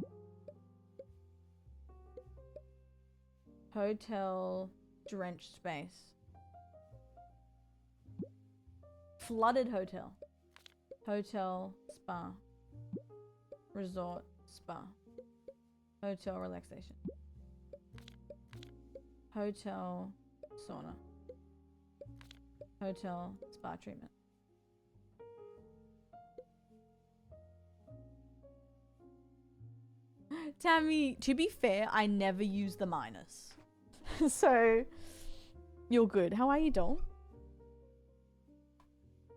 Hotel drenched space. Flooded hotel. Hotel spa. Resort spa. Hotel relaxation. Hotel sauna. Hotel spa treatment. Tammy, to be fair, I never use the minus. So, you're good. How are you, doll?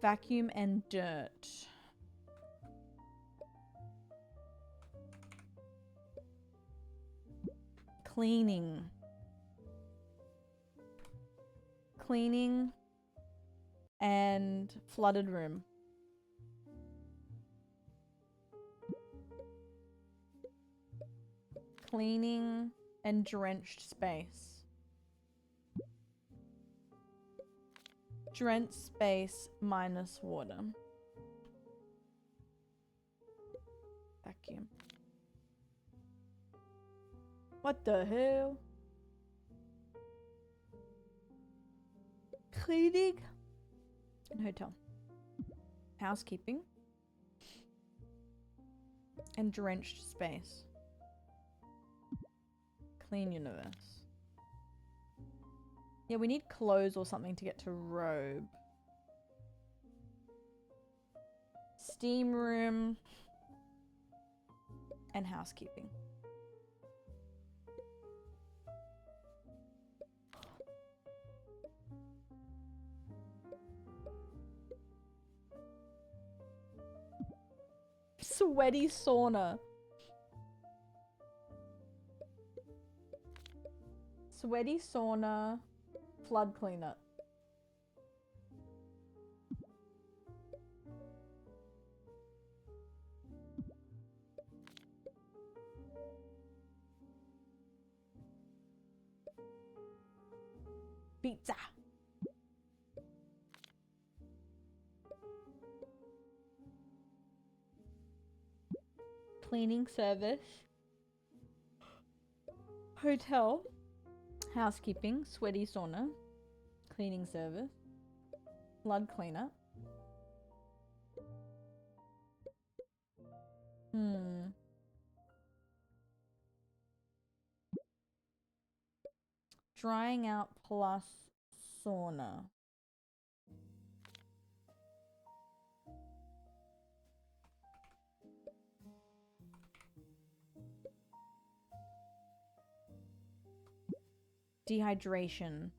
Vacuum and dirt. Cleaning. Cleaning and flooded room. Cleaning and drenched space. Drenched space minus water. Vacuum. What the hell? Cleaning and hotel. Housekeeping and drenched space. Clean universe. Yeah, we need clothes or something to get to robe. Steam room and housekeeping. Sweaty sauna. Sweaty sauna, flood cleanup. Pizza. Cleaning service. Hotel. Housekeeping, sweaty sauna, cleaning service, flood cleanup. Drying out plus sauna. Dehydration.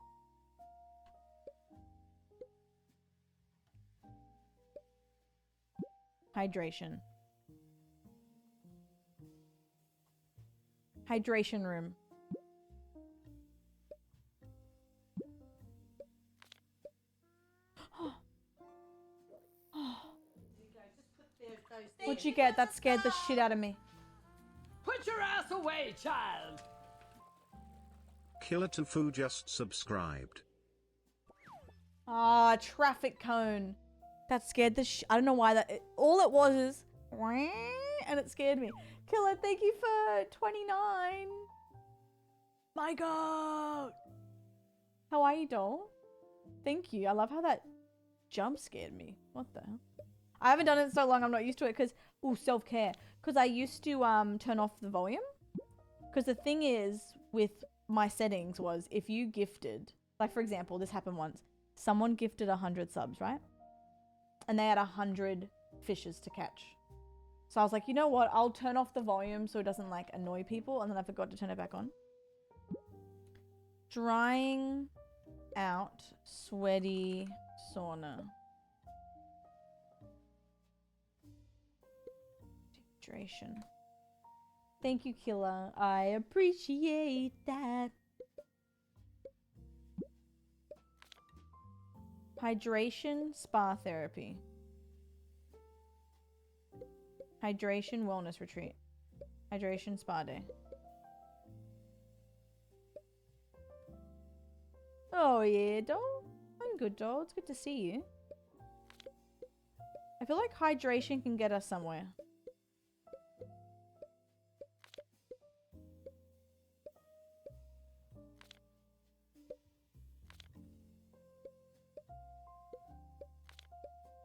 Hydration. Hydration room. What'd you get? That scared the shit out of me. Put your ass away, child! Killer Tofu just subscribed. Ah, traffic cone. That scared the I don't know why that. All it was is. And it scared me. Killer, thank you for 29. My God. How are you, doll? Thank you. I love how that jump scared me. What the hell? I haven't done it in so long. I'm not used to it because, ooh, self-care. Because I used to turn off the volume. Because the thing is with my settings was if you gifted, like for example, this happened once. Someone gifted 100 subs, right? And they had 100 fishes to catch. So I was like, you know what? I'll turn off the volume so it doesn't like annoy people. And then I forgot to turn it back on. Drying out sweaty Sauna. Hydration. Thank you, Killer. I appreciate that. Hydration, spa therapy. Hydration, wellness retreat. Hydration, spa day. Oh yeah, doll. I'm good, doll. It's good to see you. I feel like hydration can get us somewhere.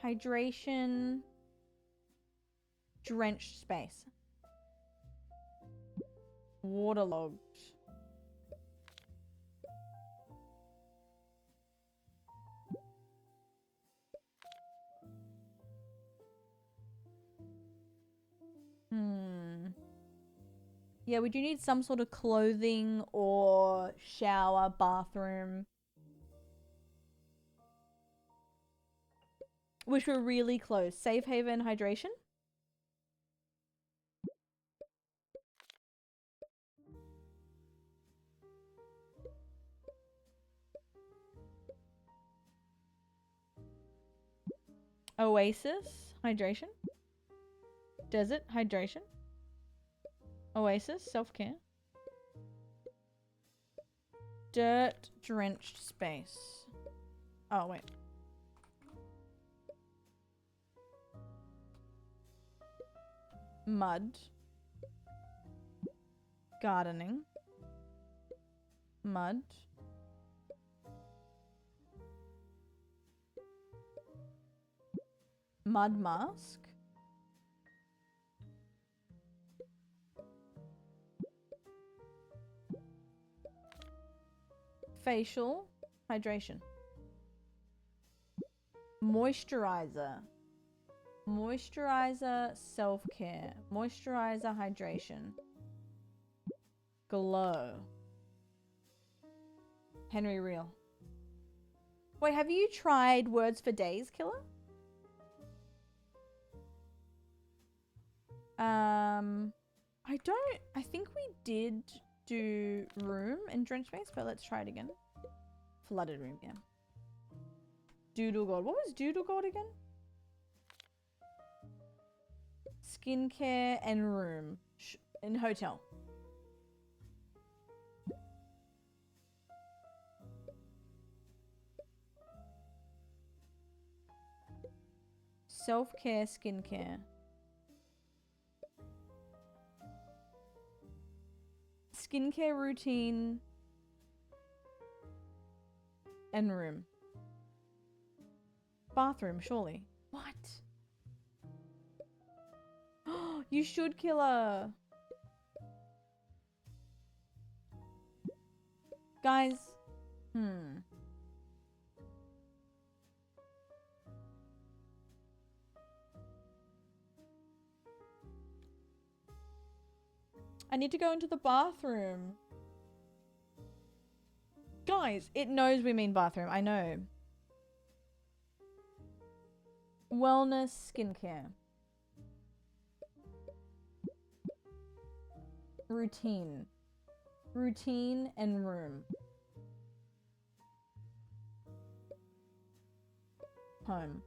Hydration. Drenched space. Waterlogged. Yeah, we do need some sort of clothing or shower, bathroom. Which we're really close. Safe haven, hydration. Oasis, hydration. Desert, hydration. Oasis, self-care. Dirt, drenched space. Oh, wait. Mud. Gardening. Mud. Mud mask. Facial, hydration. Moisturizer. Moisturizer, self-care. Moisturizer, hydration. Glow. Henry Real. Wait, have you tried Words for Days, Killer? I think we did do room and drench space, but let's try it again. Flooded room, yeah. Doodle God. What was Doodle God again? Skincare and room. In hotel. Self-care, skincare. Skincare routine and room. Bathroom, surely. What? You should, Killer. Guys. I need to go into the bathroom. Guys, it knows we mean bathroom. I know. Wellness, skincare. Routine. Routine and room. Home.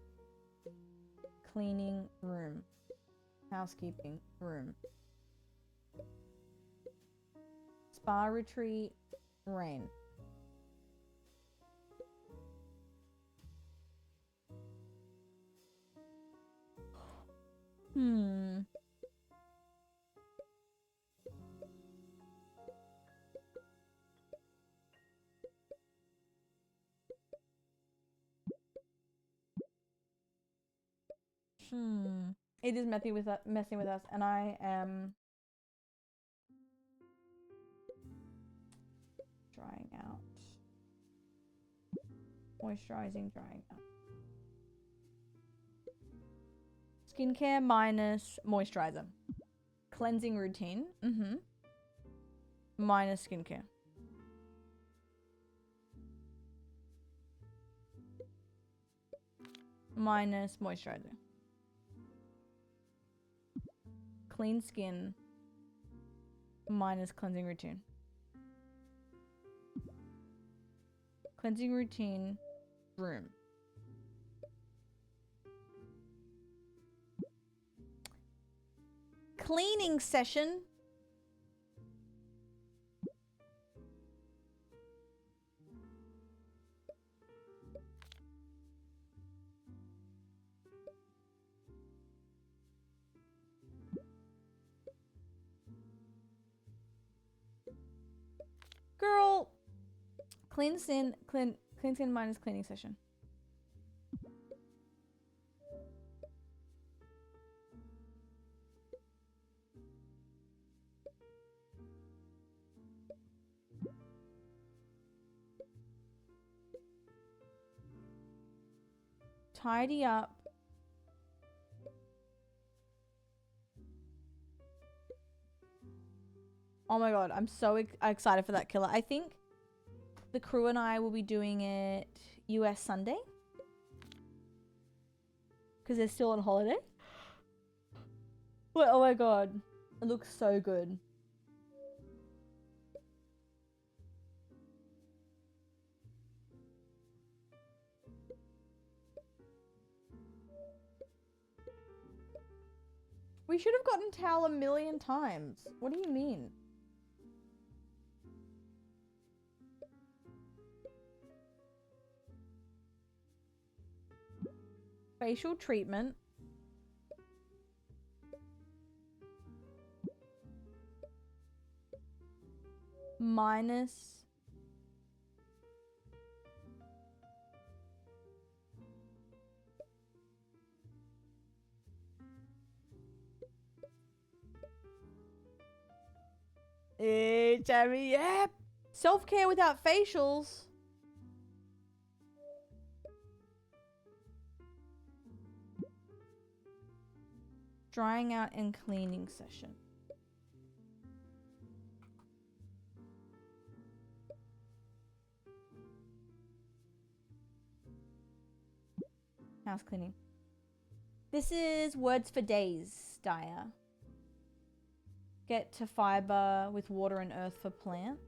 Cleaning, room. Housekeeping, room. Spa retreat, rain. It is messing with us, and I am drying out. Moisturizing, drying out. Skincare minus moisturizer. Cleansing routine. Minus skincare. minus moisturizer. Clean skin minus cleansing routine. Cleansing routine, room. Cleaning session. Girl, clean skin minus cleaning session. Tidy up. Oh my god, I'm so excited for that killer. I think the crew and I will be doing it US Sunday. Because they're still on holiday. But, oh my god. It looks so good. We should have gotten towel 1,000,000 times. What do you mean? Facial treatment. Minus. Hey, Jamie, yep. Self-care without facials. Drying out and cleaning session. House cleaning. This is Words for Days, Daya. Get to fiber with water and earth for plant.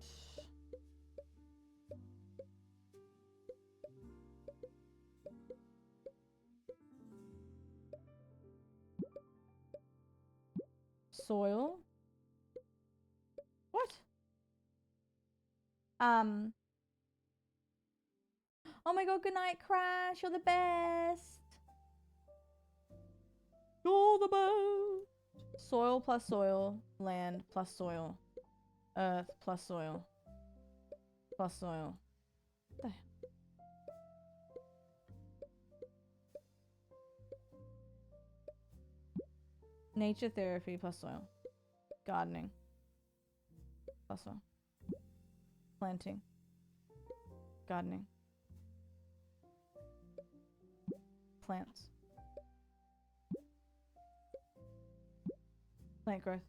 Soil. What? Oh my god, good night, Crash. You're the best. You're the best. Soil plus soil. Land plus soil. Earth plus soil. Plus soil. What the hell? Nature therapy plus soil. Gardening. Plus soil. Planting. Gardening. Plants. Plant growth.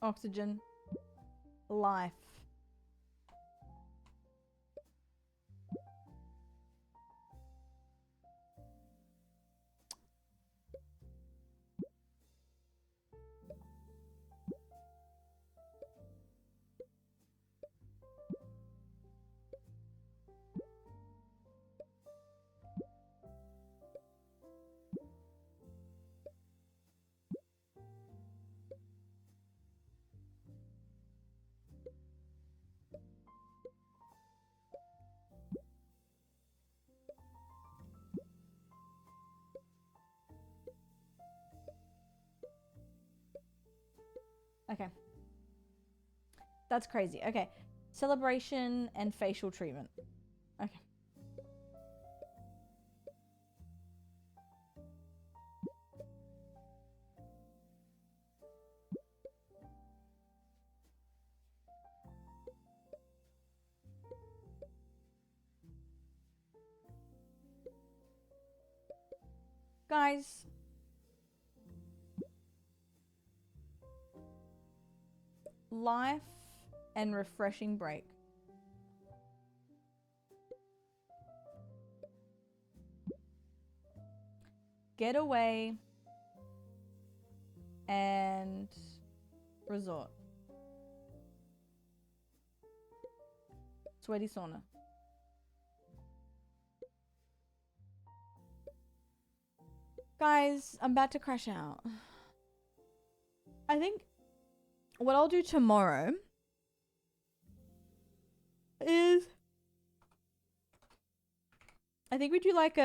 Oxygen. Life. Okay. That's crazy. Okay. Celebration and facial treatment. Okay. life and refreshing break. Getaway and resort. Sweaty sauna. Guys, I'm about to crash out. I think what I'll do tomorrow is I think we do like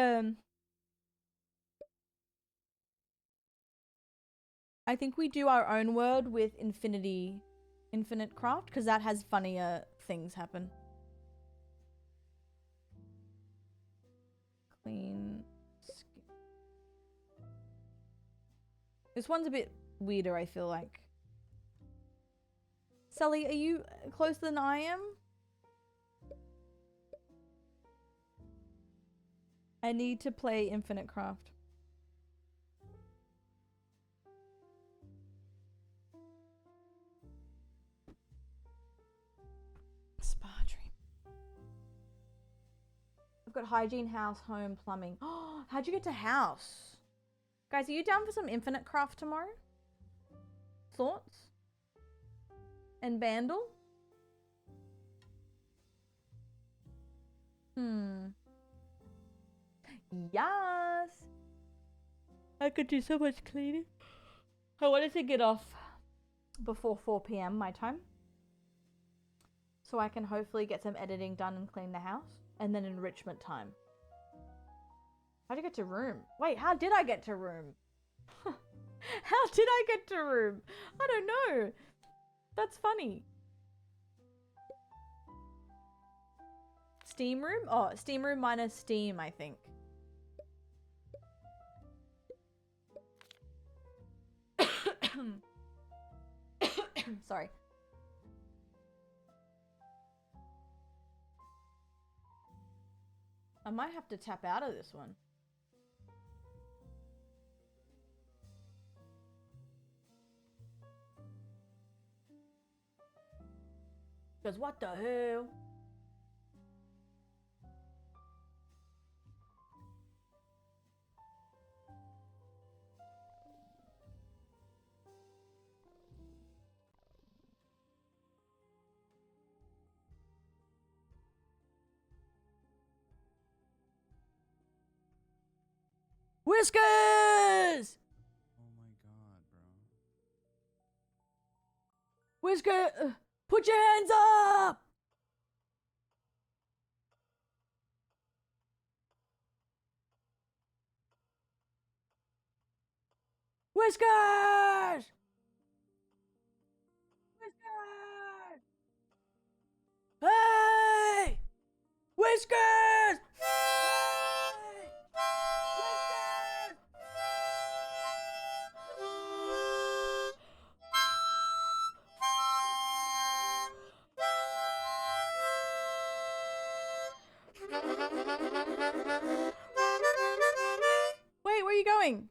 I think we do our own world with Infinite Craft, because that has funnier things happen. Clean skin. This one's a bit weirder, I feel like. Sully, are you closer than I am? I need to play Infinite Craft. Spa dream. I've got hygiene, house, home, plumbing. Oh, how'd you get to house? Guys, are you down for some Infinite Craft tomorrow? Thoughts? And Bandle? Yes. I could do so much cleaning. I wanted to get off before 4 p.m. my time, so I can hopefully get some editing done and clean the house, and then enrichment time. How'd you get to room? Wait, how did I get to room? How did I get to room? I don't know. That's funny. Steam room? Oh, steam room minus steam, I think. Sorry. I might have to tap out of this one. Because what the hell? Whiskers! Oh my god, bro. Whisker, put your hands up! Whiskers! Whiskers! Hey! Whiskers! Wait, where are you going?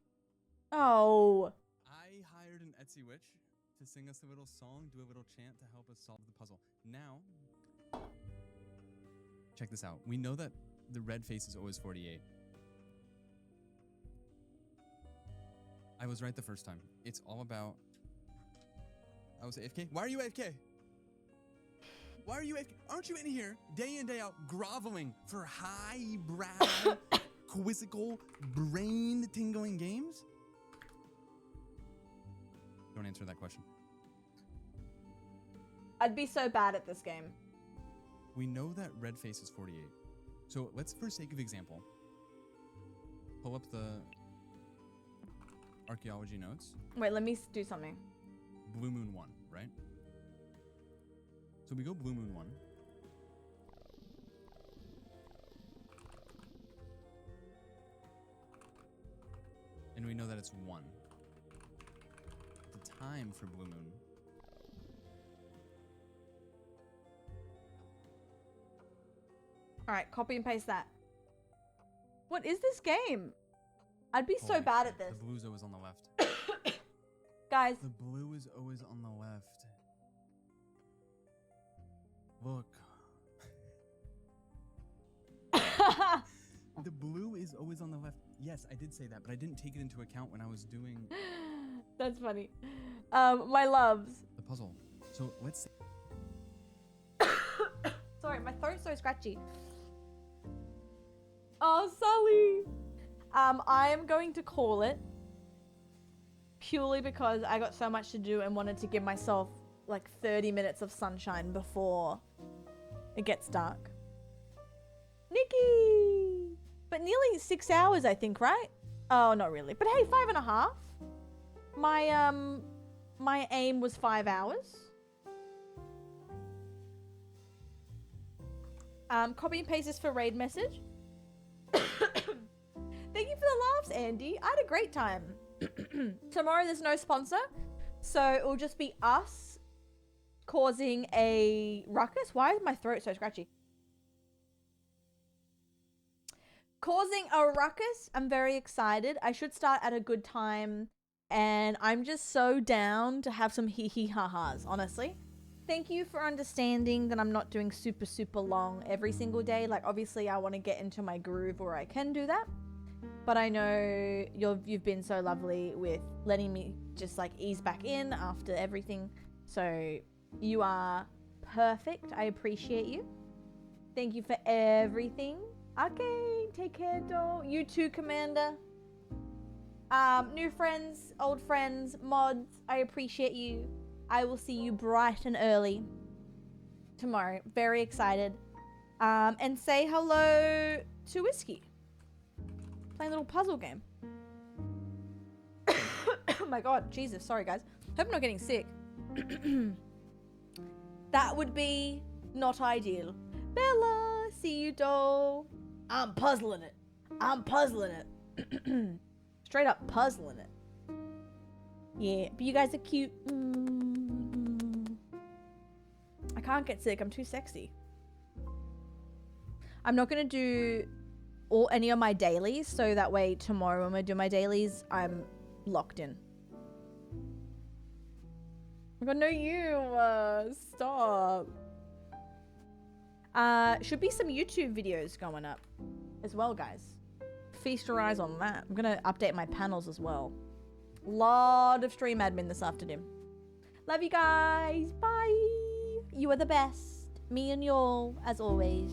Oh. I hired an Etsy witch to sing us a little song, do a little chant to help us solve the puzzle. Now, check this out. We know that the red face is always 48. I was right the first time. It's all about... I was AFK? Why are you AFK? Why are you AFK? Aren't you in here day in, day out groveling for highbrow, quizzical, brain-tingling games? Don't answer that question. I'd be so bad at this game. We know that red face is 48. So let's, for sake of example, pull up the archaeology notes. Wait, let me do something. Blue Moon 1, right? So we go Blue Moon 1. And we know that it's 1. The time for Blue Moon. Alright, copy and paste that. What is this game? I'd be so Holy bad shit, at this. The blue's always on the left. Guys. The blue is always on the left. Look. The blue is always on the left. Yes, I did say that, but I didn't take it into account when I was doing That's funny. My loves. the puzzle. So let's. Sorry, my throat's so scratchy. Oh, Sully. I'm going to call it purely because I got so much to do and wanted to give myself like 30 minutes of sunshine before it gets dark. Nikki! But nearly 6 hours, I think, right? Oh, not really. But hey, 5.5. My aim was 5 hours. Copy and paste this for raid message. Thank you for the laughs, Andy. I had a great time. Tomorrow there's no sponsor, so it will just be us causing a ruckus. Why is my throat so scratchy? Causing a ruckus. I'm very excited. I should start at a good time, and I'm just so down to have some hee-hee-ha-has, honestly. Thank you for understanding that I'm not doing super long every single day. Like, obviously, I want to get into my groove where I can do that. But I know you've been so lovely with letting me just, like, ease back in after everything. So, you are perfect. I appreciate you. Thank you for everything. Okay, take care, doll. You too, Commander. New friends, old friends, mods, I appreciate you. I will see you bright and early tomorrow. Very excited. And say hello to Whiskey. Playing a little puzzle game. Oh my god, Jesus, sorry guys. Hope I'm not getting sick. That would be not ideal. Bella, see you, doll. I'm puzzling it. I'm puzzling it. Straight up puzzling it. Yeah, but you guys are cute. I can't get sick. I'm too sexy. I'm not going to do any of my dailies, so that way tomorrow when I do my dailies, I'm locked in. I got no you. Stop. Should be some YouTube videos going up as well, guys. Feast your eyes on that. I'm going to update my panels as well. Lot of stream admin this afternoon. Love you guys. Bye. You are the best. Me and y'all, as always.